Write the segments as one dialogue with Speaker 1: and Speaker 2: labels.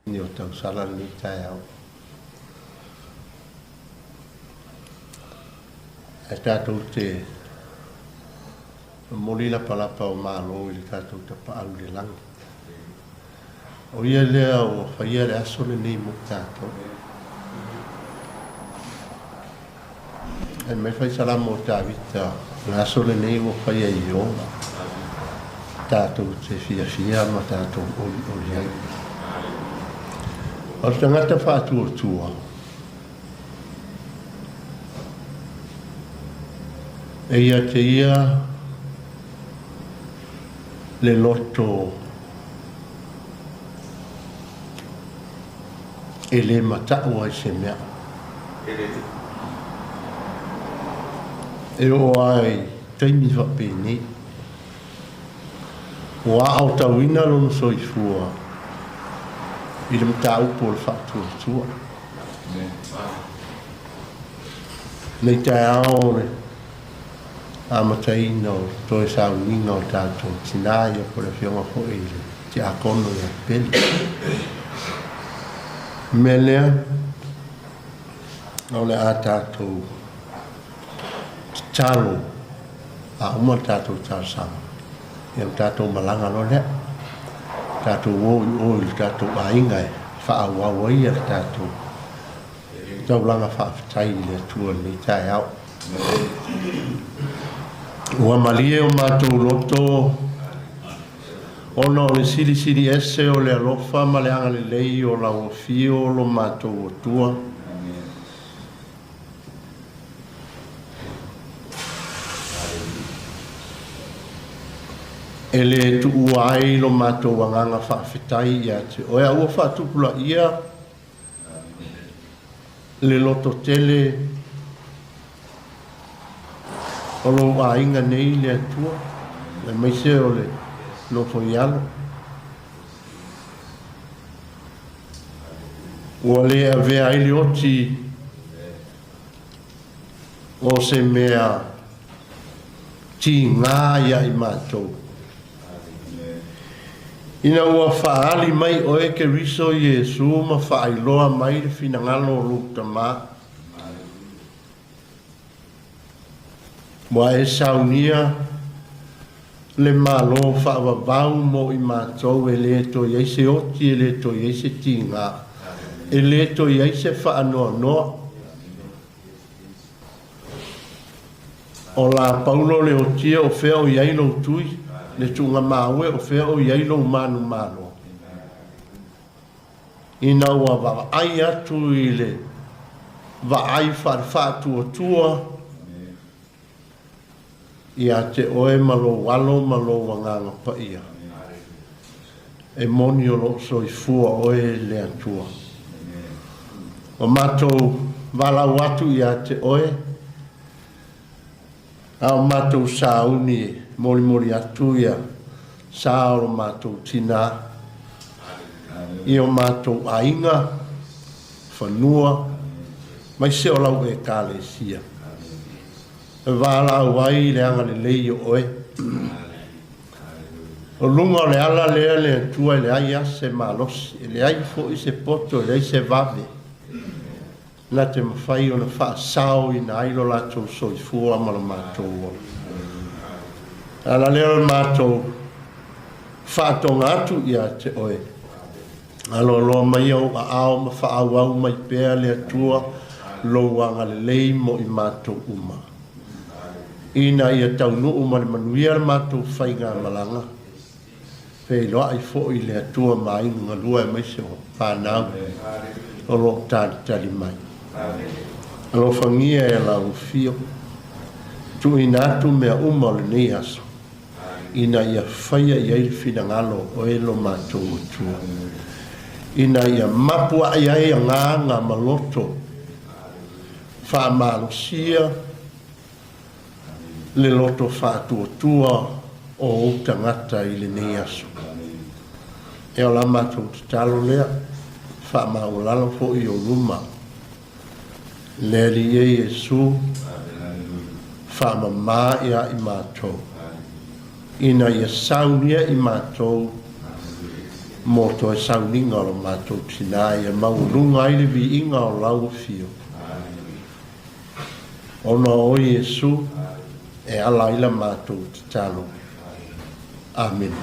Speaker 1: Ni o tau sala ni tai au. E tātou te moli la palapa o mālo i tātou te paalu le lang. O ia lea o whaia le aso le nei mo tātou. E mai whai salamo o tā vita, le aso le nei o whaia i o. Tātou te fia ma tātou o iai. O tangata whātua tua. E ia te ia le loto e le matau ai se mea. E o ai taimi whapeni. O a au tauina lono soifua. I le mta upo le whātua tua. Nei tai aore, a mataina o toe Sauniga o tātou tinaia po le whionga po e le te akono i a pele. Me lea, o le a tātou talo, a uma tātou tāsama. Ia tātou malanga lo lea. Tātou oi, tātou ainga e whaawawai a tātou. Tau langa whaafitai le tua ni tai au. Ua malie o mātou loto. Ona o le siri ese o le alofa ma le anga le lei o la o fio lo mātou o tua. E le tuu ai lo mātou wanganga whaafetai ia te oe a ua whaatupula ia le loto tele o lo ainga nei le atua le maise o le loto ialo ua le a vea ili oti o se mea ti ngā ia i mātou. Ina ua whaali mai o eke riso Iesu ma whaailoa mai le finangalo o lukta mā. Wa e saunia le malo whaavavau mo i mātou e le to ieise oti e le to ieise tinga. E le to ieise whaanoa noa. O la paulo le otia o whea o iailo tui. Le tunga mawe o whea o iailo manu mano. Ina ua wa ai atu i le wa ai whaatu o tua. Ia te oe malo walo malo wanganga pa ia. E moni o lo soifua oe le atua. O matou wala watu ia te oe. Ao matou sauni mori atu ia sao mātou tina i o mātou ainga whanua mai se o lau e kāle sia e wāla wai le anga le lei o oe o lunga le ala lea le atua le ai ase malosi le ai fo i se poto le ai se vave na te mawhai o na wha sao i na ailo lato soifua ma la mātou o ala leo mātou whātonga atu ia te oe. Alo loa mai au a ao ma whaawau mai pēr le atua louanga le lei mo i mātou uma. Ina ia tau nuu ma le manuia le mātou whainga malanga. Pei loa ai fo i le atua mai ngā lua e mai se o whanau o lo tali mai. Alo whangia e la ufio. Tu inatu mea uma le nei aso. Ina ia whaia ia i whingalo o elo mātou utua. Ina ia mapua ia ia ngā maloto. Whaamalosia le loto whātua tua o utangata i le nei aso. E o la mātou te talo lea, whaamaulalo fo i o luma. Leri e Iesu, whaamamā ia i mātou. Ina ia saunia i mātou mo to e Sauniga o lo mātou tina ia maurunga i le viinga o lau fio. Ona o Iesu e ala ila mātou te talo. Amen.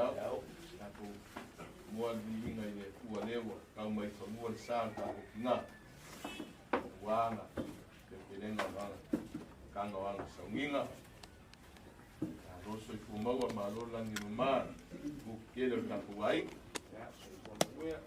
Speaker 2: Tapu mua vinga ile ua lewa kau mai fa mua sa tapu na wanga ke penenga wanga kanga wanga Sauniga roso I fumaua malola ni mama ku kele tapu ai ya so kuya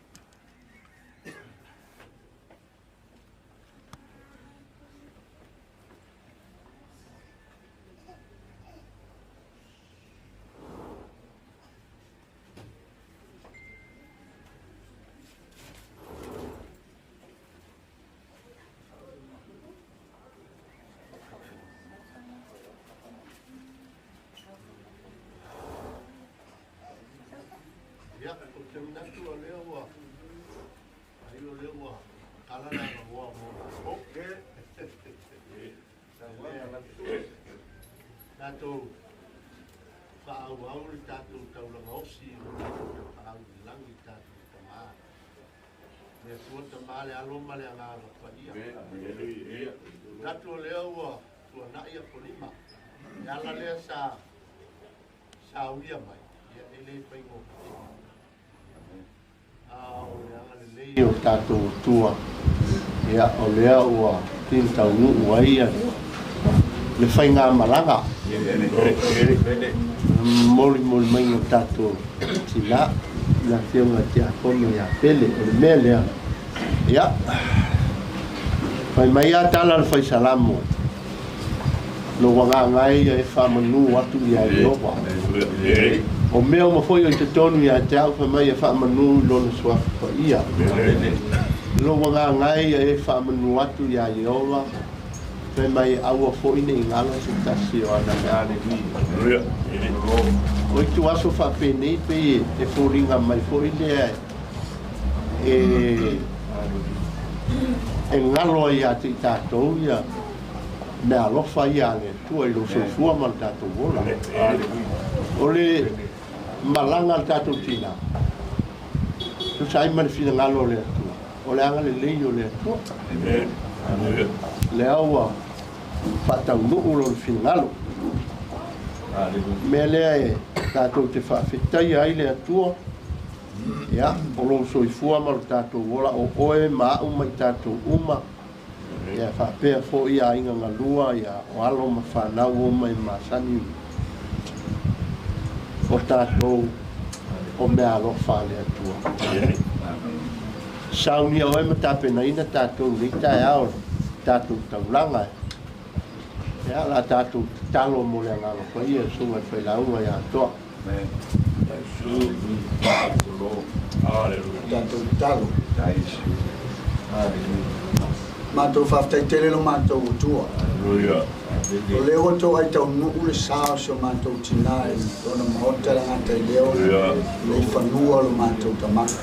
Speaker 1: ya ko te natu o leo wa ai o leo wa kala na wa mo oke tato fa au ri tato tau la osi o fa au langi tato tama me fu tama le alo male nga fa ia tato leo wa tu na ia polima ya la le sa uia mai ya ele pai ngo o tātou tua ia o lea ua tintau nuu aia le whai ngā malanga mori mai o tātou tina na whiunga te akome ia pele o le mea lea ia whai mai a tala le whai salamu no wanga ngai e whamanu atu ia i owa o mea o mawhoi o te tonu ia te au whamai e whamanu lona swafu pa ia lo wanga ngai e whamanu atu ia i owa whamai aua fwoi nei ngalo se tasi o ana meane o i tu aso whapene pe e fōringa mai fwoi lea e ngalo ia te tātou ia me alofa ia le tua I lo sofua ma le tātou wola o le malanga le tātou tina tu sai ma le fina ngalo le atua o le anga le leio le atua le aua whatau nuu lo le fina ngalo me lea e tātou te whawhetai ai le atua ia o lo soifua ma le tātou wola o oe ma au mai tātou uma ia whapea fo ia inga ngalua ia o alo ma whanau o mai masani o tātou o mea alofa le atua saunia oe ma tāpena ina tātou rita e ao tātou taulanga ia la tātou talo mo le alofa ia sunga whailaunga ia toa
Speaker 3: tātou talo mātou whaftai tele lo mātou utua. O leo tō ai tau nuu le sao se o mātou tina e ona mahota la ngata I leo le whanua lo mātou tamaka.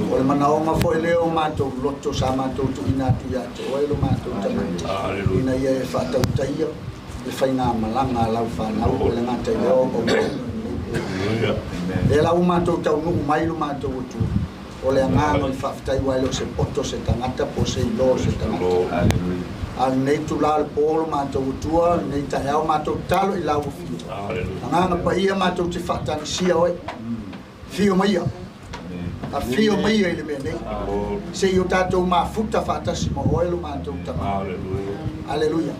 Speaker 3: O le manaonga fo I leo mātou loto sa mātou tu ina tu ia te oe lo mātou tamaka. Ina ia e whatau taia le whainga malanga lau whanau o le ngata I leo o le lau mātou tau nuu mai lo mātou utua. O le angano I whaftai wailo se poto se tangata po se ilo se tangata. Al nei tu la le polo mātou utua, nei ta heo mātou talo I lau fio. Anganga pa ia mātou te whatani sia oi. Fio maia. A fio maia I le mea nei. Se I o tātou mā futa whatasi mo oelo mātou tama. Aleluia.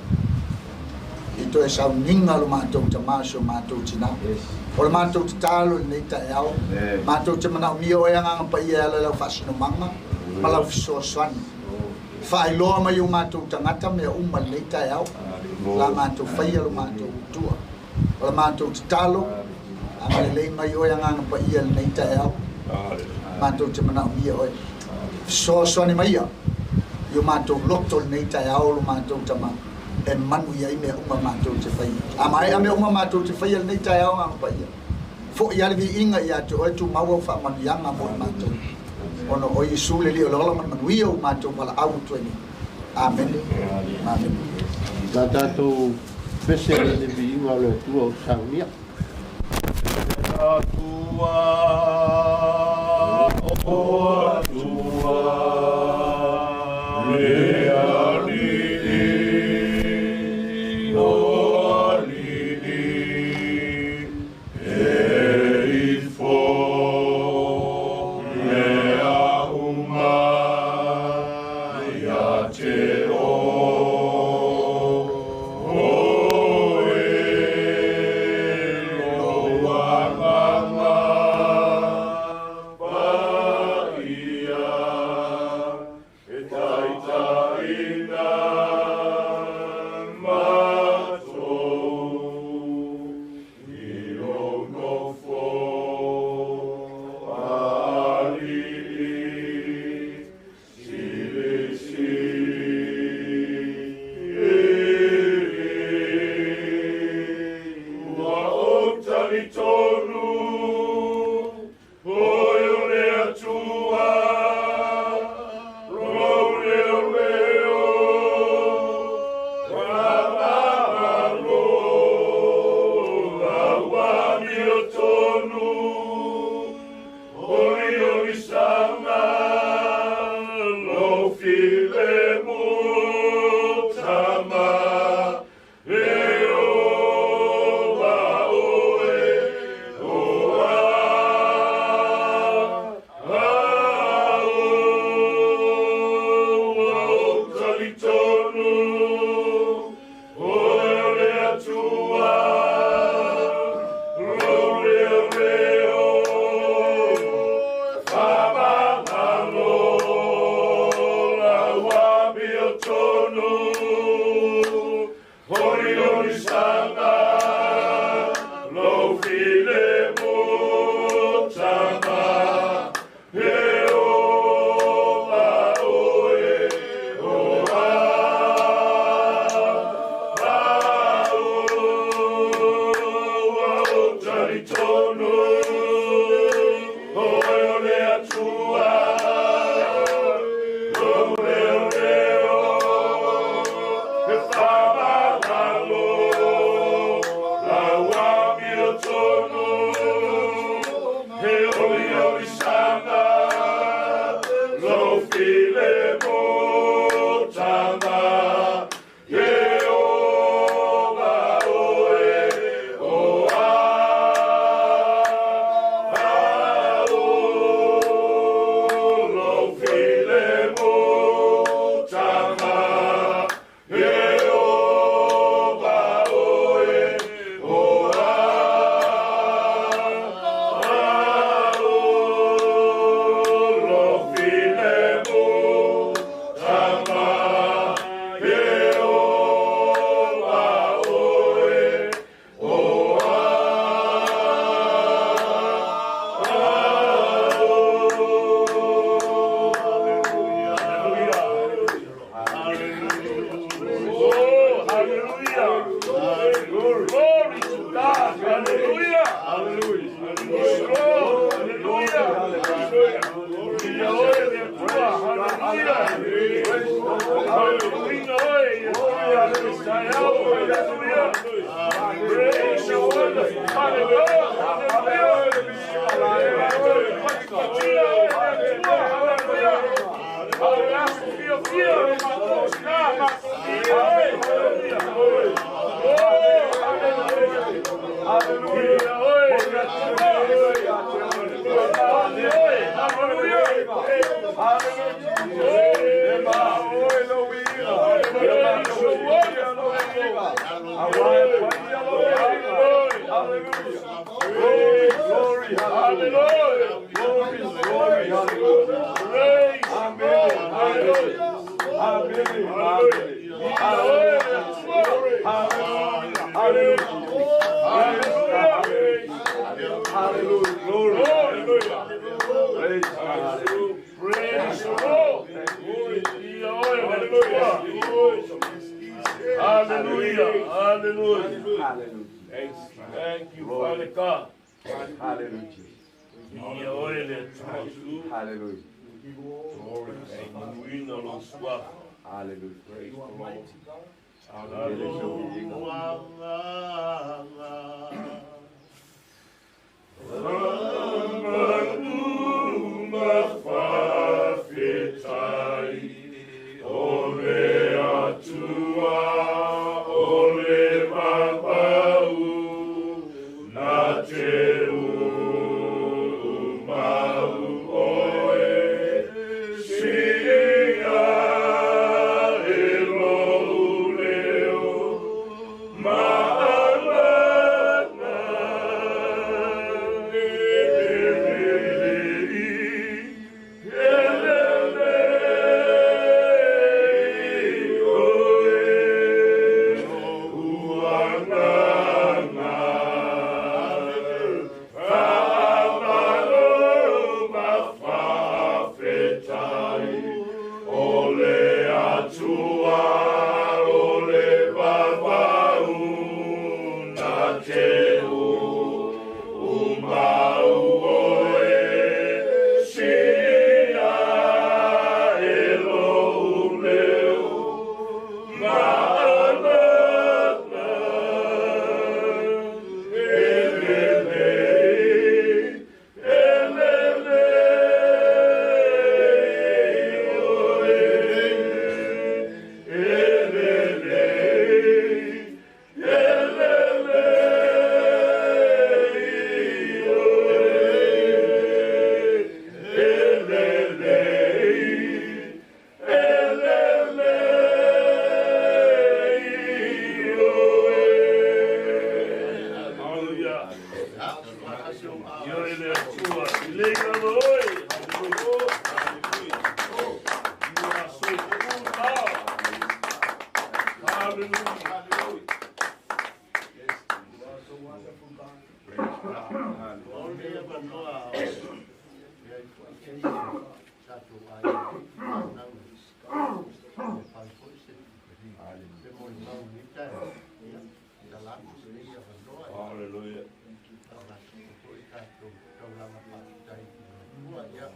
Speaker 3: I to e Sauniga lo mātou tama so mātou tina. O le mātou te talo nei ta eau, mātou te manau mia o eanga pa ia ala lau whasino manga, ma lau fisoa swani. Whaailoa mai o mātou tangata mea uma nei ta eau, la mātou whaia lo mātou utua. O le mātou te talo, anga le lei mai o eanga pa ia nei ta eau, mātou te manau mia o e. Fisoa swani mai ia, I o mātou loto nei ta eau lo mātou tamanga. E manu ia I mea uma mātou te whaia. Ama e mea uma mātou te whaia nei tai au ngā whaia. Fo I alivi inga ia te oe tu maua wha manu ianga mo I mātou. Ono o Yesu le li o lola manu ia o mātou wala au tueni. Amen. Amen.
Speaker 1: La tātou pese le vi inga le tua o Saunia. Tua o tua for
Speaker 2: Thank you, Father God.
Speaker 4: Hallelujah. Hallelujah.
Speaker 2: Glory. We know those swap.
Speaker 4: Hallelujah.
Speaker 2: Praise the Lord.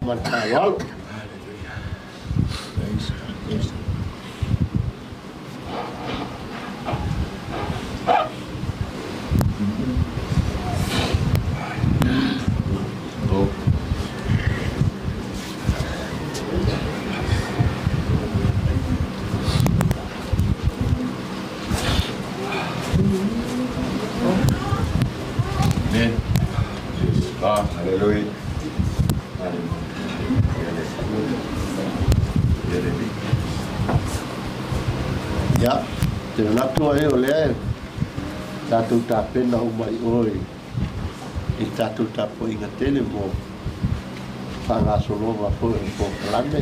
Speaker 1: Matawal.
Speaker 4: Hallelujah.
Speaker 1: Ya, te natua e o lea tātou tā pena o mai oi i tātou tā po inga tele mo whanga solova po e po kalame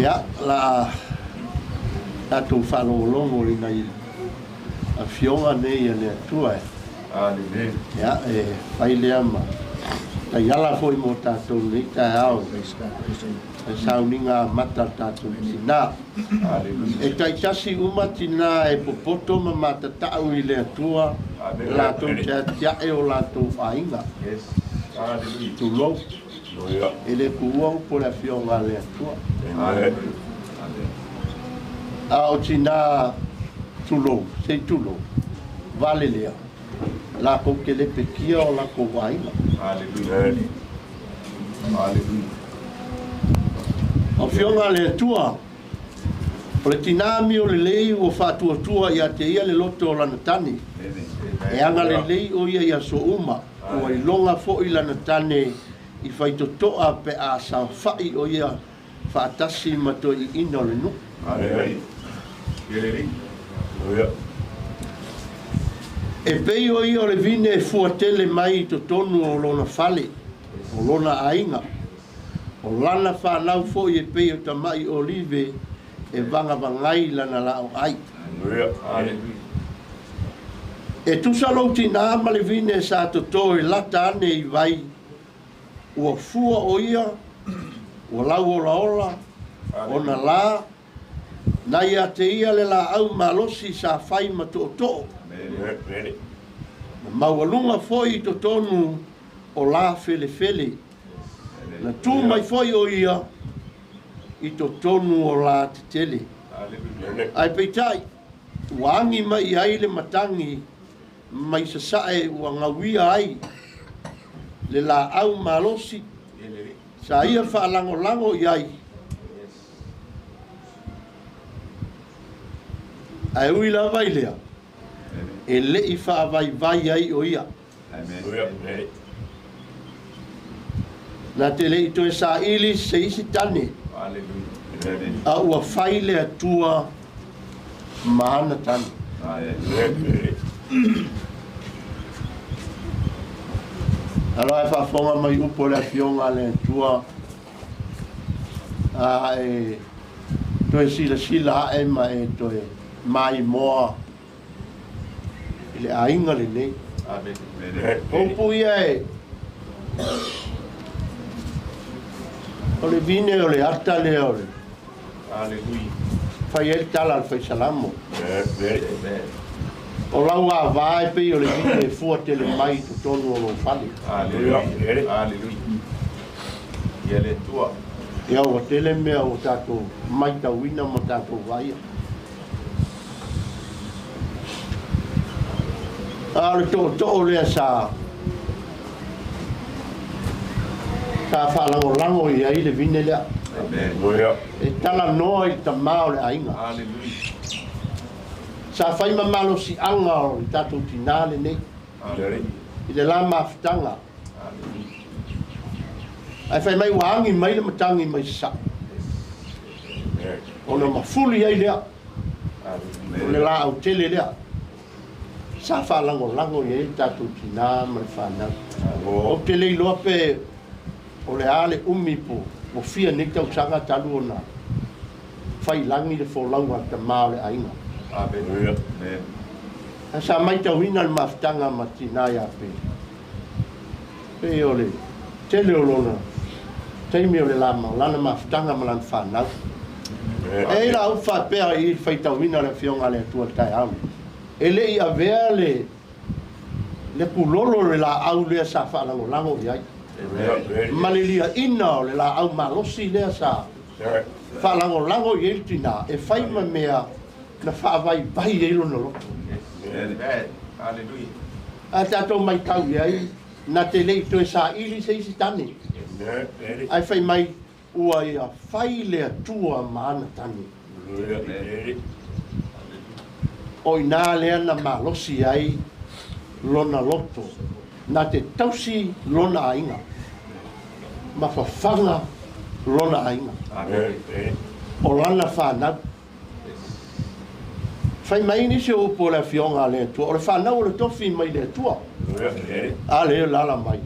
Speaker 1: ya, la tātou whalongolongo i nei a fionga nei a lea tua e ya, e whai lea ma ta yala foi mo tātou nei tā au Sauniga mata tātou tina. E tai tasi uma tina e popoto ma matatau i le atua lātou te atiae o lātou whainga. Tu lou. E le kuau po le fionga le atua. A o tina tu lou, sei tu lou. Vale lea. la ko ke le pe kia o la ko wai
Speaker 2: Hallelujah. Hallelujah.
Speaker 1: o fionga le tua o le tinami o le lei o fatua tua ia te ia le loto o lana tani e anga le lei o ia so uma o i longa fo i lana tane i fai totoa pe a sa fai o ia faatasi mato i ina o le nu e pei o ia o le vine e fuatele mai to tonu o lona fale o lona ainga o lana whanau fo i e pei o tamai olive e vanga vangai lana lao ai e tusalo tina ma le vine sa to e lata ane i vai ua fua o ia o lau ola ola o na la na ia te ia le la au malosi sa fai ma to maualunga foi to tonu o la fele fele na tu mai foi o ia i to tonu o la te tele ai peitai wangi mai ai le matangi mai sa sae ua ngawia ai le la au malosi sa ia whaalango lango iai ai ui la vai lea e le i whaavai vai ai o ia na te le i toe sa ili se isi tane a ua whai le atua mahana tane alo e whaafonga mai upo le fionga le atua a e toe sila e ma e toe mai moa le ainga le nei opu ia e o le vine o le arta le o le fai el tala al fai salamo o lau a vai pe o le vine e fua te le mai to tonu o lo fali
Speaker 2: ia le tua
Speaker 1: ia o tele mea o tato mai tauina mo tato vai ale to le sa whalango i ai le vine lea e tala noa i ta mao le ainga sa whai mamalo si anga o i tatou tinale nei i le la mafutanga ai whai mai waangi mai le matangi mai sa o na mafuli ai lea o le la au tele lea sa whalango i ai tatou tina mai whanau o te lei loa pe o le ale umi po o fia ni tau sanga talu o na whai langi le wholau a ta mao le ainga a sa mai tau ina le maftanga ma tina ia pe o le tele o lona teimi o le lama o lana maftanga ma lana whanau e la au whapea i whai tau ina le fionga le atua tai au e le i avea le kulolo le la au lea sa whalango i ai malilia ina o le la au malosi lea sa whalango i eltina e whai ma mea na whaavai vai e ilo na loto a tatou mai tau i ai na te lei toe sa ili se isi tani ai whai mai ua ia whai lea tua maana tani o ina lea na malosi ai lona loto na te tausi lona ainga ma whawhanga lona ainga o lana whanau whai mai ni se upo le fionga le tua o le whanau o le tofi mai le tua a le lala mai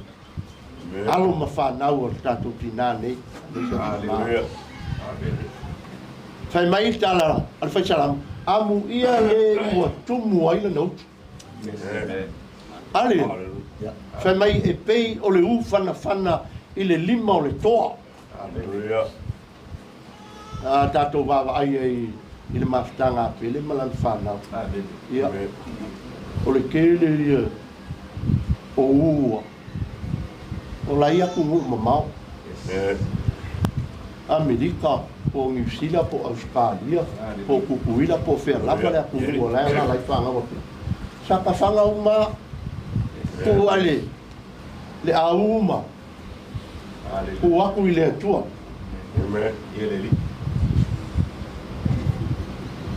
Speaker 1: alo ma whanau o le tatu tina nei whai mai tala al whai salam amu ia le ua tumu aina nautu ale whai mai e pei o le u whana i le lima o le toa a tatou wawa ai i le mafutanga pele malan whanau ia o le kele ia o ua o lai aku ngu mamau Amerika po New Zealand po Australia po kukuila po Fairlapa le aku ngu o lai la lai whanau sa ka whanga uma Ku ale le auma. Ku aku i le atua.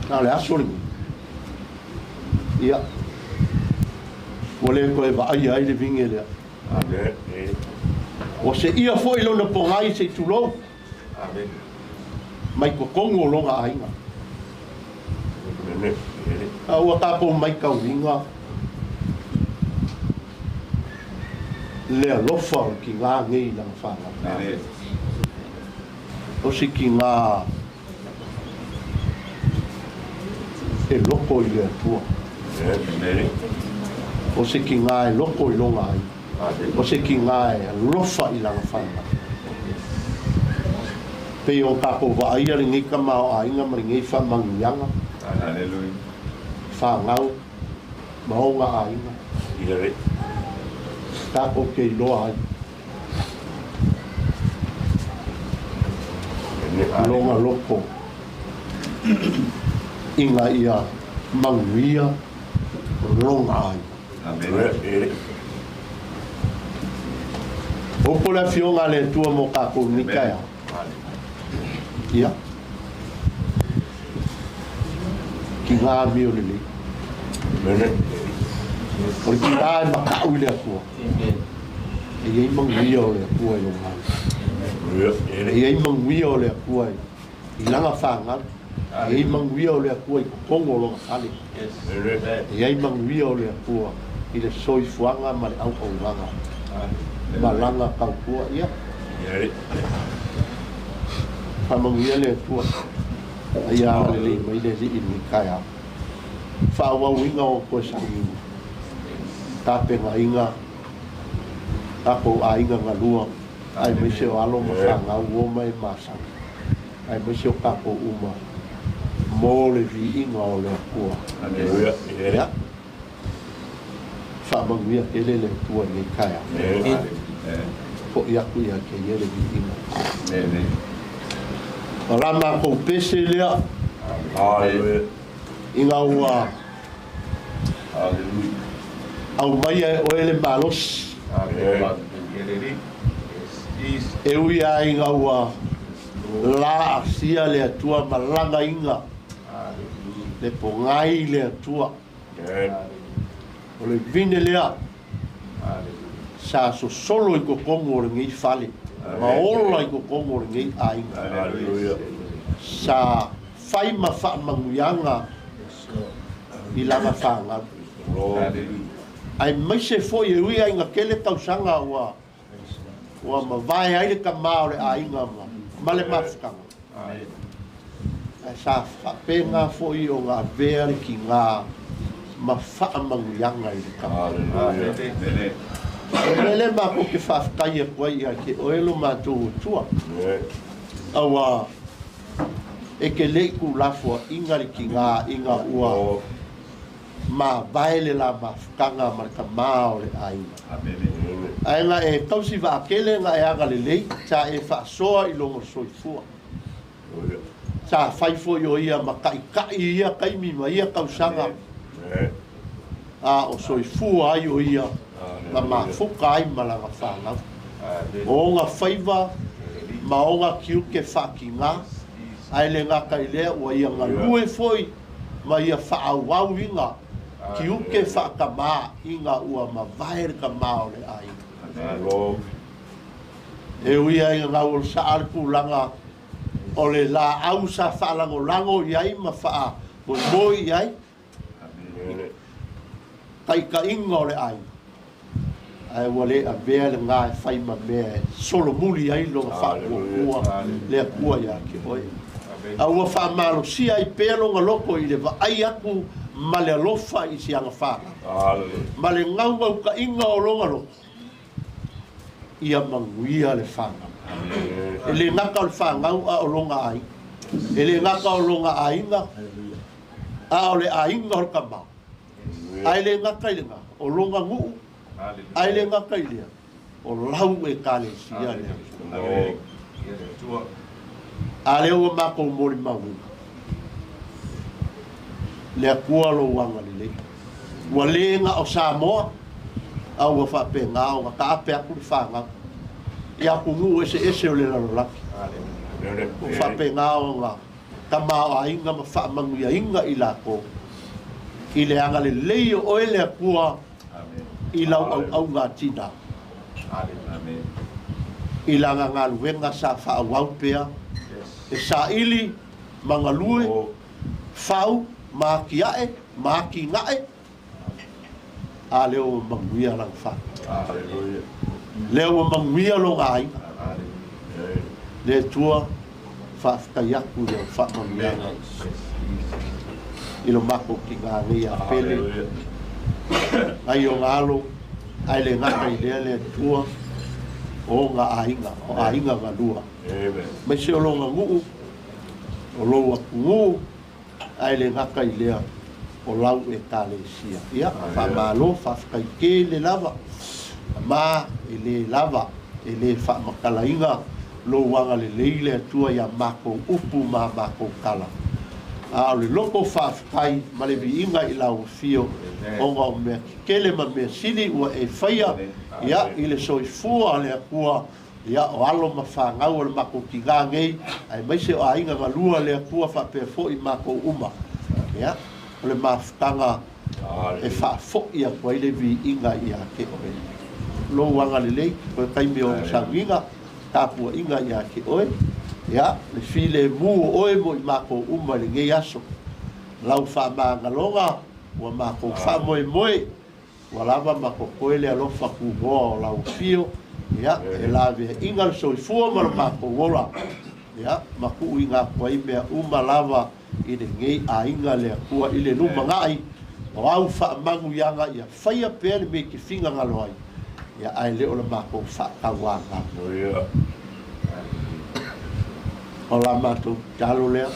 Speaker 1: Nā le asori. Ia. Wale koe wa ai le vinge lea. O se ia foi lona pongai se tulou. Mai ko kongo longa ainga. Aua tapo mai kauinga. Le alofa ki ngā ngei lang whanga. O si ki ngā e loko i le atua. O se ki ngā e loko i longa ai. O se ki ngā e alofa i lang whanga. Pei o kako wa aia ringi ka mao ainga ma ringi wha mangianga. Whangau. Maonga ainga. Kako ke loa ai. Longa loko. Inga ia manguia longa ai. Opo la fionga le tua mo kako nikaya. Ia. Ki ngā mio lili. O ki ngā e makau i le akua. E iei manguia o le akua i longa ai. E iei manguia o le akua i langa whanga. E iei manguia o le akua i kongo longa kali. E iei manguia o le akua i le soifuanga ma le au auranga. Ma langa kaukua ia. Pamanguia le akua. Ai a le le mai le li i kaya. Whaawa winga o koe sanginga. Tāpenga inga. Tāpo a inga ngalua. Ai mai se o alo ma whanga ua mai masang. Ai mai se o kapo uma. Mō le vi inga o le akua. Ia. Whaamanguia ke le akua ni kaya. Po iaku ia ke ia le vi inga. O rama kou pese lea. Inga ua. Au mai o ele malos. E ui a inga ua. La asia le atua malanga inga. Le pongai le atua. O le vine lea. Sa so solo i ko kongo o ngei fale. Ma ola i ko kongo o ngei ainga. Sa fai ma wha manguianga i langa whanga. Ai mai se foi e ui ainga kele tausanga ua ma vai aile ka maore a inga ma le mafukanga. Ai sa whapenga foi o ngā vere ki ngā ma wha manguianga i le kama. Lele ma ko ke whaftai e koe ia ke oelo mātou tua. Awa e ke leiku lafua ingari ki ngā inga ua ma vaele la mafukanga ma ka mao le ainga. Ainga e tausi wa akele nga e aga le lei, ta e whaasoa i longo soifua. Ta whaifo i o ia ma kai ia kaimi ma ia kausanga. A o soifua ai o ia ma mafuka ai malanga whanau. O ngā whaiva ma o ngā kiuke whakinga. Ai le ngā kai lea ua ia ngā lue foi ma ia whaawau inga. Ki uke whakamā inga ua ma vaere ka mao le ai. E ui ai ngā ul sa alku langa o le la au sa whaalango lango iai ma wha moi iai. Kai ka inga o le ai. Ai ua le a vea le ngā e whai ma mea solo muli ai lo wha kua le a kua ia ki hoi. A ua wha malo si ai pēlo ngā loko i le wa ai aku ma le alofa i si anga whaka. Ma le ngau ka inga o longa loko. Ia manguia le whanga. E le ngaka o le whangau a o longa ai. E le ngaka o longa ainga. A o le ainga o ka mau. Ai le ngaka i le ngaka. O longa nguu. Ai le ngaka i lea. O lau e kale sia lea. A leo o mako mori maunga. Le akua lo wanga le le. Ua lenga o Samoa. au wa whapenga o ka ape aku le whanga. Ia kungu ese o le lalolaki. O whapenga o ngā ka maa a inga ma whaamangu ia inga i lako. I le anga le leio o ele akua i lau au ngā tina. I langa ngā luenga sa whaawau pea. E sa ili mangalue whau maa ki ae, maa ki ngae. A leo manguia lang wha. Leo manguia lo ngā inga. Le tua whaafkaiaku leo wha manguia lang. Ilo mako ki ngā ngia pele. Ai o ngalo, ai le ngaka i lea le tua. O ngā ainga, o ainga ngā lua. Mai se o lo ngā nguu, o lo aku nguu, ai le ngaka i lea o lau e tāle sia. Ia, wha mālo, whafkai ke le lava. Mā e le lava, e le wha makala inga, lo wanga le leile atua ia mako upu mā mako kala. A le loko whafkai, ma le vi inga i lau fio, o ngā mea kele ma mea sili ua e whaia, ia i le soifua le akua, ia o alo ma whangau le mako ki ngā ngei, ai maise o ainga ngā lua le akua whapea fo i mako uma. Ia, o le mawhitanga e whafo i a kua i le vi inga i a ke oe. Lo wanga le lei, koe kaimi o sanginga, tāpua inga i a ke oe. Ia, le file mu oe mo i mako uma le ngei aso. Lau wha maangalonga, ua mako wha moe moe, ua lava mako koe le alofa kugoa o lau fio. Ia, e la vea inga le soifua ma le mako wola. Ia, maku i ngā kua i mea uma lava i le ngei a inga le akua i le numa ngai. O au wha mangu ianga ia whaia pēr me ki whinga ngaloai. Ia, ai leo le mako wha kawanga. O la mātou talo lea,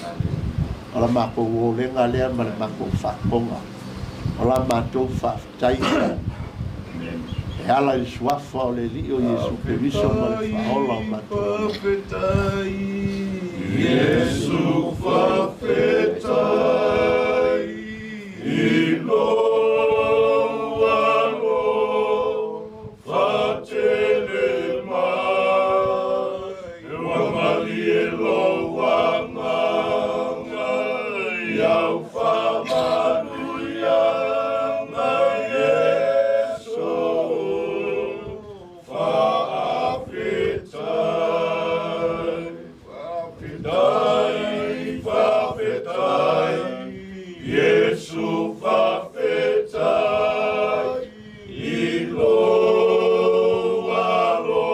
Speaker 1: o la mātou wōlenga lea, ma le mātou whakonga. O la mātou whaftai, e ala i suafa o le li o Jesu Keriso, ma le whaola o mātou.
Speaker 2: Jesu whawhetai, i loa lo, whatele mai, e wamali e loa nganga, iau whamanu ianga Jesu, whawhetai, whawhetai, Jesu whawhetai, i loa lo,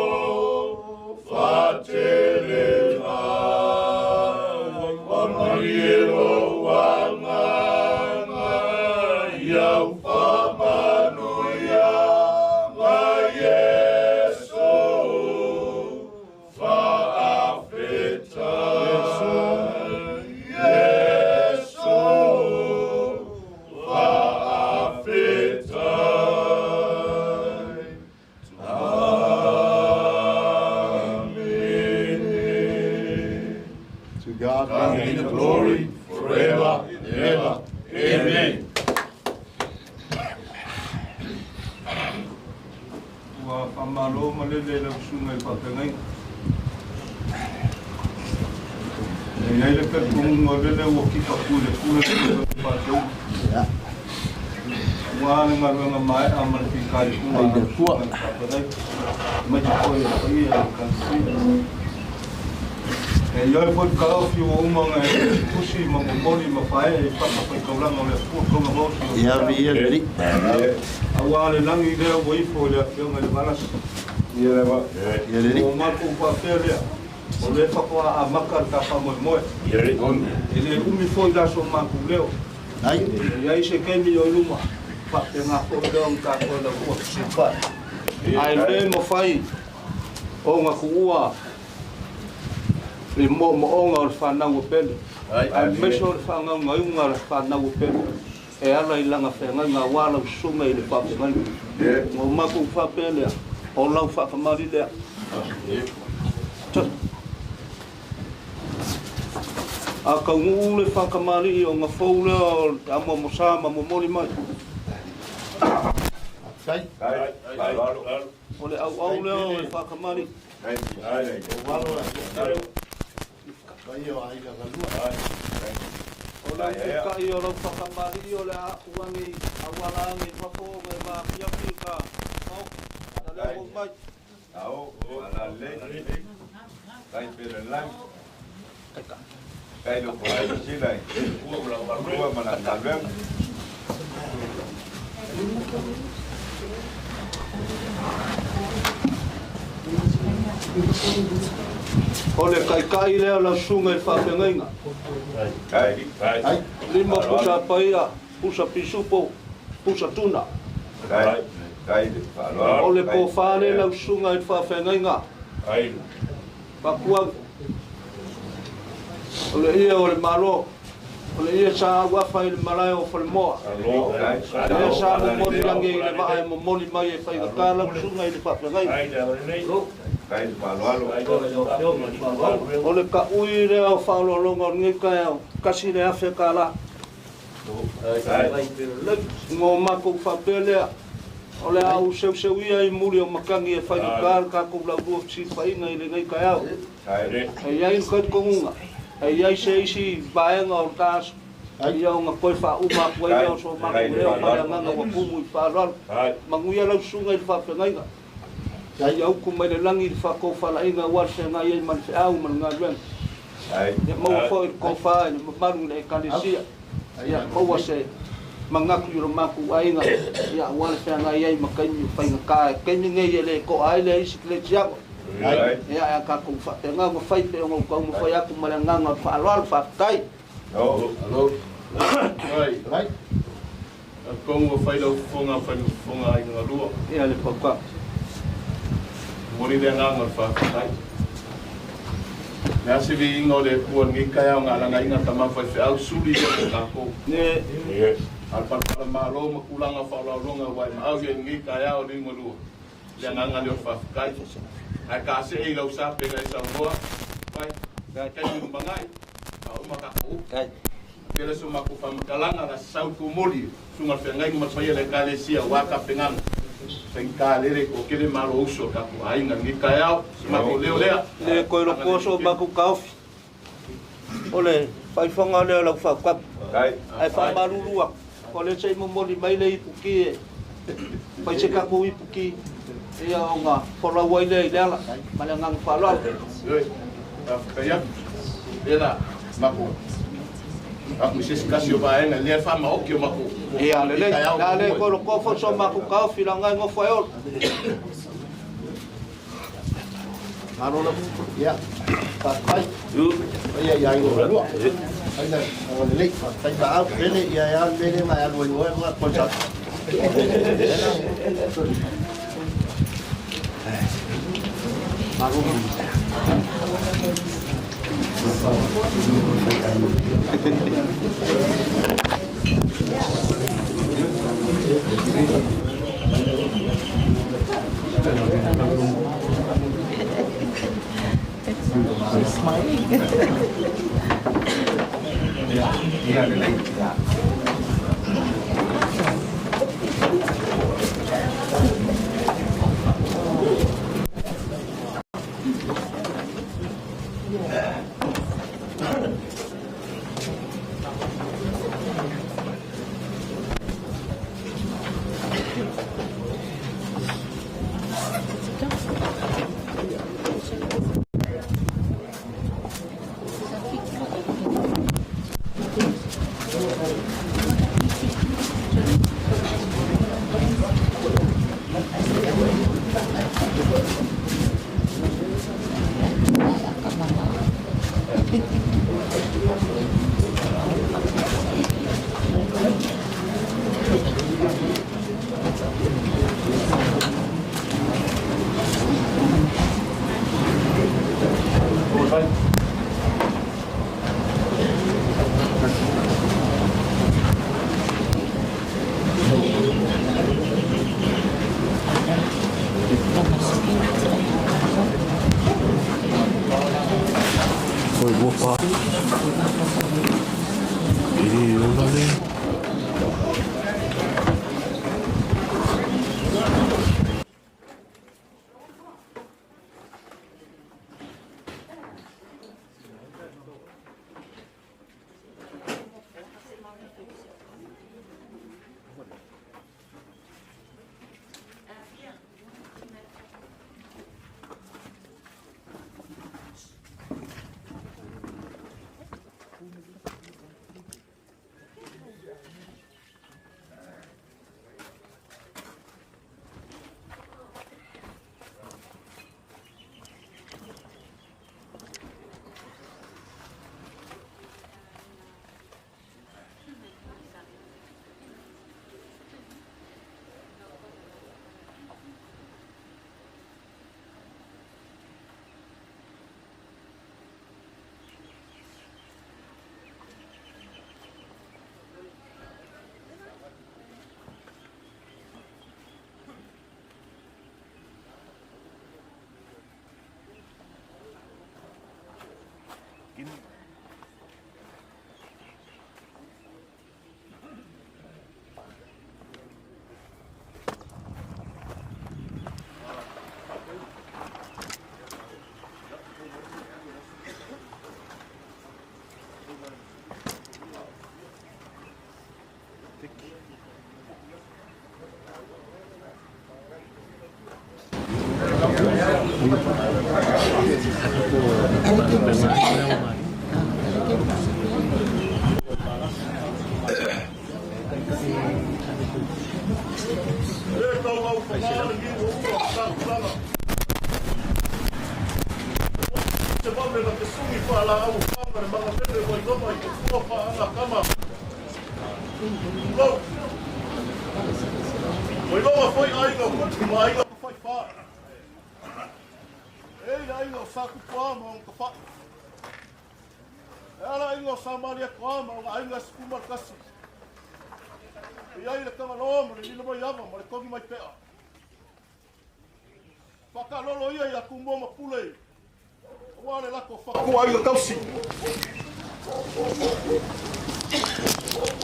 Speaker 2: whatele mai, wamari e loa nganga, iau whamanu ianga Jesu, whawhetai, Jesu,
Speaker 1: To God
Speaker 2: be the glory forever and ever. Amen.
Speaker 5: Wa pamalo malele la sunga I patengai. Nei le ka kung malele wo ki pakule kule pateu.
Speaker 1: Ja.
Speaker 5: Wa le maranga mai amal ki kai ku
Speaker 1: Ai de tua.
Speaker 5: Mai ko ia kan si. E yo po ka fi wo uma ngai pusi ma moli ma pai pa pa ka ula ma le fu ko ma
Speaker 1: Ia vi e ri.
Speaker 5: Awa le langi le wo I fo le yo ngai balas.
Speaker 4: Ia le wa.
Speaker 1: Ia ri.
Speaker 5: O ma ko pa pele. O le fa ko a makar ka fa mo mo.
Speaker 2: Ia ri on.
Speaker 5: Ele umi foi da so ma ku leo.
Speaker 1: Ai.
Speaker 5: E aí se quer me olhar pa te na ko le on ka ko le ko si pa. Ai le mo fai. O nga ku ua. Le mo o nga fa na o pele. Ai me so fa nga nga fa na o pele. E ala I langa fe nga wala suma I le pa te nga. Mo ma ku fa pele. O lau fa fa mari le. A ka ngu le whakamari o ngā whaule o amo mo sa ma mo mori mai.
Speaker 1: Kai.
Speaker 4: Kai. Palalo.
Speaker 5: O le au leo e whakamari.
Speaker 4: Kai.
Speaker 1: O walo la. Kai o ai ka lua.
Speaker 5: O la kai o rau whakamari o le a uangi awalangi whako me ma piapi ka. Na leo o mai.
Speaker 4: Au, ala le. Kai pere lang. Kai lo kuai silai. Ua mana kalem.
Speaker 5: O le kai lea la sunga i whapengainga.
Speaker 4: Kai.
Speaker 5: Lima pusa paia, pusa pisupo, pusa tuna.
Speaker 4: Kai.
Speaker 5: O le po whane la sunga i whapengainga. Pakua. O le ia o le malo. O le ia sa wafa i le malai o whalemoa. O le sa mo moni langi i le vae mo moni mai e whai ka la sunga i le whapengainga.
Speaker 4: Kai palalo.
Speaker 5: O le ka ui rea o whaololonga o ngai kai au, kasi le awhi ka la. Ngō mako whapelea, o le au seu ia i muri o makangi e whai kār ka kou lau rua si whainga i le ngai kai au. E iai kai kongunga, e iai se isi baenga o tāsu. Ai au ngā koe wha uma koe leo so mako leo mare nganga wa kumu i whaararo. Manguia lau sunga i whapengainga. Ai au ku mai le langi fa ko fa la inga wa se nga ye man se au man nga wen. Ai mo fo ko fa ni maru le kalisia. Ai mo wa se manga ku ro maku ai nga ya wa se nga ye makai ni fa nga ka ke ni nge le ko ai le isi le tia. Ai ya ka ku fa te nga mo fa te ngo ko mo fa ya ku ma nga nga fa lo fa tai.
Speaker 2: Hello. Right. Ko mo fa lo fonga ai nga lua.
Speaker 5: Ya le pa
Speaker 2: Mori le nganga fa kai. Na se vi ingo le ko ngi kai nga la nga tama fa fe au suli le ka ko. Ne. Al pa malo ma kulanga fa la longa wa au ye ngi kai au ni mo lu. Le nganga le fa kai. Ai ka se e lo sa pe ga sa boa. Vai. Ga kai ni bangai. Au ma ka ko. Kai. Pele so ma ko fa kalanga na sa ko moli. Sunga fe ngai ma fa ye le kale sia wa ka penganga. Ka lere ko kele malo uso ka ko ai nga ni ka yao ma ko leo lea
Speaker 5: le ko lo koso ma ko kaofi ole fai fonga le la fa ka ai fa marulua ko le sei mo moli mai le ipuki pai se ka ko ipuki ia nga for la wai le la ma le ngang fa lo
Speaker 2: ka ya ela ma ko aku se kasio ba en le fa ma okio ma ko
Speaker 5: ia le ko lo ko fo so ma ko ka fi la ngai ngo fa yo aro la
Speaker 1: Ya. Papai. Ya ngo lu. Ai na le fa tai ba au pele ya pele ma ya lu ma ko sa. Maru.
Speaker 6: She's smiling.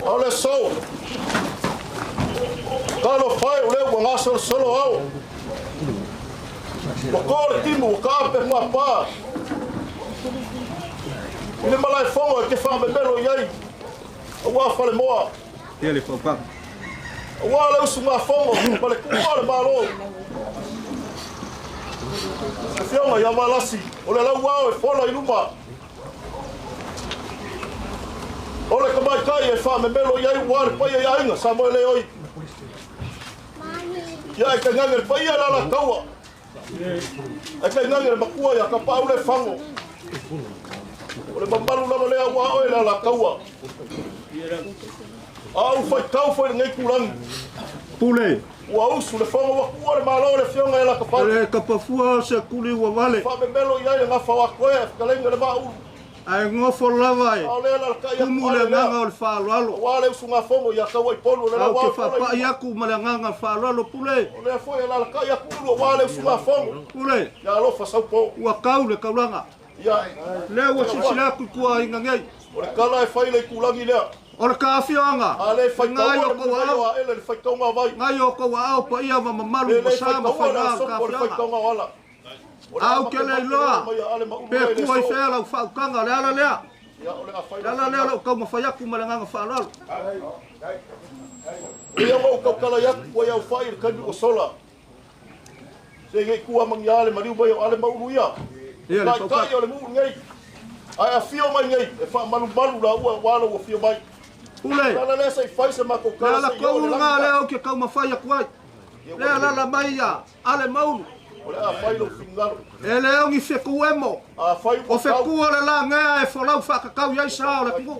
Speaker 5: Olha só, kalau pai oleh wang asal solo au, bakal timu kape ngapa, ini malai fongo ke fam belo yai, awa fale moa,
Speaker 6: ele foca,
Speaker 5: awa le usunga fongo, bale kuala malo, fiona ya malasi, oleh la wao fola iluma. Ole kamai kai e fame melo yai war pa ya inga samo le oi. Ya ka nganger pa ya la kawa. E ka nganger makua ya ka pa ule fango. Ole mambalu la le wa oi la kawa. Au foi tau foi ngai kulang.
Speaker 6: pule,
Speaker 5: Wa usu le fango wa kua le malo le fionga la ka pa.
Speaker 6: ele kapafua se kuli wa vale,
Speaker 5: Fame melo yai nga fa wa koe ka lenga le ba u.
Speaker 6: ai ngofo lava e,
Speaker 5: Ole la ka ya
Speaker 6: kumule nganga o le whaaloalo,
Speaker 5: wa le usu nga fongo ya ka wa polu le
Speaker 6: au
Speaker 5: wa.
Speaker 6: ke whapa iaku ma le nganga whaaloalo pule,
Speaker 5: Ole foi la ka ya kulu wa le usu nga fongo.
Speaker 6: pule,
Speaker 5: Ya lo fa sau po.
Speaker 6: ua kau le kaulanga,
Speaker 5: Ya,
Speaker 6: le ua sisilaku kua inga ngei,
Speaker 5: o le kala e whai le kulangi lea.
Speaker 6: o le kawhionga,
Speaker 5: A le whai
Speaker 6: ngai o
Speaker 5: kaua
Speaker 6: kua au,
Speaker 5: a ele le whai kaunga vai.
Speaker 6: ngai o kua au pa ia ma mamalu
Speaker 5: Le
Speaker 6: ma
Speaker 5: whai
Speaker 6: sa ma
Speaker 5: kaua le
Speaker 6: whainga
Speaker 5: asopo le whai
Speaker 6: kawhionga,
Speaker 5: kaunga wala.
Speaker 6: au ke le iloa, pe kua i whea lau whaukanga le ala lea, le ala lea lau kau ma whaiaku ma le nganga whaaloalo,
Speaker 5: Ia mau kau kala yaku kua iau whai le kaibu o sola. Se ngai kua mangi ale mariu bai o ale mauru ia.
Speaker 6: ia le
Speaker 5: Kai
Speaker 6: whauka,
Speaker 5: kai o le muu ngai. Ai a fio mai ngai, e wha malu malu la ua wala ua fio mai.
Speaker 6: pule,
Speaker 5: Lala le sa i whai se mako
Speaker 6: le
Speaker 5: kala
Speaker 6: ala
Speaker 5: sa i au le
Speaker 6: kaulunga le
Speaker 5: langi.
Speaker 6: au ke kau ma whaiaku ai, le ala la mai ia, ale maulu,
Speaker 5: O le a whai lo fingaru.
Speaker 6: e le ongi wheku emo,
Speaker 5: A whai
Speaker 6: o
Speaker 5: ua kau.
Speaker 6: wheku le la ngea e whalau whakakau iai sa o le kungu.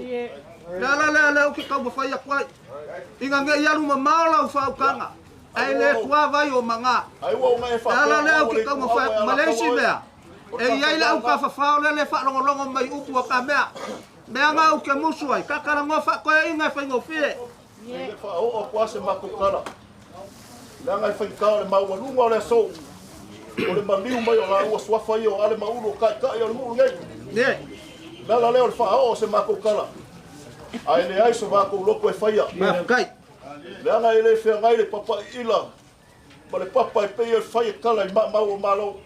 Speaker 6: Le ala le au ke kau ma whaiaku ai, inga nge ialu ma maola u whaukanga, ai le kua vai o manga,
Speaker 5: Ai ua unga e
Speaker 6: le ala le au ke
Speaker 5: whai
Speaker 6: kau ma whaiaku, ma leisi mea, e iai le au ka whawhao le le whalongolongo mai upu o ka mea, mea ngā u ke musu ai, kakara ngō whakoe inga e whaingo whie,
Speaker 5: Ia fa o kwa se makukara. La ngai fa ka le mau lunga le so. O le maliu mai o la ua swafa i o ale maulu kai kai o le mu ngai.
Speaker 6: ne,
Speaker 5: La la le o fa o se makukara. Ai le ai so mako loko e faia.
Speaker 6: ma whakai,
Speaker 5: La ngai le fe ngai le papa ila. Ma le papa e pe e faia kala i mau malo.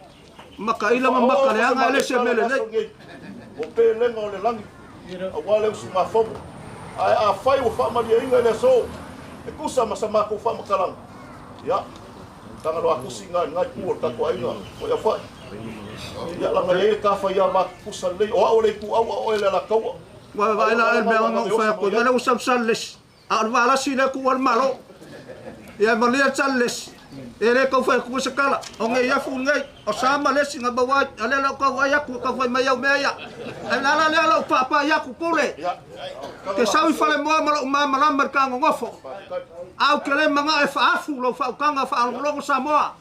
Speaker 6: maka ila ma maka le anga ele se mele nei,
Speaker 5: O pe lenga o le langi. A wale usu ma fomo. Ai a fai o fa mali inga le so. E kusa ma sa mako fa makalang. Ya. Tanga lo aku singa ngai ku ta ko ainga. O ya fa. Ya la ngai ka fa ya ma kusa le o le ku au o le la ka.
Speaker 6: wa wa ila el mea ngā whaako, ngā leu sam salles, a wala si le ku al malo, ia malia salles, e le kau whai kua sakala, o ngai iafu ngai, o sama lesi ngā bawai, a le lau kau wai aku, kau whai mai au mea ia, e nala le lau papa iaku pule, ke sawi whale moa malo malamar ka ngofo, au ke le manga e whaafu, lau whaukanga whaalongo Samoa,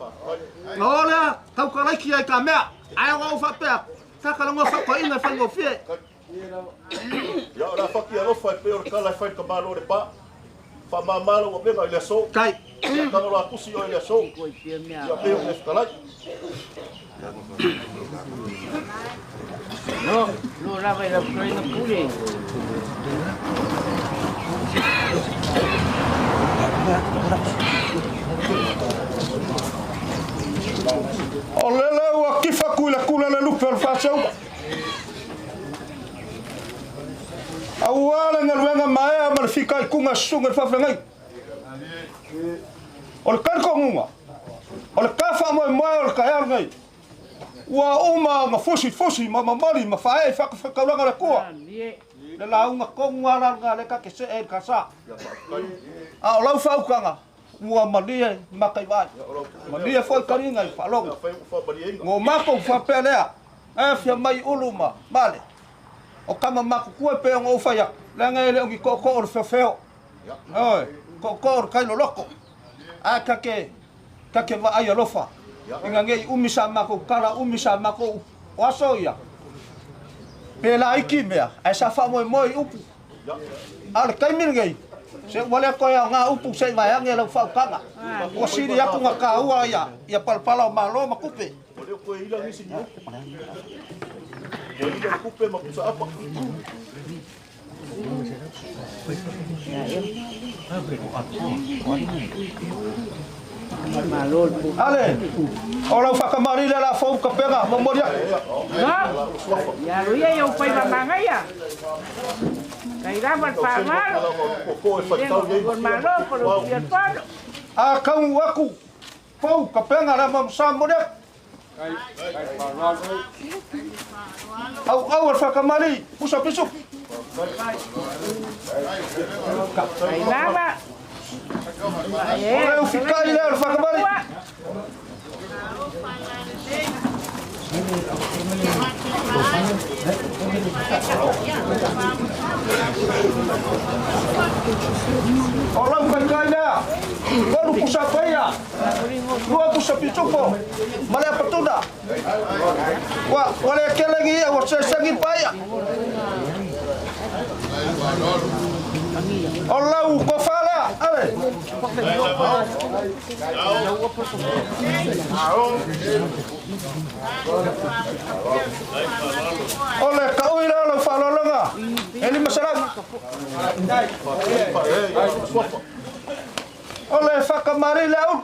Speaker 6: ngā olea, kau karaiki ai ka mea, ai ngau whapea, kakarango whako ina whango fie,
Speaker 5: Ya ora fa ki ro fa pe o kala fa ka malo le pa. Fa ma malo o pega ile so.
Speaker 6: kai,
Speaker 5: Tanga lo aku si o ile so. Ya pe o escalai.
Speaker 7: No, vai la prima pure.
Speaker 6: O lele ua kifa kula le lupe al fasau. Au ala ngaluenga maea ma le fika I kunga sunga le whawhengai. O le karko ngunga. O le kafa moe o le kaial ngai. Ua uma ma fusi ma mamari ma whae whakaulanga le kua. Le launga kongu ala ngā le kake se e kasa. A o lau whaukanga. Mua malia makai vai. Malia foi karinga I whalonga. Ngō mako whapelea. E fia mai uluma. Male. O kama mako kua pe ngō whaia. Lenga ele ongi koko o le whewheo. Oi. Koko o le kailo loko. A kake wa ai alofa. Inga ngei umisa mako kala umisa mako waso ia. Pela iki mea. Ai sa wha moi upu. Ale kaimir ngei. Se wale koia ngā upu se mai ange lau whaukanga. Ua siri aku ngā kāua ia palpala o malo makupe.
Speaker 2: Ole koe ila ngisi ni upu. Ole ila kupe makusa apa.
Speaker 6: Ale, o lau whakamari le la fau ka pega, mamoria.
Speaker 7: Ya ruia eu pai mamanga ia. Kai rama pamar. Con malo por o pierpano.
Speaker 6: A kau aku, fau ka pega la mamsa moria. Au al whakamari, pusa pisu.
Speaker 7: Kai rama.
Speaker 6: Ole ufikai le al whakamari. Orang berkaya, baru pusat paya, dua pusat picupo, mana petunda, wah, wala kelagi, awak sesangi paya. Allah kofala, ale. Oleh kau ila lo falolonga. Eli masalah. Oleh fakamari laut.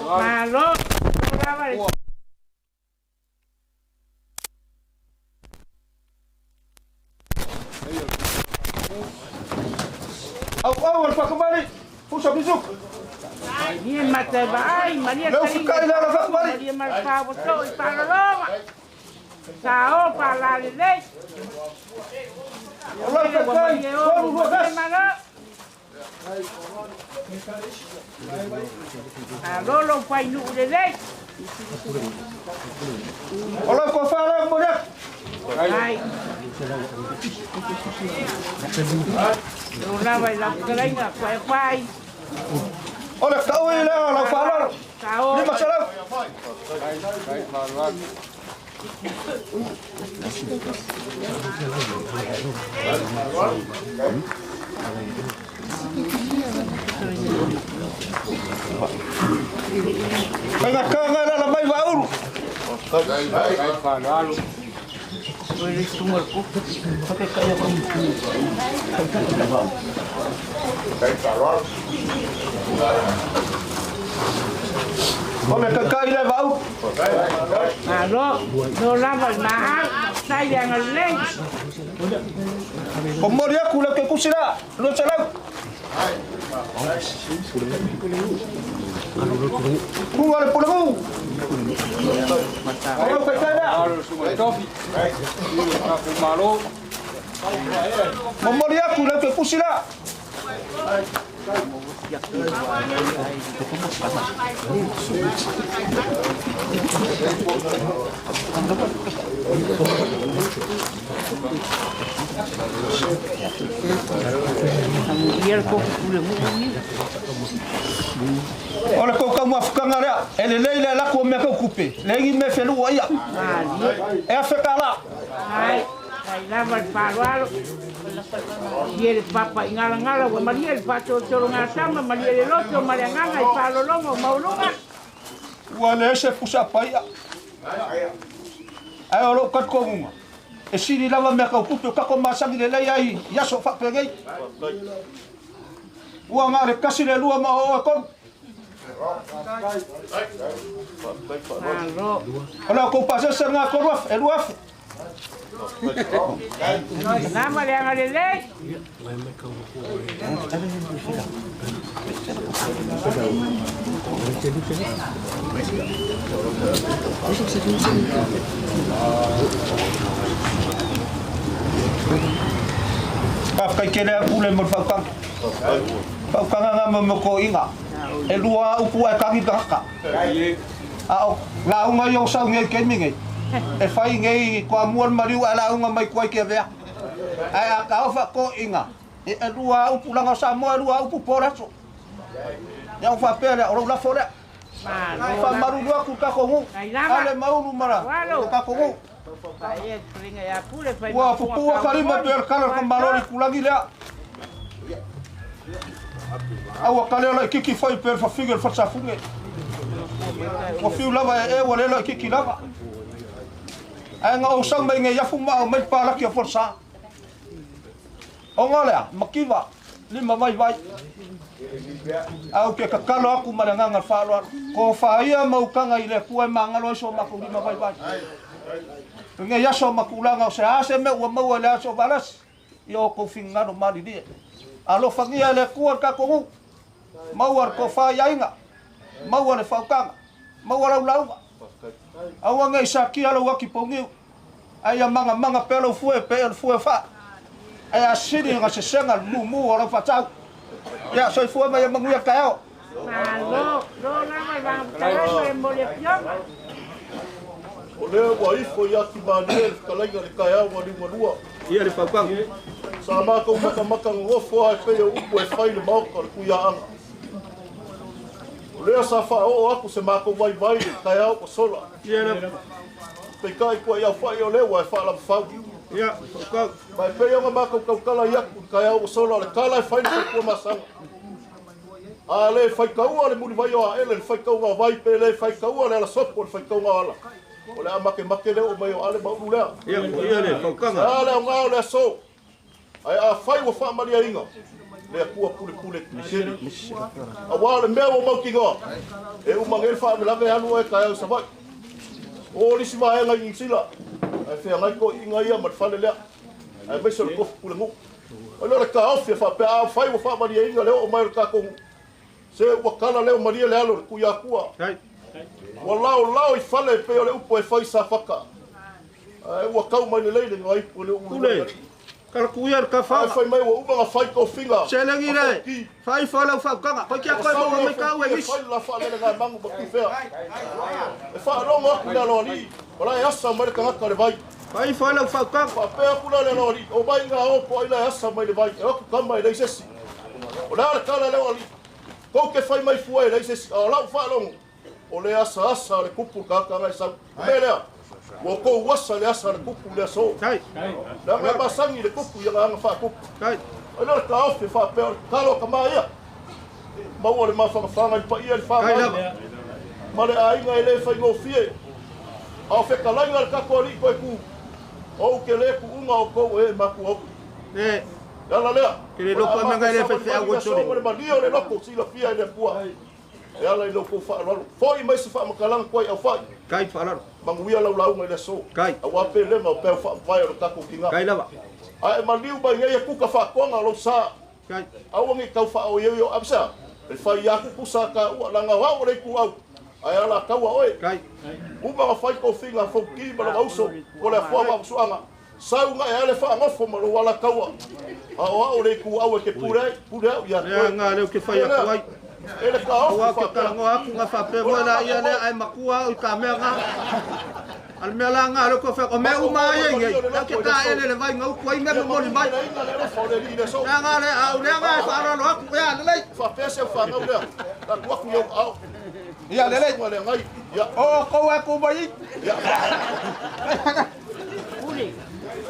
Speaker 7: Malo.
Speaker 6: Au fakamari. Pusat bisuk.
Speaker 7: Dia mata vai, Maria
Speaker 6: Não ficar lá na fakamari.
Speaker 7: Maria marcava só e para Roma. Sao para lei.
Speaker 6: Allah fakai. Baru dua gas.
Speaker 7: Alolo fai nu de lei.
Speaker 6: Allah kofala moria.
Speaker 7: Ai. Ora vai la calenga, fai.
Speaker 6: Oleh kau ila lo falol.
Speaker 7: Sao.
Speaker 6: Ni masalah. Kanga la mai bauru. Oleh kakai le bau.
Speaker 7: Alo, no lava na sai yang lei.
Speaker 6: Pemoria kula ke kusira. Lo salau. Kuala pulau. Ayo kakai dah. Pemoria kula ke kusira. Olha kau kamu afkanga rea, ele leila la ko me ka kupe, legi me felu aya. E afekala.
Speaker 7: Ai, ai lava parualo. Ele papa ingala wa Maria el pato toro ngasama Maria el otro Maria nganga i palo longo maulunga.
Speaker 6: Wale se pusa paya. Ai olo kat ko muma. e siri lava me kau putu kako masangi le lei ai yaso fa pegei ua ngare kasi le lua ma o kon ala ko pasa senga ko rof e luaf
Speaker 7: nama le ngare le
Speaker 6: kai kele pule mo fakang nga mo ko inga e lua upu ai kangi kaka ao la unga yo sa ngai kemingai e fai ngai ko amuan mariu ala unga mai kwai ke vea ai a ka fa ko inga e lua upu langa sa mo lua upu poraso ya fa pele o la fora fa maru lua ku ka ko ale mauru mara ka ko
Speaker 7: Ai pringa ya pule fai.
Speaker 6: Wa pupu karima per kala ko malori kulangi le. Awa kale la kiki fai per fa figure fa safunge. Wa fiu lava e wale la kiki lava. Ai nga usang mai nge yafu ma mai pala ki forsa. Ongola makiva lima mai vai. Au ke kakalo aku maranga fa lo ko fa ia mau kanga ile kuai mangalo so maku lima vai vai. Nge yaso makulanga o se ase me ua maua le aso balas yo ko fingano mali dia alo fangia le kuar ka ko mauar ko fa yainga maua le faukanga maua lau awa ngai saki alo waki pongi ai manga pelo fue fa ai asiri nga se senga mu ora fa tau ya so fue mai manguia kaio
Speaker 7: lo nama va tarai mo le piama
Speaker 5: O lea wa ifo i aki manuel kalainga le kai au wani manua.
Speaker 6: Ia le whakang.
Speaker 5: Sa mākou maka ngofo ai pei o upu e whai le mauka le kuia anga. O lea sa wha o aku se mākou vai le kai au o sola.
Speaker 6: Ia le.
Speaker 5: Pei kai kua iau whai o lewa e wha la mwhau.
Speaker 6: Ia, whakang.
Speaker 5: Mai pei anga mākou kaukala i aku kai au o sola le kala e whai le kua masanga. A le whai kaua le muri vai o a ele le whai kaua vai pe le whai kaua le ala sopo le whai kaua ala. O le make le o mai o ale mauru lea.
Speaker 6: Ia le, whakanga.
Speaker 5: Ale o ngao le so. Ai a whai wa wha maria inga. Le kua pule misiri. A wā le mea o mauki ngā. E umangere wha amelanga anu e kai au savai. O lisi mahenga i sila. Ai whea ngai ko inga ia mat whale lea. Ai meiso le kofu pule ngu. Ai lora ka awhia wha pia a whai wa wha maria inga leo o mai o kakongu. Se wakala leo maria le alo le kuia kua. Wa lao I whale pe o le upo e whai sa whaka. Ua kau mai le leile ngai o le ule.
Speaker 6: Kala kuia ka wha.
Speaker 5: Ai whai mai wa umanga whai ko whinga.
Speaker 6: Se lengi re. Whai whala u whakanga. Pai kia koe mo mai kau e isi.
Speaker 5: Whai la wha lele ngai mangu baki whea. E wha rongo aku le aloa li. Wala e asa mai le kangaka le vai.
Speaker 6: Whai whala u whakanga.
Speaker 5: Wha pea kula le aloa li. O mai ngā opo ai la e asa mai le vai. E oku kama e leisesi. O le ala kala le aloa li. Kou ke whai mai fua e leisesi. O lau wha rongo. O le asa le kupu kaka ngai sau. Melea. Wa ko wasa le asa le kupu le so.
Speaker 6: Kai.
Speaker 5: La me masangi le kupu ia nga fa kupu.
Speaker 6: Kai.
Speaker 5: Ana ka ofi fa pe kalo ka maia. Ma o le mafanga I pa ia le fa.
Speaker 6: Kai.
Speaker 5: Ma le ai nga ele fa ngo fie. Au fe ka langa ka ko ri ko ku. O ke le ku unga o ko e ma ku o. La le.
Speaker 6: Ke le loko me ngai le fe a wo
Speaker 5: So le ma dio le loko si la fia le pua. Ya la lo ko fa lo. Foi mai se fa makalang ko au fa.
Speaker 6: Kai whalaro.
Speaker 5: Manguia lau ngai le so.
Speaker 6: Kai.
Speaker 5: A wa pe le ma pe fa vai o ka ko kinga.
Speaker 6: Kai lava.
Speaker 5: Ai ma liu ba ngai ku ka fa ko nga lo sa.
Speaker 6: Kai.
Speaker 5: Au ngi ka fa o yo absa. E fa ya ku sa ka u la nga wa o le ku au. Ai ala ka wa oi.
Speaker 6: Kai.
Speaker 5: U ba fa ko finga fo ki ba lo so. Ko le fo ma suanga. Sau nga e le fa ngofo ma lo wala ka wa. A o le ku au ke pure ya.
Speaker 6: Ya nga le ke fa ya kwai.
Speaker 5: Ele ka
Speaker 6: Wa
Speaker 5: o
Speaker 6: ke ka ngo aku nga fa pe mo na ia le ai makua o ka me nga. Al me la nga lo ko fa o me u ma ye nge. Ta ke ta ele le vai ngau ko inga mo ni mai. Na nga le au le nga fa ro lo aku ya le.
Speaker 5: Fa pese fa ngau le. Ta ku aku yo au.
Speaker 6: Ya le le.
Speaker 5: Le ngai. Ya.
Speaker 6: O ko aku bai.
Speaker 5: Ya.
Speaker 7: Uli.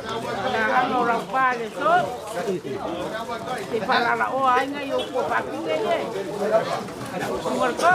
Speaker 7: Na ano ra pale so. Ti para la o ai nga yo ko pa ku ye. Ngor ko.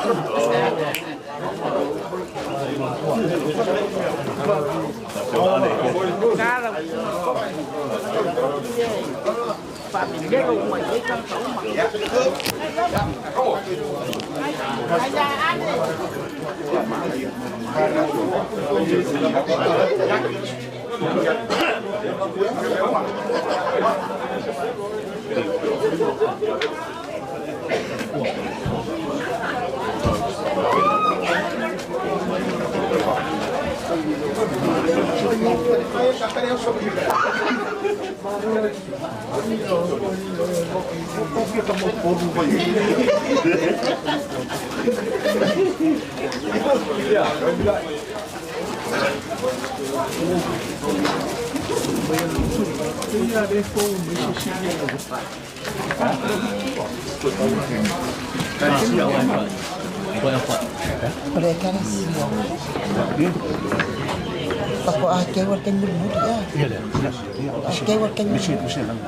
Speaker 8: Ako kewan kan mulut ya. Iya dah. Kewan kan mulut. Mesin lang.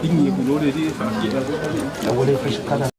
Speaker 8: Ini kulo dia. Tak boleh fisikkan.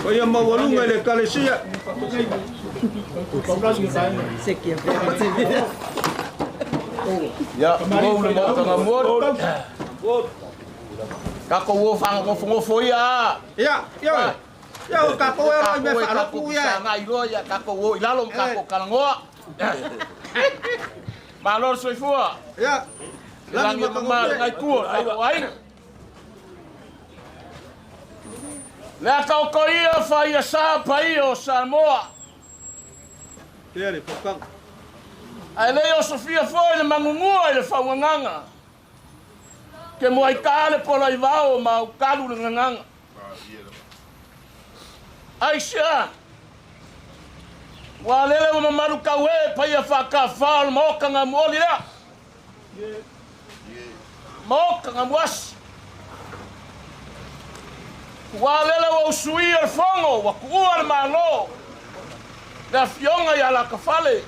Speaker 6: Kaya mawalong ay lekalesiya.
Speaker 5: Ya, mau le mau tanga mor. Kako wo fang ngo fo ya.
Speaker 6: Ya, ya. Ya kako ero me falo ku ya.
Speaker 5: Ngai lo ya kako wo ilalo kako kalango. Malor soi fu.
Speaker 6: Ya.
Speaker 5: Lang yo ma ngai ku ai. La kau koia fai sa pai o Samoa.
Speaker 6: Tere pokang.
Speaker 5: Ai leo Sofia foi le mangungua le faunganga. Ke mo ai kale pola i vao ma o kalu le nganga. Ai sia. Wa lele mo malu kawe pai fa ka fa mo kanga mo lia. Mo kanga was. Wa lele o sui al fongo wa ku al malo. Da fionga ya la kafale.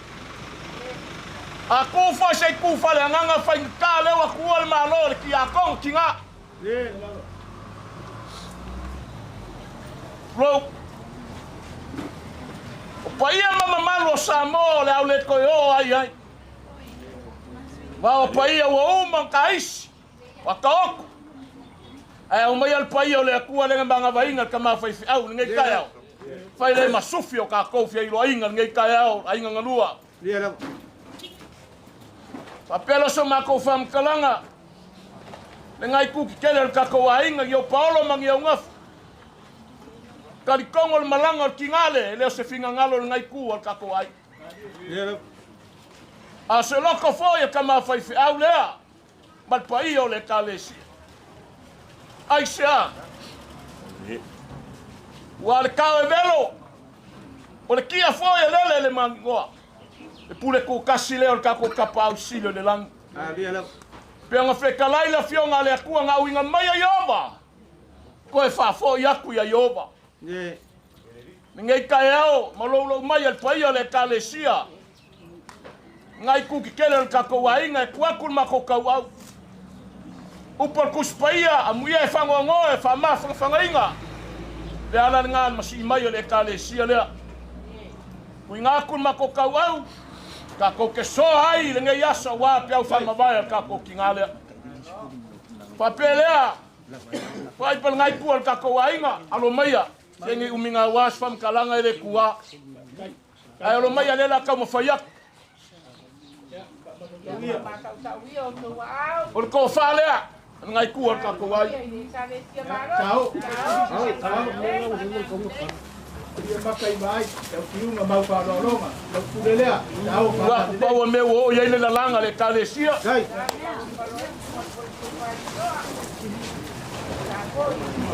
Speaker 5: Aku fa sei ku fa le nganga fa kale wa ku al malo ki akong kinga. Bro. O paia mama malo samo le au le koyo ai ai. Wa o paia wa uma kais. Wa kaok. Ai o mai al paia le ku le nganga vainga kama fa au ngai kai au. Fai le masufi o ka ko fi lo inga ngai kai au ai nga lua.
Speaker 6: Dia
Speaker 5: Papelo so mako fam kalanga. Le ngai ku ki kele ka ko ainga yo Paulo mangi o ngaf. Kali kongol malanga kingale le se finga ngalo ngai ku al ka ko ai.
Speaker 6: dia
Speaker 5: A se loko foi kama fai fi au lea. Mal pai o le kalesi. Ai sia. Wa le ka velo. O le kia foi lele le mangoa. E pule ko kasi leo ka ko kapa au silo le lang.
Speaker 6: dia
Speaker 5: Pe nga freka laila fionga le akua nga uinga mai a Yoba. Ko e fa fo yaku ya Yoba.
Speaker 6: Ye.
Speaker 5: Ngai kai au malolo mai al pai le kalesia. Ngai ku ki kele ka ko wainga e kuakul ma ko ka au. Upor kuspaia amuia e fango ngo e fa ma fanga inga. Le ala ngan masi mai le kalesia le. Uinga kul ma ko ka au. Ka ko ke so ai le ngai asa wa pe au fa ma vai ka ko kingale. Pa pelea. Pai pel ngai pu ka ko wainga alo mai. Tengi uminga was fam kalanga ele kua.
Speaker 2: Ai lo mai ale la ka mo fayak. O ko fale a ngai ku ka ko wai.
Speaker 6: Ciao. Dia pakai baik, eu fiu na mau pa longa, eu pulelea. Ciao.
Speaker 2: Wa wa me wo ye le la langa le kalesia.
Speaker 6: Kai.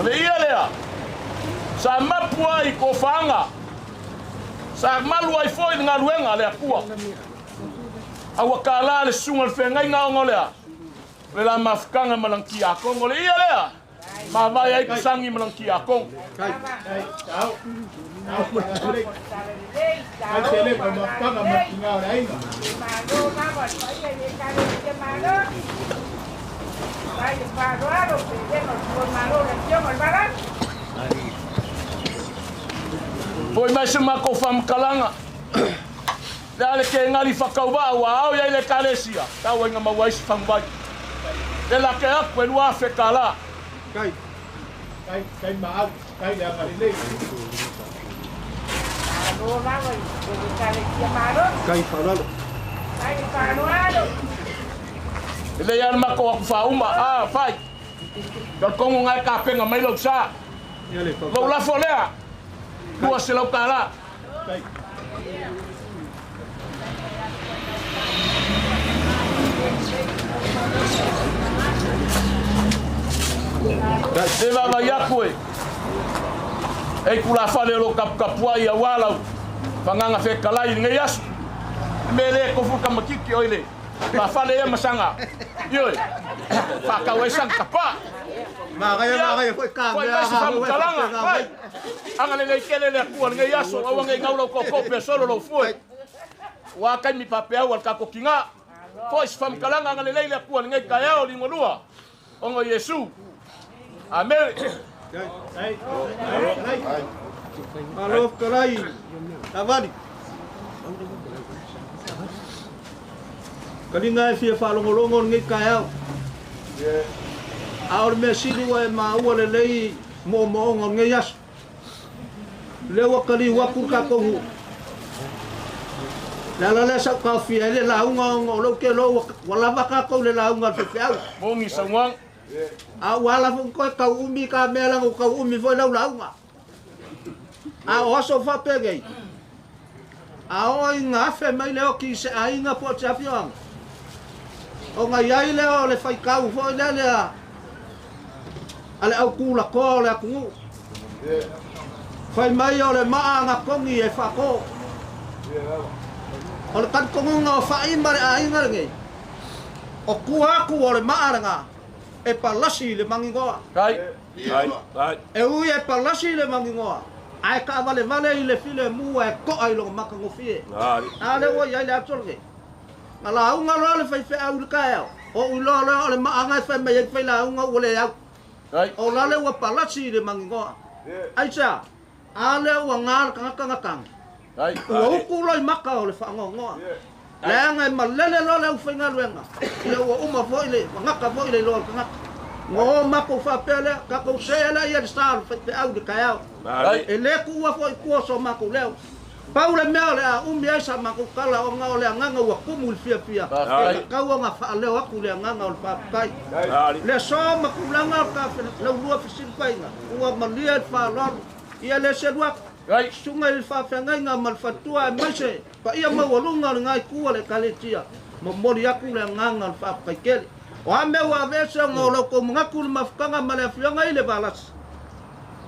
Speaker 2: Le ia lea. Sa mapua I ko fanga. Sa malu ai foi nga luenga le akua. Awa kala le sunga le fengai nga ngolea. Le la mafkanga malanki a Kongo le ia lea. Ma vai ai kusangi malanki a Kongo.
Speaker 6: Kai. Ciao. Ai tele pa mafkanga makinga ainga.
Speaker 2: Foi mais uma ko fam kalanga. Dale ke ngali fakauba wa au ya ile kalesia. Ta wa nga mawais fam bai. De la ke ak pelu afe kala.
Speaker 6: Kai mau, kai dia kali ni. Kai falalo.
Speaker 2: Ile ya ma ko fa uma fai. Ka kongo ngai ka penga mai lo sa. Lo la folea. Dua selau kala. Deva vai yakwe. Ei kula fale lo kapua ia walau. Panganga fe kalai ngai as. Mele ko fuka makiki oile. Ma fale ia masanga. Yoi. Paka wesang kapa.
Speaker 6: Makanya foi ka.
Speaker 2: Foi mais fam kalanga. Anga le kele le ku ngai aso awa ngai ngaulo ko pe solo lo foi. Wa kai mi papea wa ka ko kinga. Foi fam kalanga anga le ku ngai kaya o lingolua. Ongo Yesu. Amen.
Speaker 6: Malo kalai. Tawadi. Kalinga fia falongolongo ngai kaya. Aur mesidi wa ma wale lei mo ngai yas. Lewa kali waku ka ko hu. La sa ka fia le la unga lo ke lo wala baka ko le la unga fe au.
Speaker 2: Mo ngi sawang.
Speaker 6: Wala fun ko ka umi ka mela ka umi foi la unga. Oso fa pegei. O inga fe mai leo ki se ainga po chafiong. O nga yai leo le fai kau foi le ale au kula ko le aku. Fai mai o le maanga kongi e whako. O le kan kongunga o whai mare a inga ngai. O kuhaku o le maaranga e palasi le mangingoa.
Speaker 2: Kai.
Speaker 6: E ui e palasi le mangingoa. Ai ka vale I le file mua e ko ai lo maka ngofie. Ale o ia le atolge. Ngala unga lo le fai au le kae. O ulo lo le maanga fai mai fai la unga o le au. O la le wa palasi le mangingoa. Ai sa. Ale o ngal kanga.
Speaker 2: Ai.
Speaker 6: O ku lo maka o le whangongoa. Le anga malele lo le uwhainga luenga. Le o uma foi le ngaka foi le lo kanga. Ngo mako fa pele ka ko sela ia star fe au de kaya. E le ku wa foi ku so mako leo. Paula mea le umi ai sa mako kala o nga le nganga wa kumul fia. Ka wa nga fa leo aku le nganga o pa kai. Le so mako langa ka fe le lua fisil painga. Wa malia fa lo ia le sedua. Sunga il fa fenga nga mal fatua mase. Pa ia ma walunga ngai ku le kaletia. Mo mori aku le nganga fa kai kele. O ame wa vesa ngolo ko ngaku mafkanga male fianga ile balas.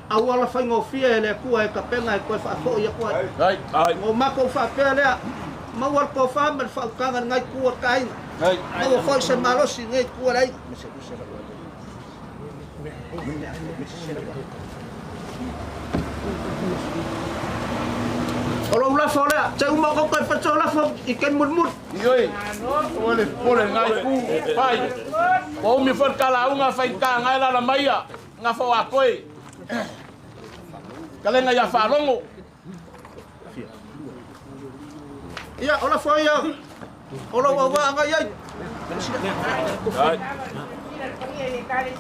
Speaker 6: Awala fa ngofia ele ku e kapenga e ko fa fo ia ko. Ai. O mako fa pele. Ma war ko fa mal fa kanga ngai ku kai. Ai. Ma fa se malo si ngai ku ai. Olo la fola, te uma ko ko fa la fo iken mut.
Speaker 2: Yoi. Ole ngai ku pai. O mi for kala unga fai ka ngai la maia. Nga fo a koi. Kale nga ya fa longo.
Speaker 6: Ia ola fo ia. Ola wa nga ia.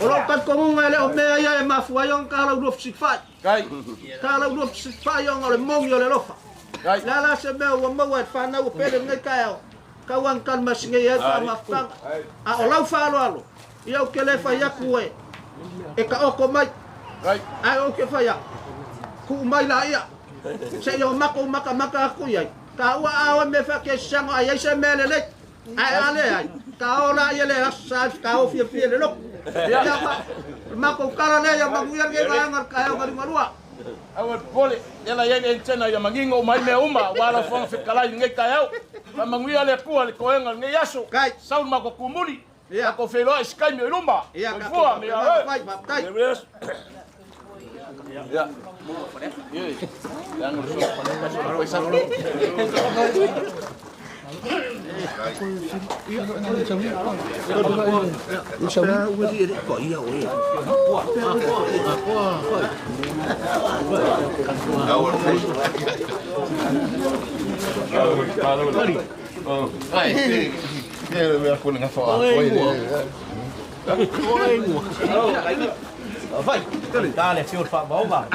Speaker 6: Ola kan ko nga le o me ia e mafu ayong kala u 65.
Speaker 2: Kai.
Speaker 6: Kala u 65 ayong ole mong yo le lofa. la se me o mau e whana o pere ngai kai au. Kauang kan masinga ia pa mafang. A o lau whalo alo. Ia o ke le whai aku e. E ka oko mai. Ai o ke whai a. Ku mai la ia. Se yo mako maka aku iai. Ka ua awa me whake sango ai ai se mele le. Ai ale ai. Ka ora ia le asa ka o fia le lok. Ia mako kara le ia manguia ke ngar ka o ngari marua.
Speaker 2: Awat pole ela ye tena ya mangingo mai me uma wala fong fikalai ngai kayau pa manguia le kua le koenga ngai yaso saun mako kumuli ya ko felo skai me lumba
Speaker 6: ya
Speaker 2: ka fua me ya
Speaker 6: kai
Speaker 2: ya ye yang so
Speaker 6: Saya wuri ko iya we.
Speaker 5: Vai, dale, fior fa bomba.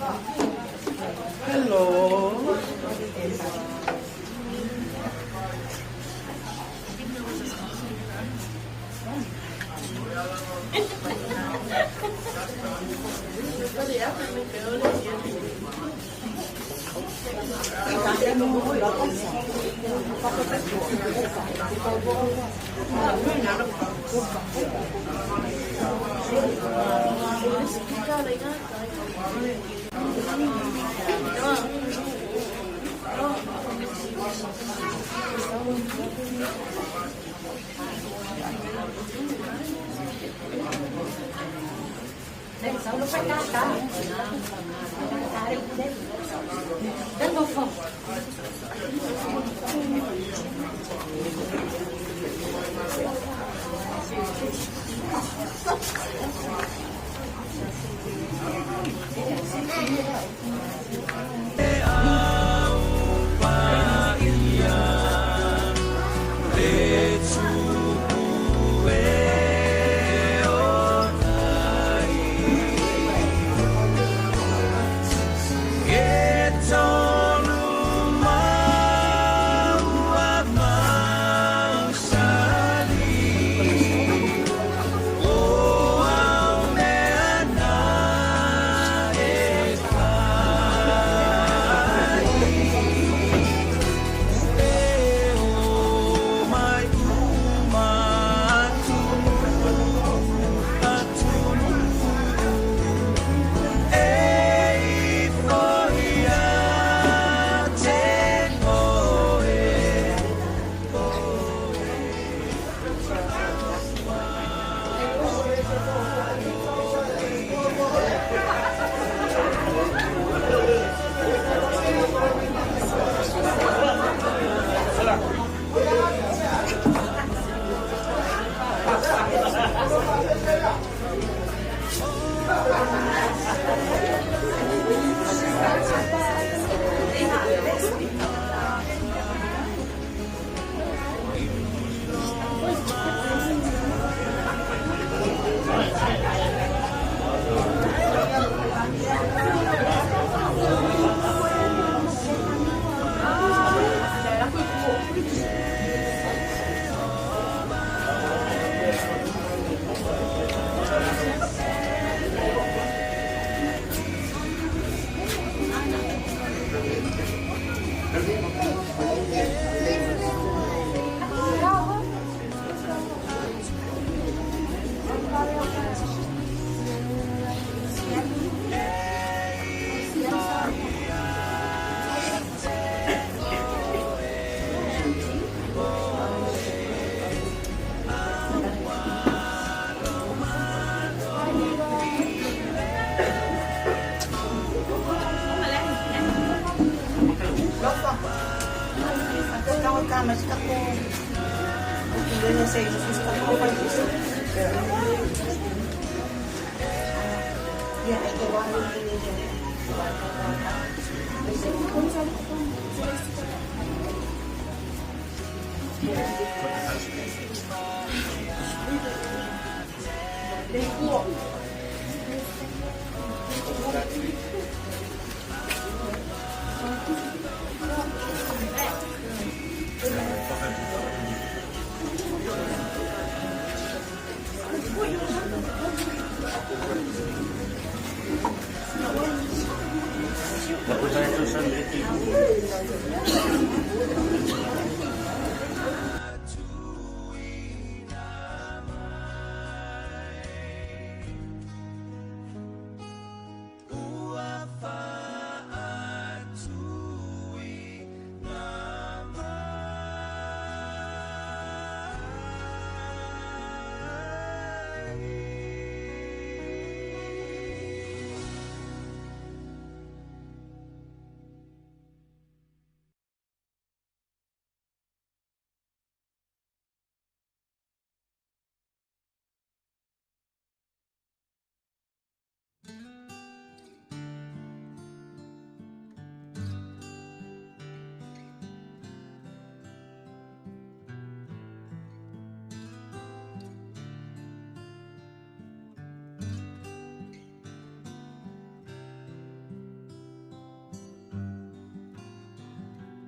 Speaker 5: Hello.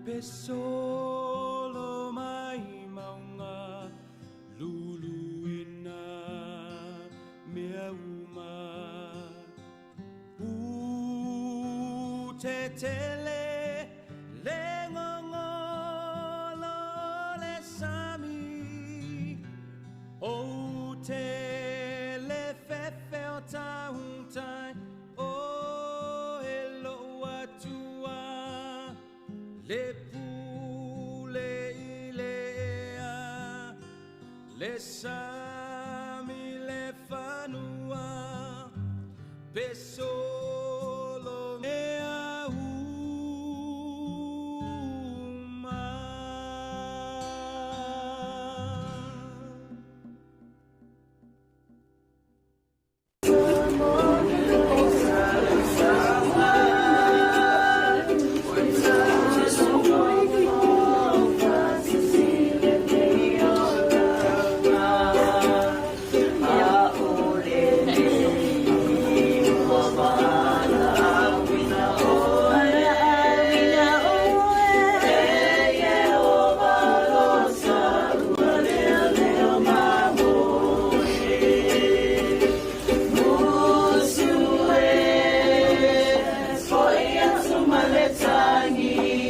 Speaker 9: Pesolo mai maunga luluina mea uma tetele le ngongolo le sami o te le fefe o tauntai o elo atua le pule ilea le sami le fanua pesolo mea uma
Speaker 10: Sauniga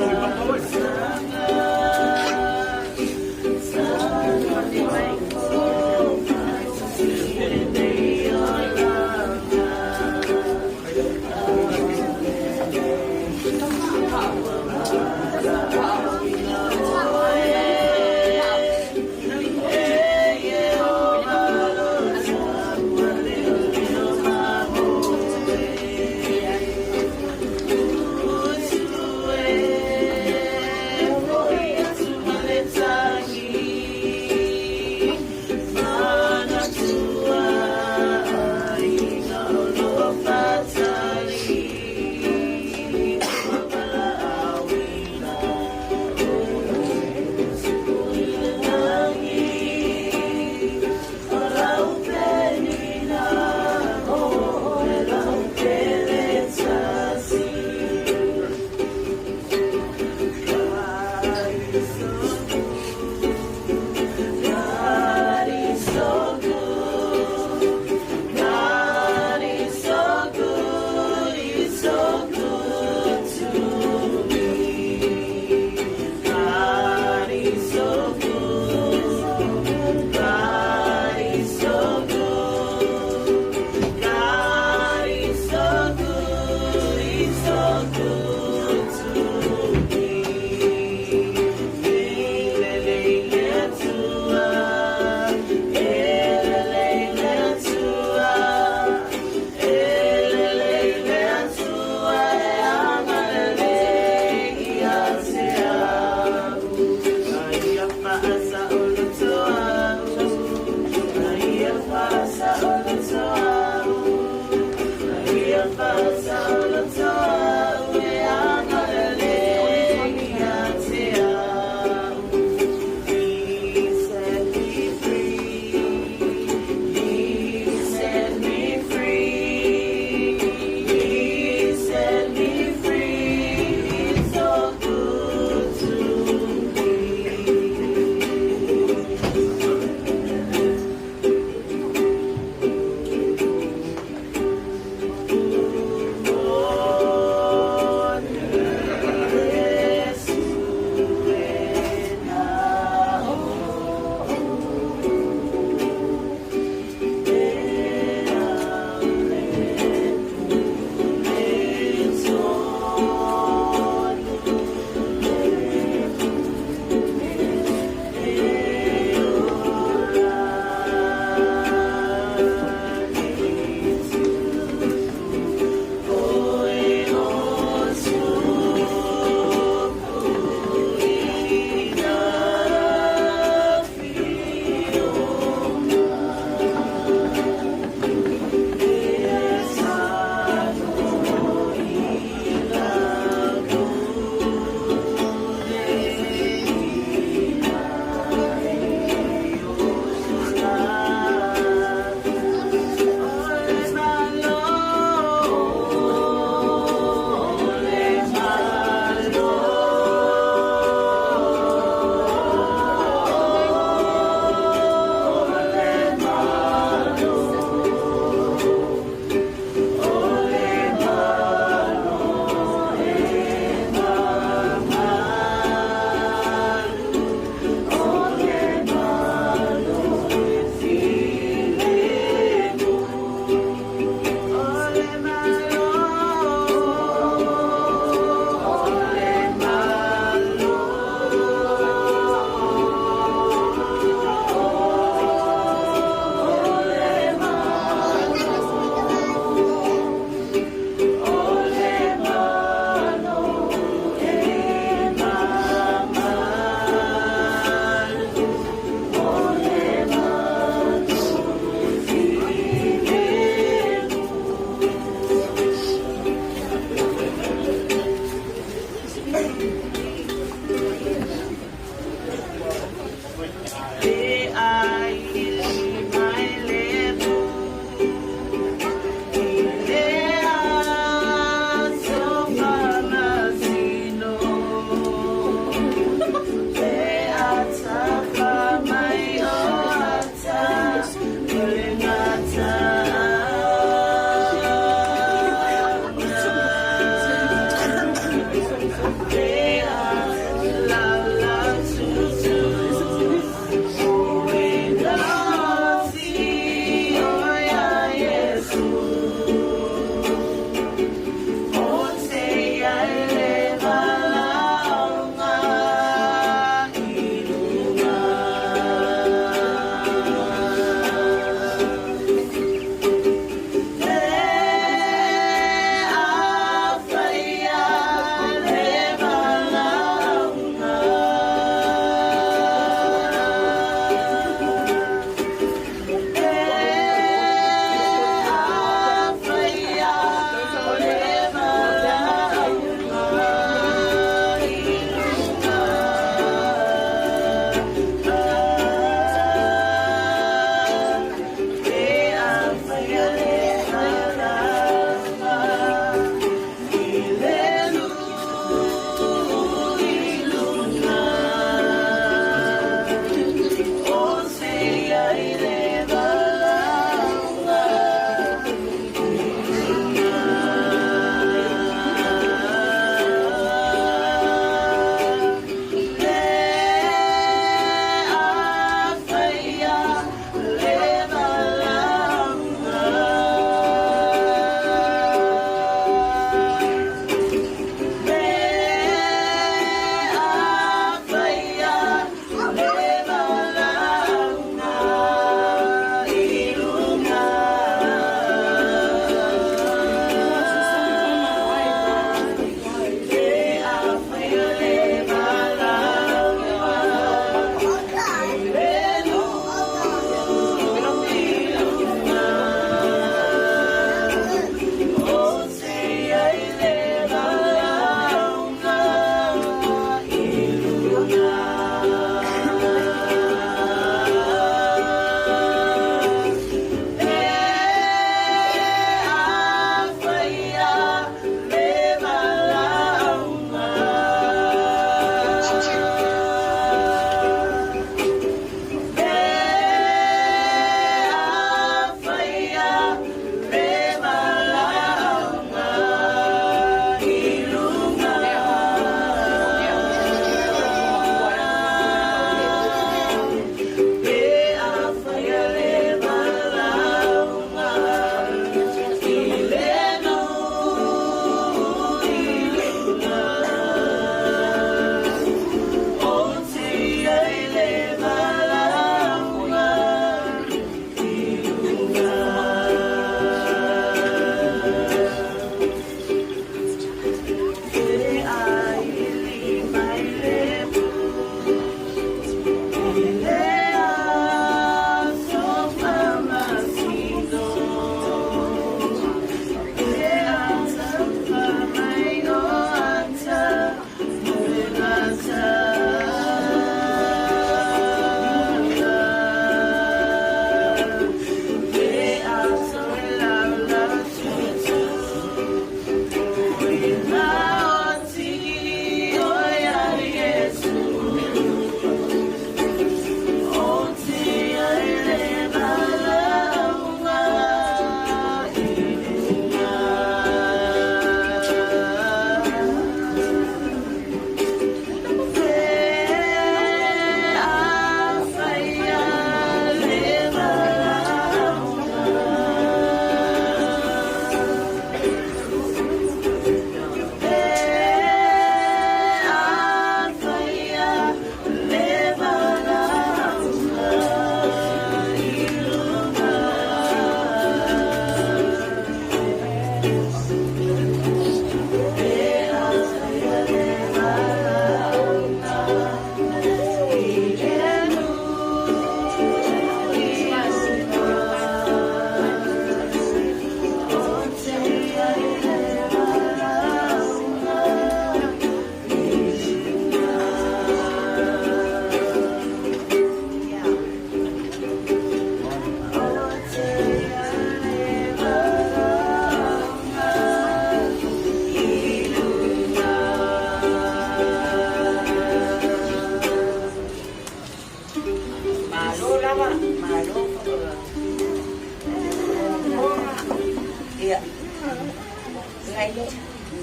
Speaker 10: Pele Moefiainu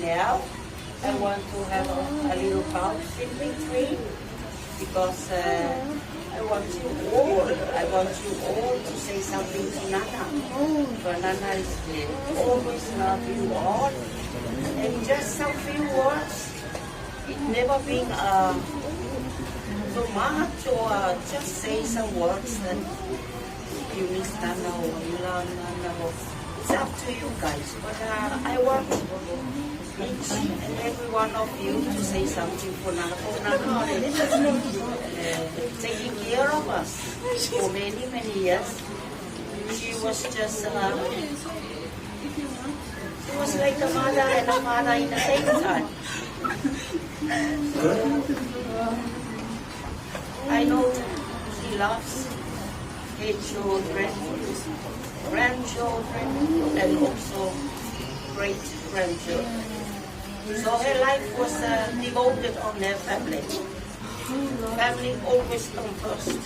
Speaker 10: now I want to have a little pause in between because I want you all to say something to Nana. For Nana is always love you all. And just some few words. It never been so much or just say some words that you miss Nana or you love Nana. It's up to you guys. But I want each and every one of you to say something for Nana. For Nana taking care of us for many, many years. She was just, she was like a mother and a father in the same time. I know she loves her children, grandchildren, and also great-grandchildren. So her life was devoted on her family. Family always come first.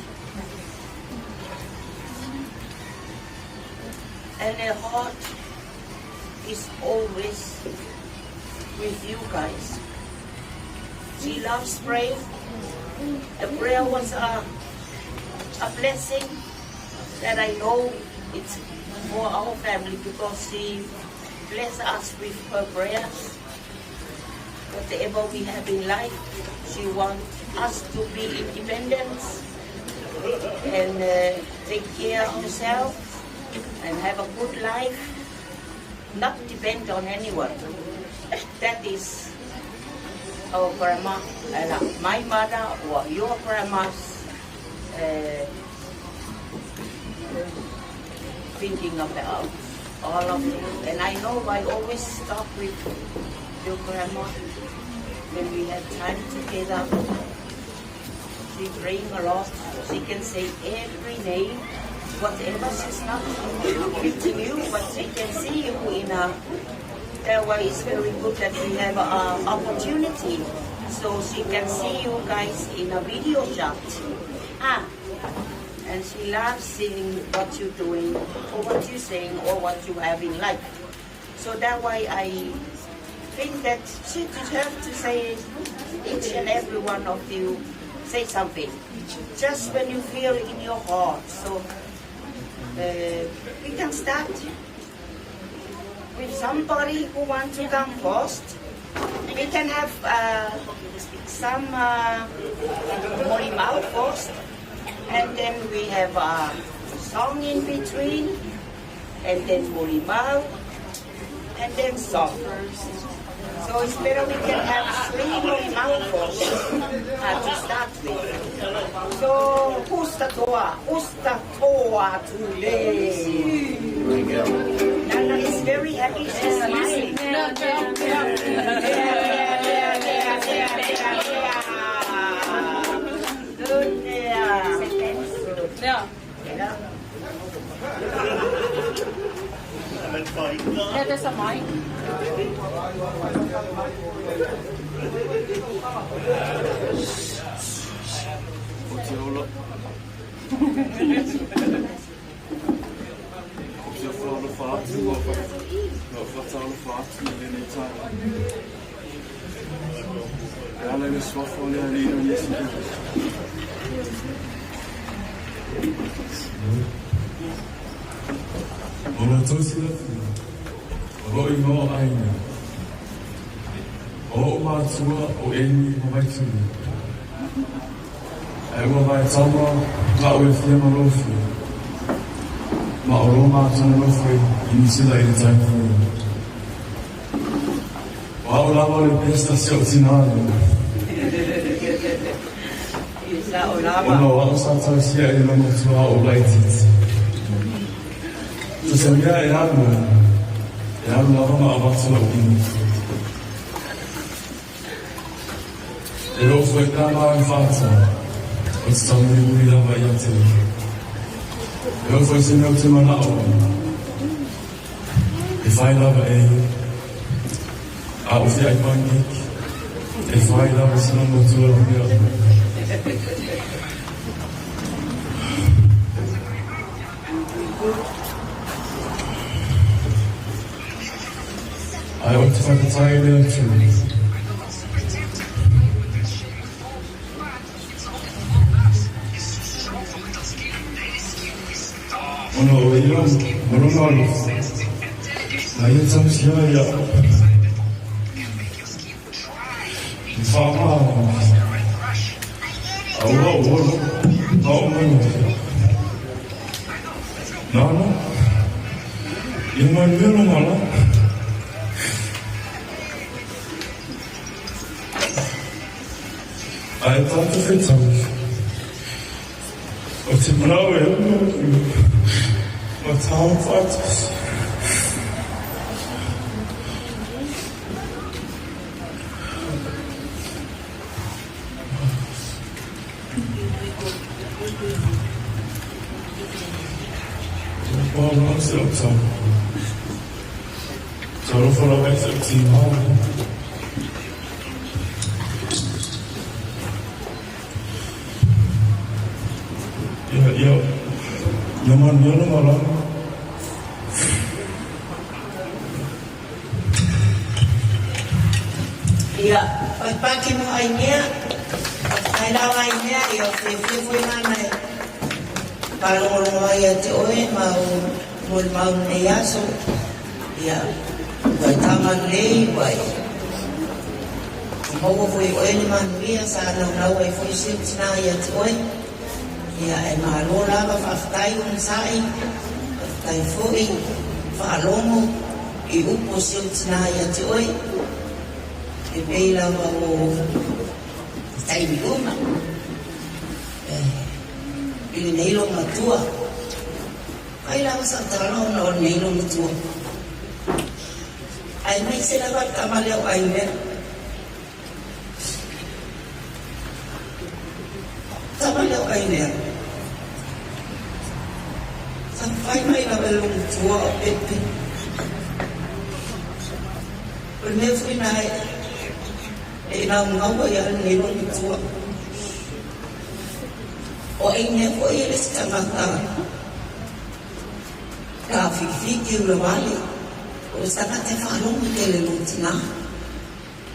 Speaker 10: And her heart is always with you guys. She loves praying. The prayer was a blessing that I know it's for our family because she blessed us with her prayers. Whatever we have in life, she wants us to be independent and take care of yourself and have a good life, not depend on anyone. That is our grandma, my mother or your grandma's thinking about all of you. And I know I always stop with your grandma when we have time together. She praying a lot. She can say every name, whatever she's not meeting you, but she can see you in a. That way it's very good that we have an opportunity, so she can see you guys in a video chat. And she loves seeing what you're doing, or what you're saying, or what you have in life. So that way I think that she have to say, each and every one of you, say something. Just when you feel in your heart. So we can start with somebody who wants to come first. We can have some Morimau first, and then we have a song in between, and then Morimau, and then song. So it's better we can have 3 Morimau first to start with. So Usta Toa today. Nana is very happy. She's smiling. Good there. There's a mic.
Speaker 11: Ora tosila o I no aina o matua o eni o mai tunu e o mai tama ka o e fia marofi ma o roma tana rofi I sila I tai fu wa o lava le pesta se o tinare o no wa o sata sia e no matua o laititi so mira e anu lava ma avanza o ini e lo foi tama in faccia o stanno di cui lava I ate e lo foi se meu tema na o e fai lava e a o fia I panik e fai lava se non motua o mia I want to find the time in truth. Ono iyo moromalo na yetsam siya fama awo no iman melo mala I thought to fit something. But now what's how fast? Well, I'm still so. So for the next team, Yaman yun malam.
Speaker 10: Ya, pagi mo ay niya, kailangan niya, yung fui nanay. Kalau mo ay ati oe, mau niya, so, ya, bay taman lay, bay. Mau fui oe ni man niya, sa naway fui sit na ati oe. Ya, mahalola ka faftay kung saing, faftay fuing, faalomo, iupos yung sinaya tiyoy. Ipela mo, tayo biguma. Nailong matua. Kailangan sa tanaw na nailong matua. Ay may sinabat kamaliw ay meron. Kamaliw ay meron. Sampai may nabalong tua o pepe. Pernefri na inaungawa yan nilong tua. O inye ko ilis kamata. Kafikfikir lawali. O stakate falong kelelong tina.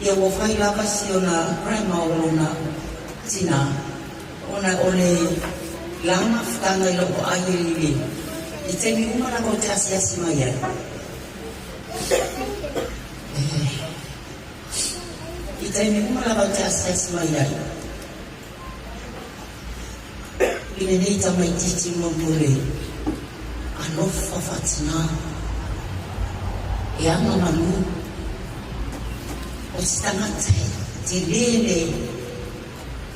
Speaker 10: Yawo fay labas yun na prema o na tina. Ona ole lama ftanga ilo ko ayili. Itemi umana ko tiasi maya. Itemi umana ko tiasi maya. Inenita mai titi mambure. Ano fafatina. Ya mamalu. O stangate tilele.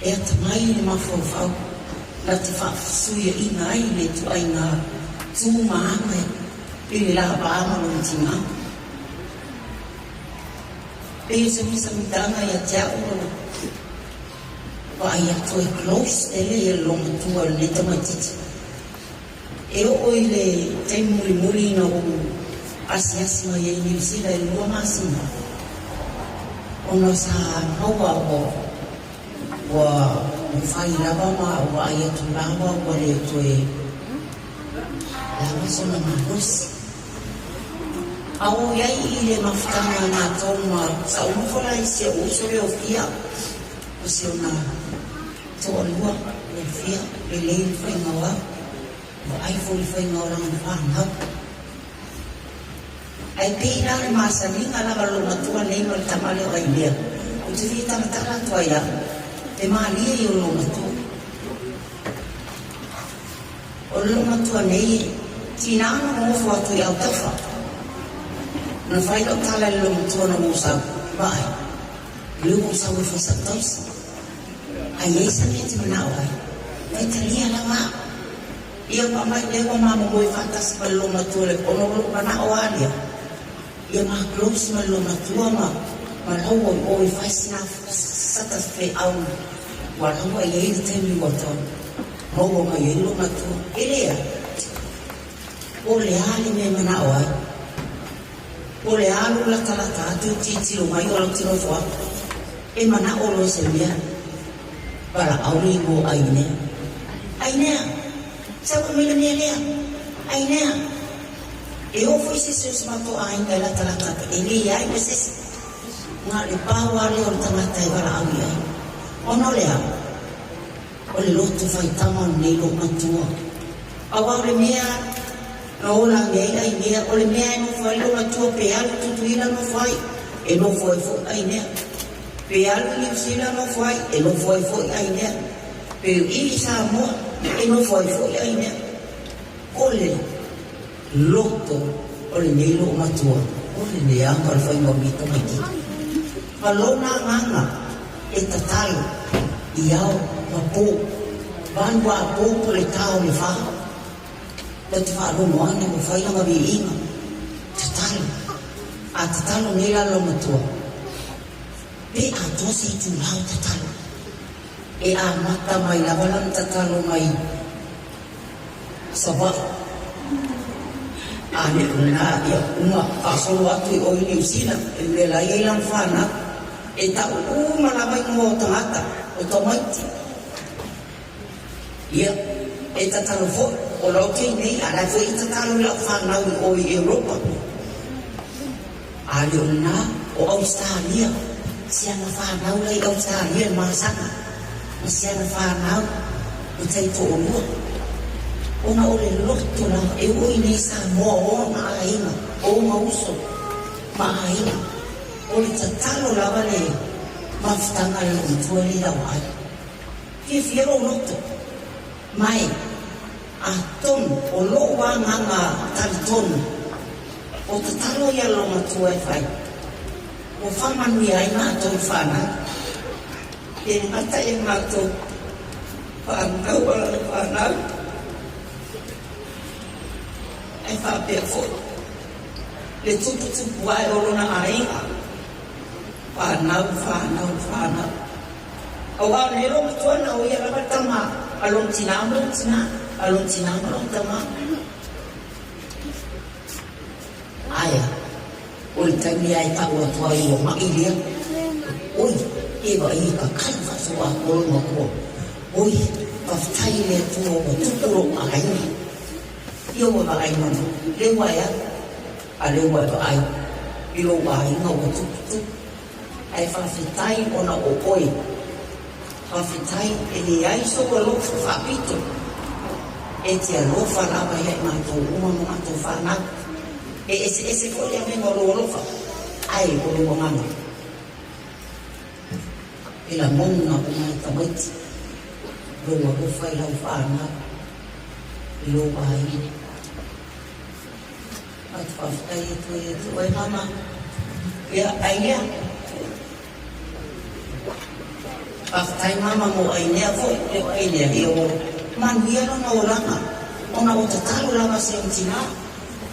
Speaker 10: E tamai ni mafofau. La te whafsuia i ngā ile tu ai ngā tū maame ili la paama no tinga. Pesa misa mitanga ya tiao wa ai atu e close ele e longa tua le tamatiti. E o ile te muri na o asiasi ma ye ni sila e lua masina. Ono sa hawa wa fai lava ma wa ia tu lava wa le tu e lava sona manos au yai ile maftanga na toma sa ufola ise usore ofia usiona tolua le fia le fai ngawa wa ai fai ngawa na fa ai pina masa ni ngala lo matua nei mo tamale wa ile utivita mtala toya e malia i o longa tu. O longa tu anei, tinana mofu atu i au tafa. Na whai o tala i longa tu ana mosa, vai. Lumo sa ui fasa tausa. Ai eisa me te manao ai. Vai talia la wā. Ia pamai lewa mama moi fantas pa longa tu le kono longa na o alia. Ia maa close ma longa tu ama. Ma lau o i whaisina sata fe au. Walawa ye te mi wato. Mo ma ye lo matu. Elea. O le ali me mana o ai. O le alu la talata tu titi lo mai o lo tino fo. E mana o lo se mia. Para auri go aine. Aine. Sa ko me le ne. Aine. E o foi se se mato ainda la talaka ele ai se nga le pawa le o tangata I wala awi ai. Ono lea o le lotu fai tama nei lo matua. Awa le mea na ola ngei ai mea o le mea no fai lo matua pe alu tutuila no fai e no foi ai nea. Pe alu New Zealand no fai e no foi ai nea. Pe i Samoa e no foi ai nea. Ole loto o le nei lo matua. O le nea ka fai mo mita mai ki. Palona nganga e tatalo iau mapo vanwa po po le tau le fa le fa lo moana mo fai na bi inga tatalo nei la lo matua pe a tosi tu lau tatalo e a mata mai la valan tatalo mai saba ane na ia uma pasolo atu o New Zealand le la ia fana e ta uma la mai mo tangata o tomaiti ia e ta talo fo o lo ke nei ala foi ta talo la fana o Europa aliona o Australia sia na fana o lai Australia masaka sia na fana o tai to o ona o le loto la e o nei sa mo o na aina o mauso ma aina o le tatalo la vale mafutanga le mtueli la wai ke fiero loto mai a ton o lo wa nganga talton o tatalo ya lo mtueli fai o fama ni aina to fana e mata e mato fana wala fana e fa per fo le tutu wai o na aina Fana. Awal nero tuan au ya rapat tama alon tinam tama. Aya. Oi tami ai ta o tua I ma ilia. Oi, e va I ka kan fa so a ko no ko. Oi, pa tai le tu o tu ro ai. Yo va ai no. Le wa ya. Ale wa ai. Ilo wa ai no tu. Ai whawhitai ona o oi. Whawhitai e ni ai so o lofa whapito. E te alofa rawa ia I mātou uma mo mātou whanau. E ese kore a menga o lofa. Ai o lo ngana. E la monga o mai tamaiti. Lo lofa I lau whanau. I lo ai. Atu whawhitai e tu e mama. Ia ai ia. Aftai mama mo ai nea foi ai nea o manuia no oranga ona o tatalo lava sentina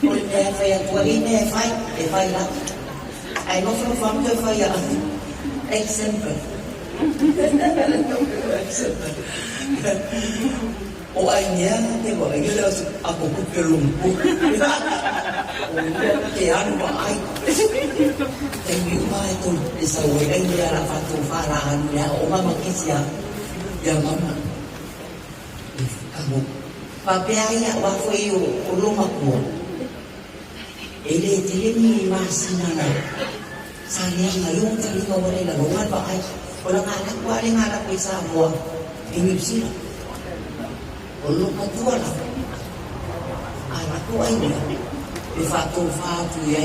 Speaker 10: o le fai tua ine fai la ai no fo fam que fai a exemple o ai nea te go ai le a ko ku lumpu te anu ai e mi mai tu esa o ai nea la fatu fara ania o mama kisia ya mama kamu papea ia wa foi o loma ko ele tele ni masina na sania na yo tali ko le la loma ba ai o la ngala ko le ngala ko sa mo e mi sina o loma tua la ala ko ai ni e fatu ia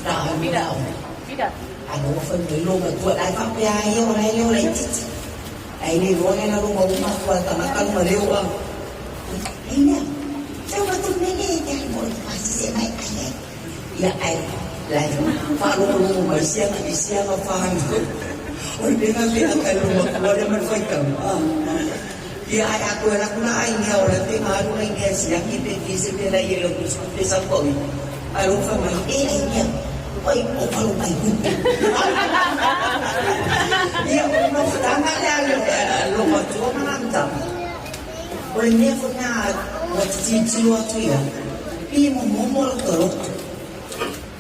Speaker 10: da mira ano foi me loma tua ai papea ia o le titi ai ni lo na loma uma tua ta na calma leu a Ina, saya waktu ini jangan boleh pasti saya naik aja. Ya air, lain. Kalau mau siang apa? Orang dengar kalau mau keluar dia menfaitkan. Ya aku nak ini orang dengar ini siang ini di sini lagi lebih seperti sampoi. Kalau kamu ini oi kalau baik. Ya mau tangan ya, lo mau cuma menantang. Oleh ni aku nak buat cincin waktu ya, ini mau teruk,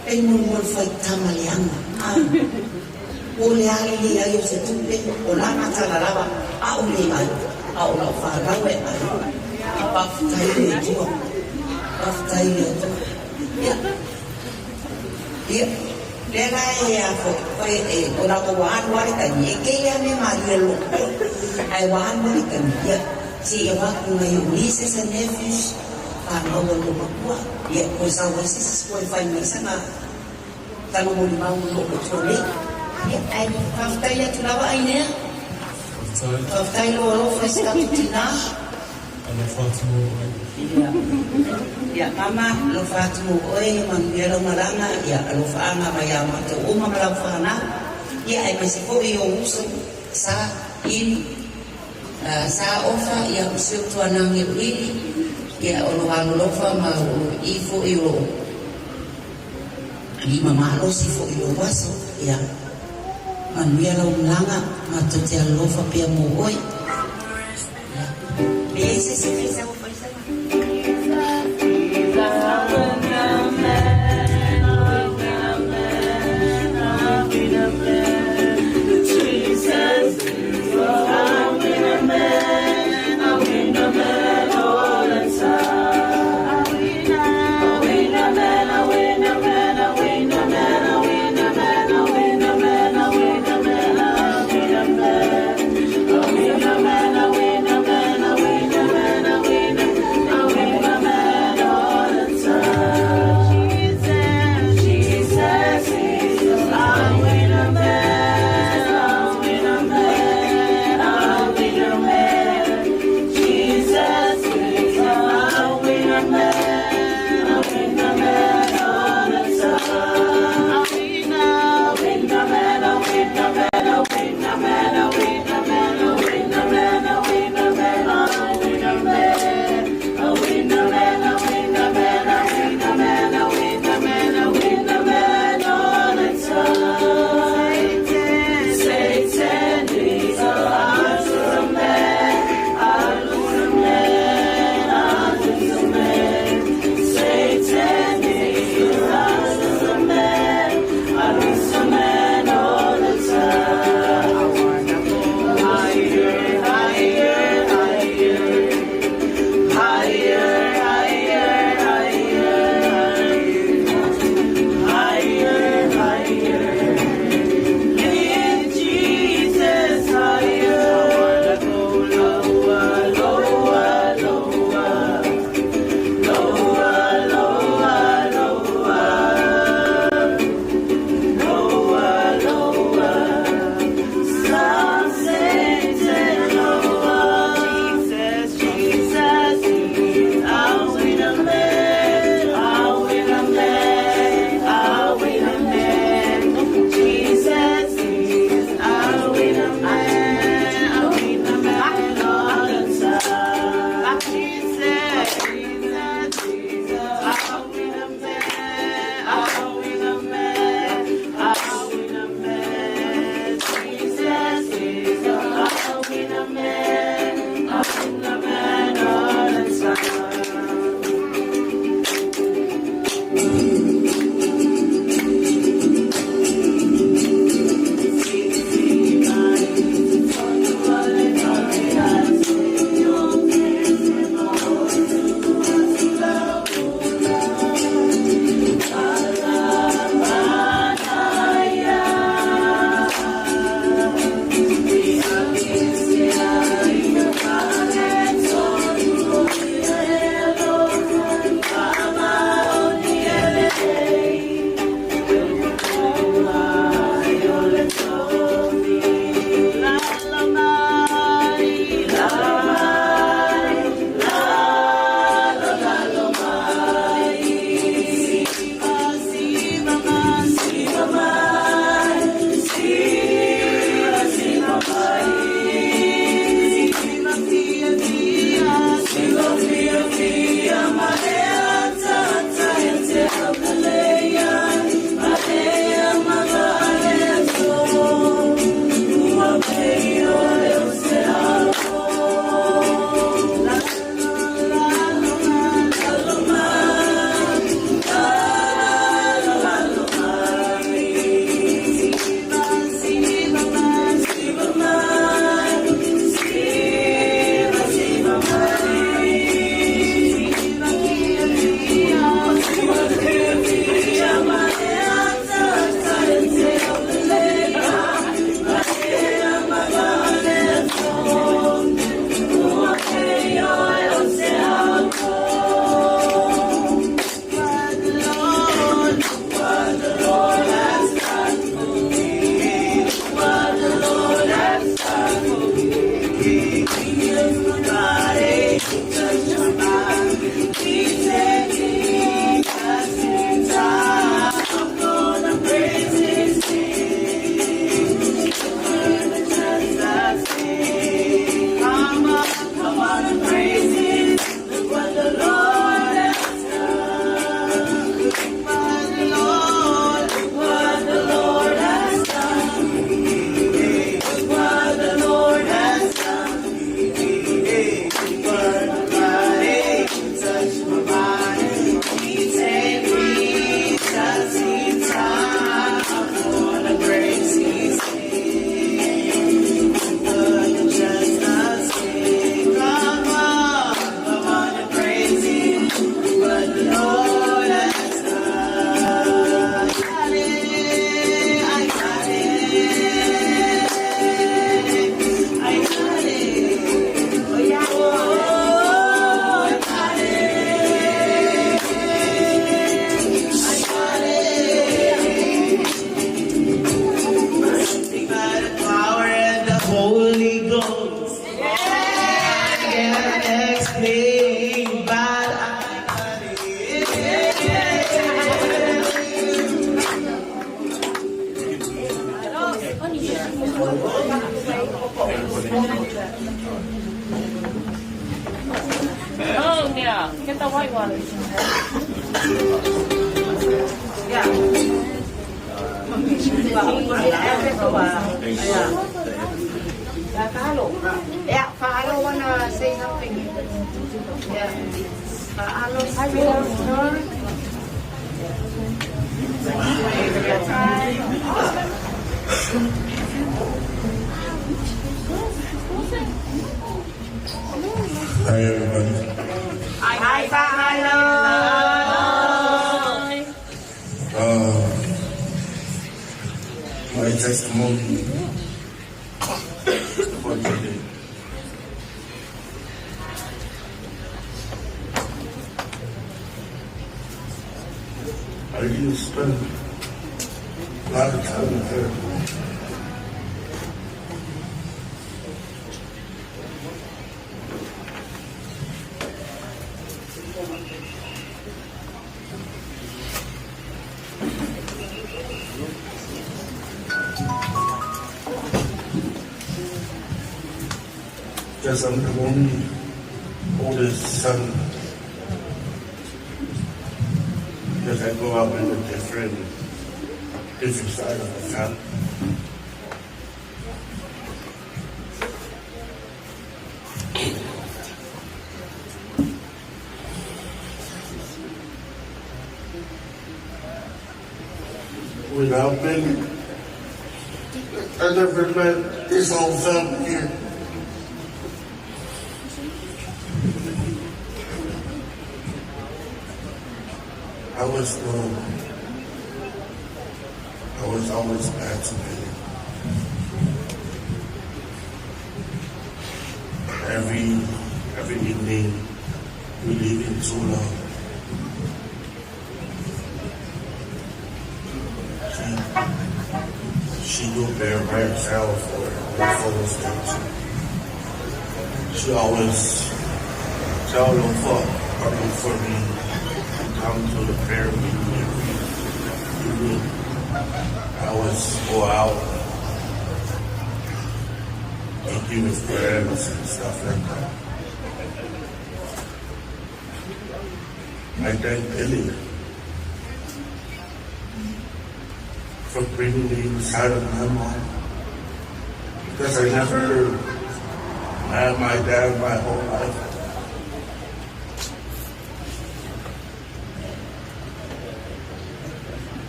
Speaker 10: ini mau fight sama liang. Oleh hari ni ayo setupe, olah macam lava, oleh lah farang apa, apa tai itu, Ia. Lena ia foi ora ko wan wari ka ni ke ia me marielo. Ai wan wari ka ia. Si ia wa ku mai nieces and nephews. Ano lo lo ko. Ia ko sa wasis ko fai ni sana. Talo mo limau lo ko tole. Ia ai fa ya tulawa ai ne. Fa lo fai ka tutina.
Speaker 11: Ana Fatima.
Speaker 10: Ya mama lo fatu oi mangielo maranga ya lo faanga maya mate uma mala fana ya ai pesi ko yo uso sa in sa ofa ya uso tu anang ini ya lo hanu lo fa ma ifo yo lima malo si fo yo waso ya mangielo langa mate lo fa pia mo oi ya ese se fez o Oh, yeah. Get the white one. Yeah. Yeah, Faalo wanna say something. Yeah. Faalo,
Speaker 11: Hi everybody.
Speaker 10: Hi, Faalo.
Speaker 11: My testimony for today. I didn't spend a lot of time with her. Because I'm the only oldest son. Because I go out with a different side of the family. Without been, I never met this whole family here. I was always bad to me. Every evening we leave in Tula. She go there by herself or photos things. She always tell them for me. Come to the prayer meeting every evening. I always go out and give his prayers and stuff like that. I thank Billy for bringing me inside of my mom, because I never had my dad my whole life.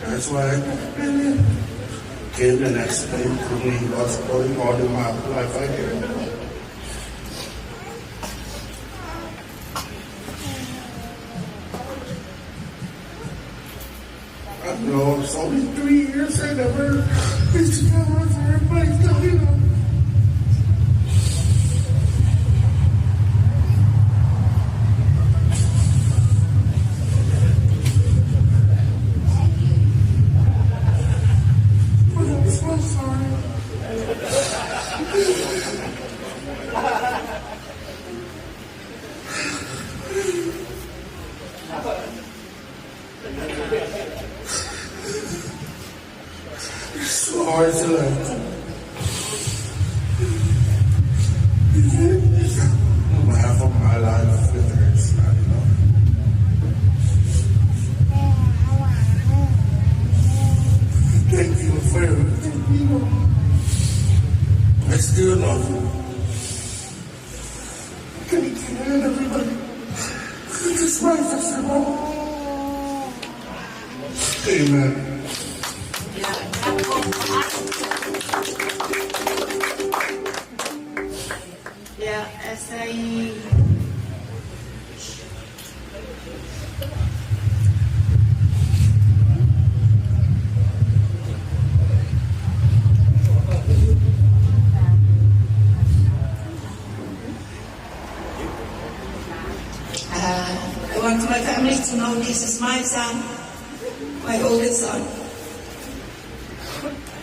Speaker 11: That's why I came and explained to me what's going on in my life. I know it's only 3 years I never been together with everybody, you know. So hard to like half of my life with her, you know. Thank you for everything, you know. I still love you. Thank you, man, everybody. This life is your home. Amen.
Speaker 10: Yeah, as I
Speaker 12: want my family to know this is my son, my oldest son.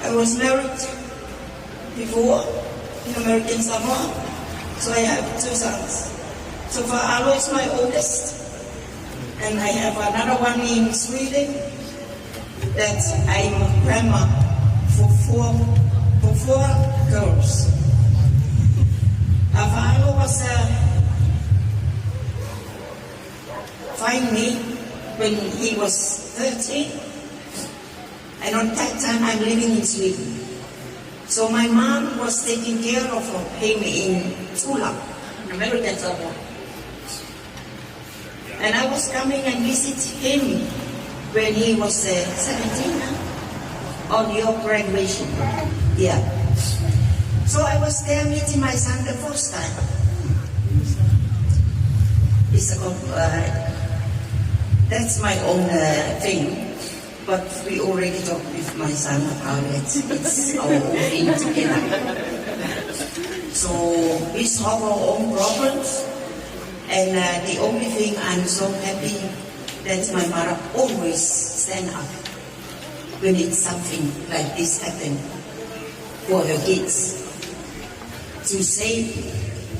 Speaker 12: I was married before in American Samoa, so I have 2 sons. So Faalo is my oldest, and I have another one in Sweden that I'm a grandma for 4 4 girls. Avalo was find me when he was 13, and on that time I'm living in Sweden. So my mom was taking care of him in Tula, American Samoa. And I was coming and visit him when he was 17 on your graduation. Yeah. So I was there meeting my son the first time. That's my own thing, but we already talked with my son about it. It's our own thing together. So we solve our own problems, and the only thing I'm so happy that my mother always stand up when it's something like this happen for her kids, to save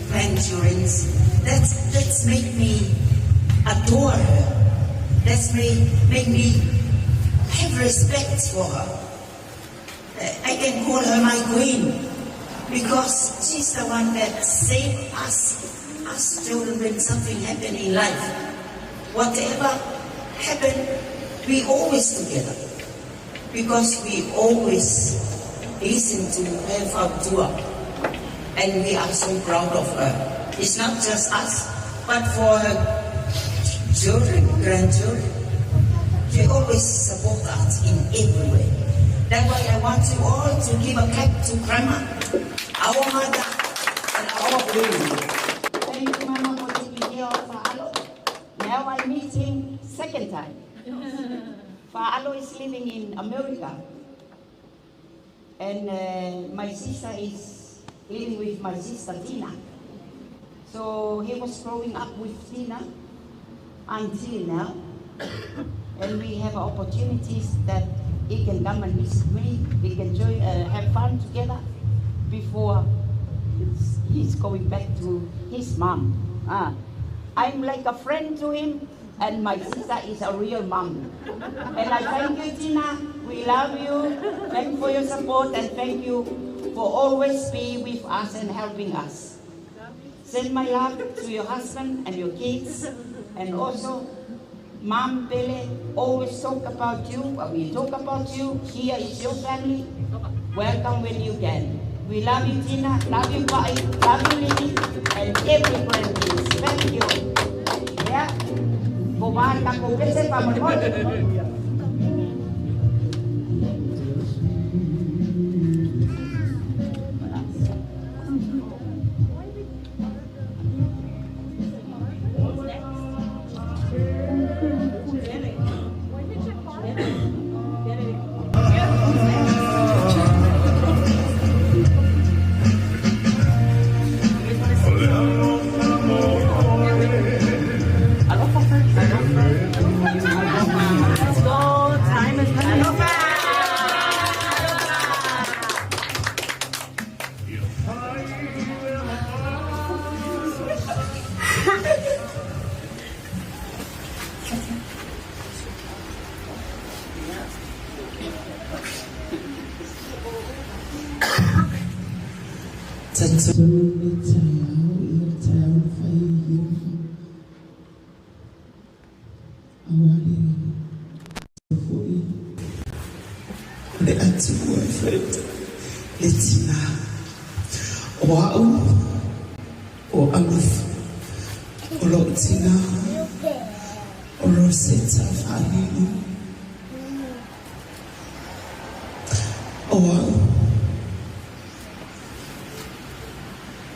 Speaker 12: grandchildren. That's made me adore her. That's made me have respect for her. I can call her my queen, because she's the one that saved us children when something happened in life. Whatever happened, we always together, because we always listen to her fatwa, and we are so proud of her. It's not just us, but for her children, grandchildren, they always support us in every way. That's why I want you all to give a clap to Grandma, our mother, and our queen.
Speaker 13: Thank you, Mama, for taking care of Fa'alo. Now I meet him second time. Fa'alo is living in America, and my sister is living with my sister Tina. So he was growing up with Tina until now, and we have opportunities that he can come and visit me. We can have fun together before he's going back to his mom. I'm like a friend to him, and my sister is a real mom. And I thank you, Tina. We love you. Thank you for your support, and thank you for always being with us and helping us. Send my love to your husband and your kids. And also, Mom Pele always talk about you. We talk about you. Here is your family. Welcome when you can. We love you, Tina. Love you, Pai. Love you, Lily. And every grandkids. Thank you. Yeah. Kumahan ka kung kasi pamunod.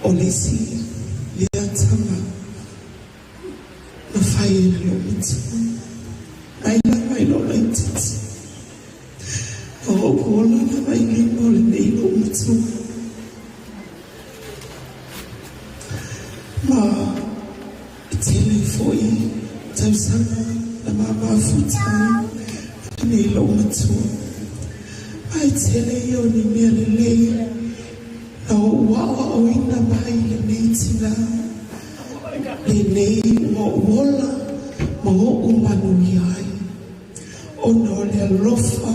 Speaker 14: Olisi liatama na faila lo miti aila mai lo laititi o kola na mai lino le nei lo miti ma tele foi tausana na mama futa nei lo miti ai tele yo ni mele lei o wa o ina mai le netina le nei mo wola mo o manu yai o no le lofa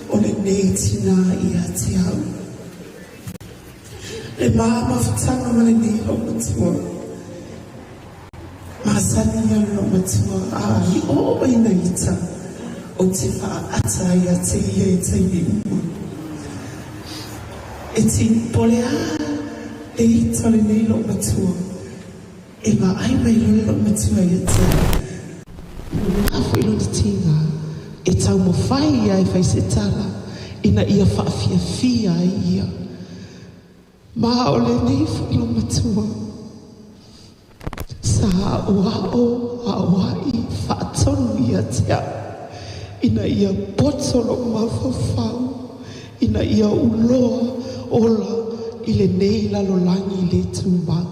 Speaker 14: o le netina ia te au Le mama fitanga male ni lo matua. Masani ya lo matua. Ai o ina ita. O te wha ata ia te ia e te iuma. E ti pole le ita le nei lo matua. E ma ai mai lo matua ia te. Afu ilo ni tinga. E tau mo whai ia e whai se tala. Ina ia whaafia fia ia. Ma ole nei ilo matua. Sa awai whaatonu ia te au. Ina ia potolo mawhawhau. Ina ia uloa ola i le nei lalolangi le tūmau.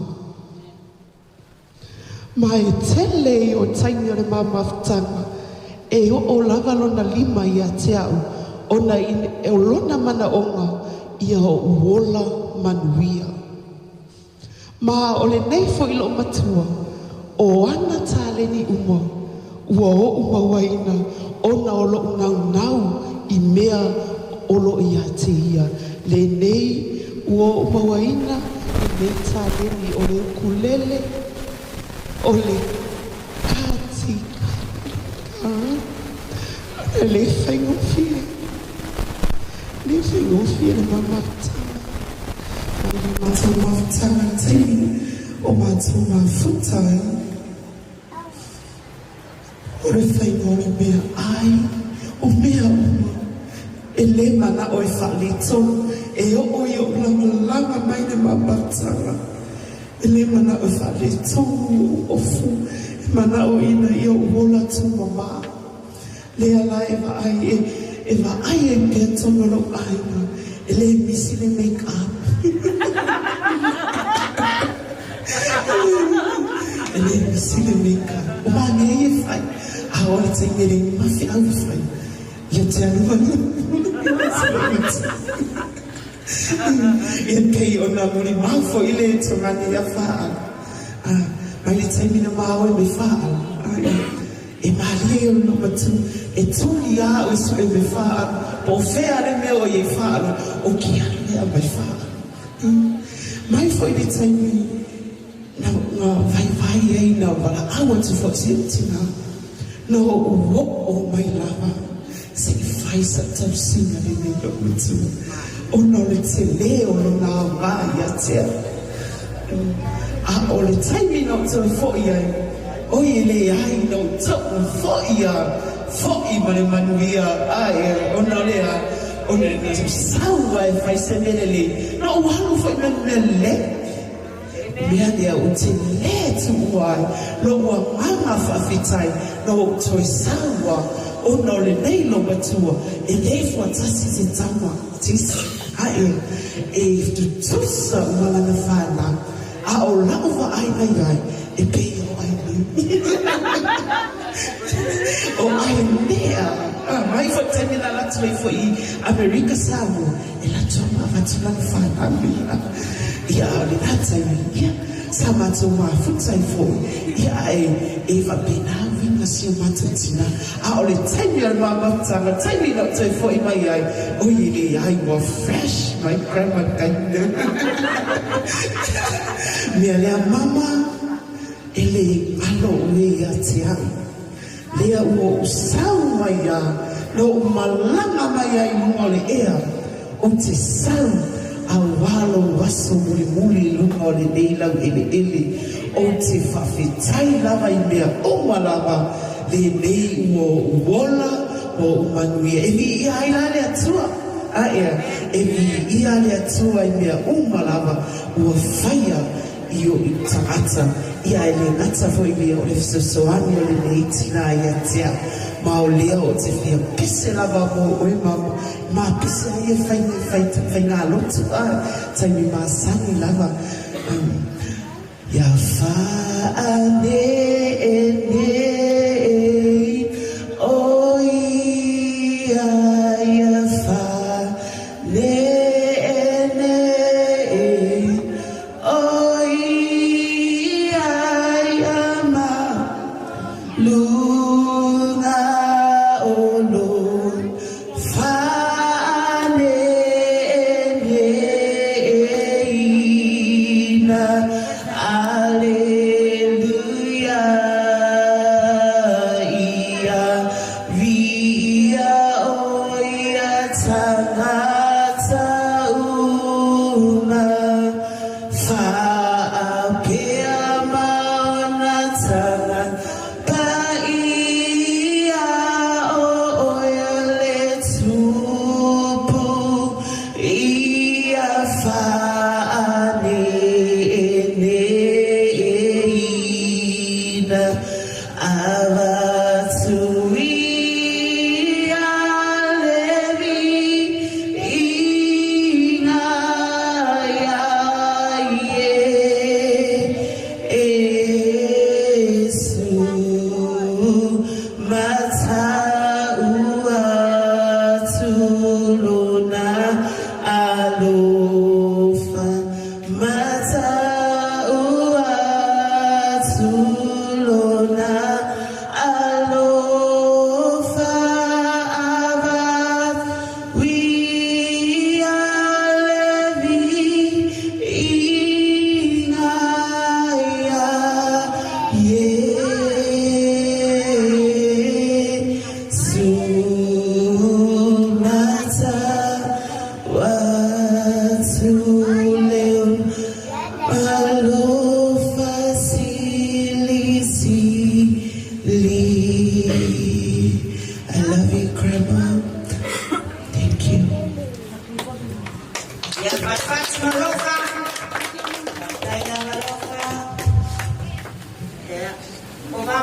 Speaker 14: Ma e tele o tainga le mamawtanga. E o lava lona lima ia te au. Ona e o lona mana onga ia o uola manuia. Ma o le nei fo ilo matua. O ana tāleni uma. Ua o uma waina. Ona o lo nau i mea o lo ia te ia. Le nei ua o uma waina i mea tāleni o le ukulele. O le kati. Le whaingofia. Le whaingofia le mamatanga. Mātou mawtanga tei. O mātou mawhutai. O le whaingo le mea ai. O mea uma. E le mana o e whalito. E o i o langa mai le mamatanga. E le mana o e whalito. O fu. E mana o ina i o wola tu mama. Le ala e wa ai e pia tono lo aina. E le misi le make up. E le misi le make up. O ma ne e fai. A o le te ngere mafi au fai. Ia te anua. Ia pei o na muri mawfo i le tongani a whaa. Mai le taimina mao e me whaa. E maria o no matu. E tuli a o isu e me whaa. Po whea le mea o i whaa. O ki anu mea mai whaa. Mai fo i le taimi. Nga vai ei na wala awa tu fo tina. No o mai lava. Se i whai sa tau singa le mea o matu. O no le te leo no nga vai a tea. A o le taimi no tau fo i ai. O i le ai no tau fo i a. Fo i mare manuia. Ai, o no le a. O le te saua e whai se mele le. No o halu fo i mele le. Mea lea o te le tu uai. No ua mama whawhitai. No toi saua. O no le nei lo matua. E le fua tasi te taua. Tisi. Ai, e tu tusa malana whana. A o lawa ai ai ai. E pei o ai nei. O ai nea. Mai fo temi la latu e fo i Amerika Samu. E la toma vatula whana mea. Ia le rata i ia. Sa mato ma futai fo. Ia e va benawi na sio mato tina. A o le taimi al mamatanga. Taimi na toi fo i mai ai. O i le ai wa fresh. My grandma kaina. Mea lea mama. E le alo ue a te ai. Lea ua usau mai a. No umalanga mai ai mua le ea. O te sau. A walo waso muli lunga o le neilau ele. O te whawhitai lava i mea oma lava. Le nei ua uola o umanuia. E vi ia i lale atua. Aia, e vi ia le atua i mea oma lava. Ua whaia i o i tangata. Ia e le ngata fo i mea o le fisosoani o le nei tina i atea. Ma o lea o te whia pese lava mo oe mama. Ma pese ai e whai ngā lotu a. Taimi ma sani lava. Ia whaane e nei. O ia ia whaane e nei. O ia ia ma. Luna o lo. Whaane e nei.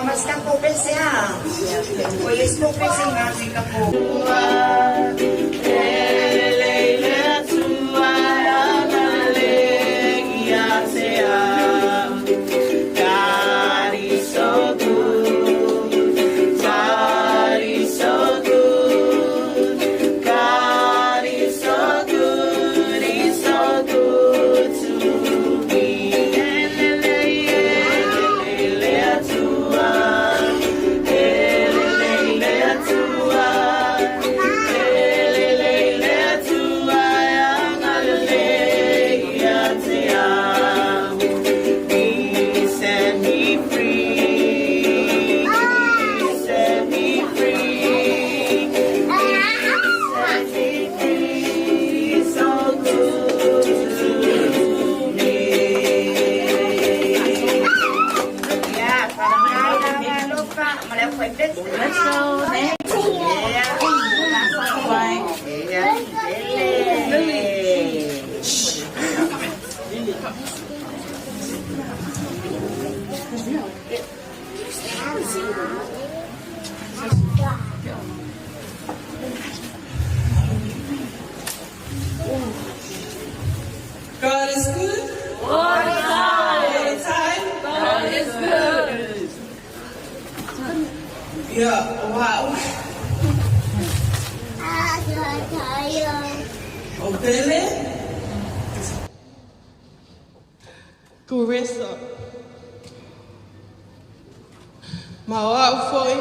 Speaker 10: Mas está com o PCA. Foi isso que eu pensei na fica por.
Speaker 15: God is good. All the time. God is good. Yeah, wow. Opele. Carissa. Mawau foi.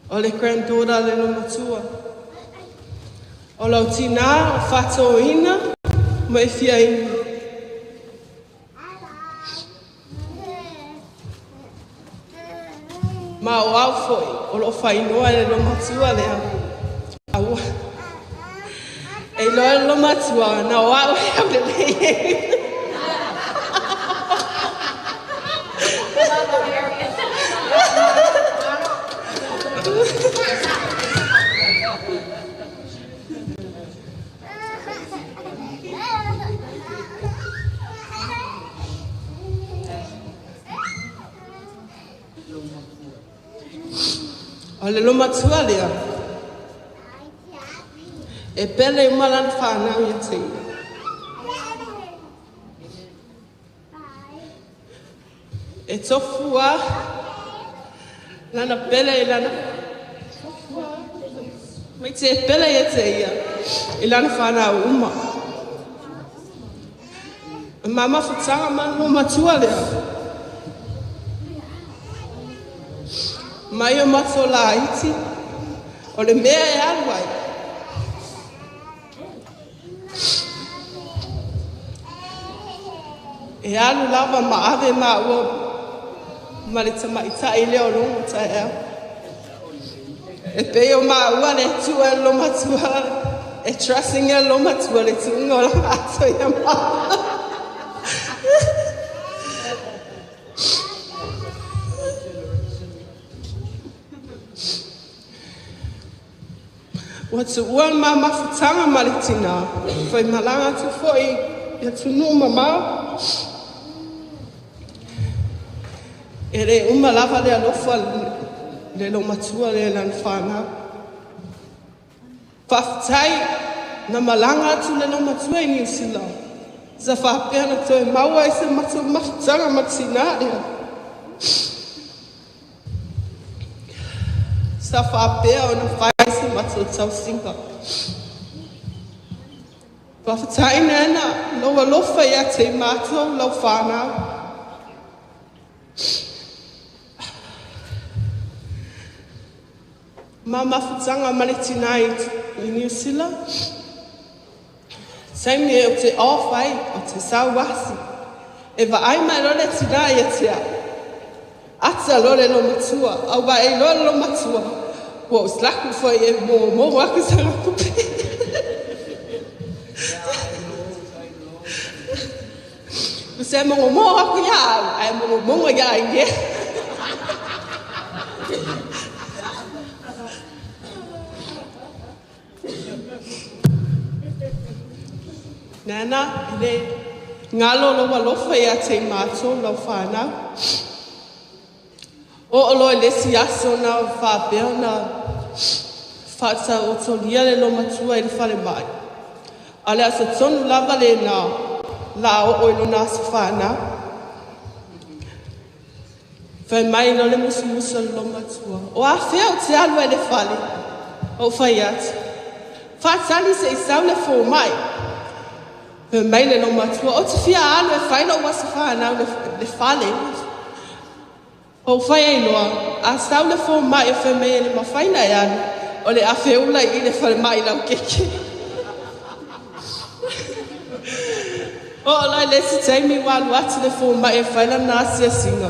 Speaker 15: Ole granddaughter le no matua. O lau tina, o whatoina, Moefiainu. Ma o au foi, o lo whainoa le lo matua lea. Aua. E lo matua, na o au e au le lea. O le lo matua lea. E pele malan whanau i te. E tofua. Lana pele lana. Mai te pele i te ia. I lana whanau uma. Mama futanga man lo matua lea. Mai o mato la iti, o le mea e aluai. E alu lava maave ma ua, ma le tamaita i leo longo ta ea. E peo ma ua le tua e lo matua, e trusting e lo matua le tungo la ato i ama. What's one mama futanga malitina? Foi malanga tu foi e tu no mama. Ere uma lava le alofa le lo matua le lan fana. Fafutai na malanga tu le lo matua i New Zealand. Za fa pena to e maua i se matua mafutanga matina le. Sa fa pena o na fa mato tau singa. Whawhatai nena, loa lofa ia te mato, lau whanau. Mama whutanga malitina i New Zealand. Saimi o te awhai, o te sauwasi. E wa ai mai lole tina i atea. Ata lole lo matua, au wa e lole lo matua. Well, slack for you more work is a Você mo mo aku ya, ai mo ya ye. Nana, le ngalo lo walofa ia te mato lo whanau. O olo le si aso na whapea na whata o tolia le lo matua i le whale mai. Ale asa tonu lava le na la o ilo na sa whanau. Whai mai no le musu musu lo matua. O a whea o te alu e le whale. O whai atu. Whatali se i sau le fō mai. Mai le no matua o te fia alu e whaina o wasa whanau le whale. O whai ai loa, a sau le fō mai e whai mei le mawhaina e alu, o le a whiula i le whale mai lau keke. O lai le si taimi walu atu le fō mai e whaina nāsia singa.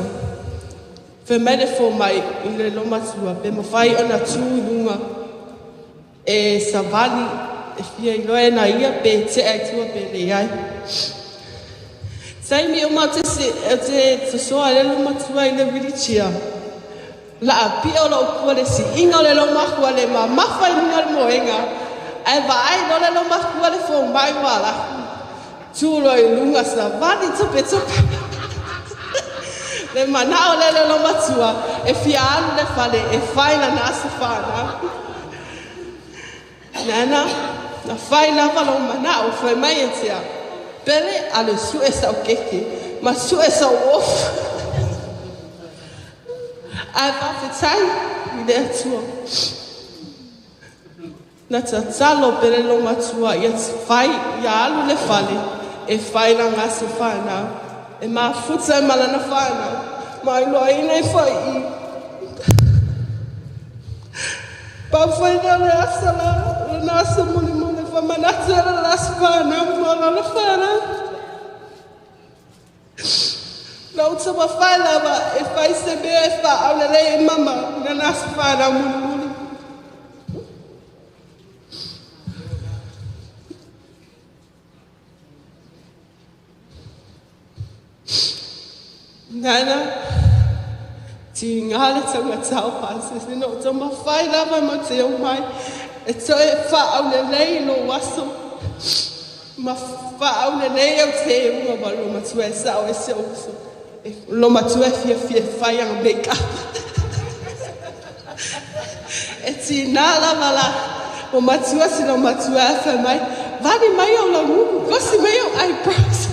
Speaker 15: Whai mei le fō mai i le lo matua, pe mawhai o na tū lunga e savali e fia i loe na ia pe te ai tua pe le ai. Taimi o ma te soa le lo matua i le wirichia. La a pia o lo kua le si inga le lo mahua le ma mawhai munga le moenga. Ai wa ai no le lo mahua le fō mai wala. Tūro i lunga sa vani tupe tupe. Le manao le lo matua e fia alu le fale e whaina nasa whana. Nana, na whaina walo manao whai mai e tia. Pele ale su e sau keke, ma su e sau ofu. Ai whawhetai i le atua. Na ta talo pele lo matua i ati whai i alu le whale e whaina ngase whanau. E maa futa e malana whanau. Ma i loa ina e whai i. Pa whaina le asala, le nasa muni muni whamanatu e la lasa whanau, ma la whanau. Na uta wa whai lawa e whai se mea e wha au le lei e mama, na nasa whanau muni muni. Nana, ti ngale tanga tau pasi, sino uta ma whai lawa ma te o mai, e to e wha au le lei lo waso, ma wha au le lei au te unga wa lo matua e sao e se oso, lo matua e fia fia whai anga make up. E ti nā lawa la, o matua si lo matua e whai mai, vani mai au la nguku, kosi mai au eyebrows.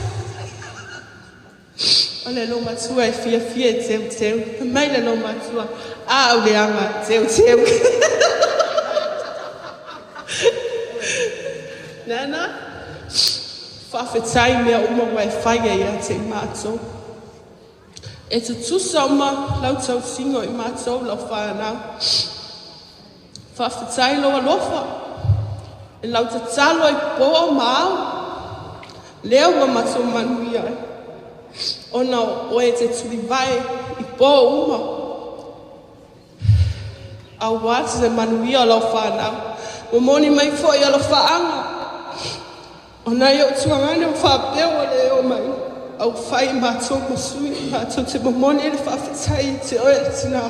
Speaker 15: O le lo matua e fia fia e teu teu, mai le lo matua, a au le anga teu teu. Nana, whawhetai mea uma wai whaia ia te mātou. E tu tusa uma lau tau singo i mātou lau whanau. Whawhetai loa lofa, e lau ta talo i pō māu. Leo wa mātou manuia e. Ona o e te turi vai i pō uma. Au wātu te manuia lau whanau. Mamoni mai fo i alo whaanga. O nei o tuangane o whapeo o le o mai. Au whai mātou masui, mātou te mamoni e le whawhetai te oe tina.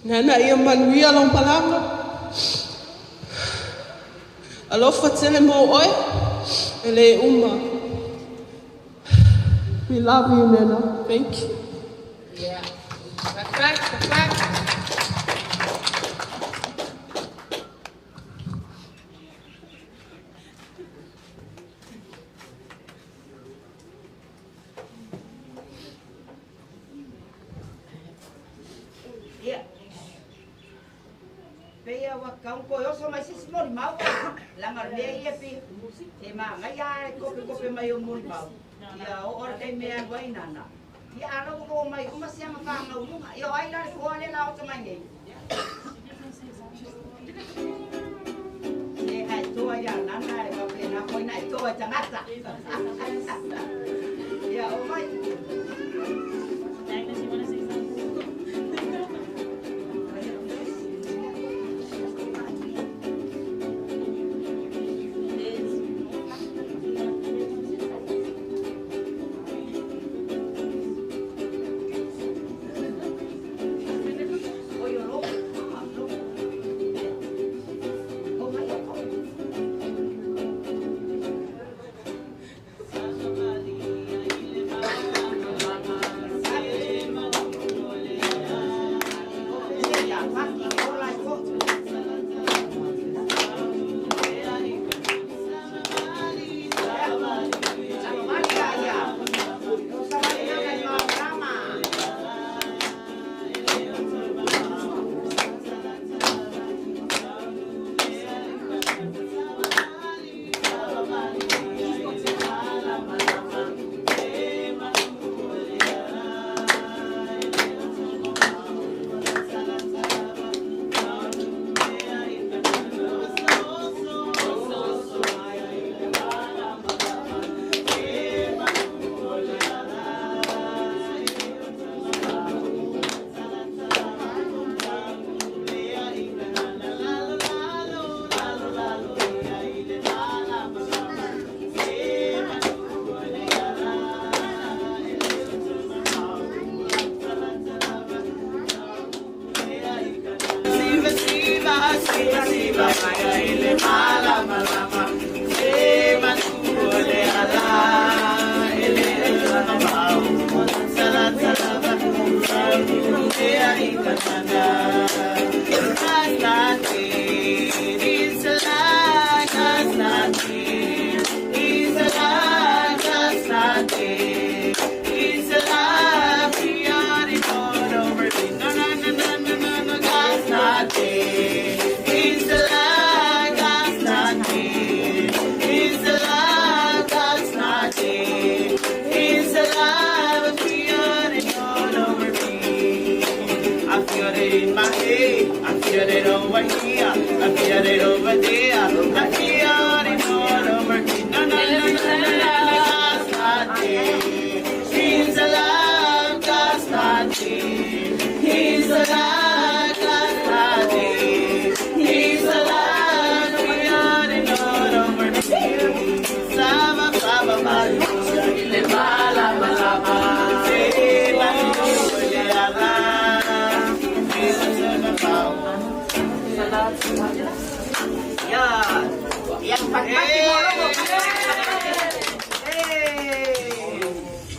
Speaker 15: Nana ia manuia lau malanga. Alofa tele mo oe, e le uma. We love you, Nana. Thank you.
Speaker 7: Yeah. Back.
Speaker 13: Pea wa kaunko yoso mai sisi mori mau. Langa lea ia pi. E maa ngai ae kope mai o mori mau. Ia o ora kei mea wai nana. Ia ana uko mai uma siama whanga urunga. Ia o aila kua le lao ta mai nei. E hai toa ia nana e kape na koi nai toa tangata. Ia o mai.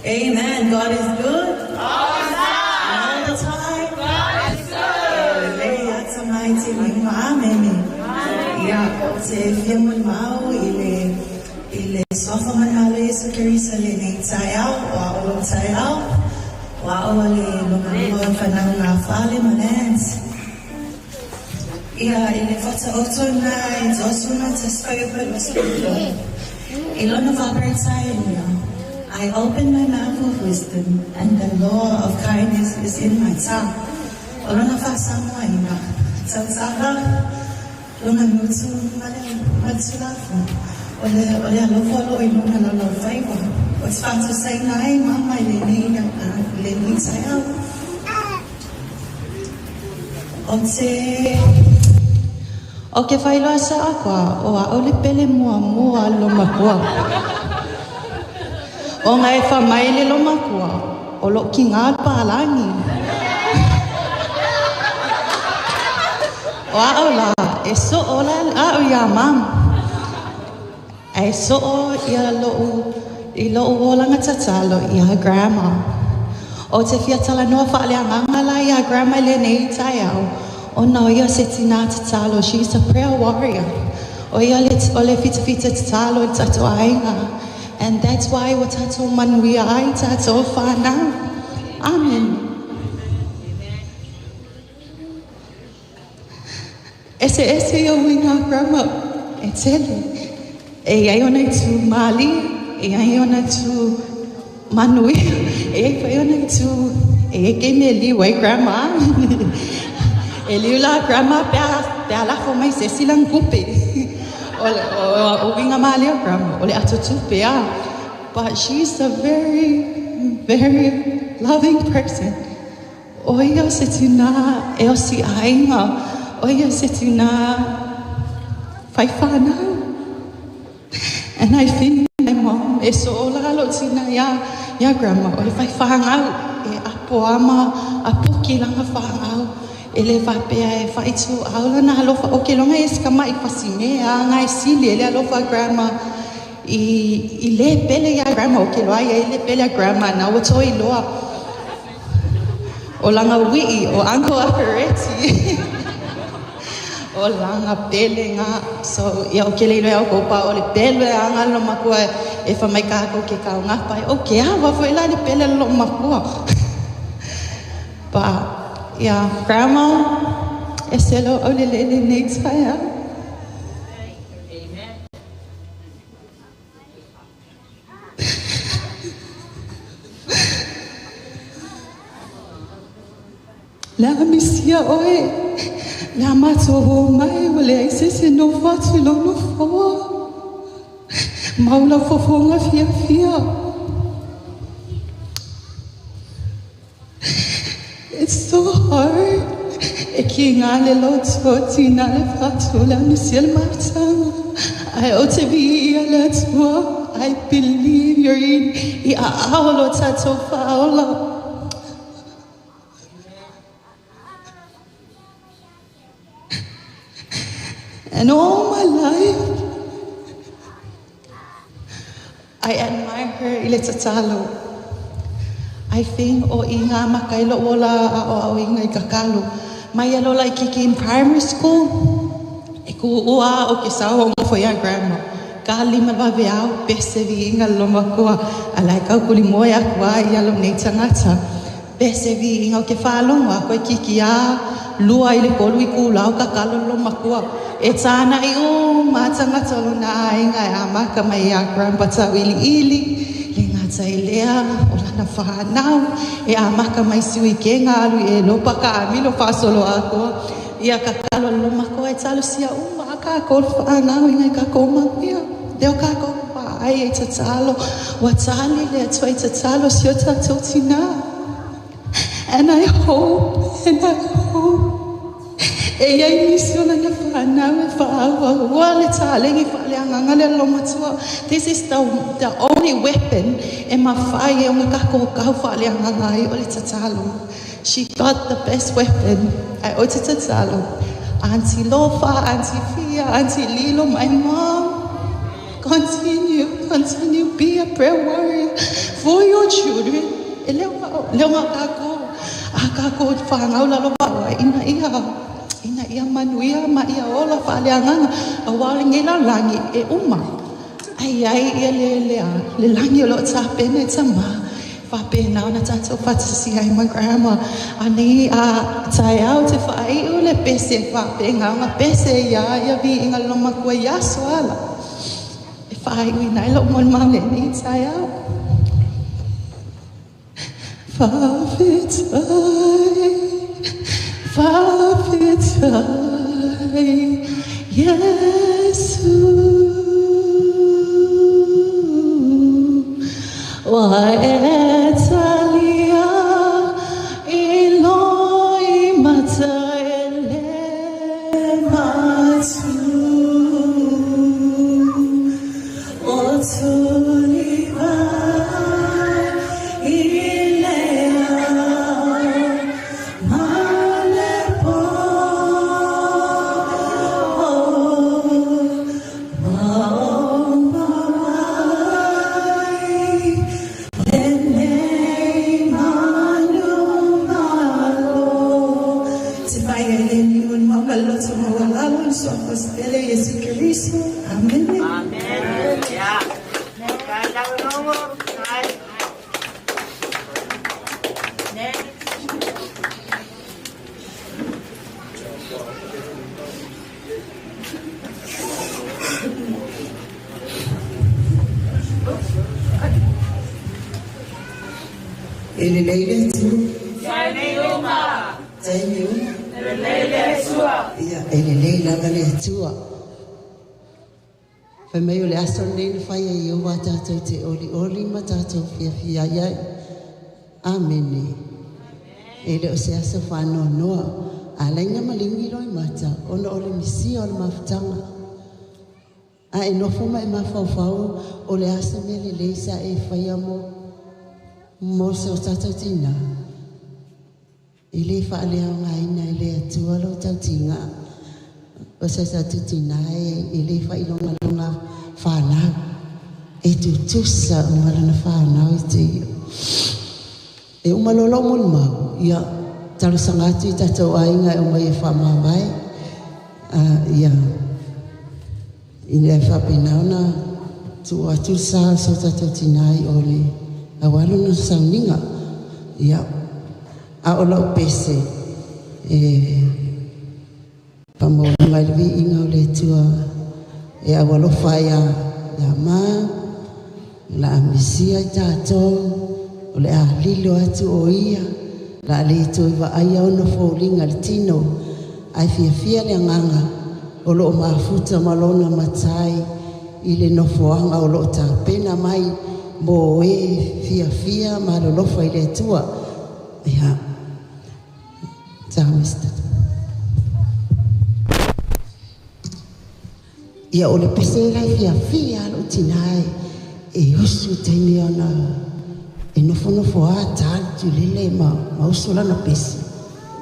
Speaker 12: Amen. God is good. All the time. God is good. That's a mighty name. Amen. Yeah. Se fiamon mau ile sofa manalo Yesu Kristo le nei tayao wa o tayao wa o le lo fanang na fale manens. Yeah, ile fata otona itosuna tsayo pero spiritual. Ilona vabertsayo. I open my mouth with wisdom, and the law of kindness is in my tongue. Olona fasama ina tsatsaba lona mutu matsulafu ole alofolo ilona la favor. What's fun to say nai mama leni sayao.
Speaker 16: Oke failo sa akwa o ole pele mua lo makua. O ngai fa mai le lo makua o lo ki ngā palangi. O a ola e so ola a o ya mam. E so o ia lo o langa tatalo ia grandma. O te fiatala noa fa le angala ia grandma le nei taiao. O na ia se tina tatalo, she's a prayer warrior. O ia le fita tatalo tato ainga. And that's why what tato manui ai tato whanau. Amen. Ese o winga grandma. E tele. E ai ona tu mali. E ai ona tu manui. E ai ona tu. E ke me li wai grandma. E li la grandma pe la fo mai se silang kupe. O winga mali o grandma. O le atutu pe a. But she's a very, very loving person. O ia se tina e o si ainga. O ia se tina fai whanau. And I think my mom e so o lalo tina ia grandma. O le fai whanau e apo ama, apo ki langa whanau. E le whapea e whaitu aula na alofa o ke longa e skama i pasime a ngai sili e le alofa grandma i le pele ya grandma o ke loa e le pele ya grandma na o toi loa o langa wii o uncle Apareti o langa pele nga so ia o ke le loa o kopa o le pele a ngalo makua e whamai kako ke kao ngapai o ke awa fo ila le pele lo makua pa yeah, grandma, eselo olele next fire. La misia oe, la mato ho mai wale se no fatu lo no fo. Maula fo nga fia. It's so hard. E ki ngā le loto tina le fatu la misia le matanga. I ote vi ia le tua. I believe you're in. I aolo tato faola. And all my life, I admire her i le tatalo. I think o inga makailo ola o inga I kakalo. Mai alo like kiki in primary school. E ku ua o ke sawa mo foi a grandma. Ka lima va veau pese vi inga loma koa. Alai kau kuli moia kua I alo nei tangata. Pese vi inga o ke whalonga koe kiki a lua I le kolu I kulau kakalo loma koa. E tāna I o mātangata lo na inga e amaka mai a grandpa tau ili. Le ngata I lea o lana whanau. E amaka mai sui ke ngā alu e lopa ka amilo whasolo a koa. Ia kakalo loma koa e talo sia uma ka kol whanau inga I ka koma ia. Leo ka koma ai e tatalo. Watali le atua I tatalo si o tatou tina. And I hope e ai nisi o lana whanau e whaawa ua le tālengi whaaleanganga le lomatua. This is the only weapon e mawhai e o ngā kako kau whaaleanganga ai o le tatalo. She got the best weapon ai o te tatalo. Auntie Lofa, Auntie Fia, Auntie Lilo, my mom. Continue, be a prayer warrior for your children. E leo ngā kako. A kako whangau lalo wawa ina ia manuia ma ia ola whaaleanganga a wale ngela langi e uma. Ai ia le langi o lo tāpene tama. Whapena ona tātou whatasi ai my grandma. Ani a tai au te whai u le pese whapenga. Nga pese ia vi inga loma kua ia soala. E whai ui nai lo mon maune ni tai au. Fafitai, Yesu, waetalia iloi mata ele matu otuliva. Whamei o le aso nei whai e iau wa tātou te oli ma tātou fia iai. Amene. E leo se aso whanau noa. A lainga malingi roi mata. Ona o le misi o le mawhtanga. A e nofo mai mawhauwhau o le aso me le leisa e whai amo. Mo se o tātou tina. I le whaalea ngā ina i le atua lo tau tinga. O se tātou tina i le whailonga whanau. E tu tusa o ngarana whanau I te ia. E umalolo mun mau. Ia talo sangatu I tātou ainga e umai e whamawai. Ia. I le whapenauna tu atu sa so tātou tinai o le awalo na Sauniga. Ia. A o lau pese. Pamau mai lewi inga o le tua. E awalo whaia ia maa. La amisia I tātou. O le a lilo atu o ia. La le to I wa aia ono fōlinga le tino. Ai fia le nganga. O lo mafuta malona matai. I le nofoanga o lo ta pena mai. Mo e fia ma lo lofa I le tua. Ia. Ta mista. Ia o le pesera fia lo tinai. E usu teni ona. E nofo a tātu lele ma usola na pese.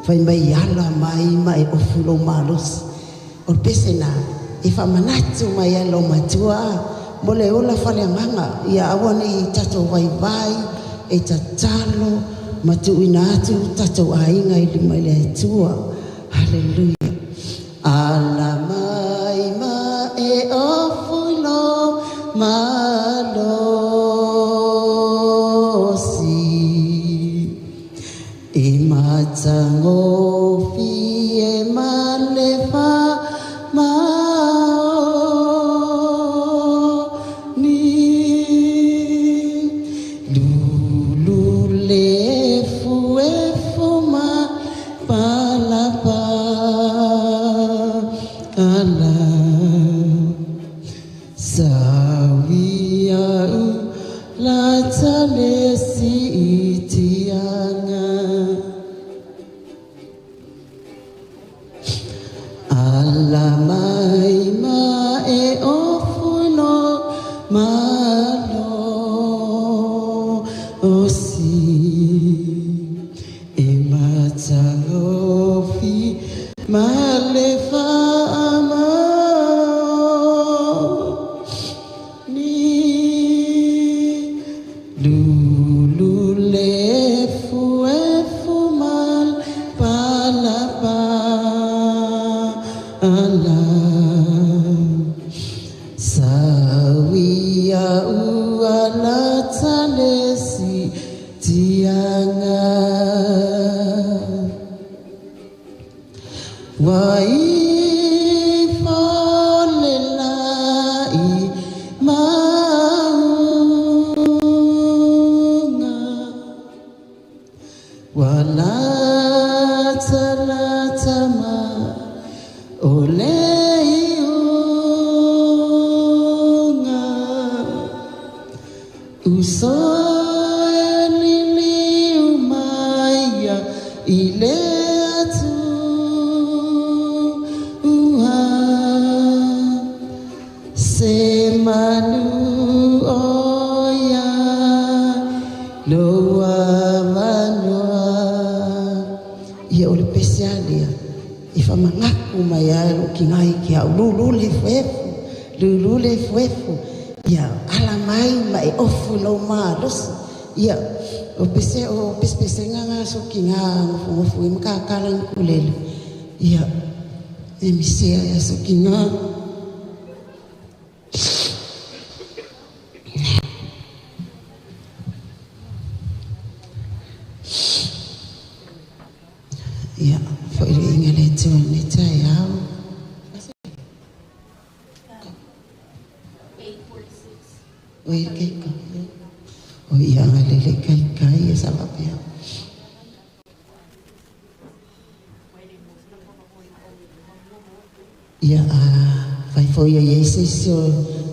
Speaker 16: Whai mai ala mai e ofulo malos. O pese na
Speaker 8: I whamanatu mai alo matua. Mo le ola whaleanganga ia awane I tatou vai e tatalo matu ina atu tatou ainga I lima I le atua. Hallelujah. Ala mai ma e ofulo malosi e matango fi e malefa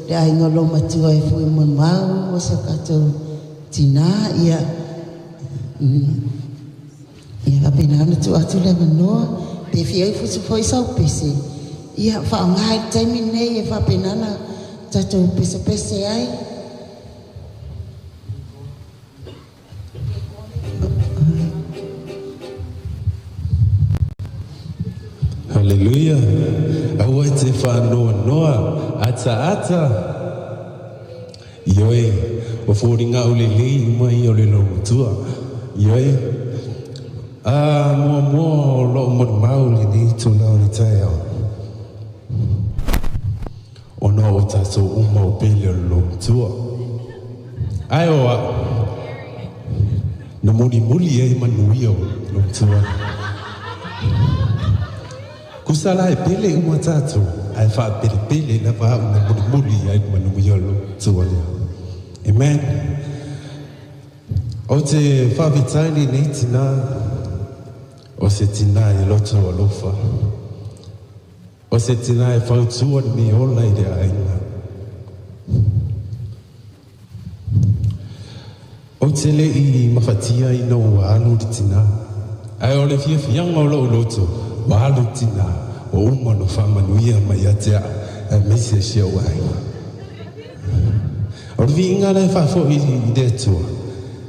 Speaker 8: le ai ngolo matua e fui mo mau o sa kato tina ia ia pena na tu atu le no pe fie fu su foi sau pese ia fa ngai termine e fa pena na tato pese pese ai
Speaker 17: Hallelujah. Awa te whanua noa. Ata. Ioe. O fōringa o le lei mai o le lo mutua. Ioe. Mua lo mo mau le ni tuna o le tae au. O no o taso uma o pele o lo mutua. Ai oa. Na muli e manui o lo mutua. Kusala e pele uma tatu, ai fa pele na fa una muli ai manu yolo tuale. Amen. O te fa vitali nei tina, o se tina e loto alofa. O se tina e fa utua ni ola i rea aina. O te le I mafatia I no alu di tina. Ai o le fianga o lo loto. Wahalu tina o uma no whamanuia mai atea a mese sia wai. O rivi inga lai whafo I detua.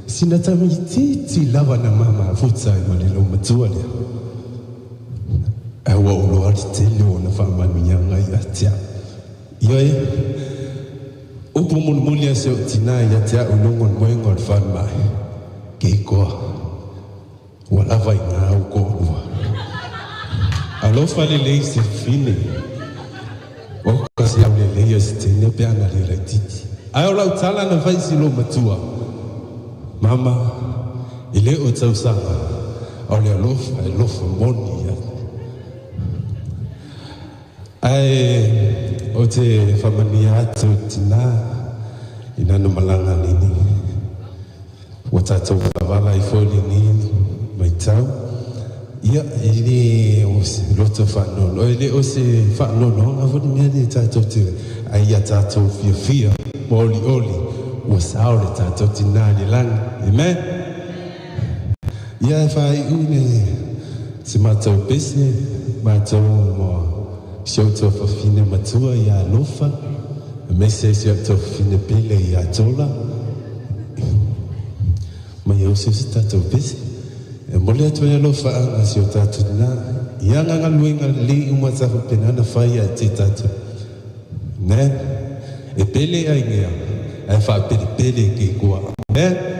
Speaker 17: Sina tami titi lava na mama futsai ma le lo matua lea. A wa ulo ari te leo na whamanuia ngai atea. Ioi, upu mulia se tina ya tia ulungon moengon fan mai. Keikoa. Wala vai ngā uko ua. Alofa le lei se fine. O kasi au le lei o se tene pe ana le raititi. Ai o lau tala na vai silo matua. Mama, ile o tau sanga. Au le alofa moni ya. Ai o te whamania atu tina ina no malanga nini. Wa tātou wala I fōli nini mai tau. Ia, ili o se roto whanono. Ili o se whanono. Ngā whani mea ni tātou te aia tātou fia mōli oli. Ua saore tātou tina ni langi. Amen? Ia whai une se mātou pese. Mātou moa. Siautua whawhine matua I a lofa. Mese siautua whawhine pele I a tola. Mai au se tātou pese. E mole atu e lofa anga si o tātou nā. Ia nganga luenga li umatahu penana whai a te tātou. Ne? E pele ai ngea. E wha pele ki kua. Ne?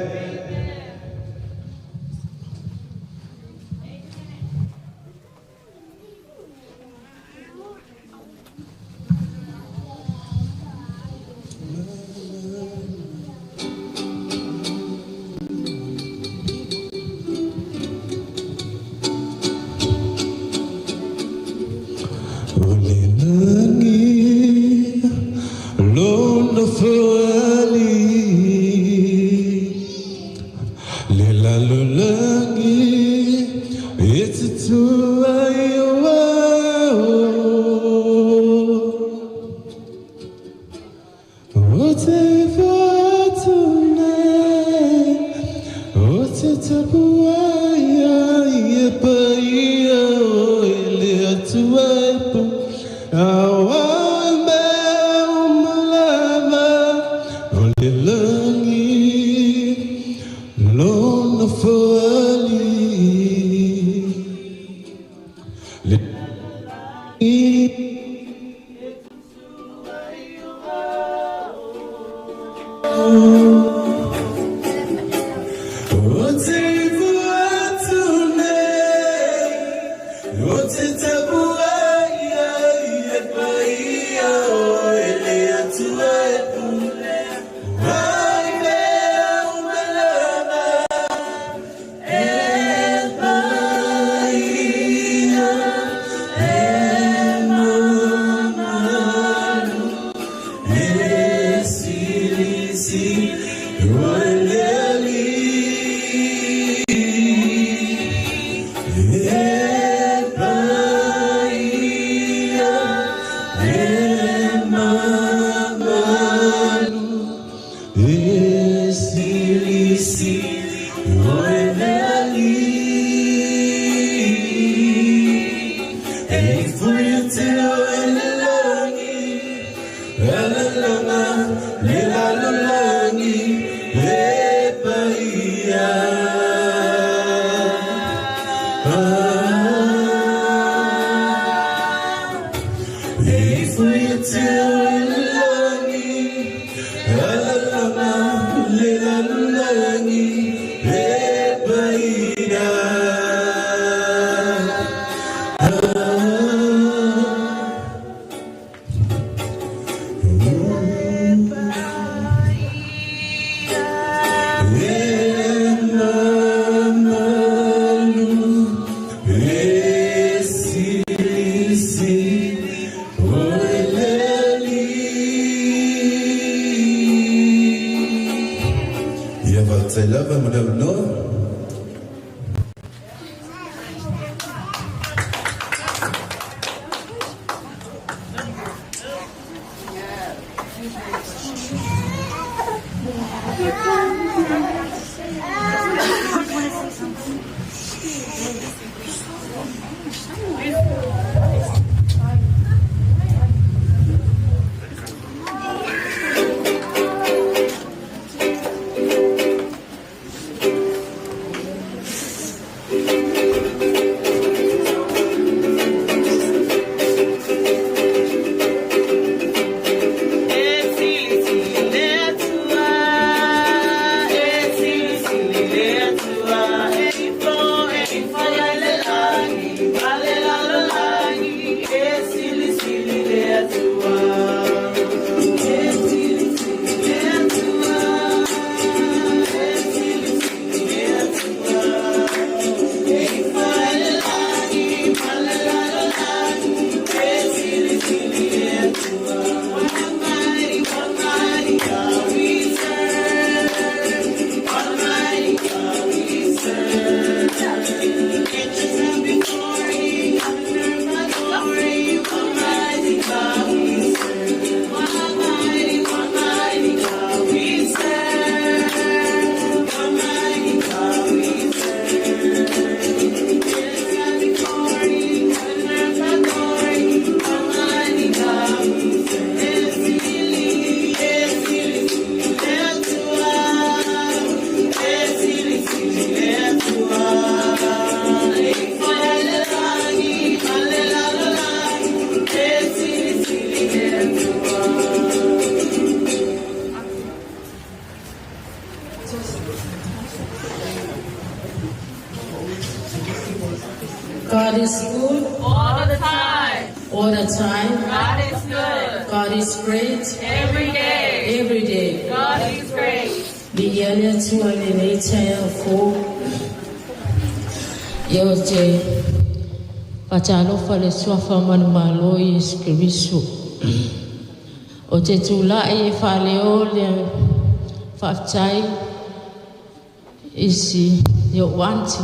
Speaker 18: God is great.
Speaker 19: Every day.
Speaker 18: Every day.
Speaker 19: God is great.
Speaker 18: Bigialia tua le leita ya fo. Yo te patalofa le suafa manumalo Yesu Kristo. O te tula e whaleo le whaftai isi yo wanti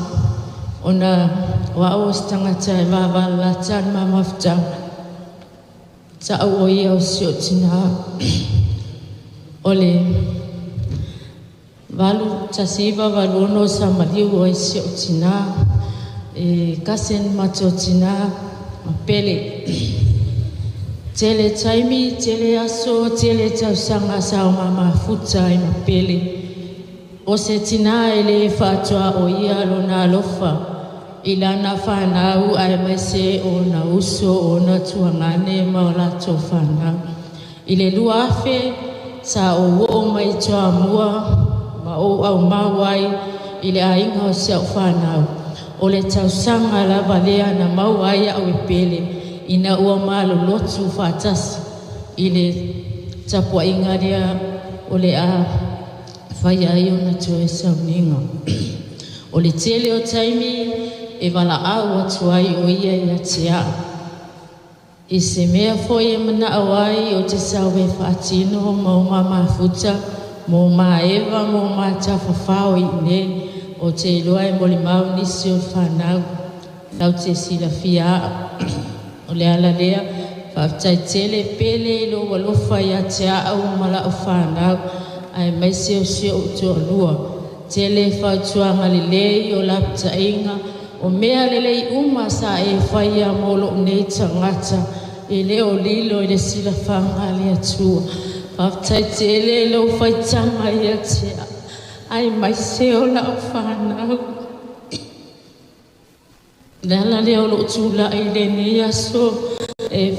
Speaker 18: ona wao stangata e wawa tan mamafta ta o ia o sio tina ole valu tasiva valuno sa maliu o sio tina e kasen macho tina Pele tele taimi tele aso tele tausanga sa mama futa i Pele o se tina ele fatwa o ia lona lofa ilana whanau ai mese o na uso o na tuangane maola to whanau. Ile luafe sa o mai toa mua ma o au mawai ile ainga o siau whanau. O le tausanga la valea na mawai au Pele ina ua malo lotu whatasi ile tapua ingaria o le a whaia i o na tue Sauniga. O le tele o taimi e wala au atuai o ia i atia. I se mea foi e mana awai o te sawe whaatino mo mama futa, mo ma eva, mo ma tawhawhao i ne o te iloa e moli mau nisi o whanau. Lau te sila fia o le ala lea, whaftai tele Pele ilo walofa i atia au mala o whanau, ai maise o sio uto alua. Tele whautuanga le lei o lapta inga, o mea lelei uma sa e whaia molo nei tangata e leo lilo i le sila whanga le atua. Whaftai te ele lo whaitanga i atia. Ai mai se o la o whanau. Nala leo lo tula i le ni aso e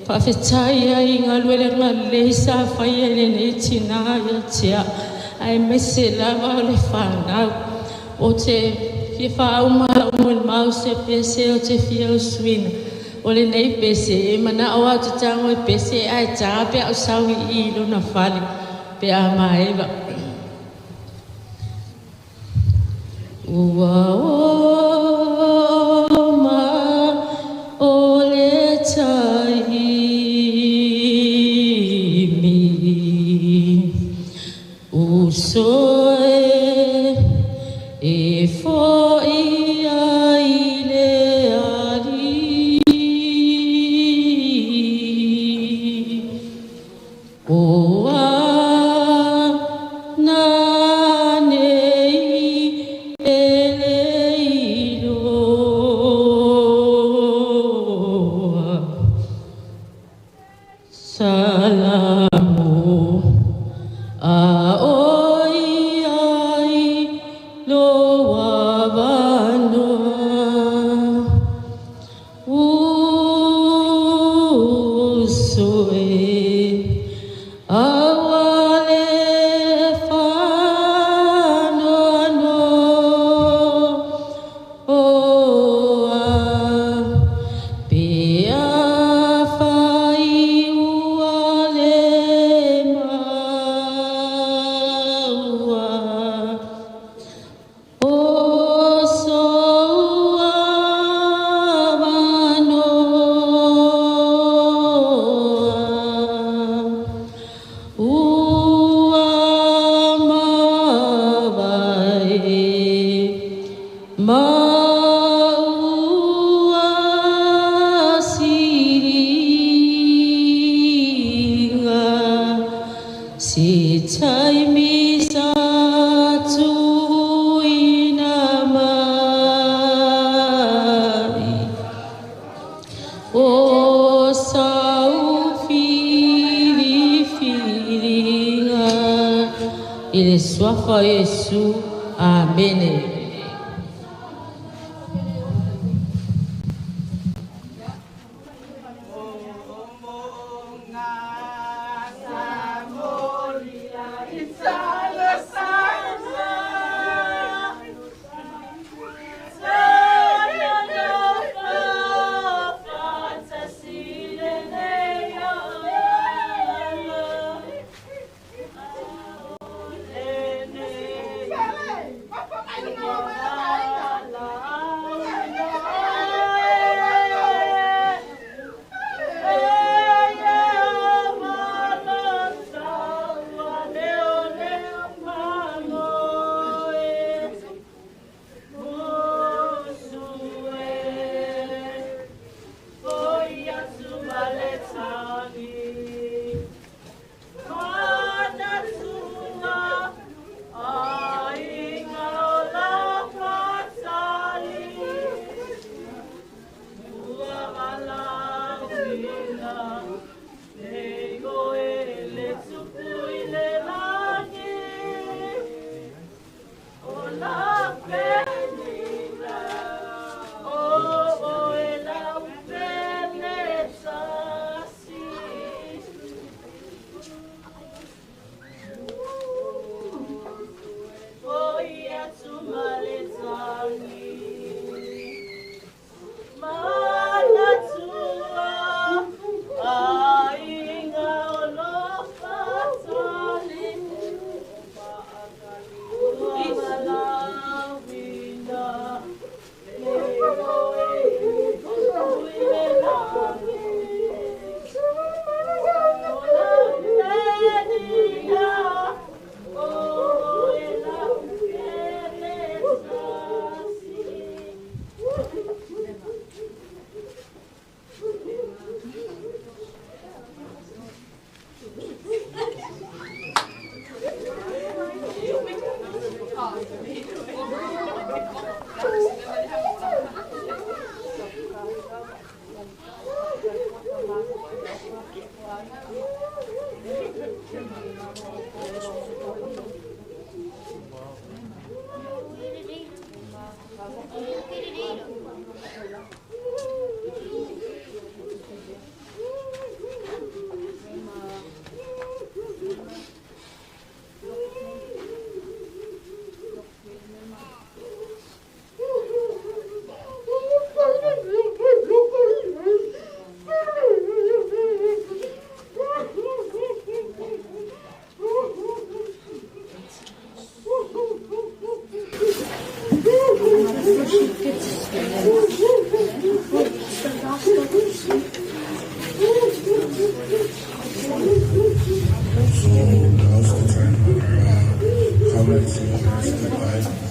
Speaker 18: whawhetai ai ngā luele ngā lei sa whaia le nei tina i atia. Ai mai se lava o le whanau. O te fia whau mara o mwen mau se pese o te fia o suina. O le nei pese e mana o au te tango e pese ai tā pe au sawi i ilo na whale pe a maeva. Ua o ma o le taimi usoe e foi ai le ali o na nei ele iloa salamu a oi ai loa vanoa usoe awale whanoa no oa pea whai uale maua o soa vanoa ua mawai maua siringa si taimi sa tuina mai o sau fili-filinga i le suafa Yesu. Amene.
Speaker 11: now's the time for comments and advice.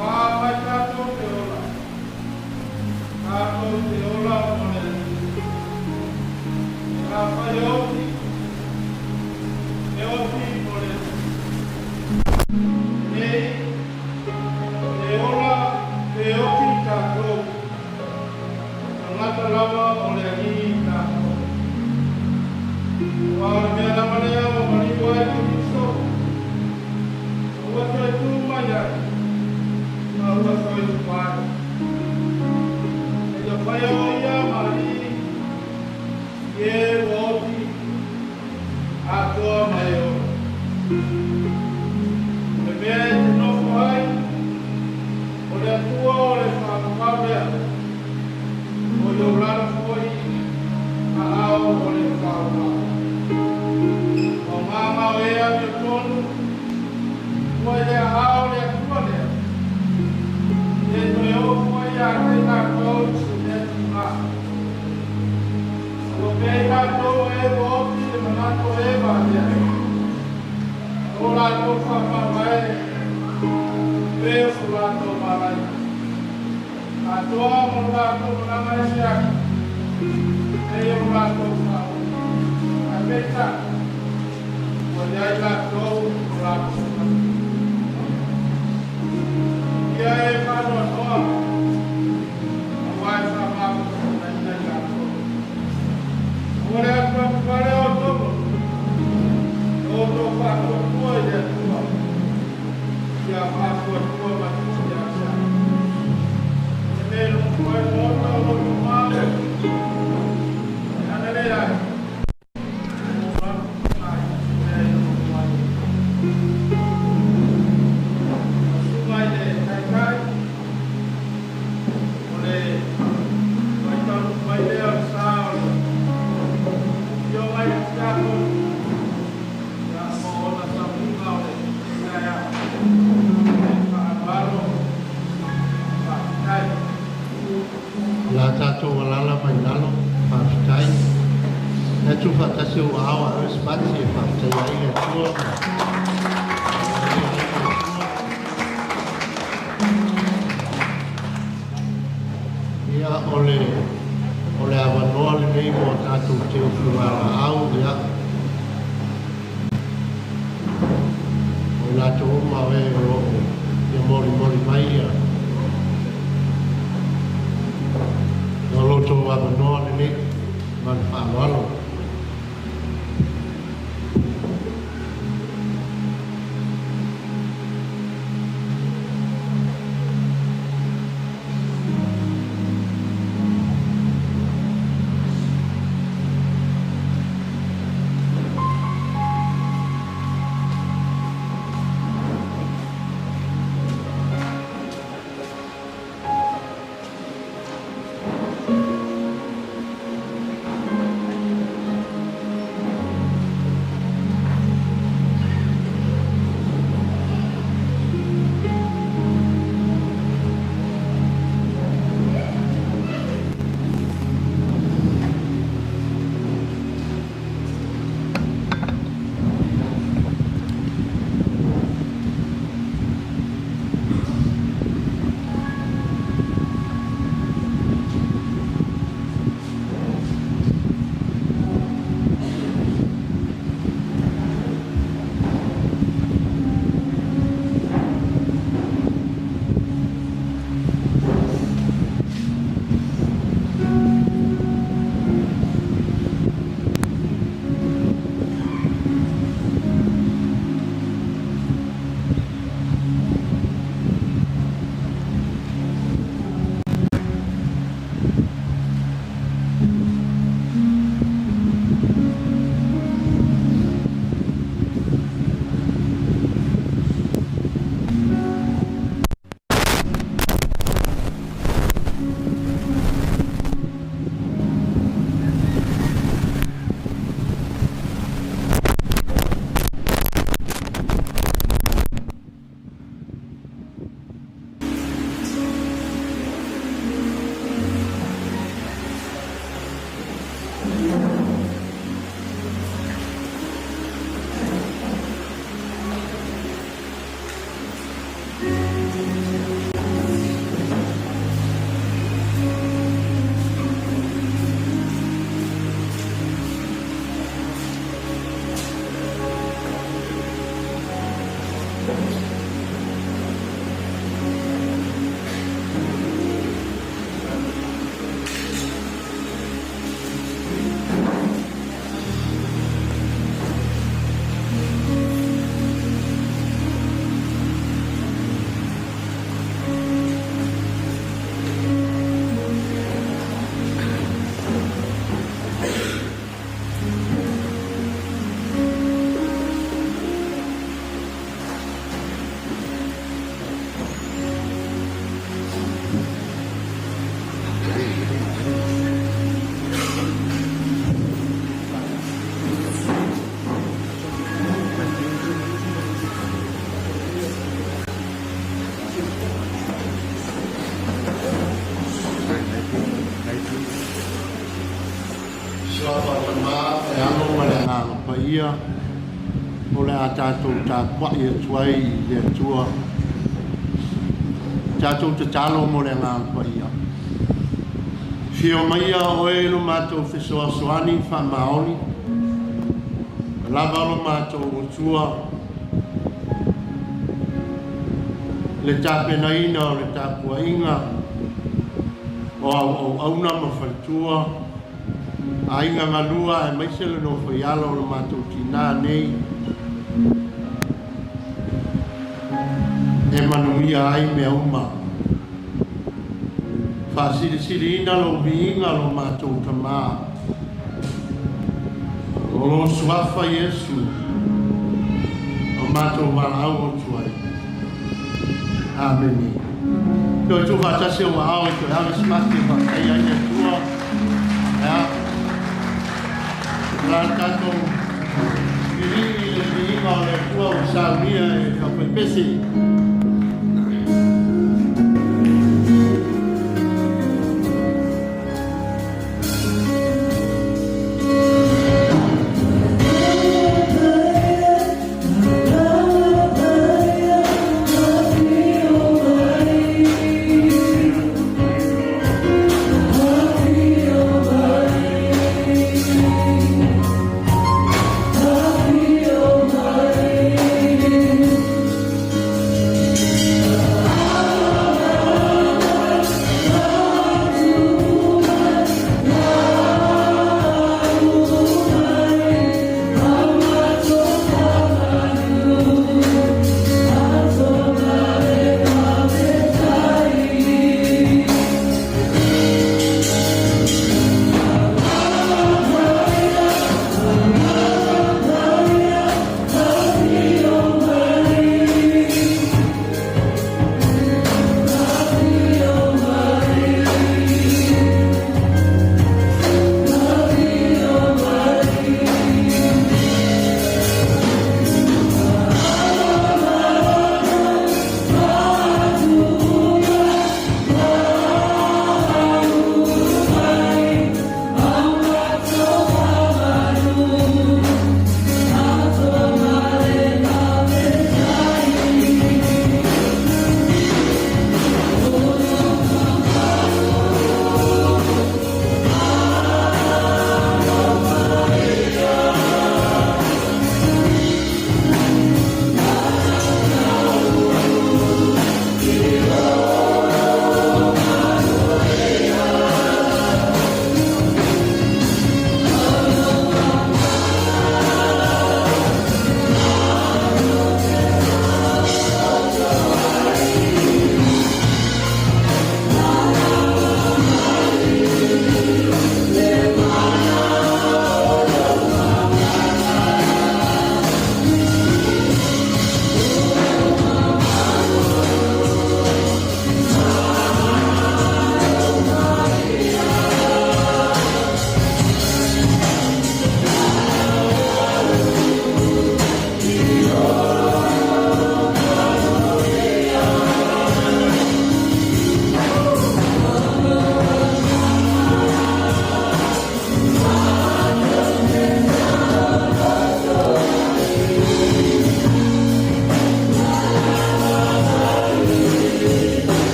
Speaker 5: Wow.
Speaker 1: ia o le a tātou tā kwai atuai I le atua tātou te talo mo le ngā kwai ia Fio mai o e lo mātou whesoa soani wha maoni lava lo mātou o tua le tāpena ina o le tāpua inga o au auna ma whaitua a inga ngalua e maisele no whaialo lo mātou tina nei e manuia ai mea uma whasiri ina lo biinga lo mātou tamā o lo suafa Yesu o mātou walau o tuai Amen. Yo tu va tase o ao to ave smart va kai ai tua. Ya. La tato. Vini va le tua o Sauniga Pele Moefiainu.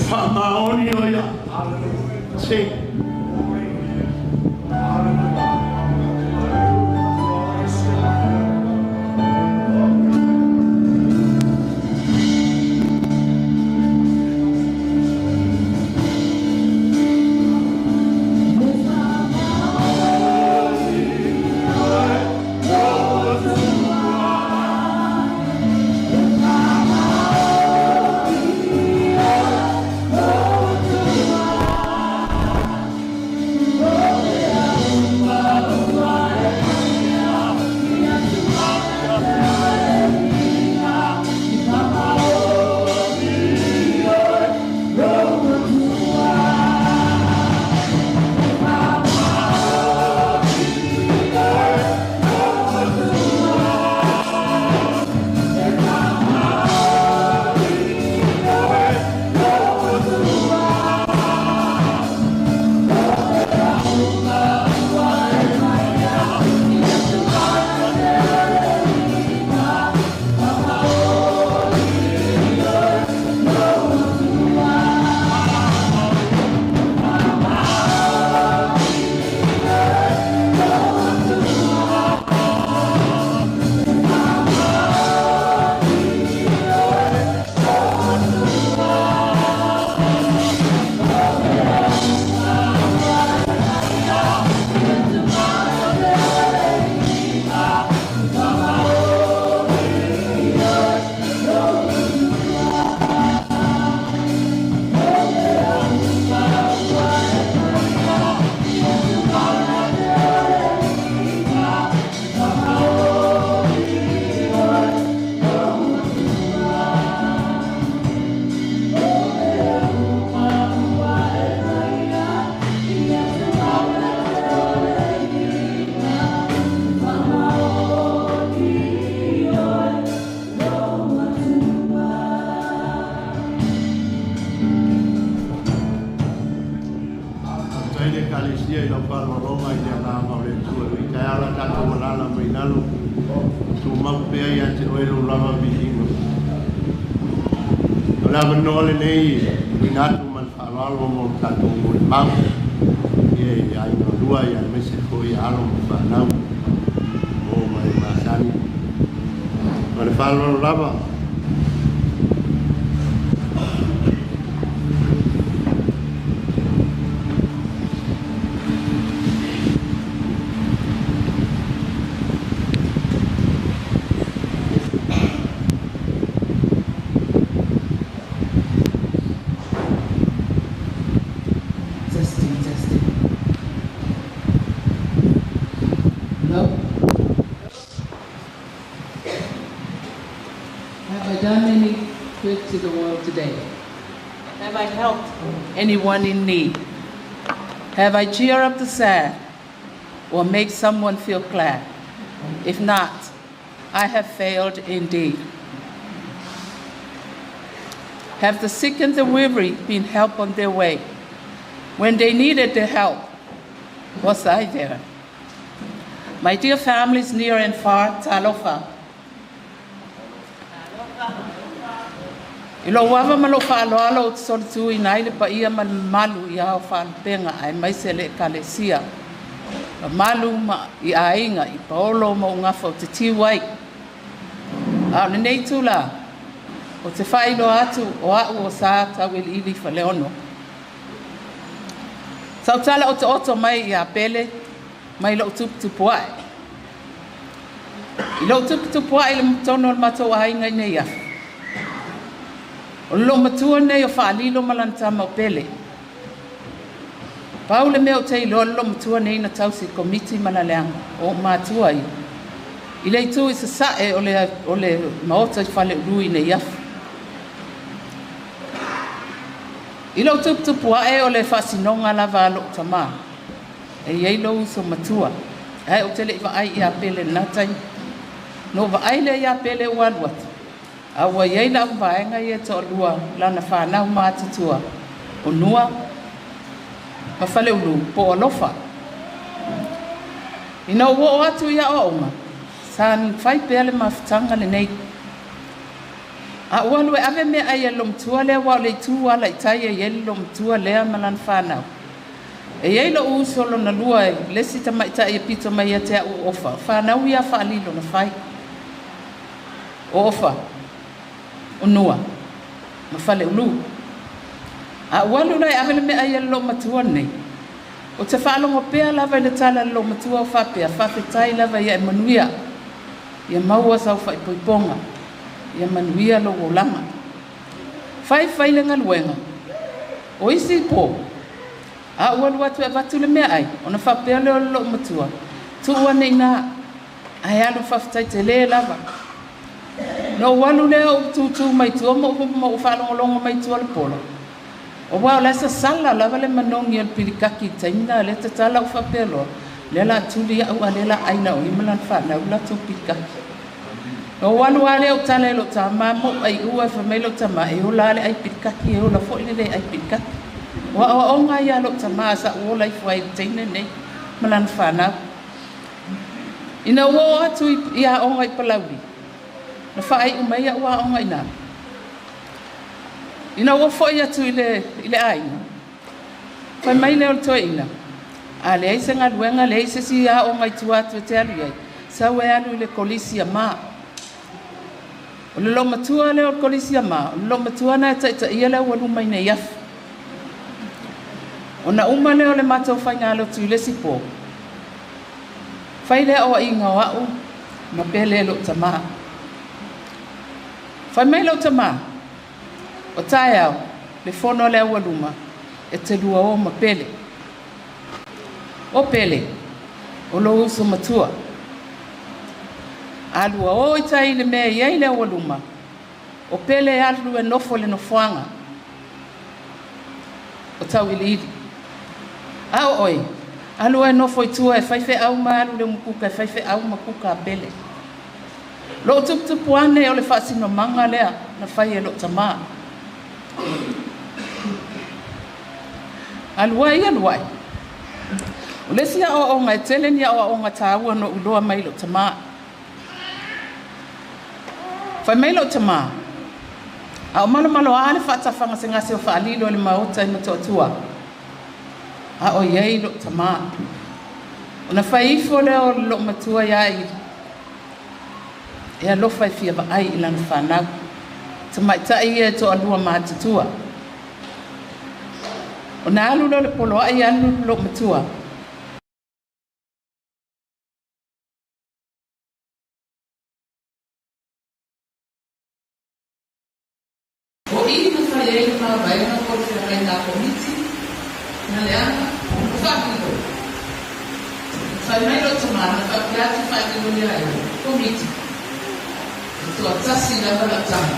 Speaker 1: Maoni o ia. Se.
Speaker 20: To the world today? Have I helped anyone in need? Have I cheered up the sad or made someone feel glad? If not, I have failed indeed. Have the sick and the weary been helped on their way? When they needed the help, was I there? My dear families near and far, talofa. I lo wava malo whaaloalo o sori tu i naile pa ia man malu i hao whaalpenga ai maise le kalesia. Pa malu ma i ainga i paolo ma ungafa o te tiwai. Au ne nei tula o te whailo atu o au o sa tawil ili whaleono. Sautala o te oto mai i a pele mai lo tupuai. I lo tupuai le mtono al mato ainga i nei afu. O lo matua nei o whaalilo malantama o pele. Paule meo te ilo lo matua nei na tausi komiti manaleanga o matua i. I lei tu i sa sae o le maota i whale urui nei afu. I lo tupua e o le whasinonga lava alo tama. E iei lo uso matua. E o tele i ai i a pele natai. No va ai le i a pele ualuatu. Awa iei la vaenga i e to lua lana whanau mātutua. O nua, ma whale ulu, po alofa. Ina o atu ia o oma. Sa ni whai pele ma whitanga le nei. A walu e ave me ai lo mtua le wa le tu ala tai e lo mtua le malan fana. E ye lo uso lo na lua le sita mai tai e pito mai te o ofa. Fana wi a fa lilo na fai. Ofa. Unua. Ma fale ulu. A walu lai ave me ai lo matua nei. O te whaalongo pēr lava le tala lo matua o whapea, whawhetai lava ia e manuia. Ia maua sau whaipoiponga. Ia manuia lo o langa. Whai le ngaluenga. O isi pō. A ualu atu e watu le mea ai. O na whapea leo lo matua. Tua nei nā. Ai alu whawhetai te le lava. No walu leo tutu mai tua mo whaalongo longo mai tua le polo. O wao la sa sala lava le manongi al pirikaki taina le te tala u whapelo. Le la tuli au a le la aina o imalan whana u la tō pirikaki. O walu ale o tala e lo ta mamo ai ua whamelo ta ma e o la ale ai pirikaki e o la fo ile ai pirikaki. Wa o nga ia lo ta ma sa o lai fuai taina nei malan whana. Ina wo atu ia o ngai palauri. Na whaai umai a ua o ngai nā. Ina wo foi atu ile aina. Fai mai leo to ina. A le ai senga luenga le ai se si a o ngai tua tu te alu ai. Sa we alu le kolisi a ma. O le lo matua le o kolisi a ma. O le lo matua na ta ia le walu mai nei af. O na uma le o le matau fai ngalo tu le sipo. Fai le o inga o au. Ma pele lo tama. Fai mai lo tama. O tae au, le fono le awaluma, e te lua o ma pele. O pele, o lo uso matua. Alua o i tai le mea iei le awaluma. O pele alu e nofo le nofoanga. O tau ili ili. Au oi, alu e nofo i tua e faife au ma alu le mukuka e faife au makuka a pele. Lo tuputupu ane o le whaasino manga lea, na fai e lo tamaa. Aluai. O lesi a o ngai tele ni a o ngai tāua no uloa mai lo tama. Fai mai lo tama. A o malo ale whaatawhanga se ngase o whaalilo le maota i matoatua. A o iei lo tama. O na whai ifo leo lo matua iai. E a lo fai fia ba ai ilana whanau. Tamai tai e to alua mātutua. O na alu lo le polo ai alu lo matua. O ina whai e ma vai na ko se rai na komiti. Na leana, o whakiko. Whai mai lo tamana, whakiatu whakiko ni ai. Komiti. To atasi na wala tama.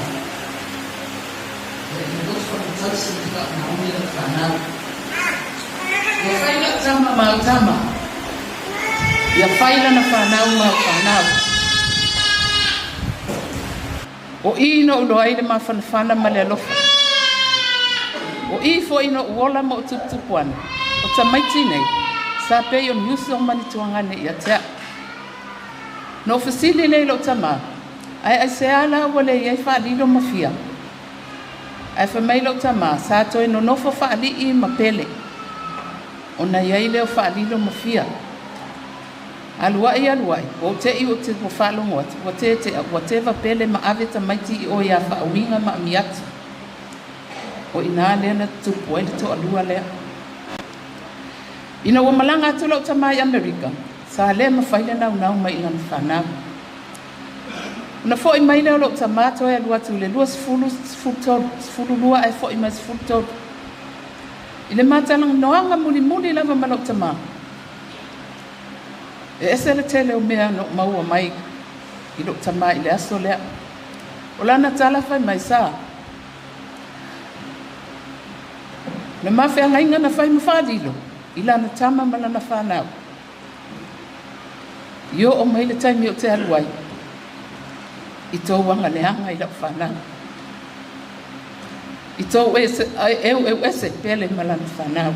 Speaker 20: Ya faila tama mau tama. Ya faila na whanau mau whanau. O ino ulo aile ma whanawhana ma le alofa. O i fo ino uola mo tupuana. O tamaiti nei. Sa pe o niusi o manituanga ne ia tea. No fasili nei lo tama. Ai se ala wale iai whaadilo mafia. Ai fa mai lo tama sa to no nofo fa ali I ma pele. Ona iai leo fa ali lo mafia. Aluai. O te I o te po fa lo ngot. O te whatever pele ma ave tamaiti o ia fa winga ma miati. O ina le na tupu e to alua lea. Ina wa malanga tu lo tama I America. Sa le ma faile na mai ina whanau. Na foi mai leo lo tamato e lua tu le lua sfulu lua e foi mai sfulu tot. Ile mata nang noanga muli lava malo tama. E ese le tele o mea no maua mai I lo tama ile aso lea. O lana tala fai mai sa. Na mawhea ngainga na fai mawhadilo. Ila na tama mana na whanau. Yo o mai le taimi o te aluai. I tō wanga leanga I lau whanau. I tō ese pele malana whanau.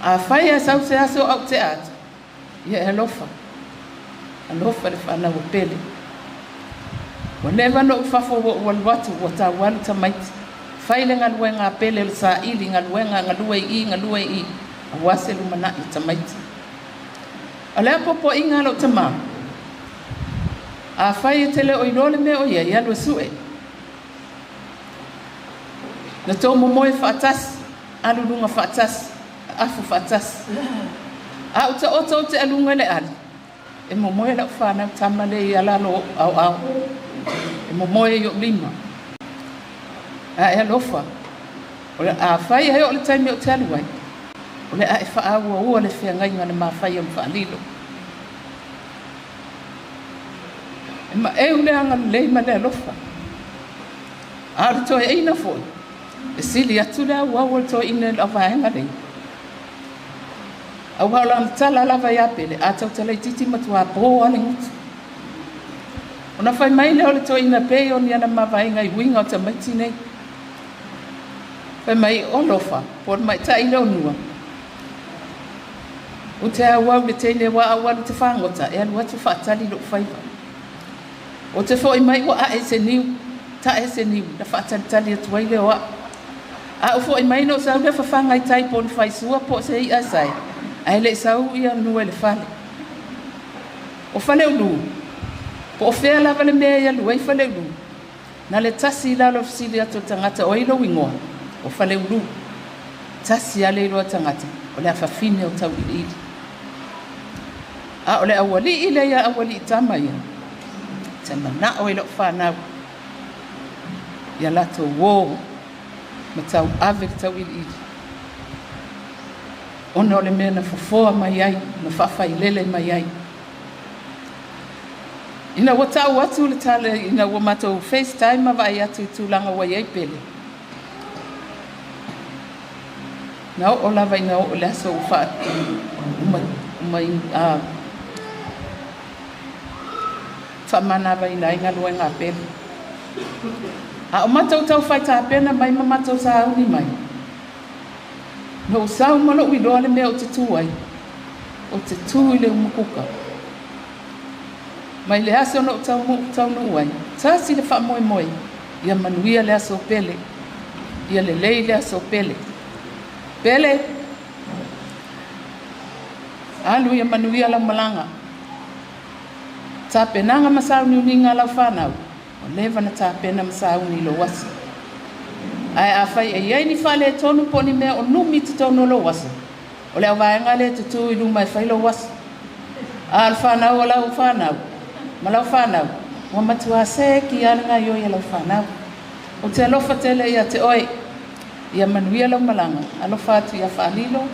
Speaker 20: A whai a sau se aso au te ata. Ia e alofa. Alofa le whanau o pele. O never no fafo wal watu wata wan tamait. Faile ngaluenga pele sa ili ngaluenga ngalue i. Awase lumana i tamait. Alea popo inga lo tama. A fai tele o ilole me o ia ia lo sue. Na tō momoe whaatas, alulunga whaatas, afu whaatas. A uta oto te alunga le ali. E momoe la whanau tamale i alalo au. E momoe yo lima. A e alofa. O le a whai hei o le taimi o te aluai. O le a e whaau ua le whengai ngana ma whai am whaanilo. E ma e ule anga lei ma le alofa. A le toi eina foi. E sili atu lea wawal toi ina la vaenga lei. Au hao la mtala lava ia pele, a tau talai titi matua po ane ngutu. Ona whai mai leo le toi ina pe o ni ana ma vaenga i winga o ta maiti nei. Whai mai o lofa, po mai ta ina o nua. O te awau le teine wa awalu te whangota, e alu atu whaatali lo whaiva. O te fo i mai o a e se niu, ta e se niu, na whaatali atu wai leo a. A ufo i mai no sau le whawhangai tai po ni whaisua po se i asai. Ai le sau ia nua le whale. O whale ulu. Po o whea lava le mea ia lua i whale ulu. Na le tasi la lo fsili ato tangata o ilo wingoa. O whale ulu. Tasi a le ilo tangata. O le awhawhine o tau ili ili. A o le awali ile ia awali i tama ia. Tama na o ilo whanau. Ia lato wō. Ma tau ave tau ili ili. Ona o le mea na whafoa mai ai, na whawhai lele mai ai. Ina wa tau atu le tale, ina wa matou FaceTime ma vai atu tūlanga wai ai pele. Na o lava ina o le aso ufa, whamana vai ina inga lua ngā pele. A o matou tau whai tā pena mai ma matou sa auni mai. No sau malo i loa le mea o te tūai. O te tū i le umukuka. Mai le aso no tau no uai. Tasi le wha moe moe. Ia manuia le aso pele. Ia le lei le aso pele. Pele. Alu ia manuia la malanga. Tā penanga masau ni uninga lau whanau. O lewa na tā pena masau ni lo wasi. Ai a fai e iai ni whale tonu po ni mea o numi te tonu lo wasa. O leo vaenga le te tū i luma e whai lo wasa. A al whanau o lau whanau. Ma lau whanau. Wa matua se ki anga yo ia lau whanau. O te alofa tele ia te oi. Ia manuia lau malanga. Alofa atu ia whanilo.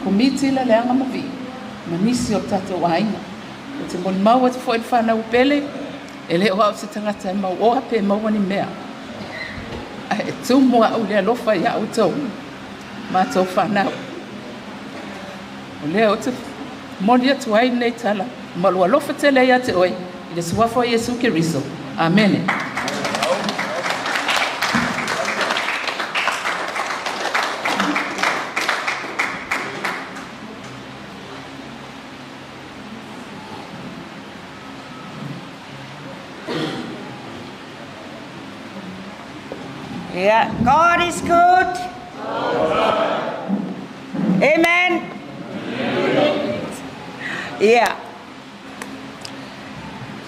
Speaker 20: Komiti la leanga mavi. Manisi o tato wainga. O te moni mau atu fo i whanau pele. E leo au se tangata e mau oa pe mau ni mea. E tū mua au lea lofa i au tau. Ma tau whanau. O lea o te moni atu ai nei tala. Malua lofa te lea te oi. I le suafo Yesu Keriso. Amen.
Speaker 21: Yeah, God is good. Amen. Yeah.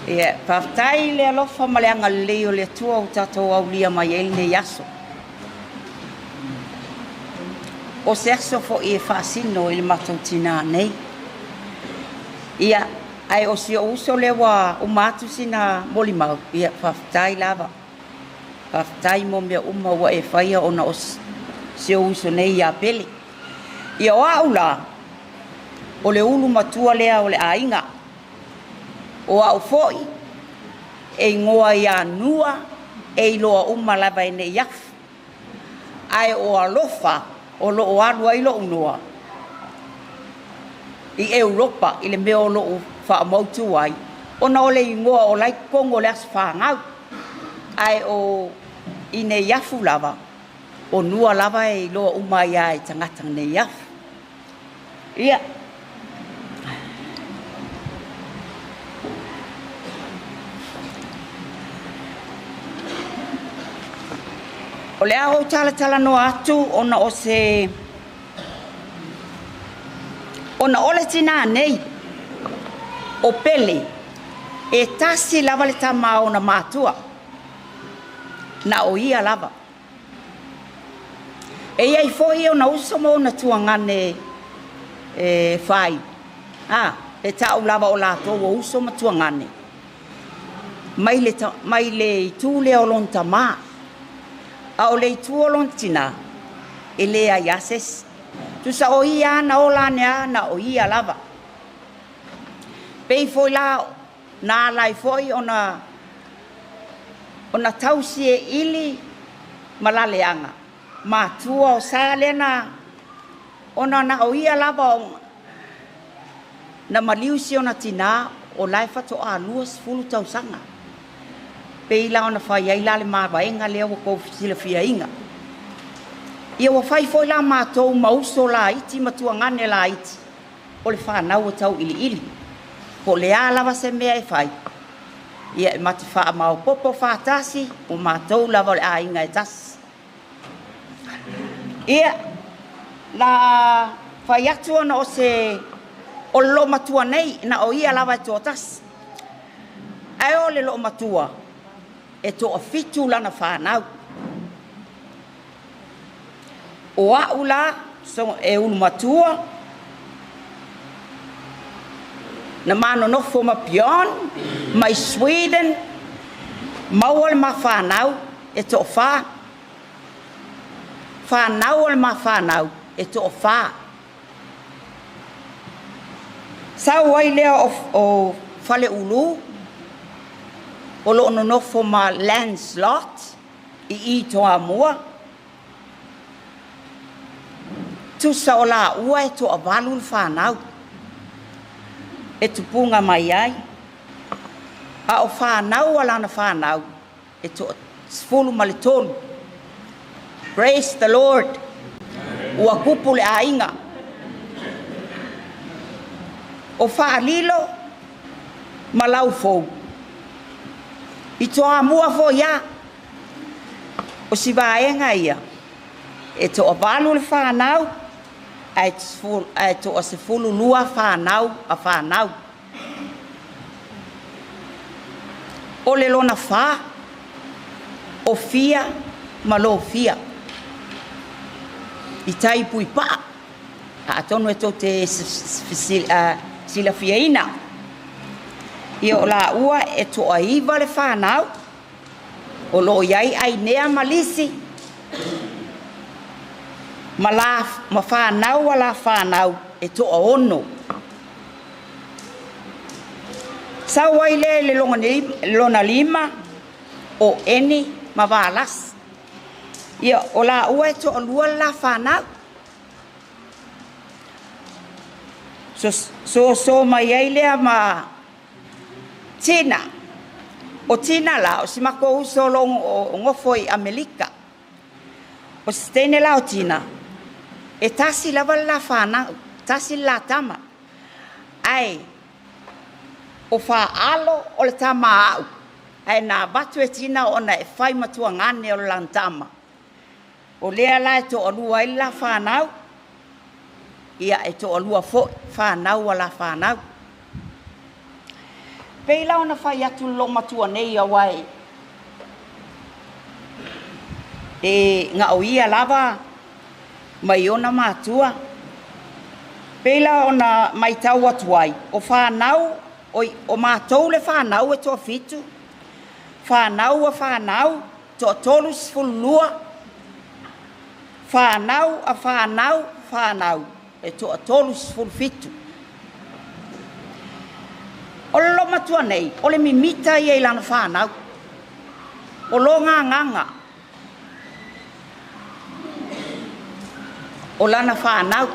Speaker 21: Yeah, paftai le alofa maleanga leo le tua o tatou au lia mai ele ne yaso. O seso fo e fasino il matutina nei. Ia, ai o si uso le wa o matu sina molimau. Ia, paftai lava. Paftai mo mea uma wa e whaia ona o se uso nei ia pele. Ia o aula, o le ulu matua lea o le ainga. O au foi, e ngoa ia nua, e iloa uma lava e ne iaf. Ai o alofa, o lo o alua ilo unua. I Europa, i le mea o lo o wha mautu ai. Ona o le ingoa o lai kongo le as whangau. Ai o i ne iafu lava, o nua lava e loa uma ia e tangata ne iafu. Ia. O le au tala no atu ona o se ona ole tina nei o pele e tasi lava le tama ona matua na o ia lava e ia i foi ona uso mo na tuangane fai e tau lava o lato o uso ma tuangane mai le tu le olon tama a o le tu olon tina e le ayases tu sa o ia na ola nea na o ia lava pei foi la na lai foi ona tausi e ili malaleanga matua o salena ona na o ia lava na maliusi ona tina o lai fato a luas fulu tausanga pei la ona fai ai la le mawaenga lea wa kou fisila fia inga ia wa fai foi la matou mauso la iti matuangane la iti o le whanau o tau ili po lea lava se mea e fai ia e mati wha mao popo whatasi o matou lava le a inga e tas ia la fai atu ona o se o lo matua nei na o ia lava e tō tas ai o le lo matua e tō fitu lana whanau o a ula so e ulu matua na mano nofo ma pion mai Sweden mawal ma whanau e tō whanau al ma whanau e tō wha sa wai lea o fale ulu o lo no nofo ma landslot i toa mua tu sa o la ua e tō avalu le whanau e tupunga mai ai a o whanau ala na whanau e tō sfulu ma le tonu praise the Lord ua kupu le ainga o whaalilo ma lau fou i toa mua fo ia o si vaenga ia e tō avalu le whanau ai tō a se fulu lua whanau a whanau o le lona wha o fia ma lo fia i tai pui pa a tonu e tō te sila fia ina i o la ua e tō a iwa le whanau o lo iai ai nea malisi ma whanau a la whanau e tō a ono sa wai le lona lima o eni ma walas ia o la ua e tō a lua la whanau so mai ai lea ma tina o tina la o si mako uso long o ngofo i Amerika o stene la o tina e tasi lava la whanau tasi la tama ai o whaalo o le tama au ai nā batu e tina o na e whai matua ngane o lantama o lea la e tō alua i la whanau ia e tō alua fo whanau a la whanau pei lau na whai atu lo matua nei a wai e ngā o ia lava mai ona matua pei lau na mai tau atu ai o whanau o mātou le whanau e tō fitu whanau a whanau tō tolu sfulua whanau a whanau e tō tolu sfulfitu o lo matua nei o le mimita i e lana whanau o lo nganga o lana whanau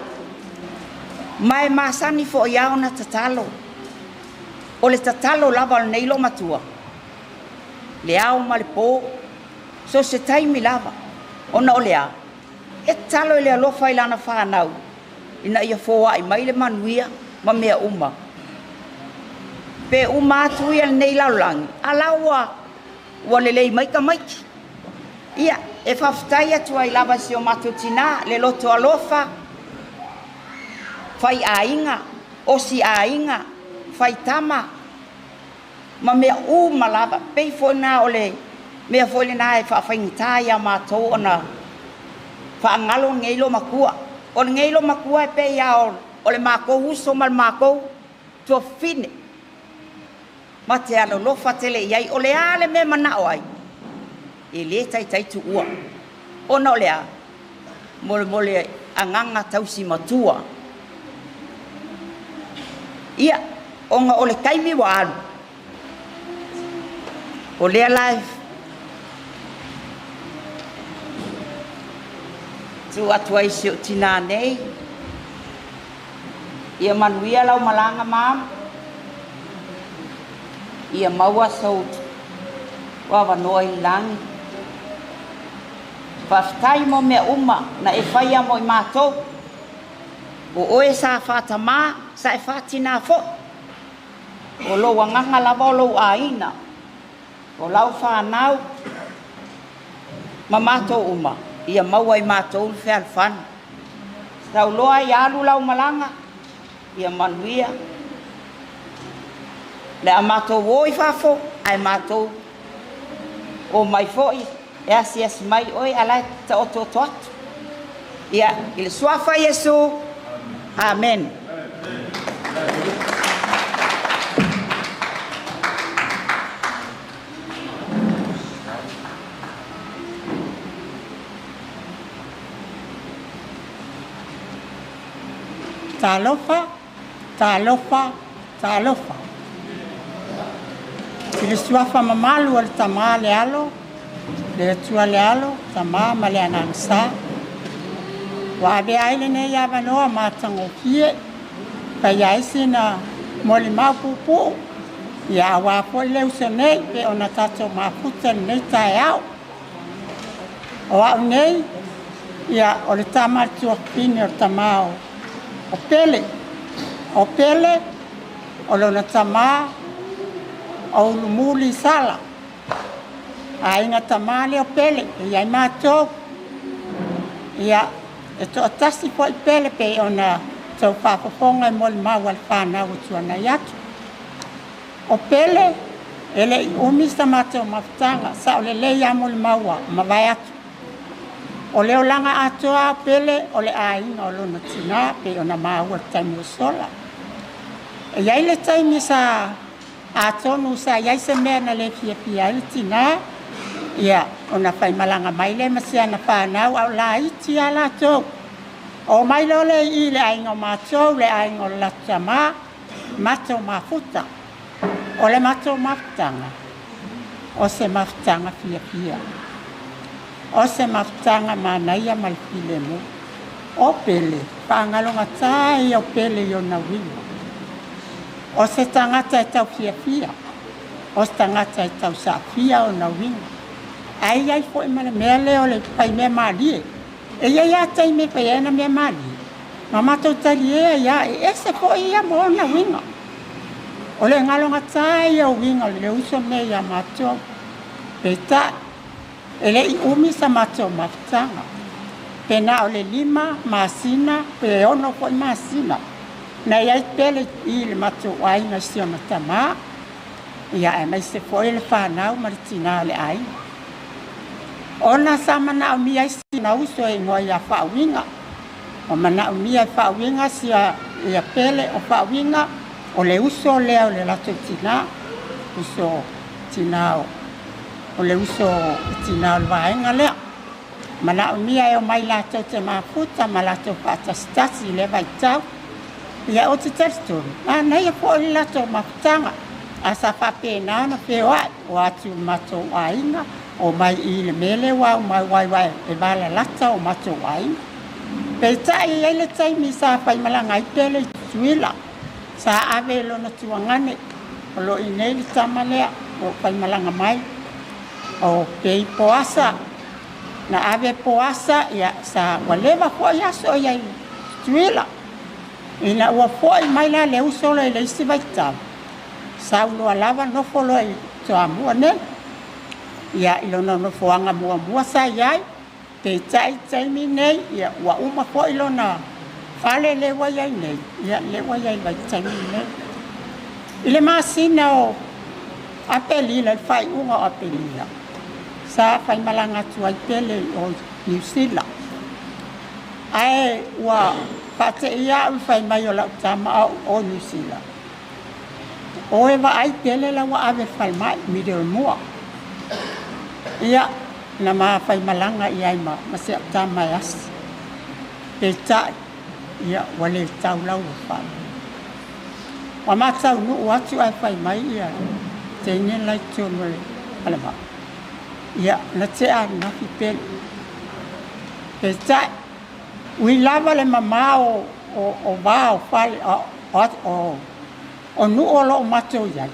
Speaker 21: mai masani fo iau na tatalo o le tatalo lava nei lo matua le au ma le po so se taimi lava ona o lea e talo le alofa i lana whanau ina ia foa i mai le manuia ma mea uma pe uma atu ia nei laulangi alaua ua lelei mai ka maiki Ia, e whawhitai atu ai lava si o matutina, le loto alofa, whai ainga, osi ainga, whai tama, ma mea uma lava, pei fōna o le, mea fōle nā e whawhaingitai a mātou o na whaangalo ngeilo makua. O le ngeilo makua e pei a o le mākou uso ma le mākou tua fine. Ma te alo lofa tele iai, o le ale me mana o ai. E le tai tu ua. Ona o le a, mole anganga tausi matua. Ia, onga o le kaimi wa alu. O lea live. Tu atuai si o tina nei. Ia manuia lau malanga mam. Ia maua saut. Wawa noa i langi. Whaftai mo mea uma na e whaia mo i mātou. O oe sa whātama, sa e whātina fo. O lo wanganga lava o lo aina. O lau whanau. Ma mātou uma. Ia maua i mātou le whea alwhana. Tau loa i alu lau malanga. Ia manuia. Le a mātou o i whafo, ai mātou o mai foi. E asi mai oi alai ta oto atu. Ia, i le suafa Yesu. Amen.
Speaker 3: Talofa, talofa, talofa. I le suafa mamalu al tama le alo, le tua le alo, tama ma le anangsa. Wa be aile ne ya vanoa matango fie, ka ya isina moli mapupu, ya wa po le usene pe ona tato maputa nei tai au. O au nei, ya o le tama tua pini o tamao. O pele, o lona tama, o lumuli sala. A inga tama le o pele, ia i mātou. Ia, e to atasi po i pele pe ona tau whapaponga i moli maua le whanau tuana i atu. O pele, ele i umisa mātou mawhtanga, sa o le leia moli maua, mawai atu. O leo langa atoa pele o le ainga o lona tina pe ona maua taimi o sola. E iai le taimi sa atonu sa iai se mea na le fia le tina. Ia, ona whai malanga mai le masia na whanau au la iti a la tau. O mai lo le i le ainga o mātou, le ainga o la tama, mātou mafuta. O le mātou mafutanga. O se mafutanga fia. O se mafutanga manaia malfile mo. O pele, whaangalonga tai o pele i o na winga. O se tangata e tau fia. O se tangata e tau sa fia o na winga. Ai fo e mana mea leo le pai mea malie. E ia tai me pai ena mea malie. Ma matou tali ia e se fo ia mo o na winga. O le ngalonga tai o winga le uso me ia matou. Peta ele i umi sa matou mafutanga. Pena o le lima, masina, pe ono po i masina. Na iai pele i le matou aina si o matama. Ia e mai se fo e le whanau maritina le aina. Ona sa mana o mia si na uso e ngoi a whawinga. O mana o mia whawinga si a pele o whawinga. O le uso leo le lato tina. Uso tina o le uso tina o vaenga lea. Mana o mia e o mai lato te mafuta ma lato whatastasi le vai tau. Ia o te terstori. Nei e po o le lato mafutanga. Asa whapena na pewai o atu mato ainga. O mai i le mele wa o mai wai e wala lata o mato wai. Pei tai e le taimi sa whai malanga i pele tuila. Sa ave lo na tuangane. O lo i nei li tamalea o whai malanga mai. O pei poasa. Na ave poasa ia sa walewa po i aso i ai tuila. Ina ua po i mai la le usolo i le isi vai tau. Sa ulo alava no folo i toa mua ne. ia ilona no foanga mua sa iai te tai mi nei ia wa uma po ilona fale le wa iai nei ia le wa iai vai tai mi nei ile masina o apelila fai unga apelila sa fai malanga tuai pele o New Zealand ai wa pate ia fai mai o la tama o New Zealand o e va ai pele la wa ave fai mai mi de mo ia na ma fai malanga ia ma se tama yas te ta ia wale tau lau fa wa ma tau no wa tu ai fai mai ia te ngen lai tu mo ala ba ia na te a na fi pele te ta wi lava le mama o va o fale o nu o lo mato ia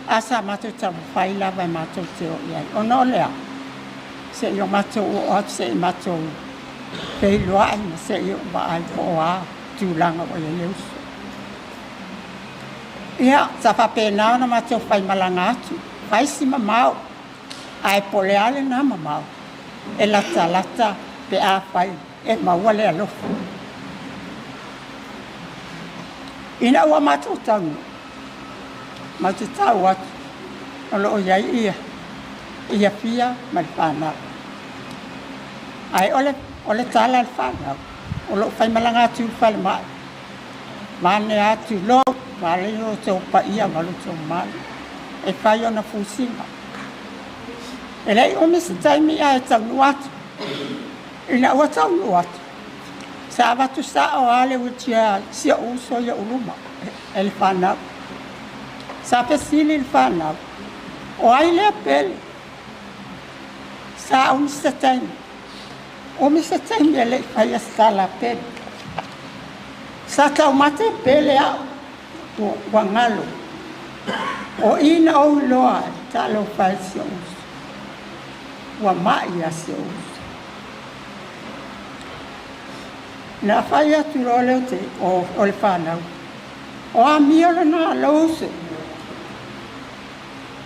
Speaker 3: asa mato ta fai lava mato te o ia o no le se yo mato o se mato pe lo ai se yo ba ai ko a tu langa o ia leus ia sa fa pena na mato fai malanga tu fai si mama ai pole ale na mama e lata pe a fai e ma wale alo ina wa matu tau wat alo ya ia fia malfana ai ole tala alfana olo fai malanga tu fal ma ne atu lo vale no to pa ia valo to mal e fai ona fusinga ele o mi stai mi ai tau wat ina wa tau wat sa va tu sa o ale utia si o so ya uluma el fana sa pesili il fana o ai le pele sa un setain o mi setain ele fai sta la pele sa tau mate pele a o wangalo o ina o loa ta lo fai si o wa mai a si o na fai atu role te o le whanau. O a miora na lausu.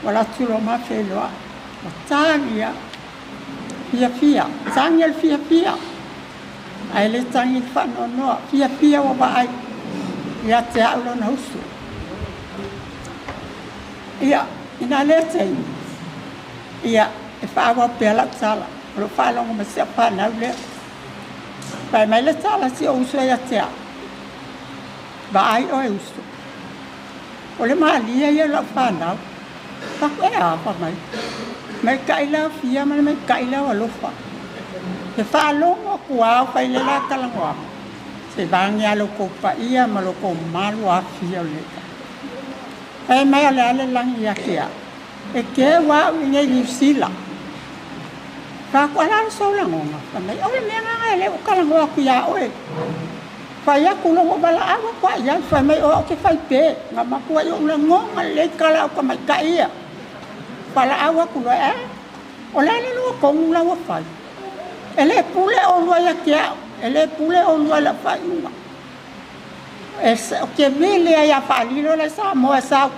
Speaker 3: Wala turo ma wheloa. O tāngia fia. Tāngia le fia. Ai le tangi le whanau noa. Fia o ba ai. Ia te aulo na usu. Ia, ina le tei. Ia, e whaawa pēla tala. O lo whalonga ma sea whanau lea. Pai mai le tala si o uso ia tea. Ba ai o e uso. O le maalia ia la whanau. Pak e apa mai. Mai kaila fia mai kaila walofa. Te whalonga kuao pai le la kalangoa. Se vangi alo ko pa ia malo ko malu a fia o leka. Pai mai ale ale langi ia kea. E ke wa inge livsila. Kako ala so lang nga. Kamay oy me nga ele o kala ngo aku ya oy. Fa ya kulo ngo bala awa kwa ya fa may o ke fai pe nga makuha yo lang ngo ngale kala ko may kaiya. Pala awa kulo ola le no ko la wa fa. Ele pule o lo ya kia. Ele pule o lo la fa uma. Es o ke mele ya fa lilo le sa mo sa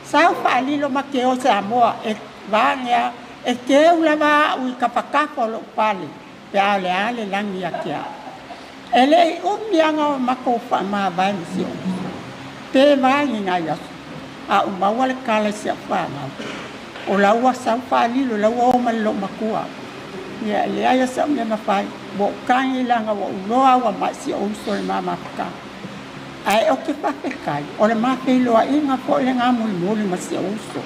Speaker 3: fa lilo ma ke o sa mo e vanga e ke ulava u kapakapa lo pale pe ale langi akia ele umbianga makofa ma vai si pe vai ngaya a uma wale kala si fa na o la wa sa fa li lo la wa ma lo makua ya le ya sa me ma fa bo kan ilanga wa lo wa ma si o so ma ka ai o ke pa pe kai o le ma pe lo inga po le nga mul ma si o so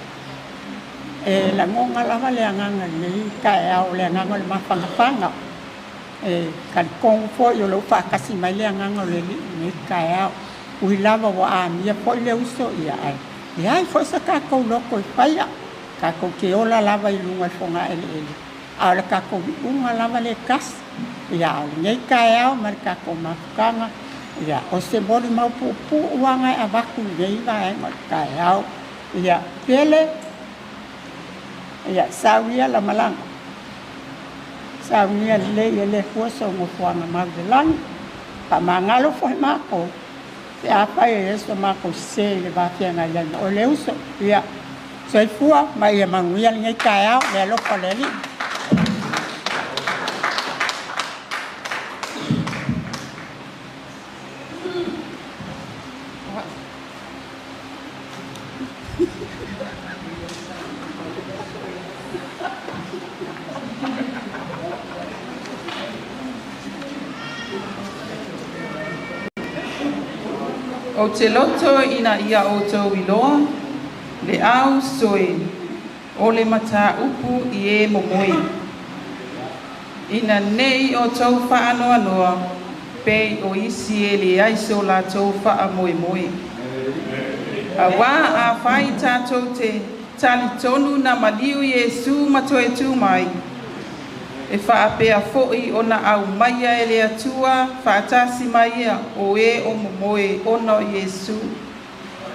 Speaker 3: e la ngonga lava le nganga ni kai au le nganga le mafanga e kan kong fo yo lo fa kasi mai le nganga le ni kai au ui lava wa a mi po le uso ia ai ia fo sa ka ko lo ko faia ka ko ke ola lava i lunga fonga ele a le ka ko unga lava le kas ia ni kai au mar ka ko mafanga ia o se boli mau pu wanga a vaku nei va ai kai au ia pele ya Sauniga la malanga. Sauniga le fuso mo fuanga magdelan. Pa mangalo fo mako. Se apa e eso mako se le va fianga ya o le uso ya Soifua mai e manguia ngai kae au le lo paleli.
Speaker 4: O te loto ina ia o tau iloa, le au soe, o le mata upu i e momoi. Ina nei o tau whaanoa noa, pei o isi e le aiso la tau wha moe moe. A wā a whai tātou te tali tonu na maliu Iesu matoe tū mai. E whaapea fo'i o na au maia e le atua, whaatasi maia o e o momoe ono Iesu.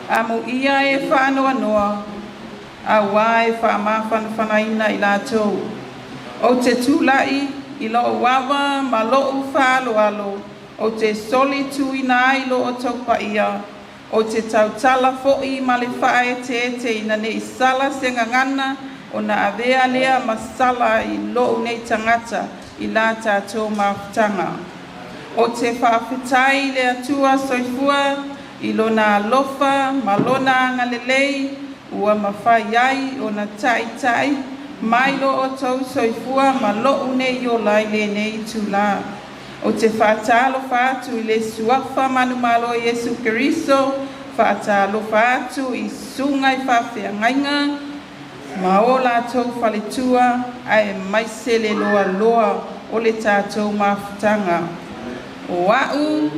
Speaker 4: Amu ia e whaanoa noa, a wā e whaamawhanawhanaina i lātou. O te tūlai, i lo wawa ma lo whaalo alo, o te soli tu ina ailo o taupa ia, o te tautala fo'i ma le wha e te ina ne isala se ngangana, o na avea lea masala i lo nei tangata i la tātou mawhitanga. O te whaawhitai le atua soifua i lo na alofa ma lo na ngalelei ua mawhai ai o na tai mai lo o tau soifua ma lo nei o lai le nei tūla. O te whaatalo whaatu i le suafa manu malo Iesu Keriso, whaatalo whaatu i sunga i whawhia ngainga, ma o lātou whaletua ai maise le loa loa o le tātou mawhitanga. O au,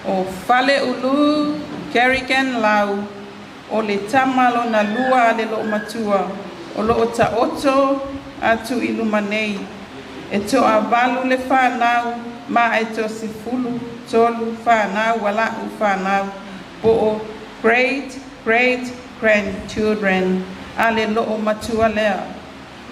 Speaker 4: o whale ulu, Kerrigan lau, o le tamalo na lua le lo matua, o lo ta oto atu iluma nei. E toa walu le whanau, ma e to sifulu, tolu whanau, wala u whanau, po o great grandchildren. Ale lo matua lea.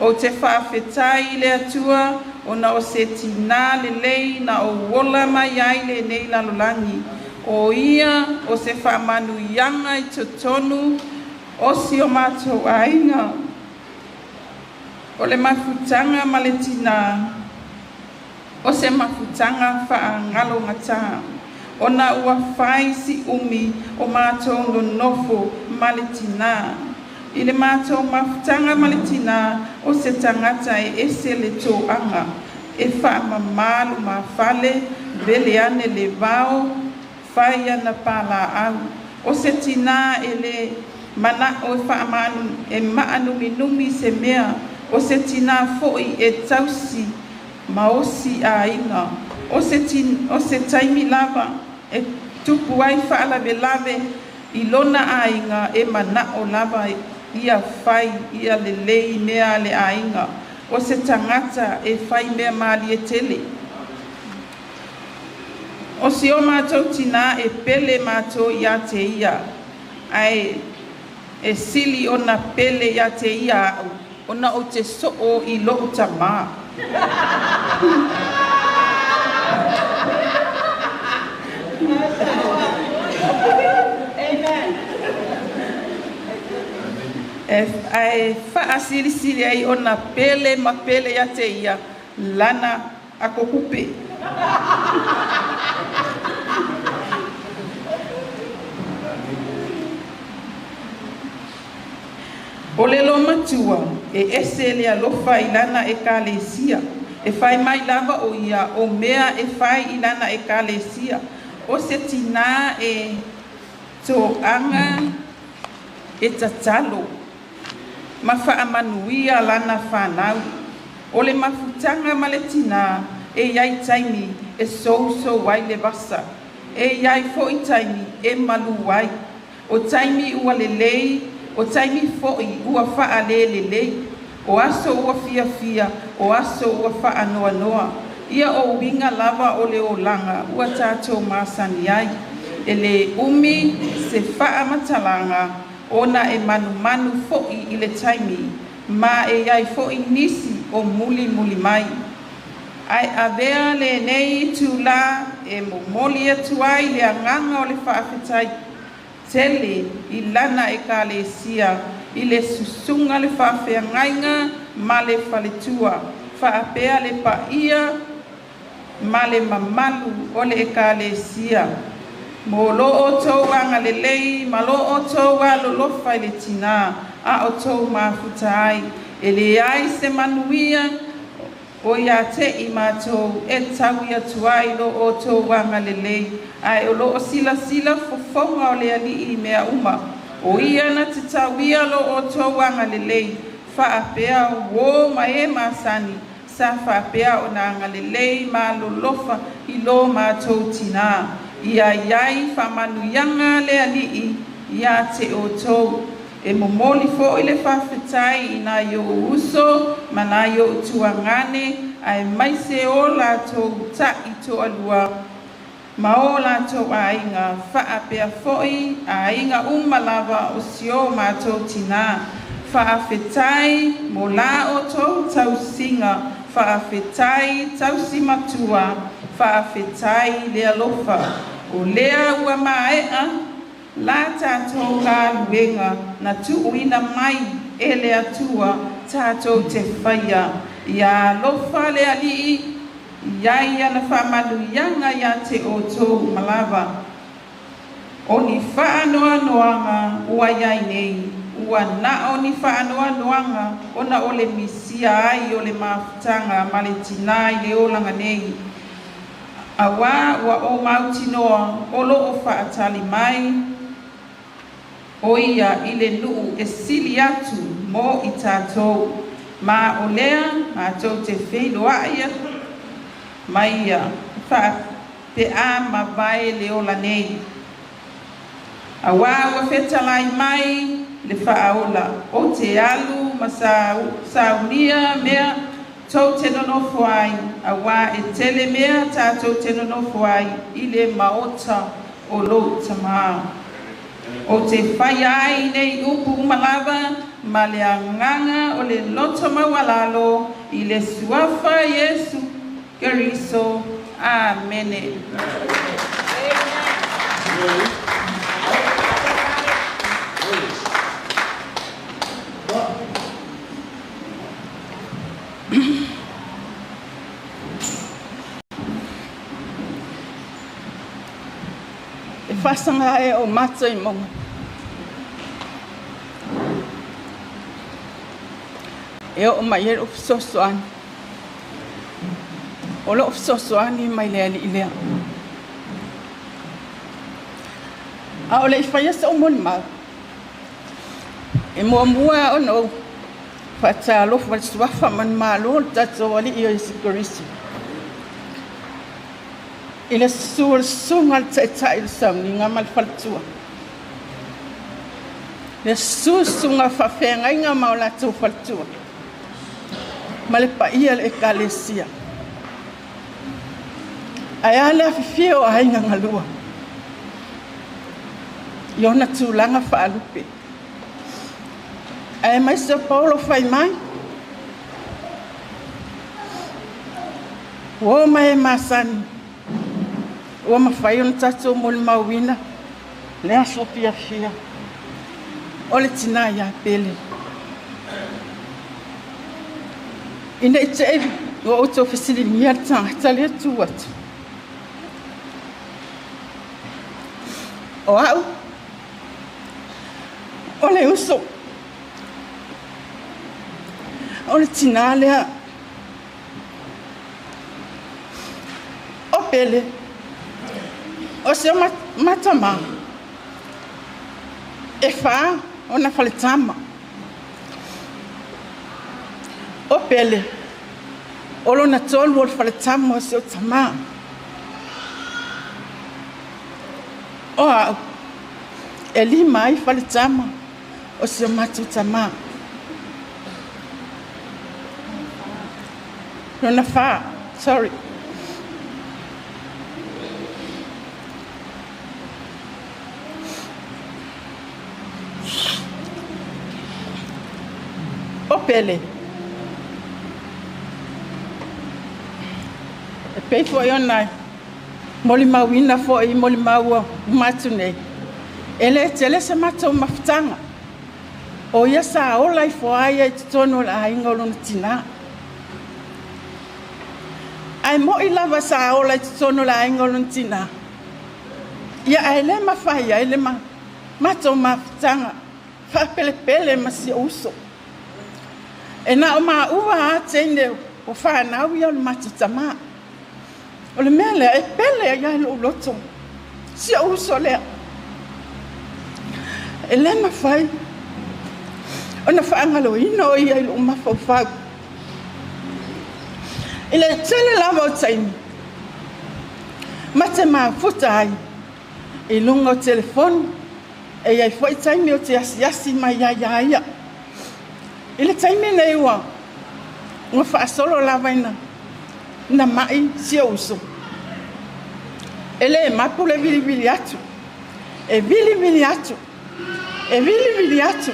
Speaker 4: O te whawhetai le atua, o na o se tina le lei na o wola mai ai le nei lalolangi. O ia o se whamanu ianga i totonu, o si o mātou ainga. O le mafutanga ma le tina, o se mafutanga wha ngalo ngata. O na ua whai si umi o mātou no nofo ma le tina. I le mātou mawhitanga malitina o se tangata e ese le tōanga, e wha mamalu ma whale, vele ane le vao, whai ana pala au. O se tina e le mana o wha manu e maanu minumi se mea, o se tina fo'i e tausi ma osi a inga. O se taimi lava e tupu ai wha lave i lona a inga e mana o lava ia whai, ia le lei mea le ainga. O se tangata e whai mea maali e tele. O si o mātou tina e pele mātou ia te ia. Ai e sili o na pele ia te ia au. O na o te soo i loo ta maa. E wha siri ai o na pele ma pele ia te ia lana a kokupe. O le lo matua e ese le alofa i lana e kalesia. E whai mai lava o ia o mea e whai i lana e kalesia. O se tina e tō anga e tatalo. Ma whaamanuia lana whanau. O le mafutanga ma le tina e iai taimi e so wai le vasa. E iai fo i taimi e malu wai. O taimi ua le lei, o taimi fo i ua wha le lei. O aso ua fia, o aso ua wha noa. Ia o winga lava o le o langa ua tātou māsani ai. E le umi se wha matalanga. Ona e manu fo'i i le taimi, ma e iai fo'i nisi o muli mai. Ai avea le nei tu la e momoli atu ai le anganga o le whaafetai. tele I lana ekalesia I le susunga le whawhiangainga ma le whaletua whaapea le paia ma le mamalu o le ekalesia mo lo o tau anga le lei ma lo o tau alolofa I le tina a o tau mafutai e le ai se manuia o ia te I mātou e tau ia tuai lo o tau anga le lei ai o lo o sila fofonga o le ali I mea uma o ia na te tau ia lo o tau anga le lei whaapea o ma e masani sa whaapea o na anga le lei ma lolofa I lo mātou tina ia iai whamanuyanga le ali ia te o tau e momoli fo I le whawhetai I na yo uso ma na yo tuangane ai mai se o lātou ta I to alua ma o lātou ainga whaapea foi ainga umalava o sio mātou tina whawhetai mo la o tau tau singa whawhetai tau simatua whawhetai le alofa o lea ua maea la tātou ka luenga na tuuina mai e le atua tātou te whaia ia lofa le alii iai ana whamanuyanga ia te o tō malava o ni whaanoa noanga ua iai nei ua na o ni whaanoa noanga o na o le misia ai o le mafutanga ma le tina I le olanga nei awa ua o mautinoa o lo o whaatali mai o ia I le nuu e sili atu mo I tātou ma o lea mātou te whenua ia mai ia wha te a ma vai le ola nei a wā ua whetalai mai le whaaola o te alu ma saunia mea tau te nonofo ai a wā e tele mea tātou te nonofo ai I le maota o lo tamā o te whai ai nei upu umalava ma le anganga o le loto mawalalo I le suafa Yesu Keriso. Amene. E whasanga e o mata I monga. E o mai e o sosoani. O lo sosoani mai le ali ilea. A o le whaia sa o moni mau. E mua o no. Whatalo whatsuafa man malo tato ali I Yesu Kristo. I le sungal taitai le Sauniga malfaltua. Le sunga whawhenga inga maula tau faltua. Ma le paia le ekalesia. Ai ale awhiwhia o ainga ngalua. Iona tūlanga whaalupe. Ai mai se Paulo whai mai. O mai masani. O mawhai on tato moli mawina. Le aso pia fia. O le tina ia pele. Ina I te evi. O auto whesiri mia tanga. Tali atu atu. O au. O le uso. O le tina lea. O pele. O se matama. E wha. O na whaletama. O pele. O lo na tolu o le whaletama o se o tama. O au. E lima ai whaletama. O se o matu tama. No na wha. Sorry. O pele. E pei fo I onai. Moli mawina fo I moli maua matu nei.
Speaker 7: Ele tele se matou mafutanga. O ia sa ola I foai e tono la inga lona tina. Ai mo I lava sa ola I tono la inga lona tina. Ia ai le mafai ai le matou mafutanga. Fa pele pele masi uso. E na o ma ua a tene o whanau ia o le matitama. O le mea lea e pele ia lo loto. Si uso lea. E le mawhai. O na whaangalo ino o ia ilo mawhau. I le tele lava o taimi. Mate maa futa ai. I lunga o telefoni. E iai fwoi taimi o te asi mai ia. I le taimi nei ua. Ua whaasolo lava ina. Na mai si uso. E le mapu le vili atu. E vili atu. E vili atu.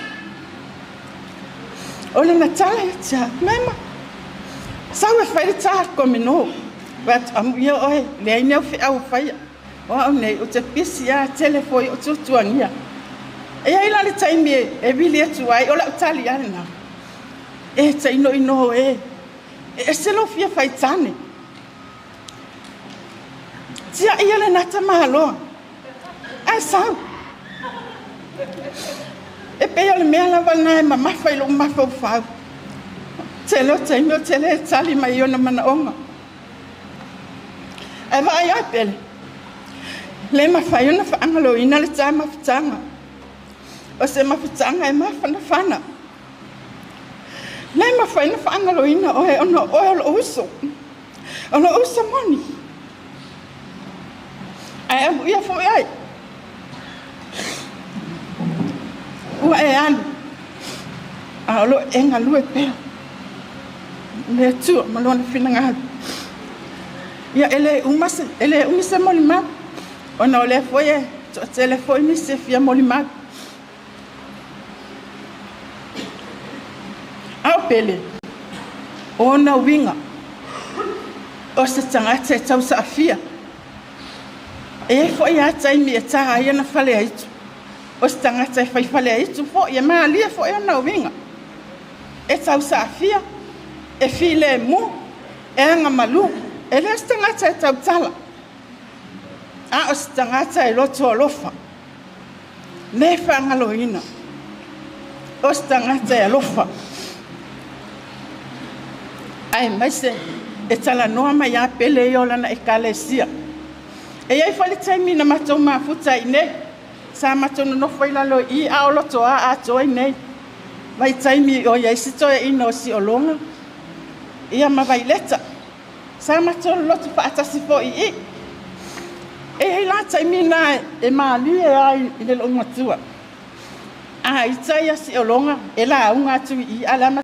Speaker 7: O le natala ia tia. Mema. Sau e whaere taha komino. But ia oe. Le aine au au whaia. O au nei. O te pisi a telefoi o tutuangia. E aila le taimi e vili atu ai. O la utali ale na. E ta ino e. E selo fia whaitane. Tia ia le nata mahaloa. Ai sau. E pea le mea lava nae ma mawhai lo mawhau whau. Telo taimi o tele e tali mai iona mana onga. E vai ai pele. Le mawhai ona whaangalo ina le tae mawhitanga. O se mawhitanga e mawhana. Le mawhai na whaangalo ina oe ono uso. Ono uso moni. Ai abu ia fo ai. Ua e anu. A olo e ngalu e pea. Le tua malona fina ngalu. Ia ele umisa moli mau. Ona ole foi e telefoni se fia moli mau. Au pele. Ona winga. O se tangata e tau sa afia. E foi a taimi e taha ia na whale aitu. O se tangata e whai whale aitu fo ia maa lia fo ia na winga. E tau sa afia. E file mu. E anga malu. E le se tangata e tau tala. A o se tangata e loto alofa. Ne whangalo ina. O se tangata e alofa. Ai maise e tala noa mai a pele i olana e kalesia. E iai whale taimi na matou mafuta i nei. Sa matou no whailalo i a oloto a toa i nei. Vai taimi o iai sito e ino si olonga. Ia mawai leta. Sa matou loto whaatasi fo i. E hei la taimi na e maali e ai i le longa tua. A i taia si olonga e la unga tu i alama.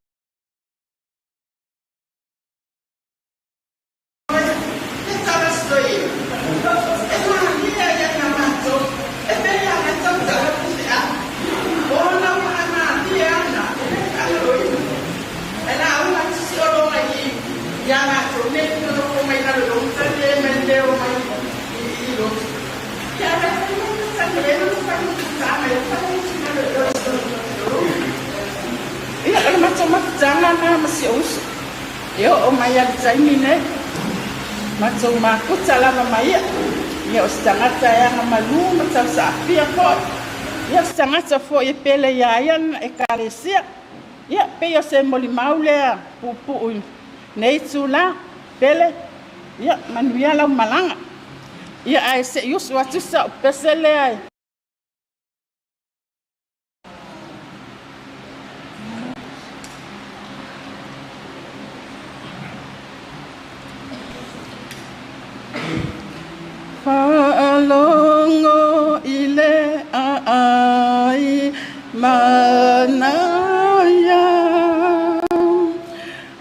Speaker 7: Ia kalau macam jangan masih usul. Yo omaya taimi ne. Macam aku cala mamaya. Ya setengah saya ngamalu macam sapi apa. Ya setengah safo e pele yayan e karesia. Ya pe yo se moli maule pupu nei tula pele. Ya manuia la malanga. Ya ai se yus watu sa pesele ai. Falongo ile ai manaya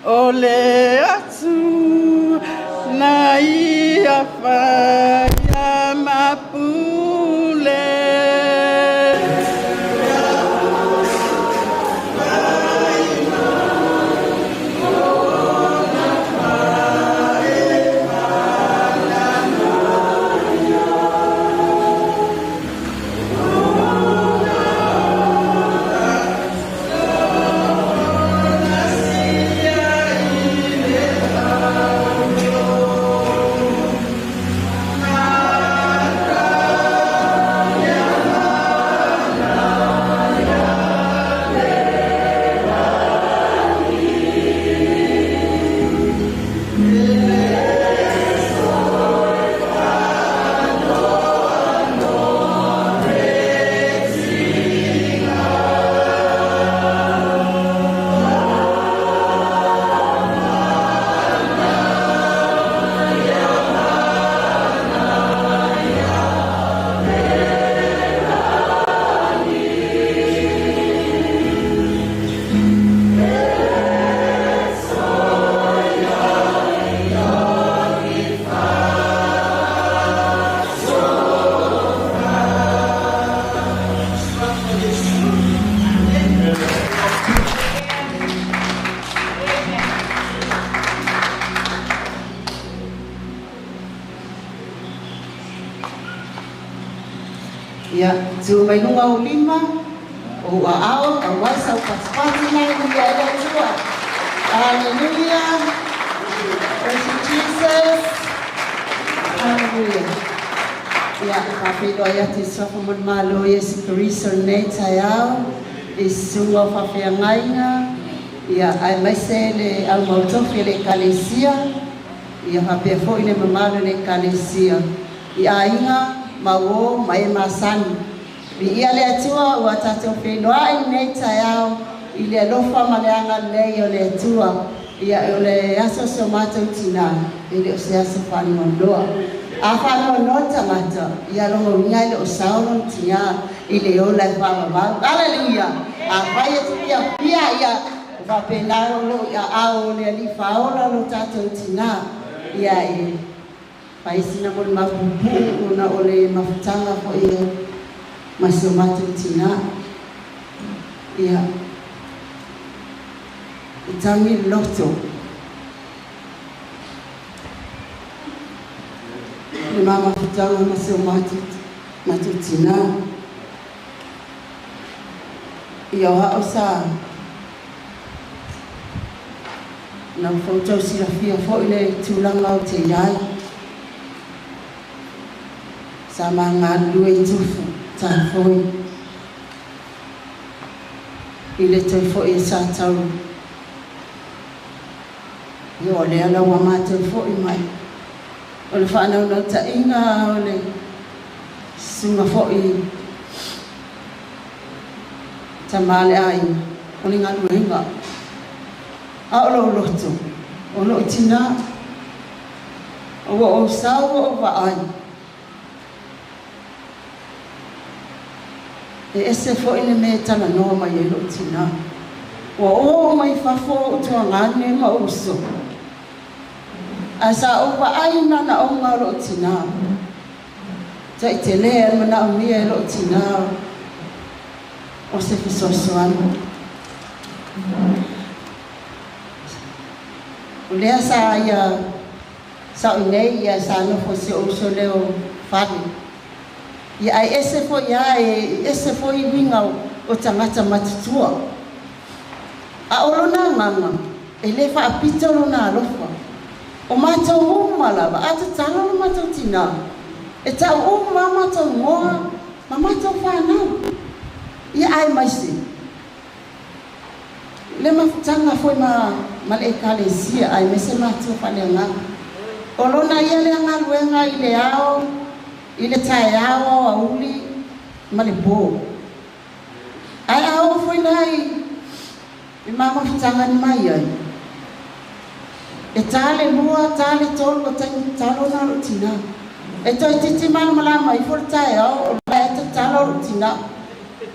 Speaker 7: ole atu nai apa ya mapule
Speaker 8: Ia, tu mai nunga o lima, o ao, a waisa o patipati nai ia ia tua. Hallelujah. Praise you, Jesus. Hallelujah. Ia, whawhido ia te sofa mon malo Yesu Karisto nei tai au, i sunga o whawhiangainga, ia, ai maise le au mautofi le kalesia, ia hapea fo ine mamalo le kalesia. Ia inga, mawo, mai masani. Ia le atua ua tatou whenua i nei tai au, i le alofa maleanga nei o le atua, ia o le aso so mātou tina, i le o se aso whanondoa. A whanondoa tangata, ia rongo winga i le o sauron tia, i le ola i whamamau. Hallelujah! A whai e tupia pia ia, whapenaro lo ia ao le alifaola lo tatou tina, ia e whai sina mo le mapupu, una o le mafutanga po ia, maso mātou tina. Ia, i tangi loto. Le mama futanga maso mātou tina. Ia o hao sa. Na whautau sirafia fo i le tūlanga o te iai. Sa maa ngā lue i tufu, tā foi. I le tau fo i sa tau. Ia o le ala wa mātou fo i mai. O le whanau nau ta inga o le sunga fo i ta male ai. O le ngā luenga. A o lo loto. O lo tina. O sau o wa ai. E ese fo i le me tana noa mai e lo tina. O mai fafo o tua ngane ma uso. A sa o wa ai nana o ngā lo tina. Ta i te lea mana o mia e lo tina. O se fisosoano. O lea sa ia sa o nei ia sa no fo se o so leo whare. Ia ai ese fo ia e ese fo i winga o tangata matutua. A orona nganga, e le wha apita orona alofa. O mātou uma lava, a te tala no mātou tina. E tau uma mātou ngoa, ma mātou whanau. Ia ai maise. Le mafutanga foi ma le ekalesia ai mese mātou whanenga. O lona ia le anga luenga i le ao, i le tae ao a uli, ma le pō. Ai ao foi nai, i mama fitanga ni mai ai. E tale lua, tale tolu, o tangi talo na rutina. E toi titi mana malama i fur tae ao, o lai te talo rutina.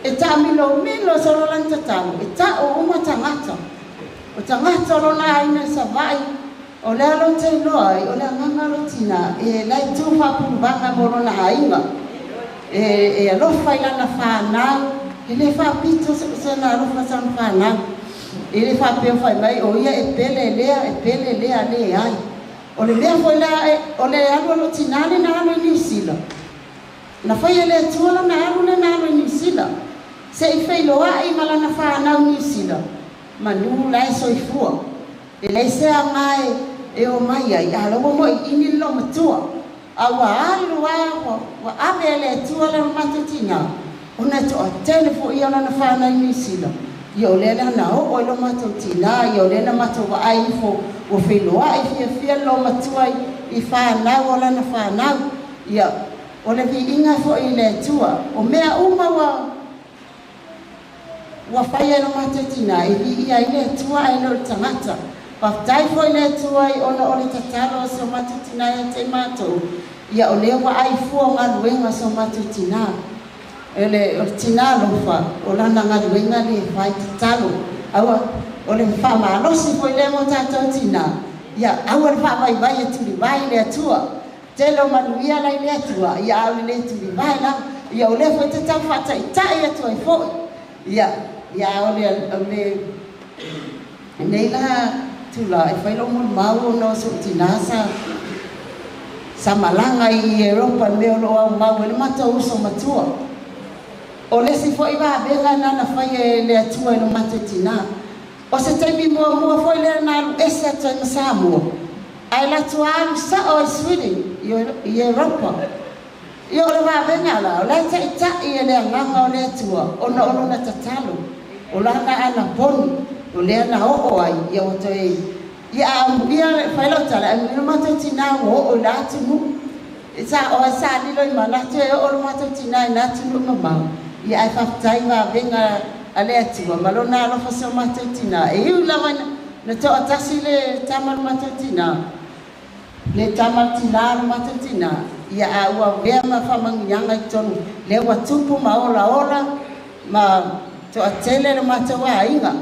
Speaker 8: E ta milo solo lan te talo. E ta o uma tangata. O tangata lo na aina sa vai. O lea lo te loai, o lea nganga rutina. E lai tu whapurubanga mo lo na ainga. E alofa ilana whanau. E le whapito sa na alofa sa whanau. E le whapeo whai mai, o ia e pele lea le ai. O le lea foi lea, o le alu alo tinane na alo i New Zealand. Na whai e lea tuala na alu le na alo i New Zealand. Se i whailoa i malana whanau New Zealand. Manu lai soifua. E lei se a mai e o mai ai. A lawa mo i ini lo matua. A wa alu wa ave e lea tuala na matutina. Ona to a telefo i ala na whanau New Zealand. Yo le na o lo matou tina, yo le na matou wa ai fo o wheloa i fia lo matua i whanau o lana whanau. Ia, o le vi inga fo i le tua, o mea uma wa whaia lo matou tina, i vi ia i le tua ai lo tangata. Whaftai fo i le tua i ona o le tatalo so matou tina i te matou. Ia, o le wa ai fua ngā luenga so matou tina. Ele o tina lofa o lana ngā luenga le whai te talo. Aua, o le wha losi po i le mo tātou tina. Ia, aua le wha vai e turi vai le atua. Te lo manuia lai le atua. Ia, au le turi vai la. Ia, o le fo te tau whata i tai atua i fo. Ia, o le nei la tula. E whai lo mo mau no so tina sa malanga i Europa meo lo au mau. Ele mata uso matua. O le si fo iwa benga na fai le atua no matutina. O se taimi mua fo le na lu ese atua na Samoa. Ai la tua sa o Sweden, Europa. Yo le va benga la, o le ta i le nganga o le atua, o na tatalo. O la na ana poni, o le na o ai, yo to e. Ya ambia fai lo tala, no matutina o la tunu. Sa o sa ni lo mana te o matutina na tunu mama. Ya ai fatai va benga ale atua malona lo fa matutina. E u la na to atasi le tamal matutina. Le tamatina matutina ia aua vea ma whamangianga i tonu le watupu ma ola ma to atele le matawa inga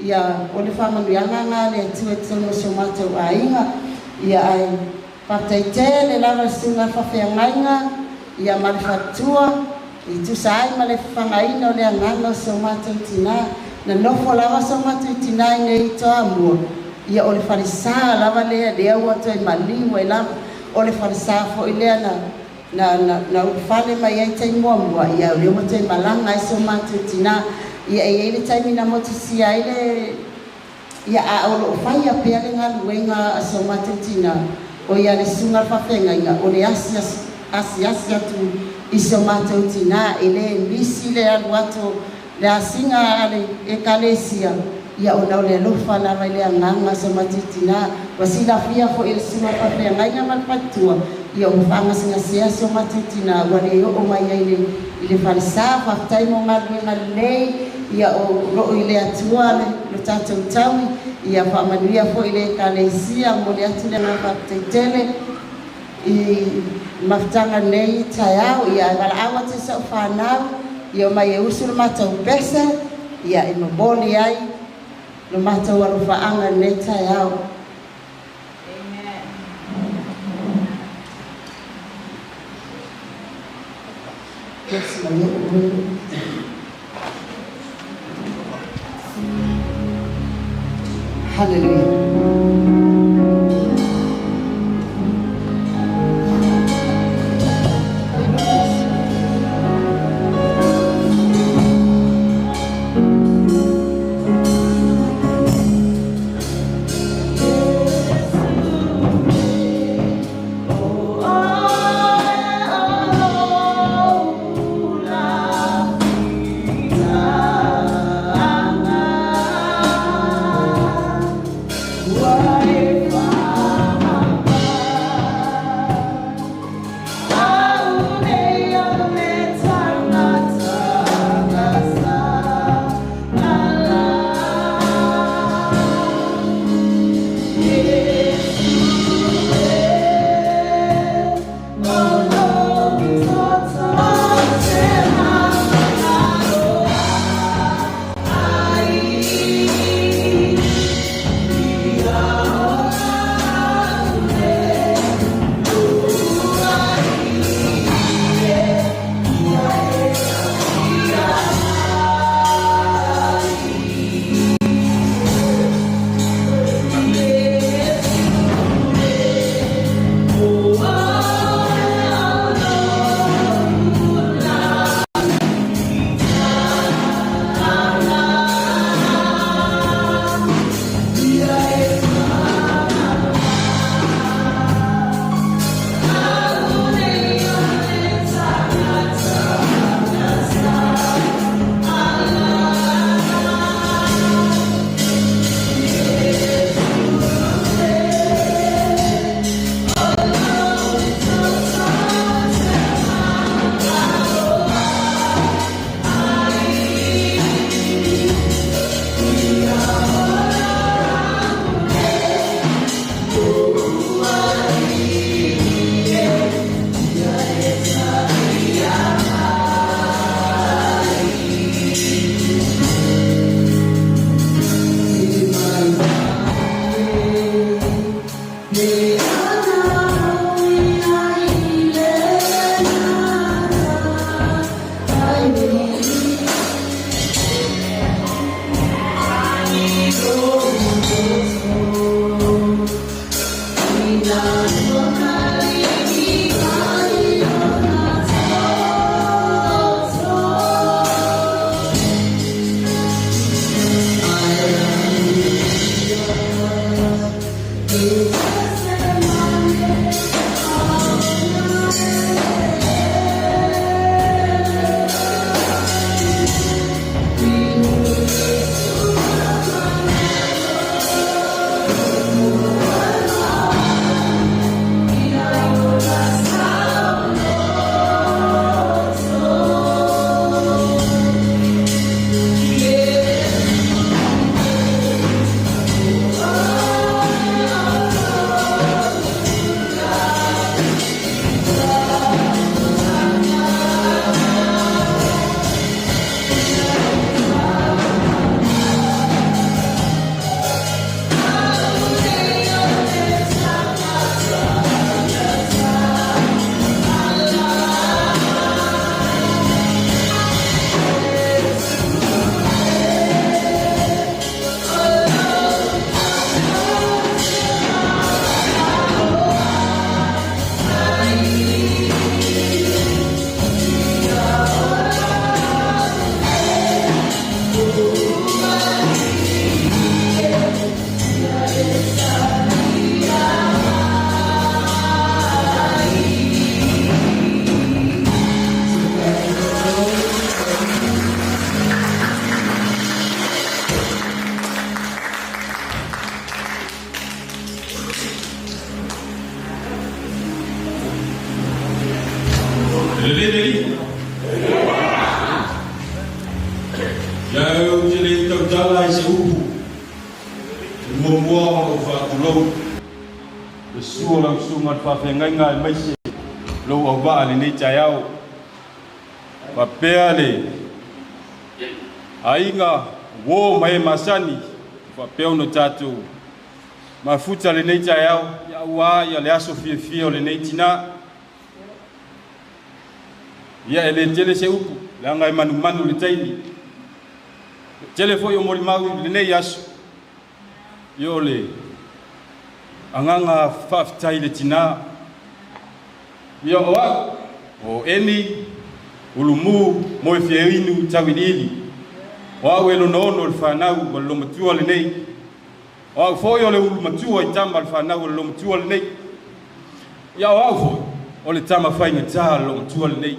Speaker 8: ia o le whamangianga ngā le tue tonu so matawa inga ia ai whataitele lava singa whawhiangainga ia marifatua i tusai ma le whangaina o le anganga so matutina na nofo lava so matutina i nei toa mua ia o le farisa lava lea ua toi maliu e lava o le farisa fo i lea na ufale mai ai tai mua ia o le ua toi malanga e so matutina ia e le taimi na motisia i le ia a o lo fai a pea le ngaluenga a so matutina o ia le sunga whawhengainga o le asi atu i so matutina e le misi le alu atu le asinga e kalesia ia o nau le lofa lava i le anganga so matutina wa sila fia fo i le sunga whawhengainga malpatua ia o whanga singa sea so matutina wa le o mai ai le farisa whaftai mo ngaluenga lei ia o roo i le atua le tatou taui ia whamanuia fo i le kalesia mo le atu le ngā whaftaitele i maftanga nei tai au ia wala awa te sa o whanau ia o mai e usu le matau pesa ia i maboli ai no matau alu whaanga nei tai au. Hallelujah.
Speaker 17: Yau jele tau tala I se upu. Mua o whaakulou. Le sua lau sunga whawhengainga e maise. Lau au waa le nei tai au. Wapea le. Ainga wo mai masani. Wapea no tātou. Mafuta le nei tai au. Ia ua ia le aso fia o le nei tina. Ia e le tele se upu. Le anga e manu le taini. Tele foi o morimau le nei aso. Yo le anganga whaftai le tina. Ia oa o eni ulumu Moefiainu tawinili. Oa ue lono le whanau wale lomatua le nei. Oa foi o le ulumatua I tama le whanau wale lomatua le nei. Ia oa foi o le tama whainga tā le lomatua le nei.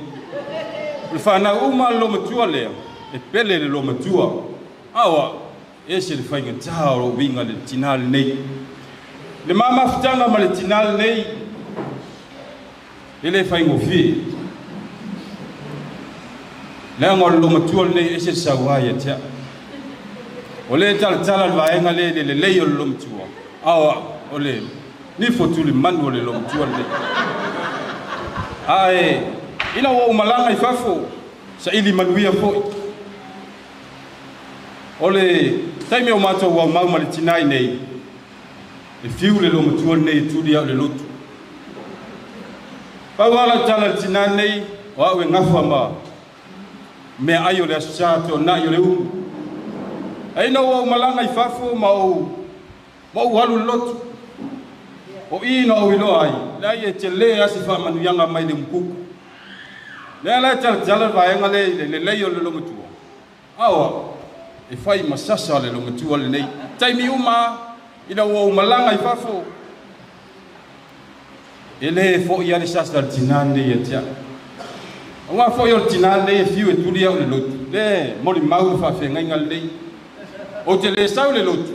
Speaker 17: Le whanau uma le lomatua lea e pele le lomatua. Awa ese le whainga tā o winga le tina le nei. Le mama futanga ma le tina le nei. Ele whaingo fi. Le angor lo matua le nei ese sawaya tia. O le tala le vaenga le lei o lo matua. Awa o le ni fotu le manu o le lo matua le nei. Ae ina o umalanga I fafo sa ili manuia foi. Ole taimi o mato wa mau ma le tinai nei. E fiu le lo matua nei tu dia le lotu. Pa wala tala le tinai nei o awe ngafa ma. Me ayo le asato na yo le u. Ai no wa malanga I fafo ma o halu lotu. O ino o ilo ai. La ye tele asifa manu yanga mai le mkuku. Le la tala vaenga le yo le lo matua. Awa e fai masasa le longa tua le nei taimi uma ina o malanga I fafo ele fo ia le sasa le tinane ia tia wa fo ia le tinane e fiu e tulia o le lotu le moli mau fa fengainga le nei o te le sau le lotu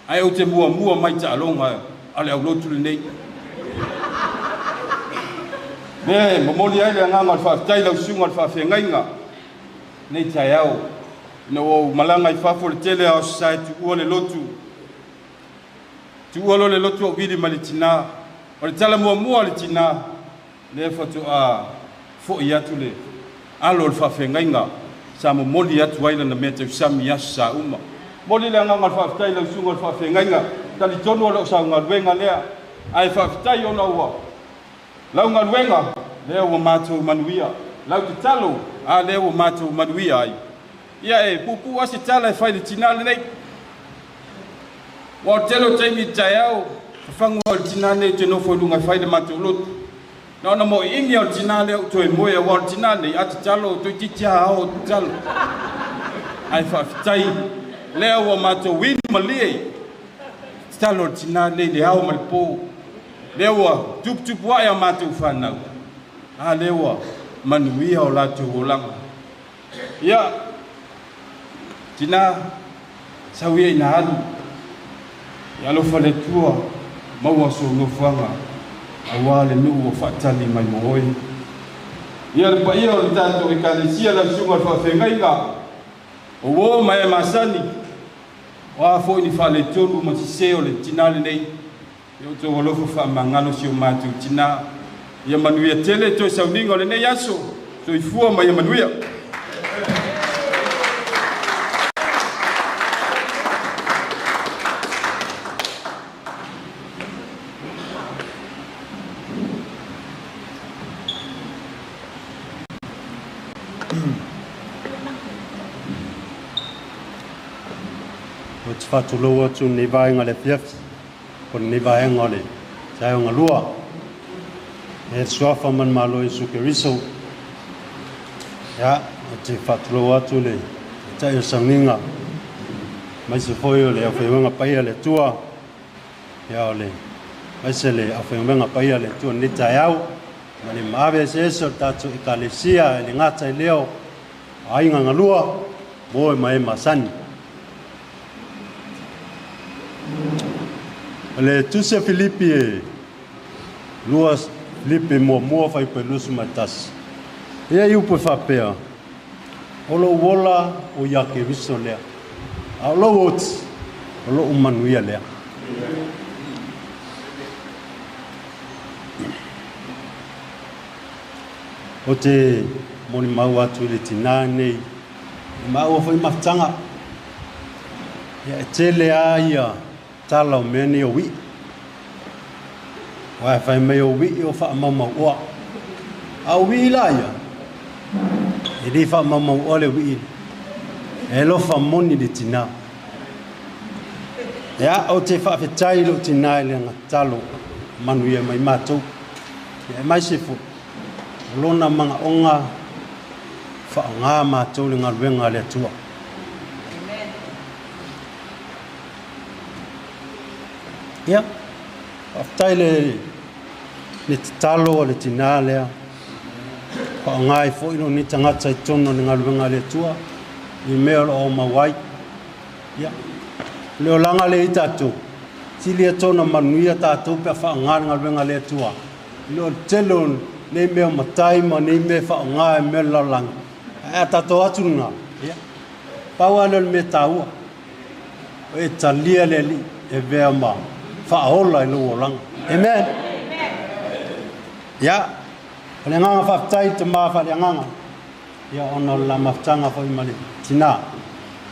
Speaker 17: ai o te mua mai ta longa ale au lotu le nei ne momoli ai le nganga fa tai la sunga fa fengainga nei tai au no malanga I fafo le tele o society ua le lotu. Tu ua lo le lotu o vidi malitina. O le tala mua le tina. Le fatu a fo I atu le. Alo le whawhengainga. Sa mo moli atu waila na mea tau sami asu sa uma. Moli le anga whawhitai lau sunga le whawhengainga. Tali tonu o sa unga luenga lea. Ai whawhitai o na ua. Lau unga luenga. Lea ua mātou manuia. Lau te talo. A lea ua mātou manuia ai. Ia e pupu ase tala e whai le tina le nei. Wa telo taimi tai au. Whangu o le tina nei te nofo I lunga whai le mātou lotu. Na ona mo ingi o le tina le au toi moe wa le tina nei. Ate talo toi titia hao talo. Ai whawhitai. Lea ua mātou winu maliei. Talo le tina nei le hao malipo. Lea ua tupu wa ea mātou whanau. Lea ua manuia o lātou o langa. Ia. Tina sauia ina alu. Ia lofa le tua maua so ngofanga. Awa le nuu o whatali mai mooi. Ia le paia o le tato I kalisia la sunga whawhengainga. O wo mai masani. Wa fo ni fa le tonu ma se o le tina le nei. Ia to o lofa fa mangalo si o matu tina. Ia manuia tele to Sauniga le nei aso. So I fua mai manuia.
Speaker 2: O te whatulou atu ni vaenga le fiafi, ko ni vaenga le taionga lua. E suafa man malo I suke riso. Ia, o te whatulou atu le taio Sauniga. Mai se foi o le awhaiwenga paia le tua. Ia o le, mai se le awhaiwenga paia le tua ni tai au. Mani maawe se eso tatu I kalesia le ngata I leo. Ainga ngalua, moe mai masani. Le tuse Filipi e lua Filipi mua fai pelusu matas. Ia iu po whapea. O lo wola o ia ke riso lea. A lo oti, o lo umanuia lea. O te moni mau atu le tina nei. Mau foi maftanga. Ia tele a ia tala o mea ni o wi. Wai fai mei o wi o wha mamau oa. A wi la ia. E di wha mamau oa le wi. E lo wha moni le tina. Ia o te wha whetai lo tina le nga talo. Manuia mai mātou. Ia mai se fu. Lona mga onga wha ngā mātou le ngā ruenga le atua. Ia, whaftai le te talo le tina lea. Wha ngā i fōino ni tangata i tono le ngā ruenga le atua. I mea o mawai. Ia, leo langa le i tātou. Tili a tona manuia tātou pe wha ngā ruenga le atua. Leo telo nei mea matai ma nei mea wha ngā e mea lalang. E tato atu ngā. Paua leo me tāua. O e talia le li e vea ma wha ahola i loo langa. Amen. Ia. Whale nganga whaftai te maa whale nganga. Ia ona la maftanga whai mali tina.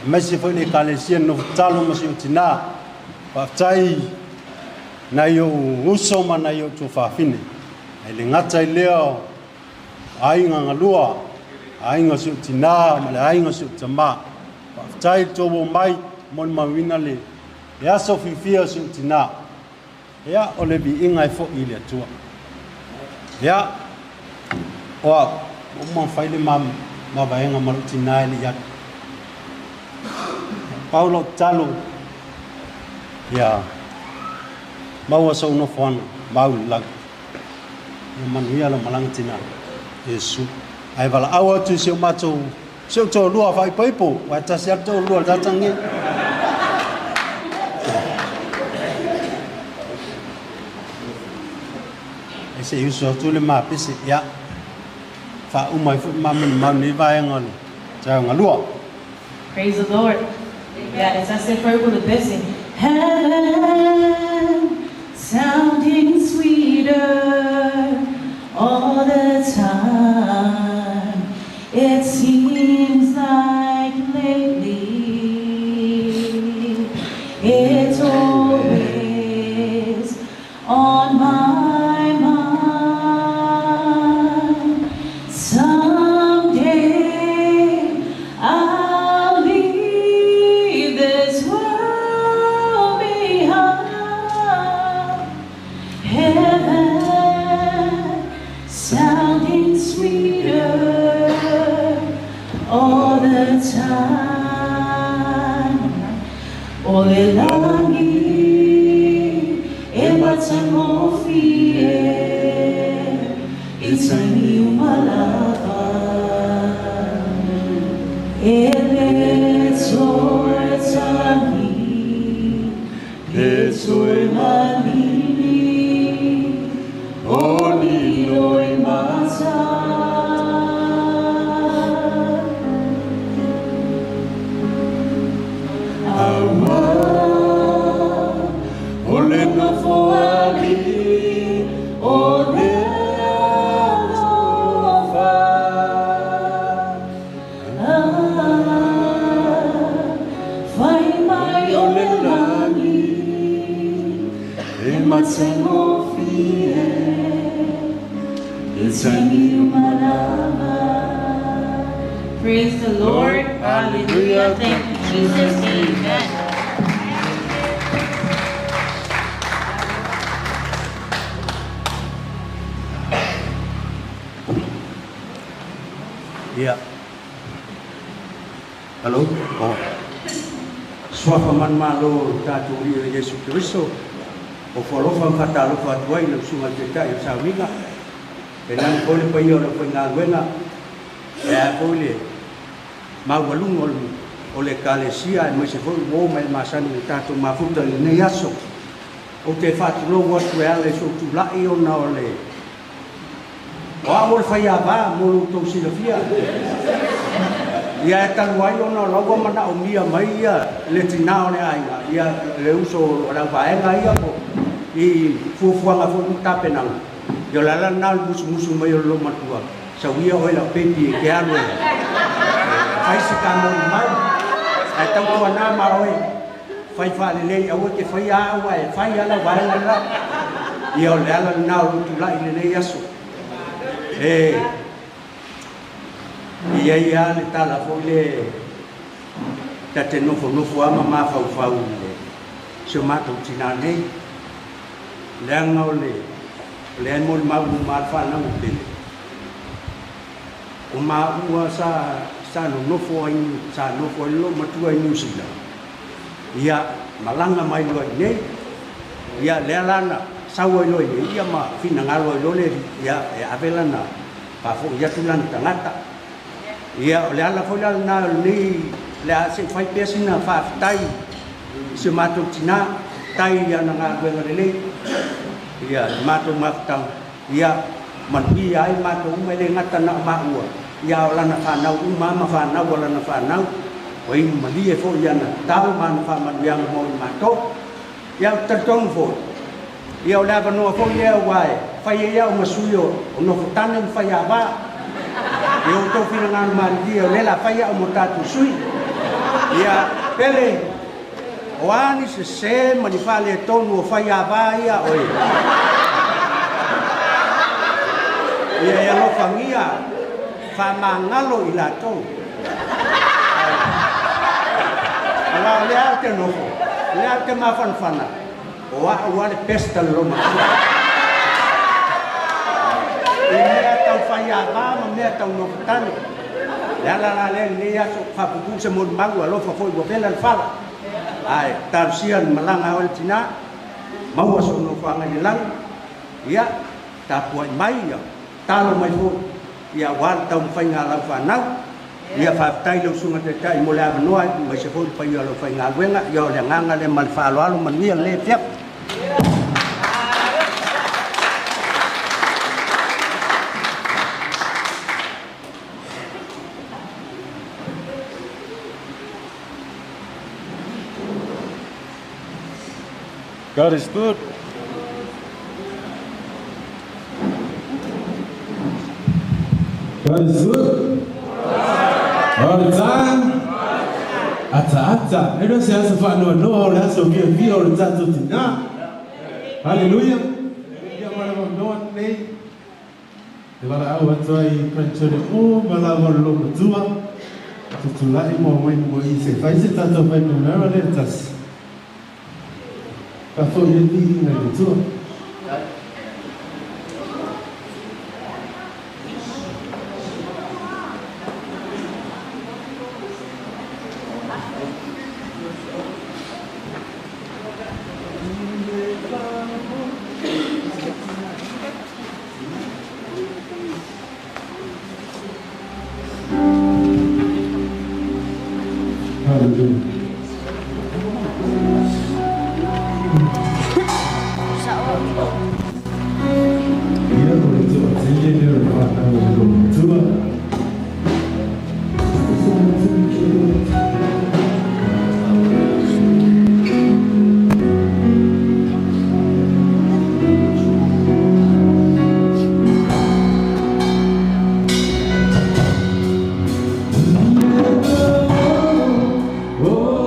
Speaker 2: Mesi whai le kalesia no talo masi o tina. Whaftai na i o uso ma na i o tu whawhine. E le ngata i leo ainga ngalua, ainga si o tina, ma le ainga si o tama. Whaftai tobo mai, mon mawina le, e aso whiwhia si o tina. Ea o le bi inga i fo i le atua. Ea, oa, o man whaile ma vaenga maru tina e le iat. Paulo talo, ea, maua sa uno whana, mau lagu. Ia manuia la malang tina Yesu ai wala awa tu se mato se to lua fai paipo wa ta se to lua datangi ese uso tu le ma pese ya fa umai fu ma ni vai ngon cha ngalua.
Speaker 6: Praise the Lord. Yeah, it's as if we're able to listen. Heaven sounding sweeter all the time. It seems like lately it's always on my mind. Someday I'll leave this world behind. Heaven sounding sweeter all the time. Ole langi e matamofie it's a new malava it's Oni loi mata awa ole no foali ole no fa fai mai ole lani e matsengo Praise the Lord. Hallelujah. Thank you, Jesus. Amen.
Speaker 2: Yeah. Hello? Oh. Swafa man malo tatu ri Yesu Kristo. O folofa fata lo fa tuai no sunga te tai Sauniga Pele Moefiainu le whainga luenga e a pole maualunga o le kalesia e mai se fo mo mai masani le tatou mafuta le nei aso o te whatulo watu e ale so tu lai o na o le
Speaker 9: Wa o fai ava mo lo to sila fia. Ia tan wai ona logo mana o mia mai ia le tina o le ai ia le uso la vaenga ia ko I fufuanga fu tapenang. Yo la la na musu mai lo matua. Sa wia o la pepi ke alo. Fai se ka mo mai. Ai tau ko na ma oi. Fai fa le au ke fai a wa fai ala wa la. Yo la la na lu tu la ile yaso. Ia le tala fo le tate nofo ama ma fau le se mato tina nei le anga le mo ma fa na mo pele o ma ua sa no nofo ai sa nofo lo matua i New Zealand ia malanga mai lo nei ia le lana sawa lo ia ma fina ngalo lo le ia avela na pa fo ia tulan tangata ia le ala fo na ni le se fai pesina fa tai se mato tina tai ia na ngalo le ia mato maftang ia man ia ai mato me le ngata na ma ua ia la na fa na ma fa na wala na fa na wai mali e fo ia na tau man fa man yang mo mato ia tertong fo ia la ba no fo ia wai fai ia o masuyo o no tane fai aba eu to fina ngan man dia lela fai ia o motatu sui ia pele o ani se mani fale tonu o fai aba ia oi ia no famia fa mangalo ila to ala le ate no le ate ma fana o le pesta lo ma ia tau fai aba ma me tau no tani la le ia so fa pu se mon magu alo fa foi go pela fala ai tarsian malanga ol tina mau so no fa ngai lang ia ta puai mai ia talo mai fo ia wan tau fai ngala fa nau ia fa tai lo sunga te tai mo la no mai se fo fai lo fai ngal wenga yo le nganga le mal fa lo man wi le fiap
Speaker 22: God is good. God is good. All the time. Ata. Ero se asa fa no le aso via o tato tina. Hallelujah. Dia mara no nei. Te wala au atoi pranchore o mala lo tua. Tutulai mo i se fai se tato fai no le tas. Pastor Yeti na tua. Hallelujah. Oh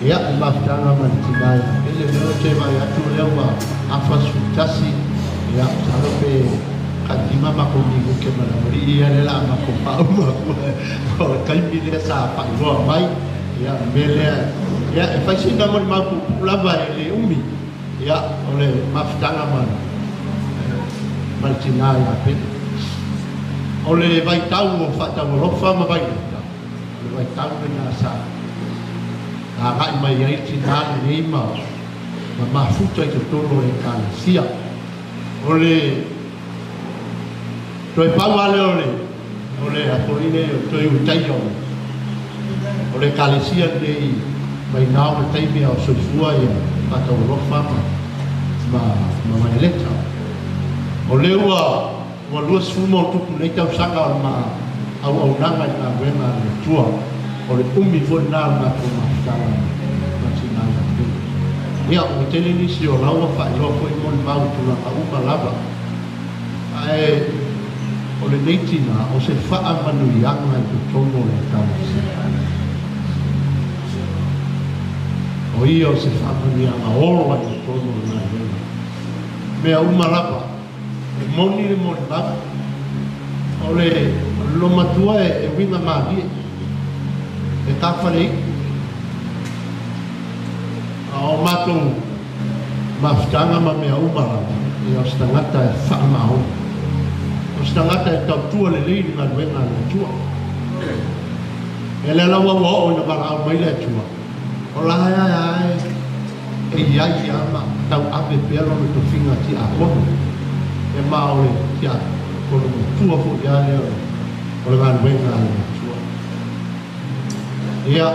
Speaker 1: Ya, maftanga mantinaya. Ele no tema ya tu lewa afasutasi ya salope kadima makomi ke manamri ya lela makopa ko kaimile sa pa go mai ya mele ya fasina mon maku lava ele umi ya ole maftanga mantinaya pe ole vai tau fata rofa ma vai tau na sa Agai mai ai tinale nei ma mafuta i totolo e kalesia. Ole toi pawale ole apoine toi utaio. Ole kalesia nei mai nao na taimi au soifua ia pata urofa ma mai leta. Ole ua luas fumo tupu nei tau sanga ma au nanga na wena tua. Ole umi fona na ko mafutanga matinanga ia o tele ni si o lawa fa lo ko mon mau tu la uma lava ai ole neitina o se fa manu yanga tu tono le tausi o io se fa manu yanga o la tu tono na me uma lava moni le mon lava ole lo matua e winga mali e tafale o matou maftanga ma mea umara e o stangata e whaamao o stangata e tautua le leini ngā ruenga le tua e le lawa o na barao mai le tua o la ai e iai ama tau ape pero me to finga ti a kono e mao le ti a kono tua fu ia le o le ngā ruenga le tua ia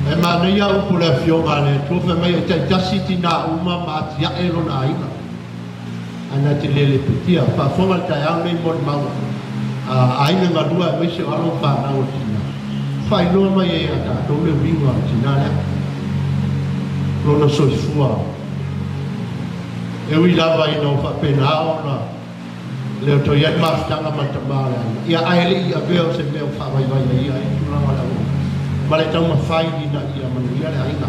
Speaker 1: e mana ia upu le fionga le tuwha mai e te tasiti nā uma ma tia e rona aina ana te lele petia pa fonga le tai au nei mon maua aina ngā rua e meise alo whanau tina whai noa mai e a tātou le winga tina lea rona soifua e ui lava ina o whapena ao na leo to ia maftanga matamare ia aile ia veo se veo whawai vai ia e tūranga la o Male tau mawhai ni na ia manuia le aina.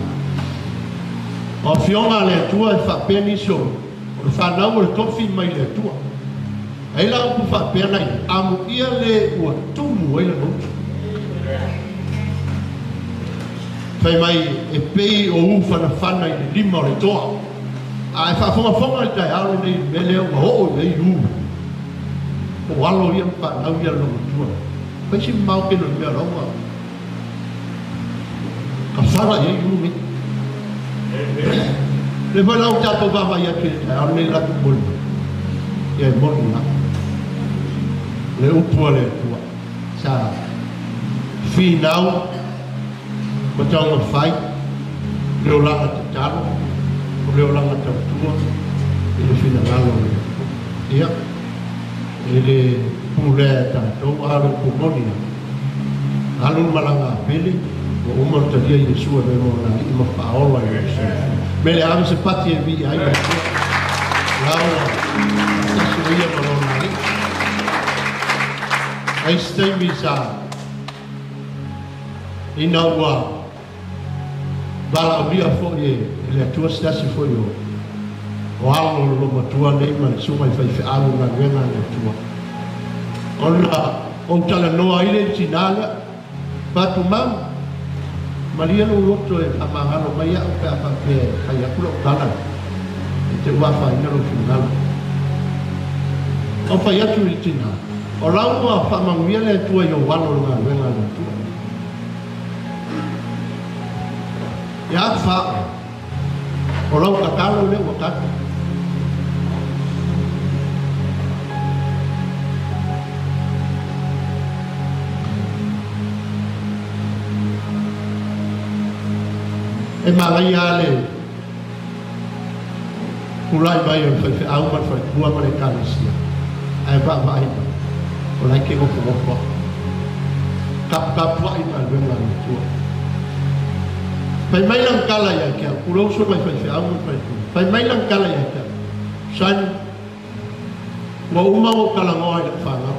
Speaker 1: O fionga le tua e whapeni so. O whanau le tofi mai le tua. Ei la upu whapena i. Amu ia le ua tumu ei le mautu. Whai mai e pei o ufa na whana i le lima o le toa. A e whafonga le tai alo nei mele o ho nei u. O alo ia whanau ia lo tua. Whai si mau ke no mea ronga. Ka whara e iumi. Le walau tātou wawa ia ke te au nei ratu molu. Ia e molu na. Le upua le tua. Sa whinau. Ko taunga whai. Leo langa te taro. Ko leo langa tau tua. E le whina ngalo le. Ia. E le pule tātou aro kumonia. Alun malanga pele. O uma talia Yesua me mo na i ma paola Yesu. Me le ave se pati e vi ai. Laura. Yesu ia ma lo na i. Ai stay mi sa. Ina ua. Bala uria fo e le tua stasi fo yo. O alo lo matua nei ma suma i fai fe alu na venga le tua. Ona o tala noa ile tinala. Patu mam. Maria no roto e amangalo mai au pe apa pe kai aku lo tala e te wa fa ina lo final o pa ya tu tina o la mo fa manguia le tu yo walo na venga le tu ya fa o la ka talo le o ka e malai ale ulai mai o fai au ma fai bua ma le kalesia ai ba vai o lai ke go ko kap wa ina venga tu pai mai lang kala ya kia pulau so mai fai amu pai mai lang kala ya kia san wa uma o kala ngoi da fanga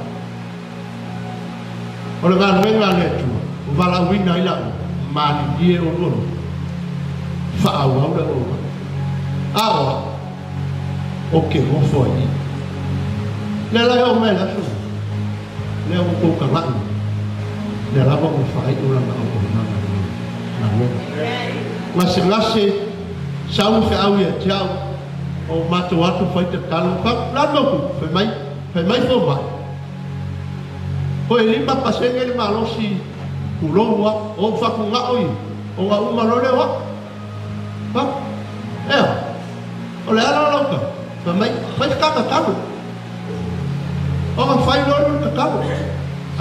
Speaker 1: ora ga venga le tu vala wina ila mani die o lo fa au da o awa okay mo foi le la o me la so le o ko ka la le la ba mo fai o la o na ngase sau fe au ia tau o mato atu fai te talo pa la no ku fe mai fo ba ko ele pa pasenge le malosi kulowa o fa ku nga oi o wa uma lo le wa pa o le ala lo ka fe mai fai ka ka talo o ma fai lo ka talo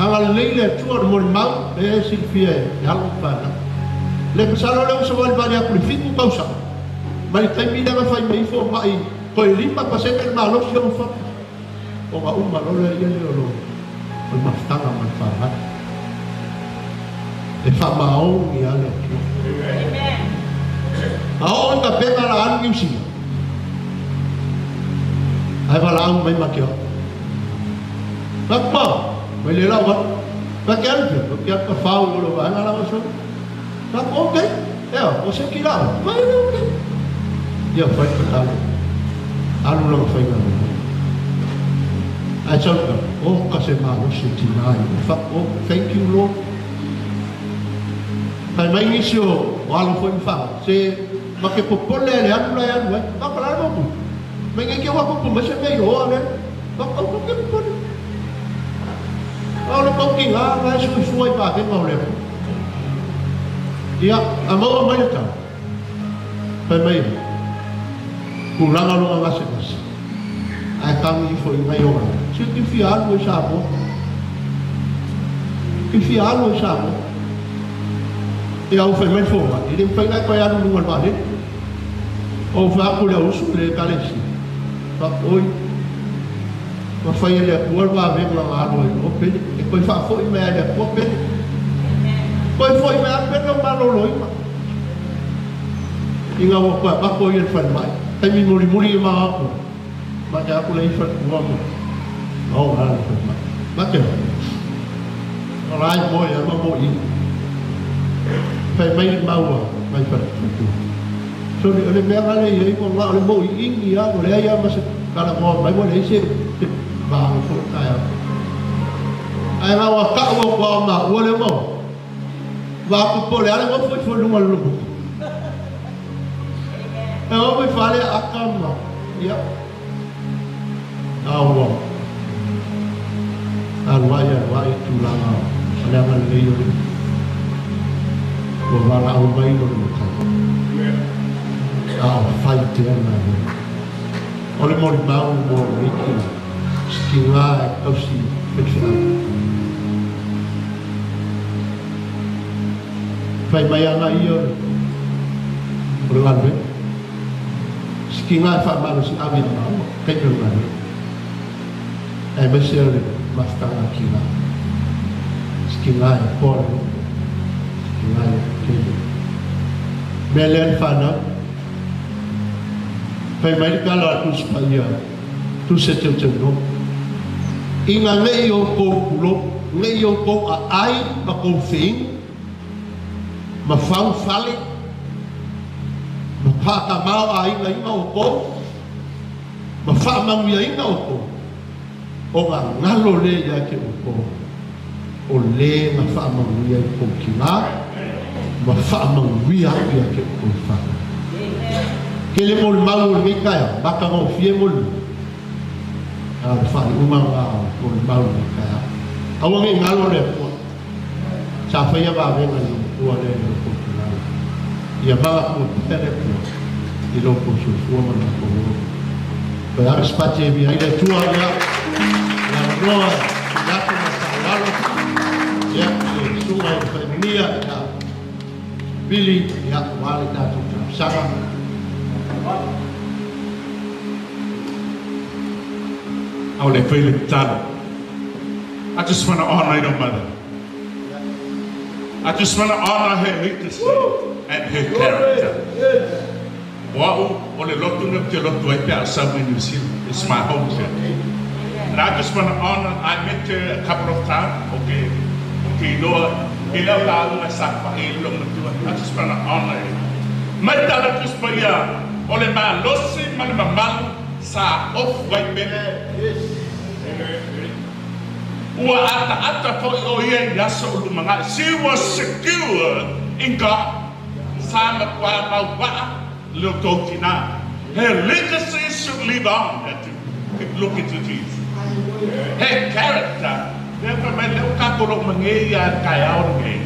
Speaker 1: anga leile tu o mo mau e silfia ya lo pa le pasalo le uso wal bari aku fiku pausa mai tai mi danga fai mai fo mai ko limpa paseke ma lo si o fa o ma uma lo le ia lo o ma stanga man fa e fa ma o ia le amen a o ka pe la an ki si ai va la au mai ma kio pa mai le la wa pa ke al ka fa o lo va na la so tak okay ya o se kila mai no ya fai ka alu lo fai ka a chau ka o ka se ma o se tinai fa o thank you Lord pai mai ni sio walo foi fa se ma ke popole le anu la ya no pa pa la mo mai ke wa ko ma se mai o ale pa ko ke popole o lo ko ki la la su pa ke mo le ia a mau mai ta pai mai ku langa lo nga se pas ai kam i foi mai ora se ti fi algo sa po ti fi algo sa po e au foi mai fo ma e pai na pai anu ngol ba ni o fa ku le usu le kale si fa oi ma fai le ku ba ve la alo o pe e poi fa foi mai le po pe poi foi mai pe no ma lo loi ma inga wo pa ba ko yen fan mai tai mi muri ma ko ma ja ku le fa ko mo o ha fa mai ma ke ora ai mo ya ma mo i fai mai ma wa mai fa tu so le me ga le i ko la le mo i ni ya ko le ya ma se kala mo mai mo le se ba ko ta ya ai na wa ka wo ko ma wo le mo va ku po le ale mo foi no lo e o me fale a kama ya awo alwaya wa tu la ala ma le yo ko va la o mai no mo ka fai te na o le mo ba o mo ni ki skinga o si pe fai mai ana io berlalu skinga fa malu si abin mau kai berlalu besar mastanga kila skinga por skinga kile belen fana fai mai kala tu spanya tu setelo inga ngeyo ko kulo ngeyo ko ai ba ko fing ma fau fale ma pata mau ai ngai mau ko ma fa mau ia ina ko o ga ngalo le ya ke ko o le ma fa mau ia ko kila ma fa mau ia ke ko fa ke le mo mau le ka ba ka mo fie mo a fa uma ko mau le ka a wa ngalo le ko sa fa ya ba ve ngalo tua le ko na ia ba ko tere ko i lo ko su fu ma ko per spazio vi ai le tua ya la noa la ko na salalo ya su ai familia ya Billy ya wale da tu sara
Speaker 10: au le fele talo I just want to honor your mother I just want to honor her leadership and her character. Wa'u o le lotu na te lotu e pia Samoa New Zealand. It's my home church. And I just want to honor, I met her a couple of times. Okay, Noah, I just want to honor her. Mai tala just pa ia, o le ma losi, ma le mamalu, sa off white men. Ua ata po o ia yaso ulumanga. She was secure in God. Sama kwa mawa lo totina. Her legacy should live on. Look into Jesus. Her character. Never mai leo kakolo mangeia kaya orge.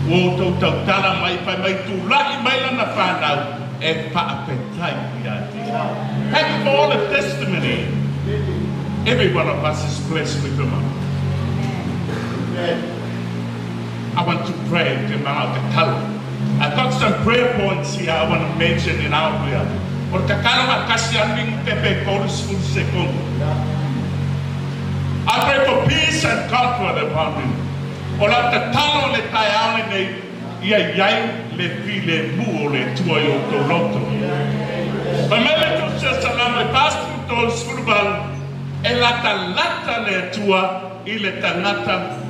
Speaker 10: Wo to tala mai pa mai tulai mai lana whanau e pa apetai ia. Heck of all the testimony. Every one of us is blessed with them. I want to pray about the color. I've got some prayer points here I want to mention in our prayer. Porque kalama kasianing tepe koris un segundo. I pray for peace and comfort upon you. Ola te talo le taiao ne ia yai le file mu le tuayo to loto. Pamele tu se salam le pastu to surbal e lata le tua ile tangata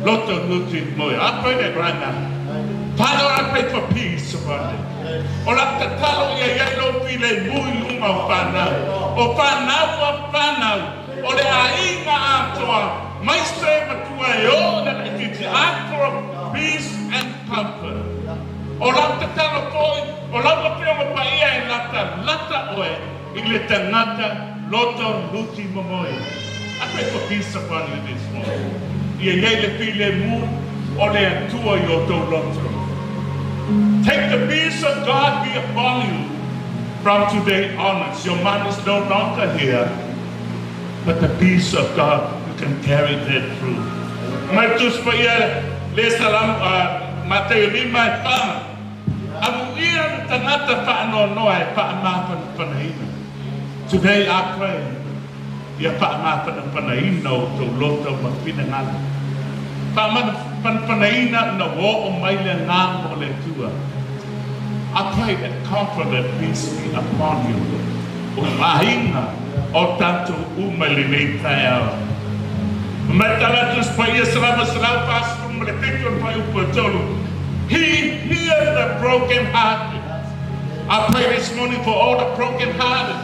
Speaker 10: loto nuti moya. I pray that right now. Father, I pray for peace upon them. Ola te talo ia yai lo file mu luma o whanau. Ole ainga atoa, maistre matua yo na ikiti for peace and comfort. Ola te talo koi, ola te pia mapaia e lata oe, ile te ngata loto luti momoe. I pray for peace upon you this morning. Ia yei le pile mu, ole atua yo to loto. Take the peace of God be upon you from today onwards. Your man is no longer here. But the peace of God, you can carry that through. Matus pa ia le salam Mateo 5 pa. Amu ia tangata pa no pa ma panahina. Today I pray. Ia pa ma panahina to loto mapinangal. Pa ma panahina na wo o mai le nga mo le tua. I pray that comfort and peace be upon you. O mahina. O tanto umalimei tayo. Matala tus pa ia salama pas from the picture pa upotolo. He hears the broken hearted. I pray this morning for all the broken hearted.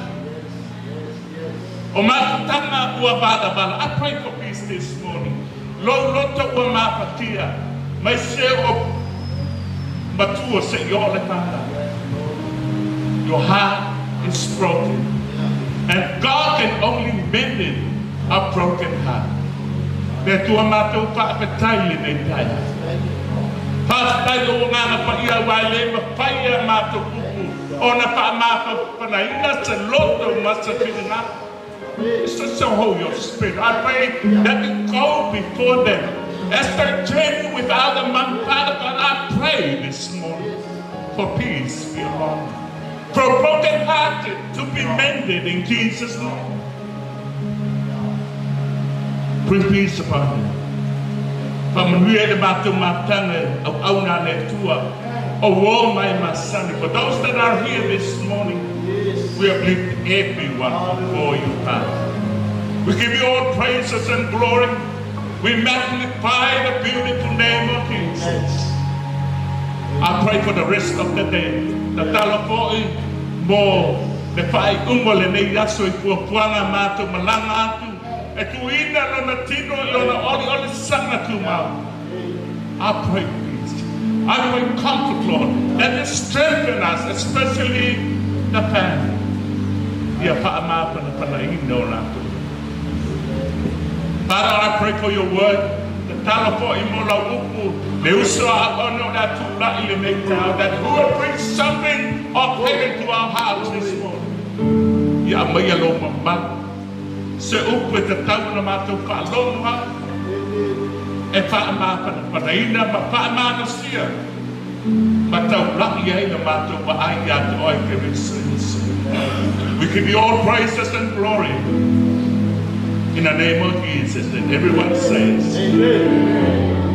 Speaker 10: O matana uabada bala. I pray for peace this morning. Lo loto ua mapatia. Mai se o matua se yole tata. Your heart is broken. And God can only mend it, a broken heart. There to a matter of appetite in a time. Past by the one pa ia wale ma pa ia mato kuku. Ona pa ma pa na ina se loto masa pinina. It's just so hold your spirit. I pray that you go before them as they journey without a man. Father God, I pray this morning for peace be upon them. For broken hearted to be mended in Jesus' name. Bring peace upon them. From the Batu Matanga of Auna Netua, of all my Masani. For those that are here this morning, we have lifted everyone before you, Father. We give you all praises and glory. We magnify the beautiful name of Jesus. I pray for the rest of the day. The talapoi mo le pai umbo le nei aso I puana mato malanga atu e tuina lo na tino lo na oli sana tu mau. I pray peace. I pray comfort, Lord, that it strengthen us, especially the family. Ia pa ma pa na ino na tu. Father, I pray for your word. Talapoi mo la upu le uso a ono na tu la ile nei tau that who will bring something of heaven to our hearts this morning. Ia mai alo mama se upu te tau na mato pa longa e pa ma pa na ina ma pa ma na sia ma tau la ia ina mato pa ai ya to ai ke sins. We give you all praises and glory. In the name of Jesus, and everyone says, Amen.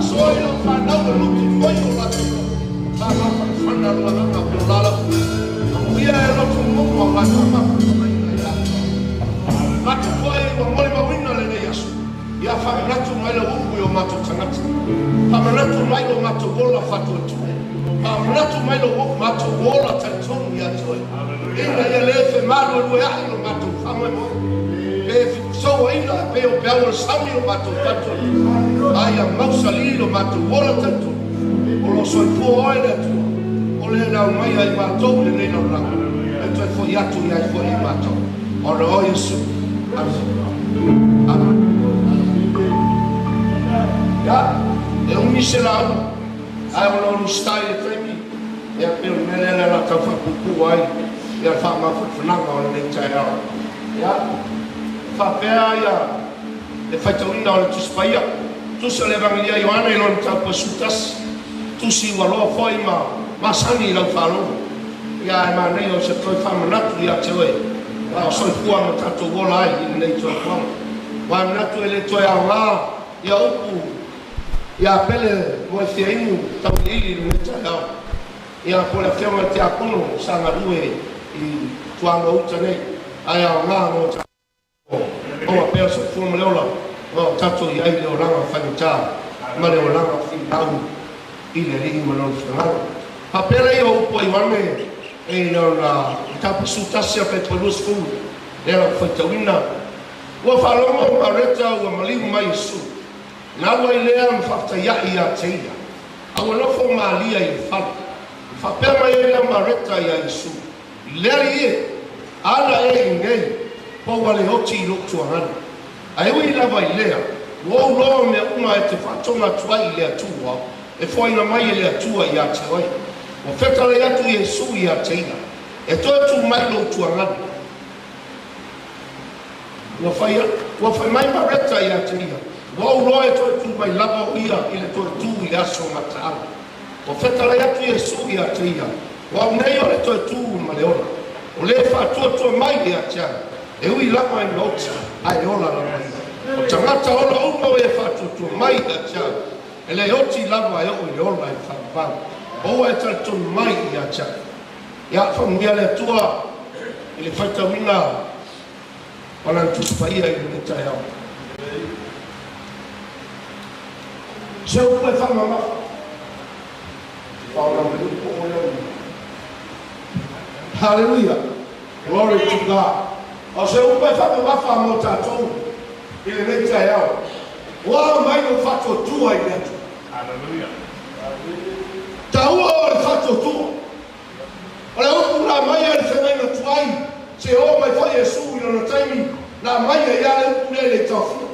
Speaker 5: soi lo fa na lo luki moi o la tu fa ma fa na lo na ko la la ia e lo tu mo ko la ta ma ma tu foi o mo le ma wina le ia su ia fa na tu mai lo u o ma tu tangata fa na tu mai lo ma tu bola fa tu tu fa na tu mai lo u ma tu bola ta tu ia tu ina ia le fe ma lo ia lo ma tu fa mo so ina pe o pe o sami o mato tanto ai a mausali lo mato bola tanto o lo so fu o ina tu o le na mai ai mato le nei no la e tu fo ia tu ia fo i mato o lo Yesu ya e un miserau ai o lo stai le premi e a pe o mele la ta fa ku ai e fa ma fa na o le tai ya Fapea ia e faitauina o le tusipaia tusi o le evangelia Ioana i lona taupasutas tusi ua loa foi ma sani i lau faloga ia e manei o se toi faamanatu ia te oe o soifua ma tatou ola ai i lenei toepuaga ua manatu e le toe aogā ia upu ia Pele Moefiainu tauliili i lenei taeao ia po le afeoga i te apono sagalue i tuagauta nei ae aogā mo o a pea so fu le ola o tato i ai le oranga whanita ma le oranga whiau i le ringi ma non whanau pa pera i o upo i wane e na tapasu tasi a pe polus fu le la whaitawina ua whalonga o mareta ua maliu mai Yesu na ua i lea mwhafta iai a teia a ua nofo maalia i whala whapea mai e lea mareta i a Yesu lea i e ana e i ngei po wale hoti i luk tuangana. A ewe i lava i lea, wau loa mea unga e te whatonga tua i lea tua, e whaina mai e lea tua i a te wai. O whetare atu i Yesu i a te ina, e toi tu mai luk tuangana. Ua whai mai mareta i a te ina, wau loa e toi tu mai lava o ia i le toi tu i aso mataala. O whetare atu i Yesu i a te ina, wau nei o le toi tu ma le ona. O le whatua mai i a te ana. E ui lama i nota, ai ola la mai. O tangata ola umo e whatutu mai da tia. E le oti lama e o i ola i whapang. O e tatu mai i a tia. Ia whamungia le tua, i le whaitawina, wana ntuspaia i le tai au. Se upo e whamama. Whauna me upo o leo. Hallelujah. Glory to God. O se upe whakawawha mo tātou i le nei tai au. Wā mai no whatotua i netu.
Speaker 10: Hallelujah.
Speaker 5: Taua o le whatotua. O le upu la mai e le whenai na tuai. Se o mai whai Yesu i lona taimi. La mai e ia le upu le tawhia.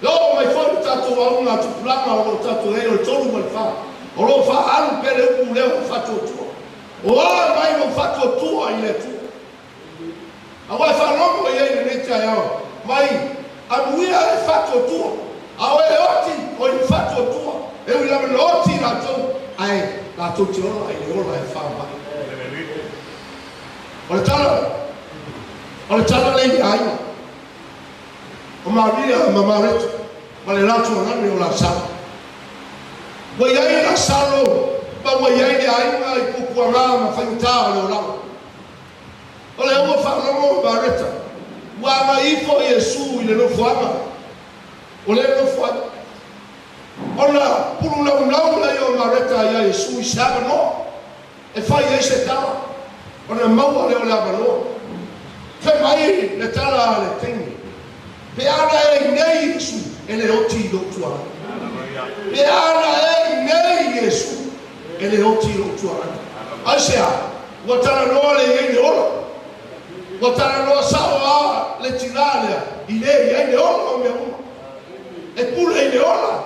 Speaker 5: Lo mai whai tātou au ngā tupulanga o lo tātou hei o le tolu mai wha. O lo wha alu pele upu leo whatotua. O wā mai no whatotua i netu. Awa whanongo i ei nei tai au. Mai, amuia e whatotua. Awa e oti o i whatotua. E ui lama na oti rātou. Ai, rātou te ola i le ola e whawai. O le tala lei aina. O Maria ma Mareta. Ma le rātou ngani o la sala. Wa iai la salo. Ma wa iai le aina i pupuanga ma whaintaa le olanga. O le ua whanongo o Mareta. Wa ma ifo Yesu i le nofuanga. O le nofuanga. O na pulu lau lai o Mareta ia Yesu i saba no. E whai e se tala. O na maua leo le abanoa. Fe mai le tala le tengi. Pe ana e nei Yesu e le oti i lotuanga. Pe ana e nei Yesu e le oti i lotuanga. Aisea, ua tala noa le iei le ola. Ua tala noa sao a le tinalea i le iei le ola o mea uma. E pule i le ola.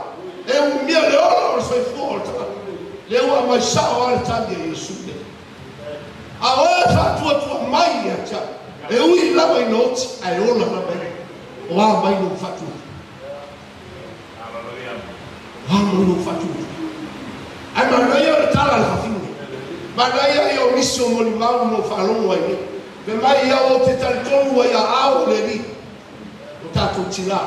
Speaker 5: E umia le ola o le soifua o le tala. Le ua mai sao a le tali e Yesu le. A oe whatua tua mai a tia. E ui lava i noti ai ola na mai. O a mai no whatua. O a mai no whatua. Ai manai o le tala le hawhinu. Manai ai o misi o moni mau no whalongo ai ni. Me mai ia o te talitonu ai a ao le ni. O tātou tila.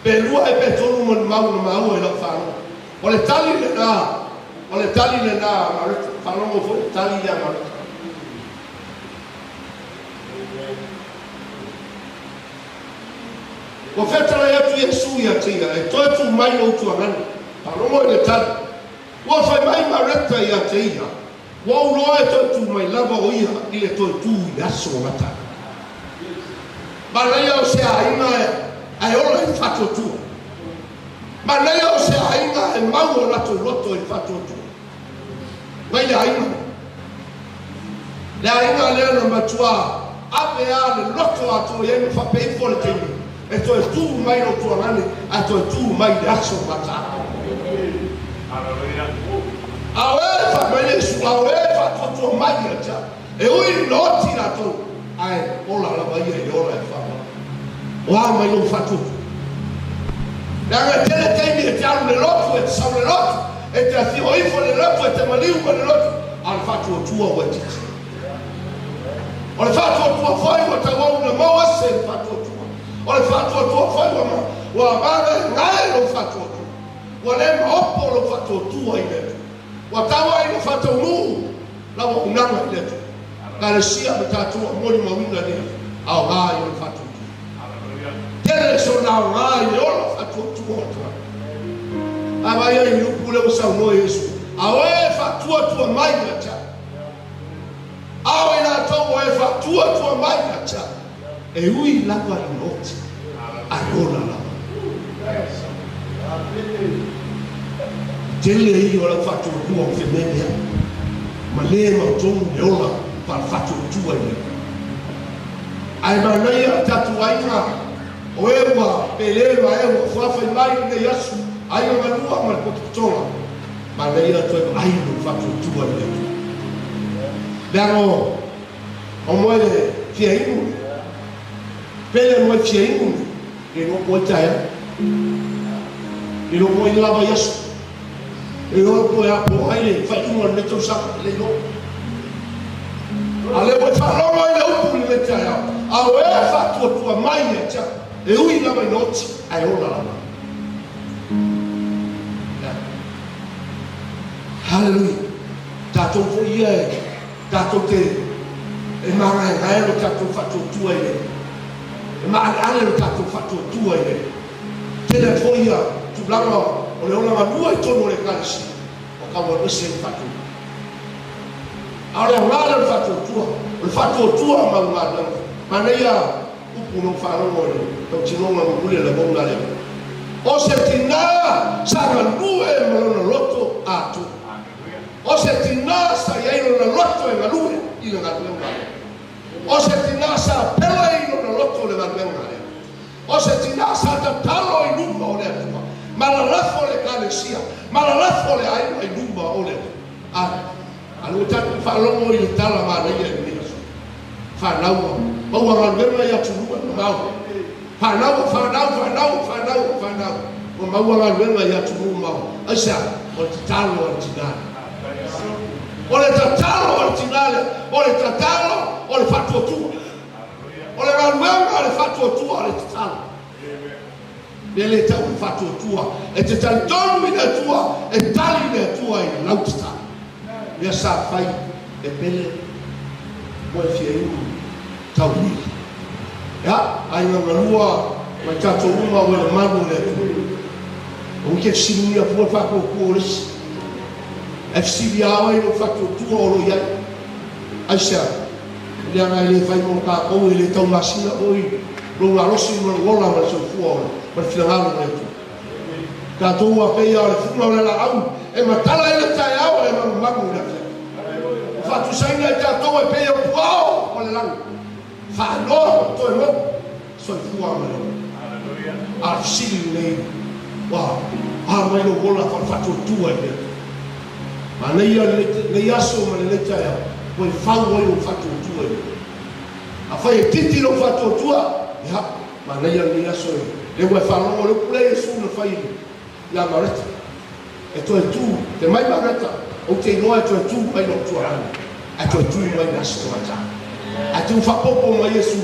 Speaker 5: pe lua e pe tonu mo mau no mau e la fa o le tali le na ma le fa no mo fo tali ya ma o fetala ya tu Yesu ya tia e to tu mai o tu anan pa no mo le tali o fa mai ma reta ya tia o lo e to tu mai lava o ia i le to tu ya so mata ma le o se ainga ai ola i fatu tu ma le o se ainga e mau la tu loto i fatu tu mai le ainga le na matua ape a le loto atu ye fa pe fo le temi e to tu mai o tu anani a to tu mai le aso mata awe fa mai su awe fa tu mai ja e ui loti la tu ai ola la mai e ola e fa wa mai lo fatu la tele temi e tiaru le loto e sa le loto e te afi o ifo le loto e te maliu ko le loto al fatu tu o weti o le fatu tu foi o te wa una mo se fatu tu o le fatu tu foi wa ba ngai lo fatu tu wa le mo lo fatu tu ai le wa tawa ai lo fatu mu la wa una ma le ka le sia ta tu mo ni ma winda ni au ga yo fatu tele so na ra yo fatu tu o ava ia i lupu le sa no Yesu awe fatu tu mai ta awe na to we fatu tu mai ta e ui la kwa not ayola la tele i ora fatu tu o fe media ma le ma to yola pa fatu tu ai ma na ia tatu ai na oewa pele wa e wa fa mai ne Yesu ai o manua ma ko tola ma le ia to ai no fatu tu ai daro o moe fiainu pele Moefiainu e no po taia e no po lava Yesu e no po a po ai le fa inu le to sa le no ale po fa lo le upu le taia a we fatu tu mai ta e ui lava noti ai ola lava Hallelujah. Tato fo ia tato te e mara ngai lo tato fatu tu ai e mara ale lo tato fatu tu ai te le fo ia tu blanga o le ona ma e tono le kalisi o ka mo se fatu ale ngala lo fatu tu ma ngala ma ia upu no fa no le to tino ma mule le bonga le o se tina sa ngue mo no loto atu o se tina sa yaino na loto e ngalue i na ngalue o se tina sa pela i na loto le ngalue o se tina sa ta talo i numba o le atua malalafo le kalesia malalafo le aino i numba o le alu tatu fa longo i tala ma na ia ni fa naua o wa ngalue ia tulua no mau fa naua o mau ngalue ia tulua mau asa o talo o tinana o le tatalo originale o le tatalo o le fatu tua o le manuenga le fatu tua o le tatalo le tau le fatu tua e te talitonu i le tua e tali le tua i le lautita ia sa fai e pele Moefiainu tau ni ia ai ngalua mai tato uma o le manu le o ke sinuia po fa ko kuoris FC biawa i no fatu tu o lo ia aisha le ana le fai mo ka o le tau masia o i lo la rosi mo gola ma so fu o per finalo le tu ka to wa pe ya le fu le la au e matala ele tai au e ma magu le fatu sai na ka to e pe ya puao o le lang fa no to e mo so fu o ma haleluya a sili le wa a mai lo gola fa fatu tu e ma nei le aso ma le taia poi fa o fatu tu a fai titi lo fatu tu ya ma nei le aso le vuoi fa lo pule su no fai la maretta e tu te mai maretta o te no e tu mai no tu a tu mai na sto a tu fa popo mai Yesu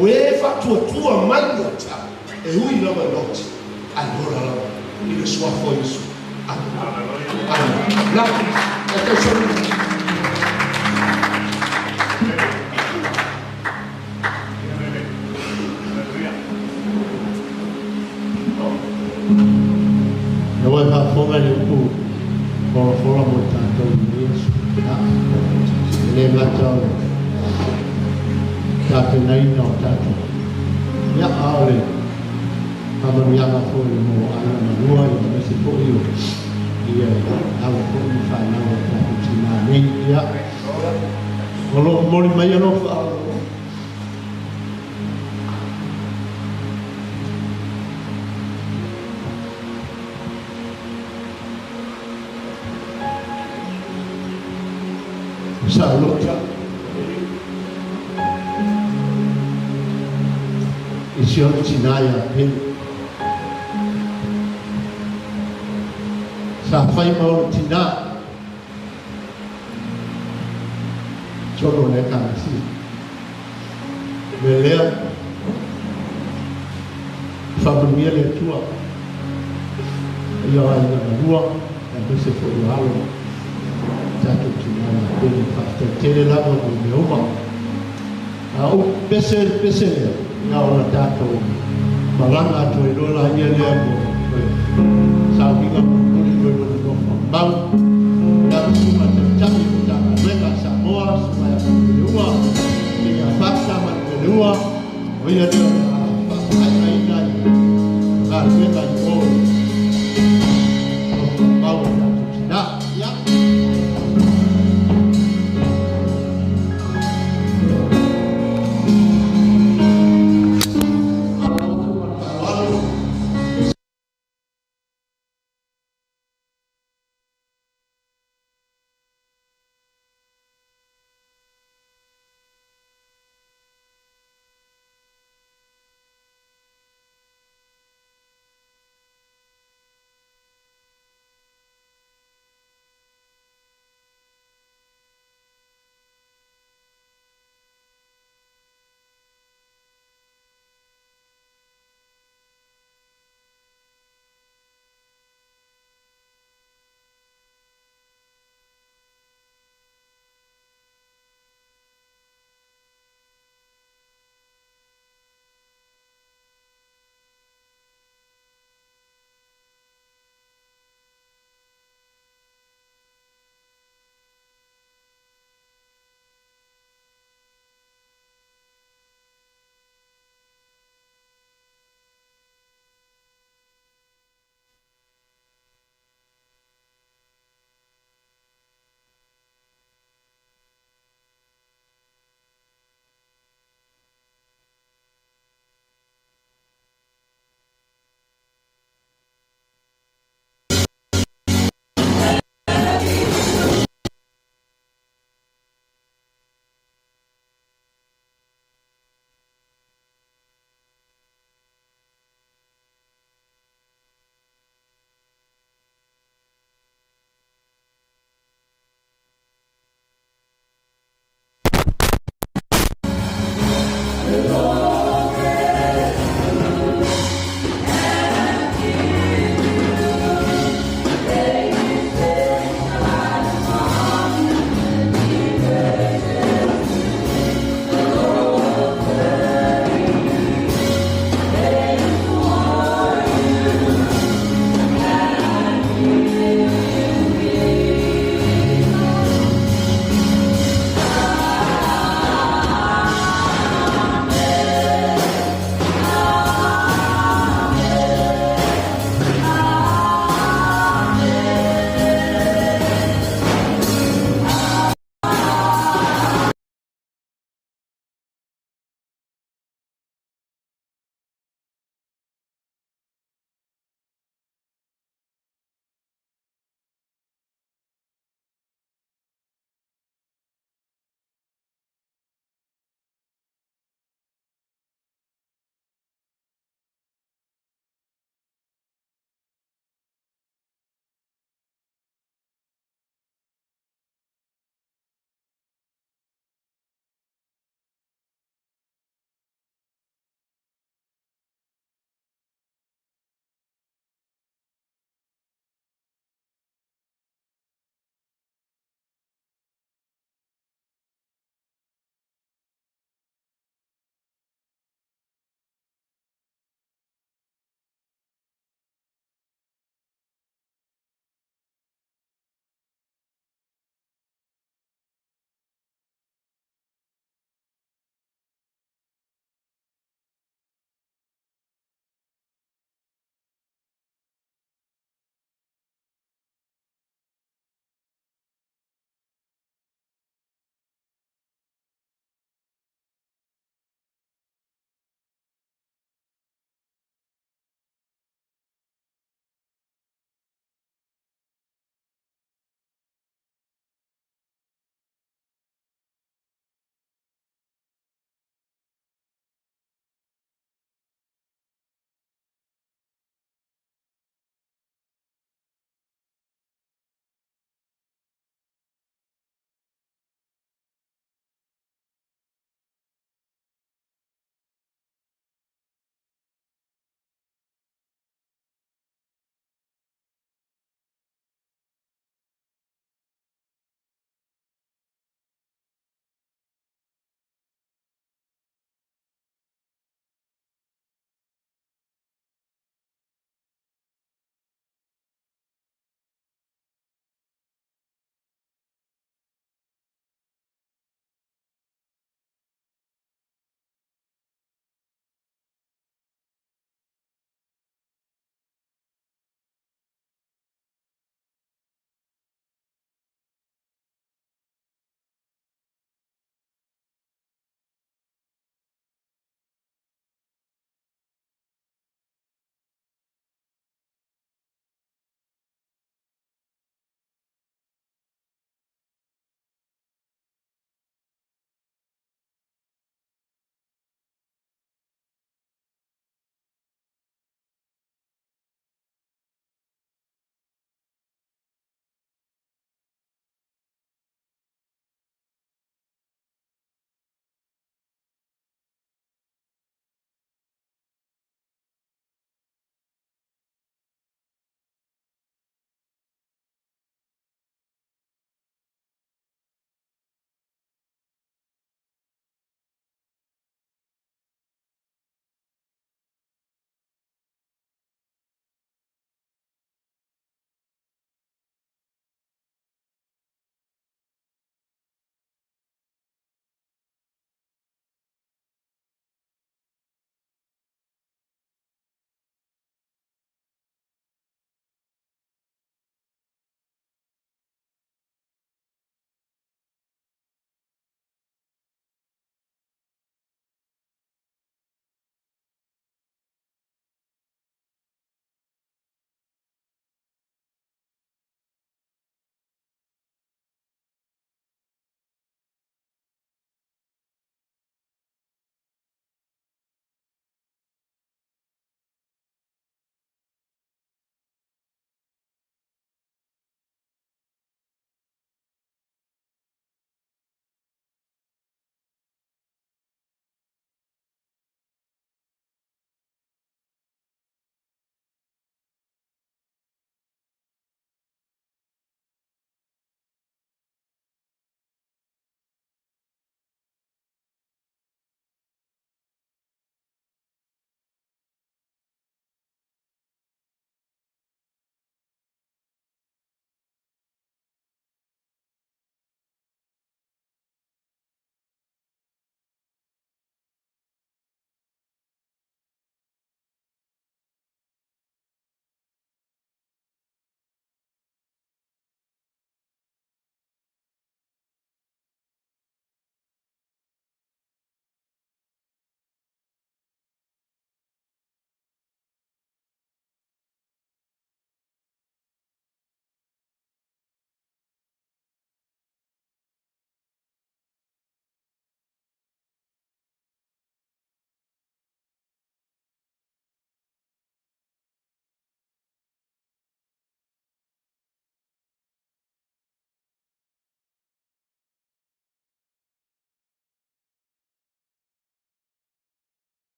Speaker 5: o e fatu tu mai no ta e ui la ma no
Speaker 1: Allora il suo foisu. Allora, attenzione. Noi facciamo il cu, con la montata di Yesu, le lato, tato nei no tato, ya aure, quando mi hanno fuori mo alla manua io mi si può io avevo come fa una volta cucinare ya, non mori mai io non fa. Salota e Sauniga Pele sa fai mau tina sono le cansi belea famiglia le tua io ai na rua e questo fu lo tato Sauniga Pele fatto tele lava di Roma au pesel na ora tato malanga to irola ia le mo Sauniga Pele Moefiainu na kuma tami ta rega Samoa supaya kuelewa ni fakta kuelewa wewe ndio ai na rega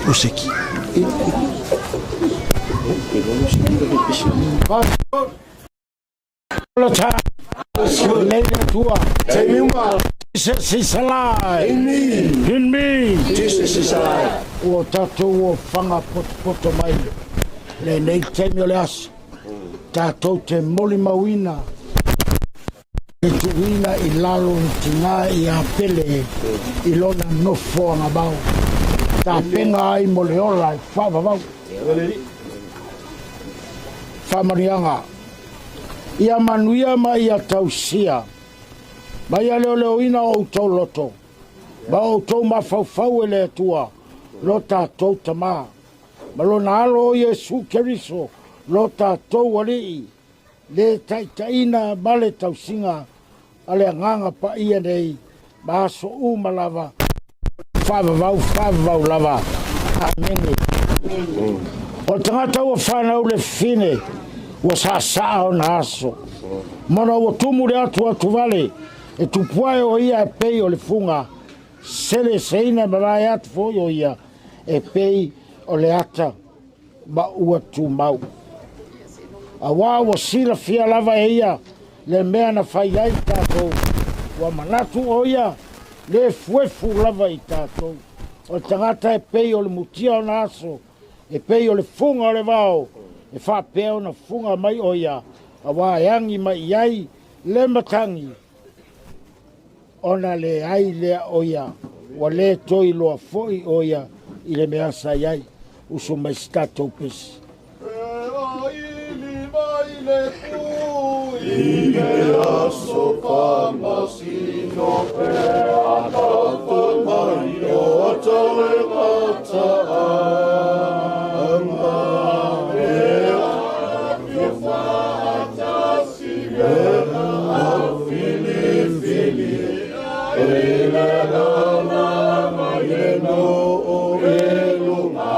Speaker 14: Puseki.
Speaker 15: Later to Jesus is alive. In me.
Speaker 14: Jesus is alive.
Speaker 15: O tatou o whanga poto mai. Le nei te mio le asu. Tatou te moli mawina. E tuina I lalo ni tina I a pele. I lona nofo anga bau. Ta penga ai mole ola I whawawau. Whamarianga. Ia manuia ma ia tausia. Ma ia leo leo ina o tau loto. Ma o tau mawhauwhau e le tua. Lo tātou tamā. Ma lo na alo o Yesu Keriso. Lo tātou alii. Le taitaina ma le tausinga. Ale nganga pa ia nei. Ma aso malava. Whavavau lava. Amene. O tangata ua whanau le fine. Wa sa o na aso. Mana o tumu le atu vale. E tupuae o ia e pei o le funga. Sele seina mawai atu fo o ia. E pei o le ata. Ma ua tu mau. A wā o sila fia lava e ia. Le mea na whai ai tātou. Wa manatu o ia. Le fuefu lava I tātou. O tangata e pei o le mutia o na aso. E pei o le funga o le vao. E whapea na funga mai o ia. A wā yangi mai iai le matangi. Ona le ai lea o ia. Wa le toi loa foi o ia. I le mea sa iai. Uso mai statou pesi.
Speaker 23: I le aso pamasino pe anato mai o atale mata anga ea fiofata sibena fili e le lana maieno o elunga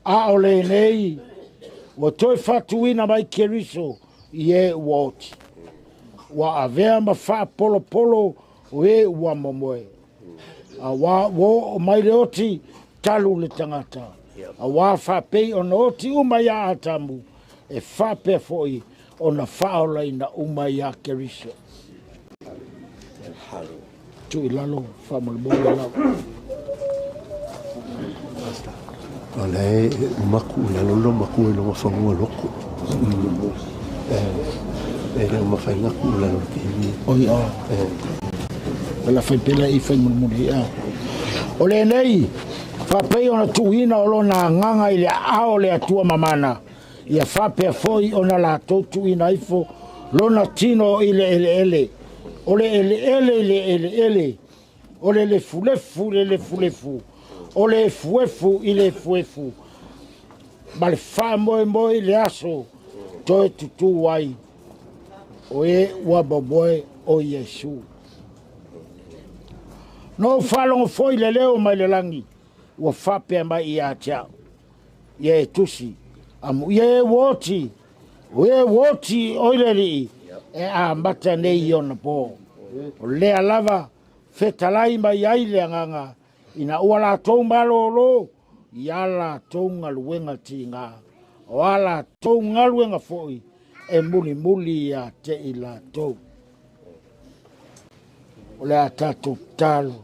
Speaker 15: A ole nei. Wa toi fatuina mai Keriso. Ie woti. Wa avea ma wha polo o e ua momoe. A wa wo o mai le oti talu le tangata. A wa wha pei o na oti umaya atamu. E wha pe foi o na whaola ina umaya Keriso. Tu ilalo wha malmoe lau.
Speaker 1: Ole maku la lolo maku lo mafangu loko. Le mafainga ku la lo ki.
Speaker 15: Oi a. La fai pela I fai mulmuli a. Ole nei fa pei ona tuina o lona nganga I le ao le atua mamana. Ia fa pe foi ona la tuina ifo lona tino I le ele. Ole ele. Ole le fulefu. O le fuefu I le fuefu. Ma le wha moe le aso. Toe tutu wai. O e wababoe o Yesu. No whalongo foi le leo mai le langi. Ua whapea mai I atia. ye tusi amu ye woti oileri e a mata nei ona po o le lava fetalai mai ai le nganga ina uala tou malolo yala tou ngaluenga tinga wala tou ngaluenga foi e muli ya te ila tou o le atatu talo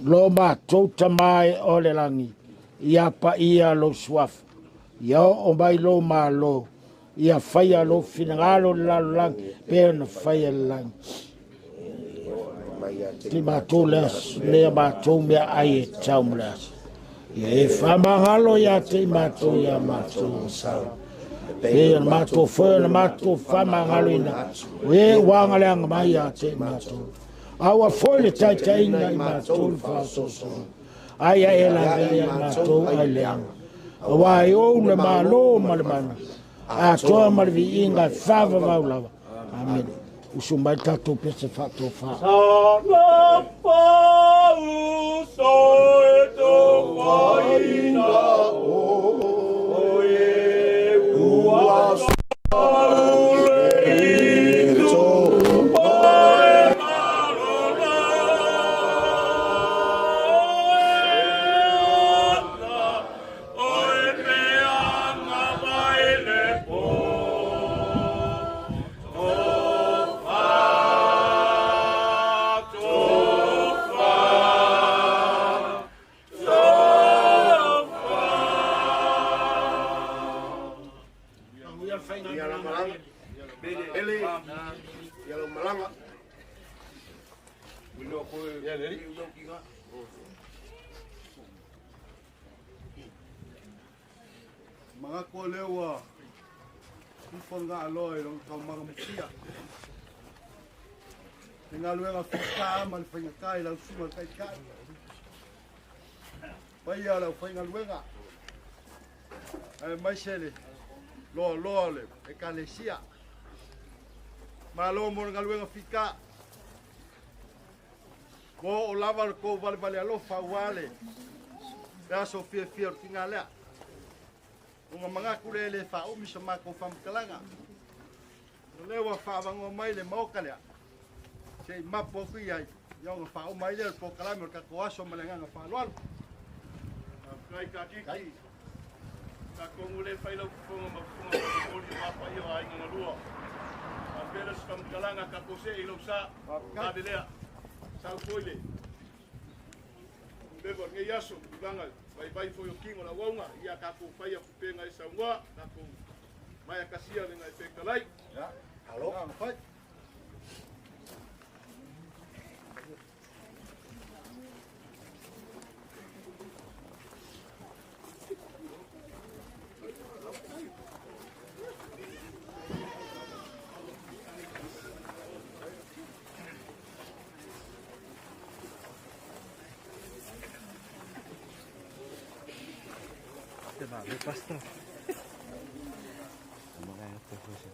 Speaker 15: lo ma tou tamai o le langi ia pa ia lo suaf ia o mai lo malo ia faia lo finangalo la lang pe na faia lang ti ma to le ma to me ai taumlas e fa mangalo ia te ma to ia ma to sa pe ma to fo na ma to fa mangalo ina we wanga le ang mai ia te ma to awa fo le tai tai na ma to fa so ai ai la ma to ai le ang wa yo le malo malmana a toa marvi inga fava vaulava. Amen. Usumbai tato pese fato fa.
Speaker 23: Sana pa uso eto waina o ye uaso
Speaker 5: mga ko lewa ipon nga aloy ng mga musia tingalwe nga fika man fingkai lang sumal kai kai paya la fingalwe nga mai sele lo le e kalesia malo mo ngalwe nga fika mo o lava ko vale alo fa wale ya so fie tingalea unga mga kulele fa umi sa mako fam kalanga lewa fa bango mai le mokale sei mapo ku ai yo fa o mai le po kalama ka ko aso malenga fa lwal kai ka kiki ka kongule fa ilo ko ma ko di mapa yo ai nga lua a pera fam kalanga ka ko se ilo sa ka delea sa koile bebo nge yaso banga vai foi o kingo na wonga ia ka ko fai a penga esa wa ka ko mai ka sia le ngai peka lai ya halo fai
Speaker 23: Le pastor. Magaya po siya.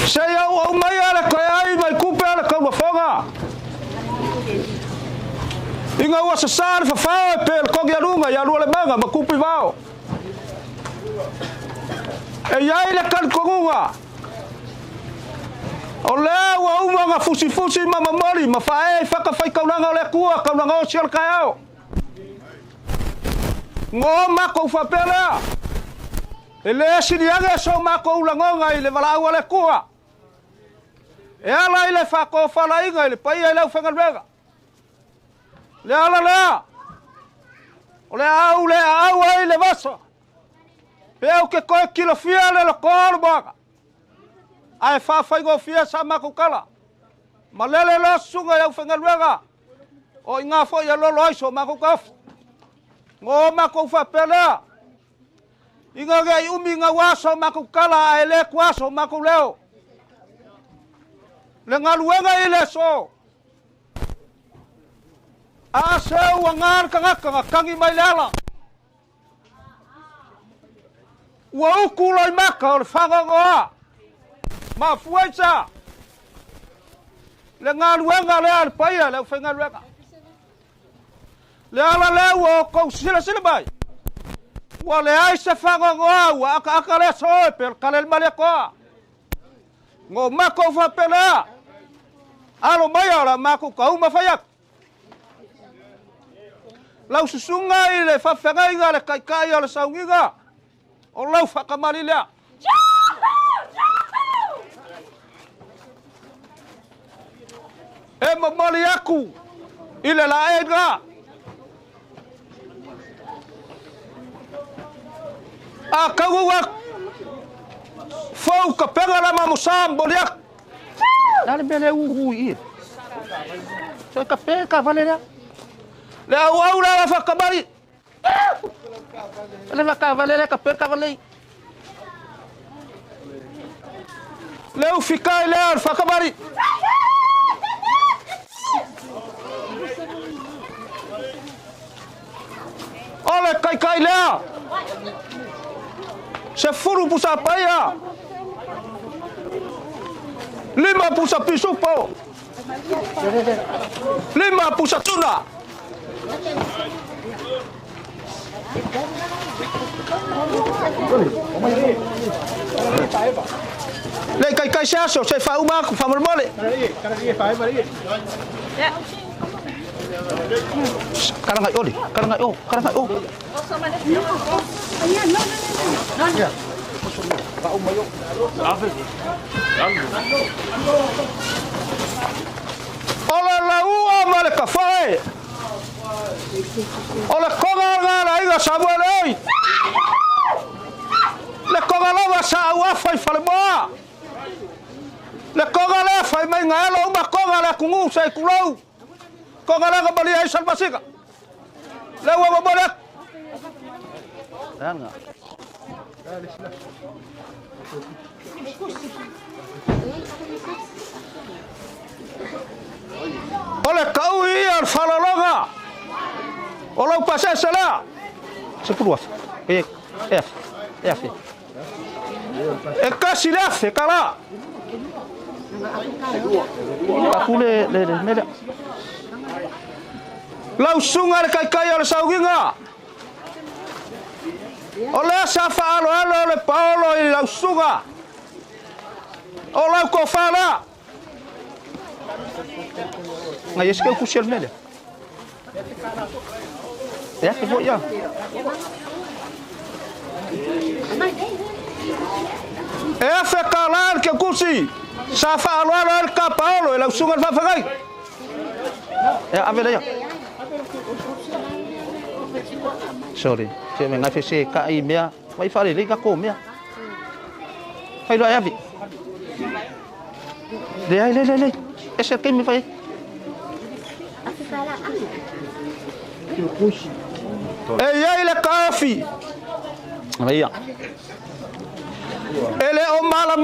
Speaker 5: Se au mai ala koe ai mai kupe ala kaua fonga. Inga ua sasare fafao e pe kogi arunga ya rua le manga ma kupe vao. E iai le kalikongunga. O lea ua umanga fusi ma mamori ma fae whakawhai kaunanga o le kua kaunanga o sial kai au. Ngō mako whapelea. E lea siniange so mako ulangonga i le walau o le kua. E ala i le whako whalainga i le paia i lau whengalwega. Le ala lea. O le au ai le vasa. Pe au ke koe kilo fia le lo koro baka. Ai whawhai go fia sa mako kala. Ma lele lo sunga i lau whengalwega. O inga fo i alo loiso mako kafu. Ngō mako whapelea. Inga gei umi ngā waso mako kala a ele kuaso mako leo. Le ngaluenga i le so. A seu a ngar kangaka kangi mai lela. Ua uku loi maka o le whangangoa. Ma fuaisa. Le ngaluenga lea le paia leo whengaluenga. Le ala leo o kou sila mai. Ua le ai se whangangoa ua aka le soe per kalel male koa. Ngō mako whapelea. Alo mai ala mako kau mawhaiak. Lau susunga i le whawhengainga le kaikai o le saungiga. O lau whakamari lea. E mamali aku i le la edga. A kauak fau ka penga la mamusam boliak. Dale bele i. So ka pe ka valera. Le au la whakamari. Le whakavalera ka pe ka valei. Le u fikai le al whakamari. Ole kai lea. Se furu pusa paia. 5 pusa pisupo. 5 pusa tuna. Le kai saso se fa uma fa mormole. Karanga oli, karanga o. Ya. Fa uma yo. Ave. Ola la ua male kafae. Ola konga ngala iga sabueloi. Le konga lava sa ua fai falmoa. Le konga le fai mai ngalo uma konga le kungu sai kulau. Konga la bali ai salvasiga. Le ua bolek. Danga. Ole kau ia falalonga. Olau pasal salah. 10. F. E kasi F kala. Aku le mele. Lau sunga le kai ole sauginga. Ole safa alo le Paulo i lau sunga. Olau ko fala. Ngai eske ku sel mele. Ya ke bo ya. E fe kalar ke kursi. Safa alo le ka Paulo i lau sunga fa fagai. Ya avela ya. Sorry, saya mengafi se ka i mea, mai fare le ka ko mea. Fai lo avi. Le. Ese que me fai. Ei le kafi. Vaya. Ele o mala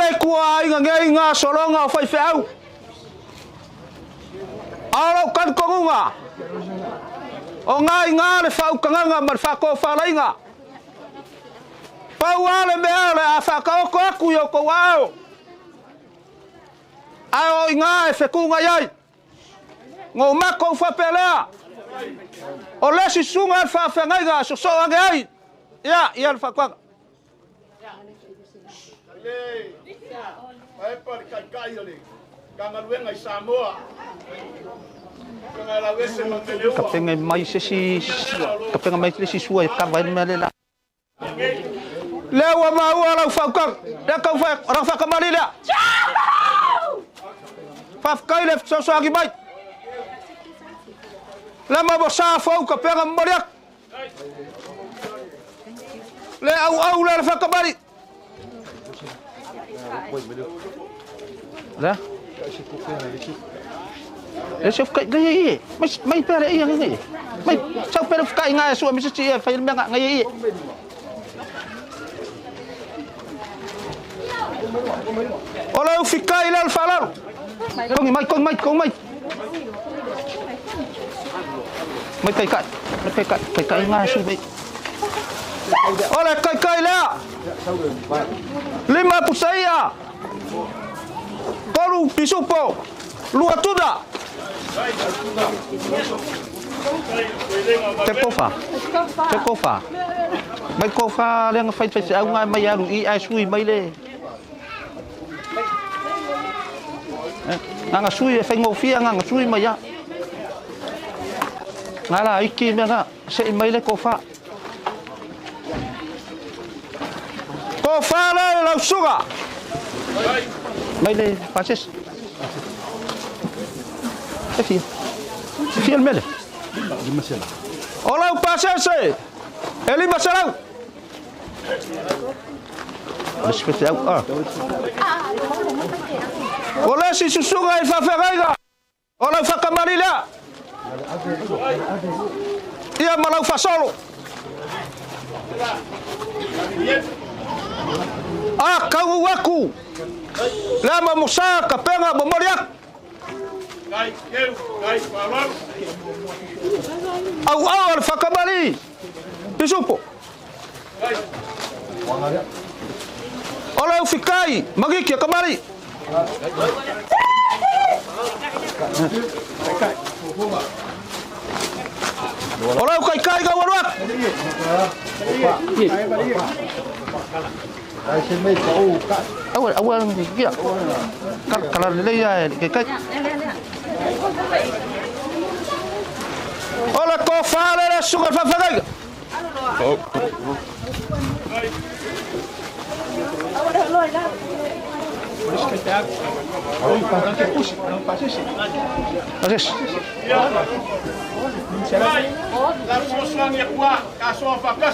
Speaker 5: le kua inga solonga fai fau. Alo kan konga. O ngai ngā le whau kanganga mar whako whalainga. Pau ale me ale a whakaoko aku i o ko wao. Ai o inga e whekunga iai. Ngō mako whapelea. O lesi sunga al whawhengaiga so ange ai. Ia al whakwanga.
Speaker 23: Ai pari kai ole. Kangaluenga i Samoa.
Speaker 5: Kapenga mai se si sua ka vai me le la. Lewa maua la whakang. Le kau whakamari lea. Whafkai le sosoagi mai. Le ma bosa fau ka penga moriak. Le au le whakamari. Le? Le se fkai ngai mai pere ia ngai. Mai sau pere fkai ngai so mi se ia fai me ngai ia. Ola u fikai le falaro. Kong mai. Mai kai ngai so mai. Ola kai la. Lima pusaia. Koru pisupo. Lua tuda. Te kofa. Mai kofa le nga fai au ngai mai aru I ai sui mai le. Nga sui e fai ngofia nga sui mai ya. Nga la iki me nga se mai le kofa. Kofa le la suga. Mai le pases. Fia mele. Ola pasese. Eli masalau. Respeite au. Ola si susunga I fafegaiga. Ola fakamarila. Ia malau fasolo. Kau waku. Lama musa kapenga bomoriak. Au al fakamari. Disupo. Ola fikai magiki kamari. Ola kai ga waruak. Awal dia. Kalau le ya kai. Ola kofa le sugar fafagai.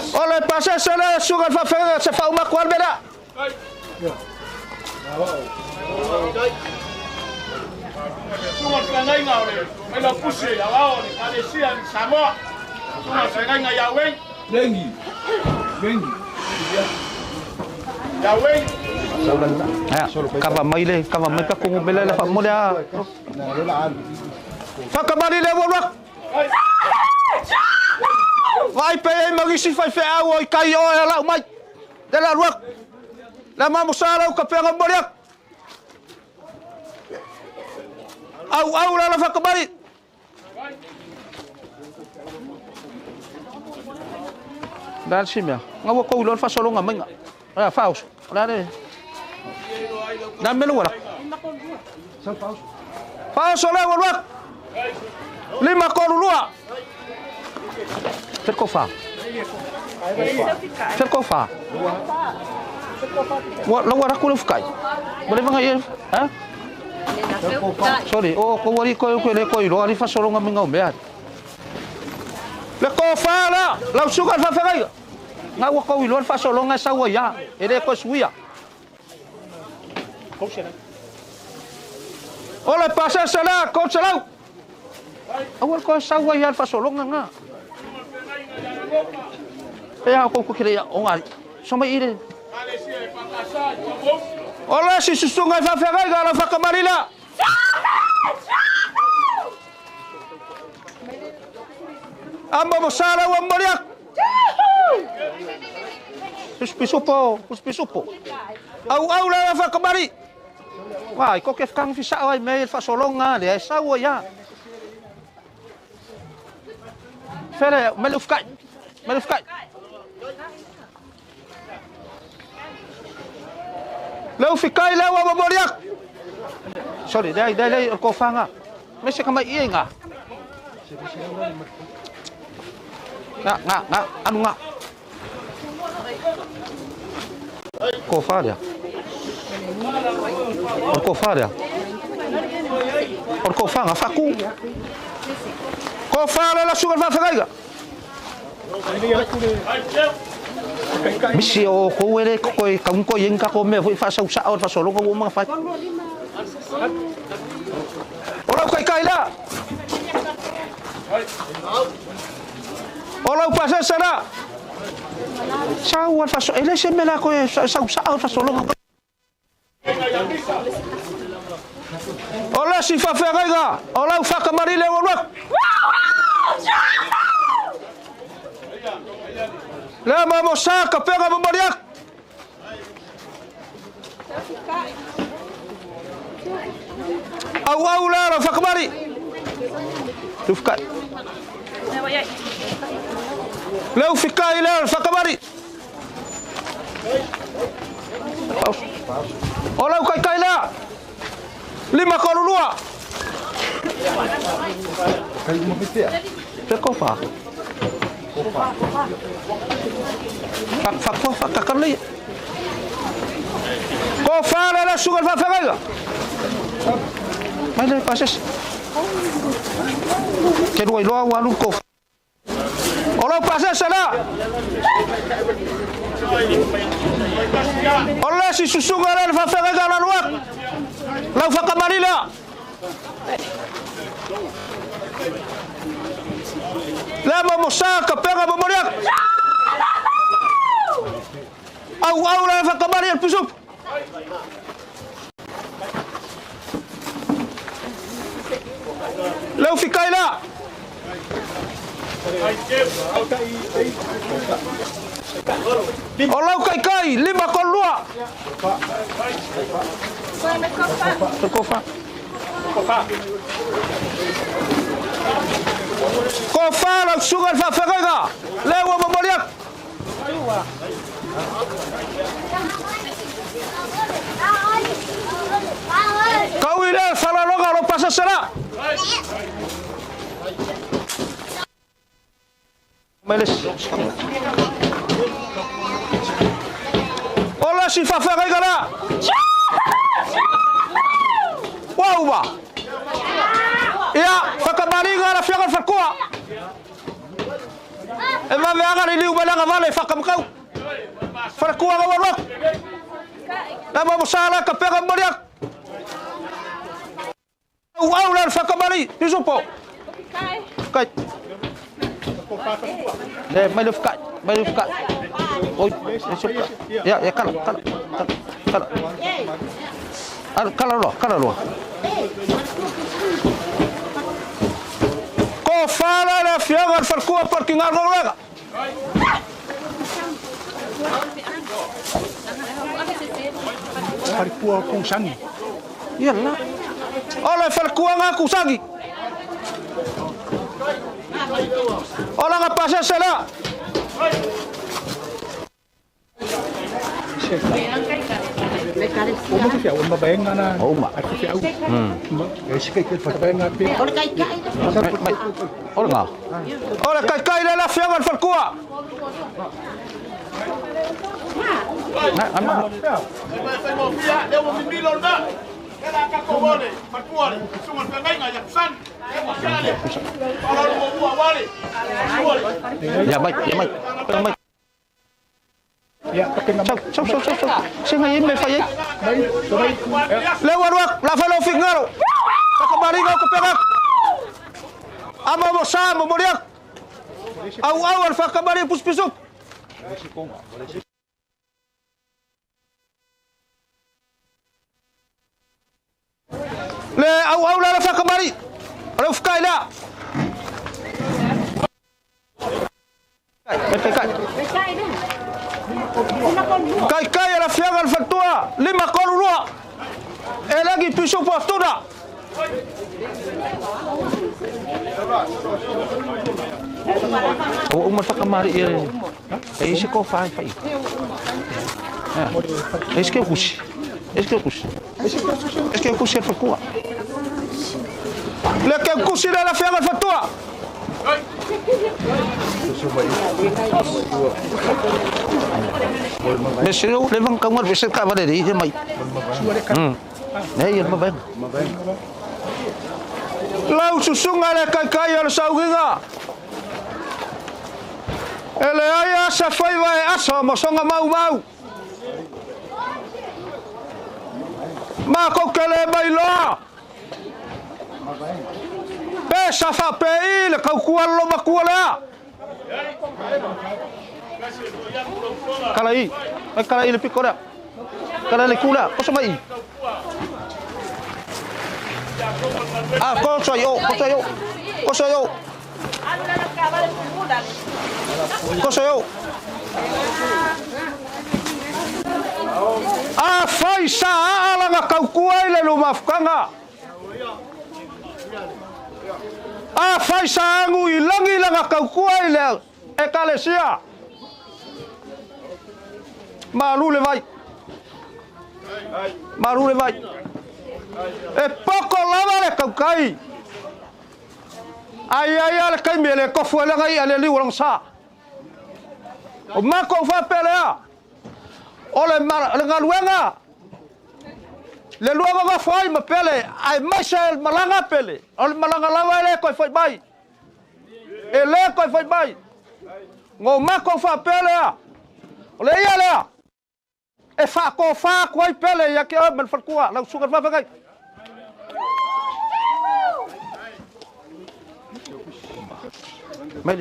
Speaker 5: Oleh pasal sana sugar fafagai se fa uma kwal beda.
Speaker 23: Sungai Sungai ngau le, mai la pusi awao ni Malaysia ni Samoa. Sungai Sungai ngau Yahweh. Bengi. Yahweh.
Speaker 5: Kava mai ka kungu bela la fa mola. Fa kamari le wolak. Vai pe magisi fa fe awo kai o la mai. De la ruak. La mamusala ka penga moriak. Au la fa kamari. Dan simia. Ngawo ko ulon fa solo ngamenga. Faus. Ola de. Dan melu wala. Faus ola wala. Lima korulua. Terkofa. La wara ko fukai. Boleh bang ya? Ha? Sorry. Oh, ko wari ko lo ari fa solo ngamenga umbeat. Le kofa la sugar fa fagai. Ngawa ko ilon fa solo nga sawa ya. Ere ko suya. Ole pasa sala ko salau. Awal ko sawa ya fa solo nga. Ya ko kire ya onga. Soma ire. Ole si susunga fa fagai ga fa kamarila. Amba bosala wa moriak. Puspisopo. Au la fa kamari. Wai ko ke kang fi sa wai me fa solonga le sa wo ya. Fere melufkai. Lau fikai lewa baboriak. Sorry, dai ko fanga. Mesti kamai iya nga. Nga, anu nga. Ko fa dia. Ko fa dia. Ko fanga faku. Ko fa la sugar fa fagaiga. Misi o ko ere ko kaung ko yen ka ko me fa sa o fa solo ko mga fa. Ora kai la. Ora pasa sana. Sa o fa so ele se me la ko sa o fa solo. Ora si fa fagaiga. Ora fa kamari le wak. Lama mosaka pega babariak. Au la fa kamari. Tufka. Leu fikai la fa kamari. Ola kai la. 5 kolulua. Kai mo pitia. Peko fa. Fak kakali. Ko fala la sugar fa fagaiga. Mai le pases. Ke ruai loa walu ko. Olo pases sana. Ola si susuga la fa fagaiga la luak. La fa kamarila. Lama mosaka pega baboriak. Au la fa kamari al pusuk. Lau fikai la. Olau kai 5 kolua. Kofa. Kofa la sugar fa fagaiga. Lewa baboriak. Kau ini salah lo kalau pasal sana. Meles. Ola si fa fagaiga la. Wow ba. Ya, pakamari ngara fiakan fakua. Ema meanga ni liu balanga vale fakam kau. Fakua ka warok. Nama musala ka pega mariak. Wow la fakamari, isupo. Kai. Le maluf kai. Oi, isupo. Ya kala. Kala lo. Ko fala la fiagan farkua parking argoga. Farkua kusangi. Iyalah. Ola farkua nga kusangi. Ola nga pasa sala. Uma que fiau, uma bem na. Uma. Aqui fiau. Esse que faz bem na pi. Olha cai. Olha. Olha cai lá fiau al farkua. Ama. Sai mo fia, deu mo milo na. Kala ka ko wole, farkua. Suma pengai ngajak san. Mo kale. Kalau mo buat wale. Ya baik. Ya, pakai nama. Sok. Sing ngayin may fayek. Baik. Lewat wak, la falo fingaro. Kakabari ko kapegak. Ama mo sa mo moriak. Au al fakabari puspisuk. Le au la fakabari. Ala fkai la. Kai. Kai ala fianga le fatua, lima kolulua. E lagi pisu postuna. O matakamari e isi ko fai. Est-ce que couche? Est-ce que couche? Est-ce que couche fait quoi? Le que couche la fianga le fatua. Besiro levang kamar besir ka bade di mai. Nei ma ben. Lau susunga le kai al sauginga. Ele aya sa fai vai aso mo songa mau. Ma ko kele mai lo. Pesa fa pe le kau kualo makuala. Kalai le pikora. Kalai le kula, koso mai. Koso yo. Koso yo. Fai sa ala nga kau kuai le lumafkanga. Fai sa angu ilangi langa kau kuai le ekalesia. Malu le vai. E poco lava le kau kai. Ai le kai mele ko fuela ngai ale li urang sa. O mako fa pelea. Ole le ngaluenga. Le luaga ga foi ma pele ai masel malanga pele. Ole malanga lava le ko foi bai. E le ko foi bai. Ngo mako fa pelea. Ole ia le. E fa ko ai pele ya ke man fa kuwa la sugar fa ngai. Mai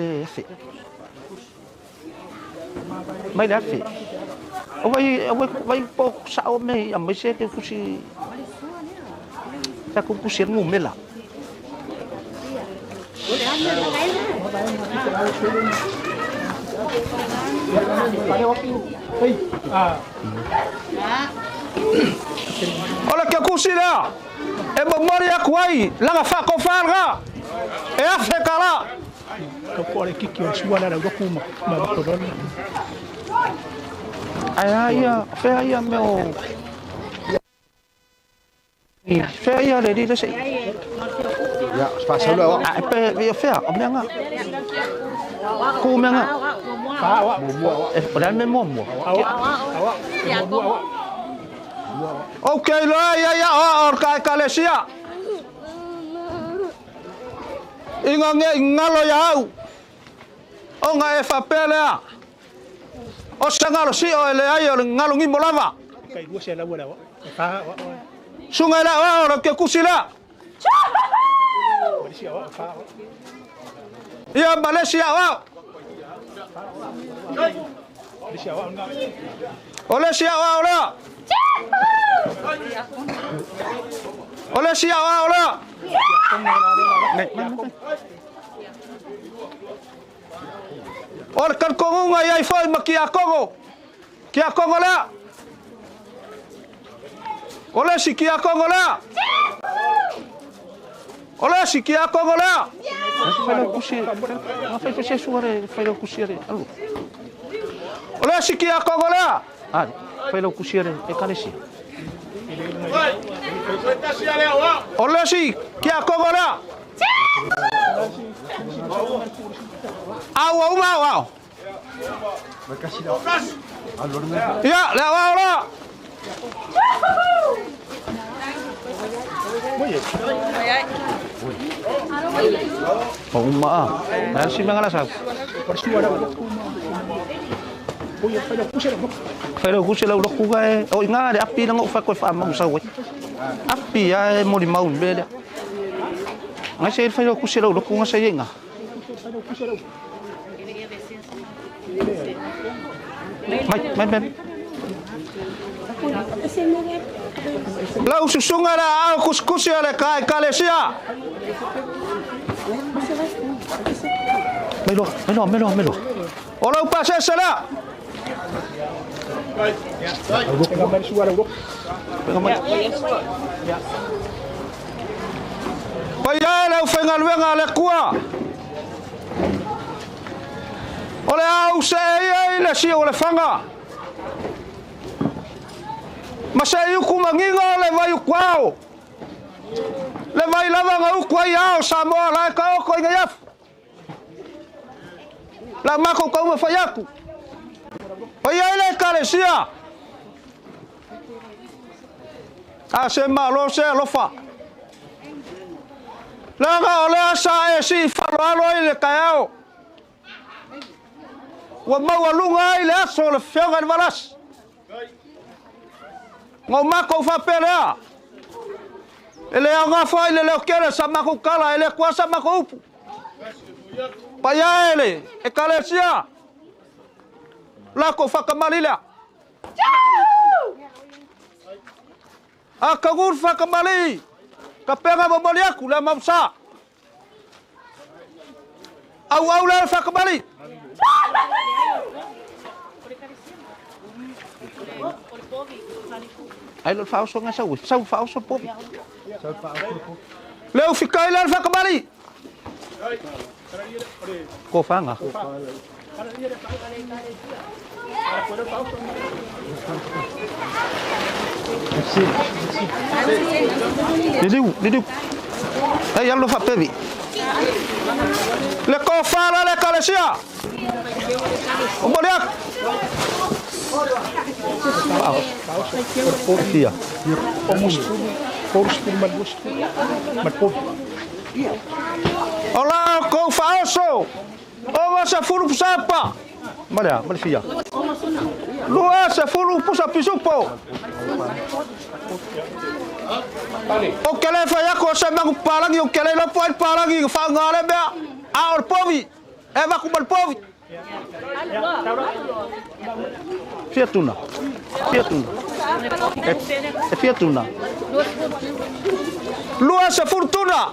Speaker 5: le afi. O vai po sa o me a me se ke fusi. Sa ku fusi no mela. Olha que kusira. E memoria kuai, langa fa ko farga. E afeka la.
Speaker 23: Ko pole kiki o suala ra kuma ma ko don.
Speaker 5: Ai fe ia meu. Fe ia le di se. Ya, pasa lo. Pe ia fe, o menga. Ku menga. Padahal memang awak. Okey lah ya orkai Kalesia. Ingalo ya. O nga fa pele. O sangalo si o le ayo ngalo ngimolava.
Speaker 23: Kai dua se la wala wa.
Speaker 5: Sungai la o ke kusila. Ya Malaysia wa. Oleh siapa olah? Oleh siapa olah? Oleh kan kongo ngai foi makia kongo. Kia kongo la. Oleh si kia kongo la. Oleh si kia kongo la. Fai kusi. Fai kusi suare, fai kusi re. Alu. Oleh si kia kongo la. Fai kusi re e Kalesia. Oleh si kia kongo la. Wow. Ya, lewat lah. Pengumah, nasi mengalah sah. Fai kusi la udah kugai. Oh ingat ada api nang ufak kau faham usah. Api ya mau di maun beda. Ngasih fai kusi la udah kugai saya ingat. Mai. Lau susunga na au kuskusi ale kai Kalesia. Melo. Olau pase sala. Pai ai lau whenga luenga le kua. O le au se ei le si o le whanga. Ma se iuku manginga o le vai ukwao. Le vai lava nga ukwa iao sa moa lai ka oko inga yafu. La mako kauma whaiaku. Pai ai le kalesia. A se malo se alofa. Langa o le asa e si whaloalo i le kaiao. Wa maua lunga i le aso le whionga ni walas. Ngau mako whapelea. E le au ngawha i le leo kere sa mako kala e le kuasa mako upu. Paya ele e kalesia. Lako whakamalilea. A kagur whakamali. Ka penga mamoli aku le mamsa. Au le whakamali. Ai lo fa so nga sau fa so popi. Leo fikai le whakamali. Ko fanga. Didiu. Ai allo fa pevi. Le ko fala le kalesia. O moliak. Portia. Olá, com falso. Oma sa furu pusapa. Maria, Maria. Lua sa furu pusapisupo. O kele fa yako sa maku palangi o kele lo poin palangi fa ngale bea. A or povi. E va ku mal povi. Fiatuna. E fiatuna. Lua sa fortuna.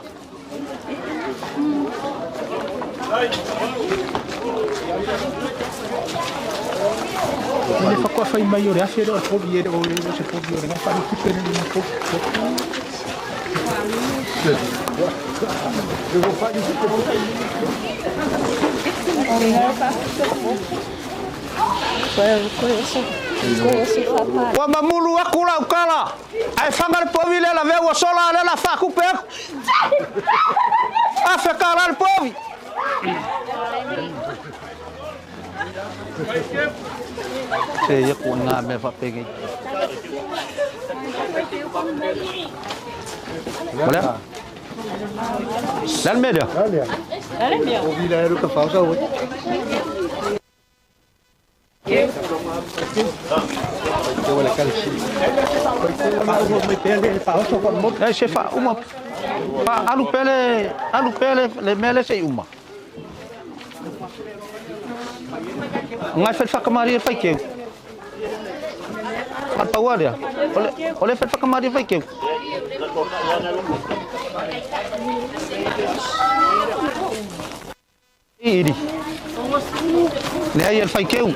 Speaker 12: Ne fa qua fai maiore a fiero al poviere o le se poviere non fanno più per il devo fare
Speaker 5: Wa mamulu aku la ukala. Ai fanga le povi le la veo sola le la fa ku pe. A fe kala le povi. Se ya ku nga me fa pegi. Olha. Dal medio.
Speaker 21: Dale mio.
Speaker 5: O vila ero ka fa so. Se fa uma alu pele le mele se uma ngai fa kamari fa ke apa wadia ole fa kamari fa ke iri le ai el faikeu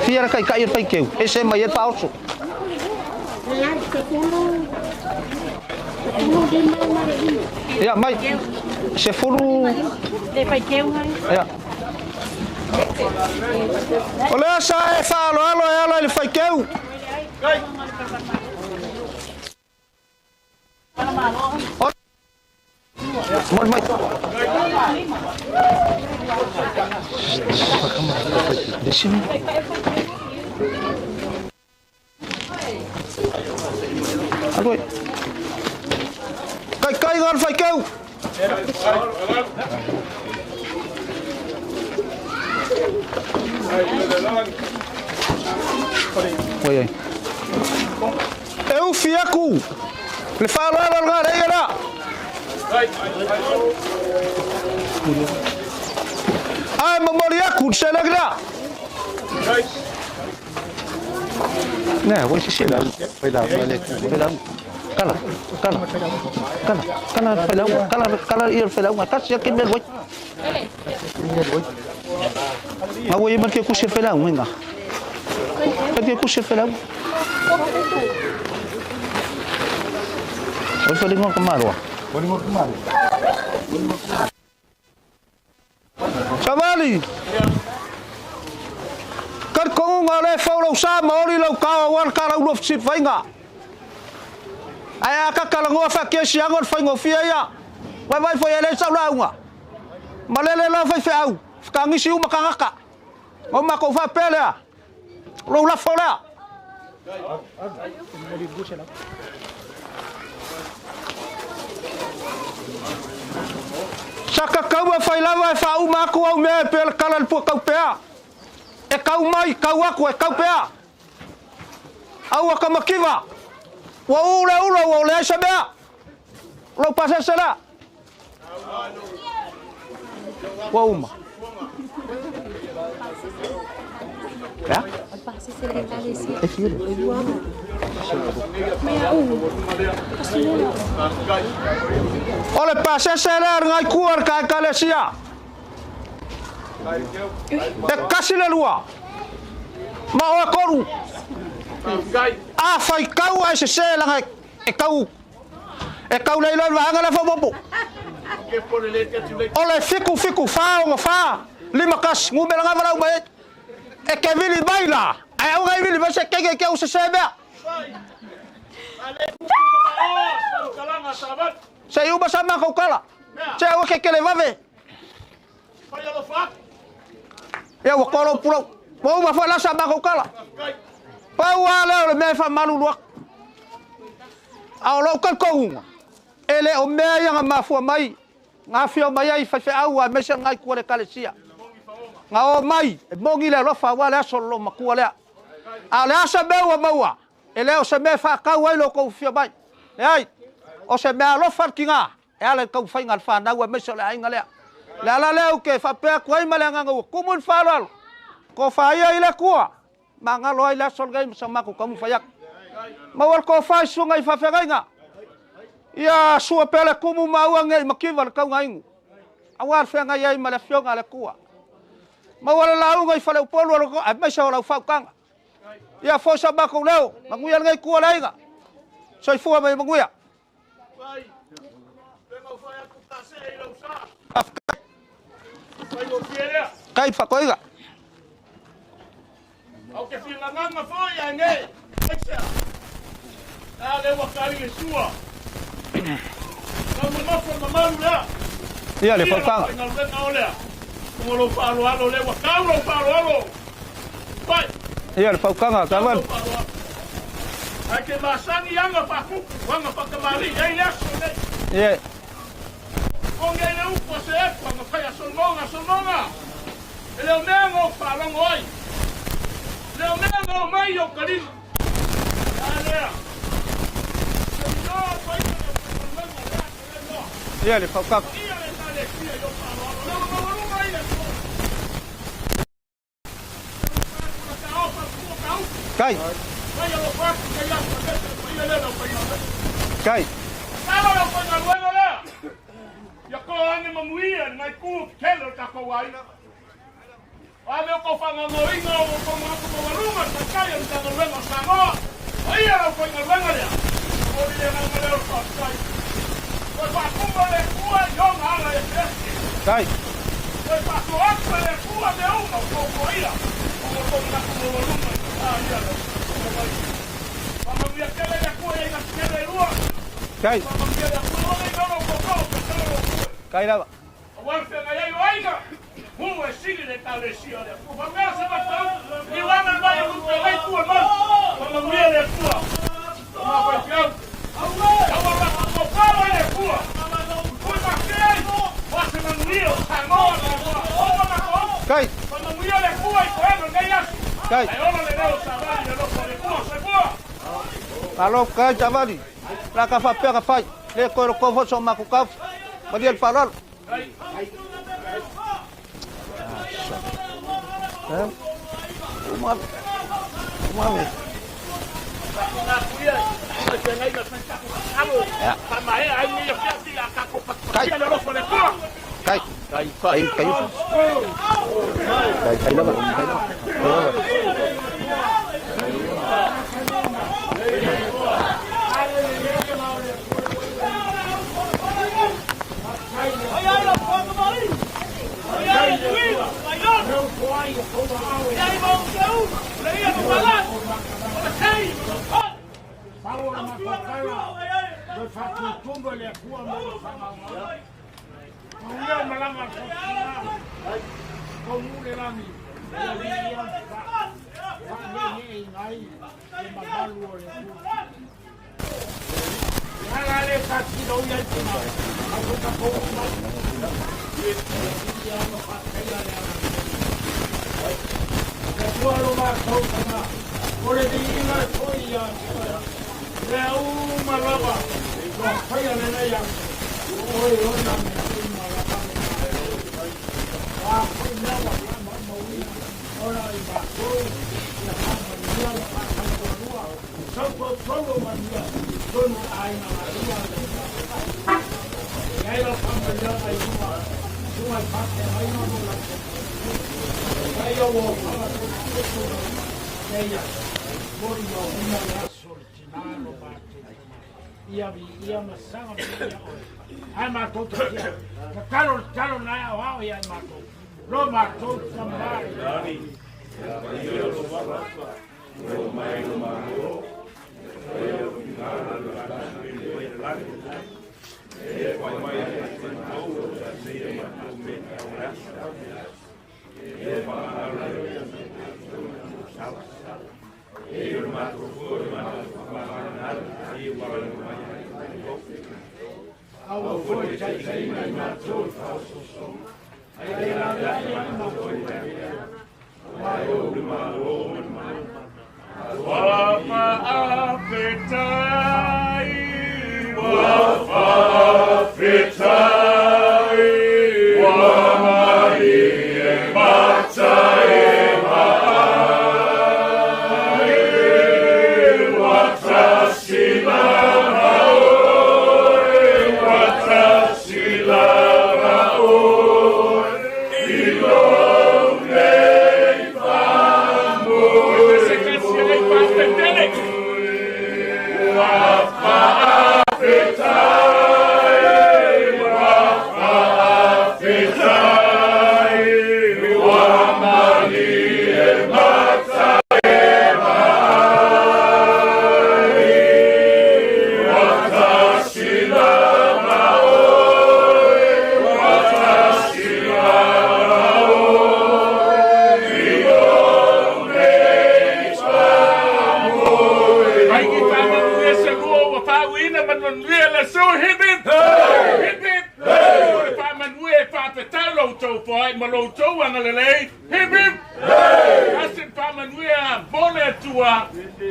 Speaker 5: fiera kai el faikeu ese mai el pauso ya mai se furu
Speaker 21: Le faikeu
Speaker 5: ya ole sa e fa lo el faikeu Mon mai. Di sini. Aduh. Kai ngon fai keu. Oi. Eu fiaku. Le falo al gara. Ai memoria ku selegra. Nah, woi sisi lah. Pelang balik. Pelang. Kala ir pelang. Makas yakin bel woi. Woi man ke ku sir pelang menga. que kusi fela. O feli ngo kemaro. Chavali. Kan ko ngale folo sa mori lo ka wan ka lo sit fainga. Ai ka ka ngo fa ke siangon faingo fia ya. Vai foi ele sa launga. Malele lo fa fa au. Ka ngisi u makanga. O ma ko fa pele. Lo la fola. Saka kau fai lava fa u ma ko au me pel kalan pu kau pea. E kau mai kau aku e kau pea. Au ka makiva. Wa ula wa le sabea. Lo pasa sala. Wa uma. Ya? Oleh pasal saya ngai kuar ka kalesia. Kasih lelua. Mau koru. Fai kau ai se langai kau lai lai vanga la fobo. Oleh fiku fa lima kas ngumel ngavara umai. Que vili baila. Ai au ngai vili base que o se sebe. Sai uba sama kau kala. Sai o que levave. Ya wa kolo pulo. Mau ba fa la sama kau kala. Pa wa le me fa malu lo. Au lo kan ko. Ele o me yang ma fu mai. Ngafio mai ai fa au me se ngai ko le kalesia. Ngao mai mongi le lo fa wa le solo makua le. Ale asa be wa maua. Ele o se me fa ka wa lo ko fia mai. Ai. O se me lo fa kinga. E ale ko fa ngal fa na wa me so le ai ngale. La le o ke fa pe ko ai male nga ko mun fa lo. Ko fa ia ile kuwa. Manga lo ile sol game sama ko kamu fa yak. Mawal ko fa sungai fa fe nga. Ya suwa pele kumu maua ngai makiva ka ngai. Awar fe nga ia male fio ngale kuwa. Mawala lau ngai fale polo ko ai mai sa lau fa kang. Ya fo sa ba ko leo, manguya ngai ku lai nga. Soi fu mai manguya. Kai fa ko iga.
Speaker 23: Au ke fina nganga fo ya ngai. Ale wa kali sua. Mama fo mama la.
Speaker 5: Ia le fa kang.
Speaker 23: Como lo falo le wa kaulo falo. Vai.
Speaker 5: Ia le fa kang ka van.
Speaker 23: Ai ke masani yanga pa ku, wanga pa kamali, ai laso ne.
Speaker 5: Ia.
Speaker 23: Onge le u po se pa no fai solmonga. Ele o mengo falo ngoi. Le o mengo mai o kalin. Ale.
Speaker 5: Ia le fa kang. Kai. Kai.
Speaker 23: Kalau kau nak buat apa? Ya kau ane memuian, naik ku keler tak kau wain. Ame kau fanga ngoinga, kau mengaku berumah, tak kaya jangan buat sama. Iya kau nak buat apa? Kau dia nak buat apa? Kau pakai boleh kuat, jom ala ya.
Speaker 5: Kai.
Speaker 23: Kau pakai boleh kuat, dia umur kau iya. Kau mengaku berumah. Iya. Vamos ver que ele foi na esquerda rua.
Speaker 5: Kai.
Speaker 23: Vamos ver a rua e não o
Speaker 5: Kai lá.
Speaker 23: Agora você vai aí, oiga. É sigue de talesia. Vamos ver se vai estar. E lá na vai o pelei tua mão. Vamos ver a tua. Vamos vai ficar. Agora o pau é tua. Foi para quem? Você não viu? Agora.
Speaker 5: Kai.
Speaker 23: Vamos ver a tua e correndo ganhar.
Speaker 5: Kai. Kalau kai javali, la ka fa pega fai, le ko fo so ma ku ka, badi el falal. Uma me. Kai. Kai. Kai. Kai. Kai.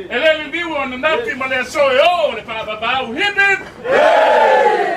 Speaker 23: Ele viu na nati, mas é só eu, ele fala, hip hip.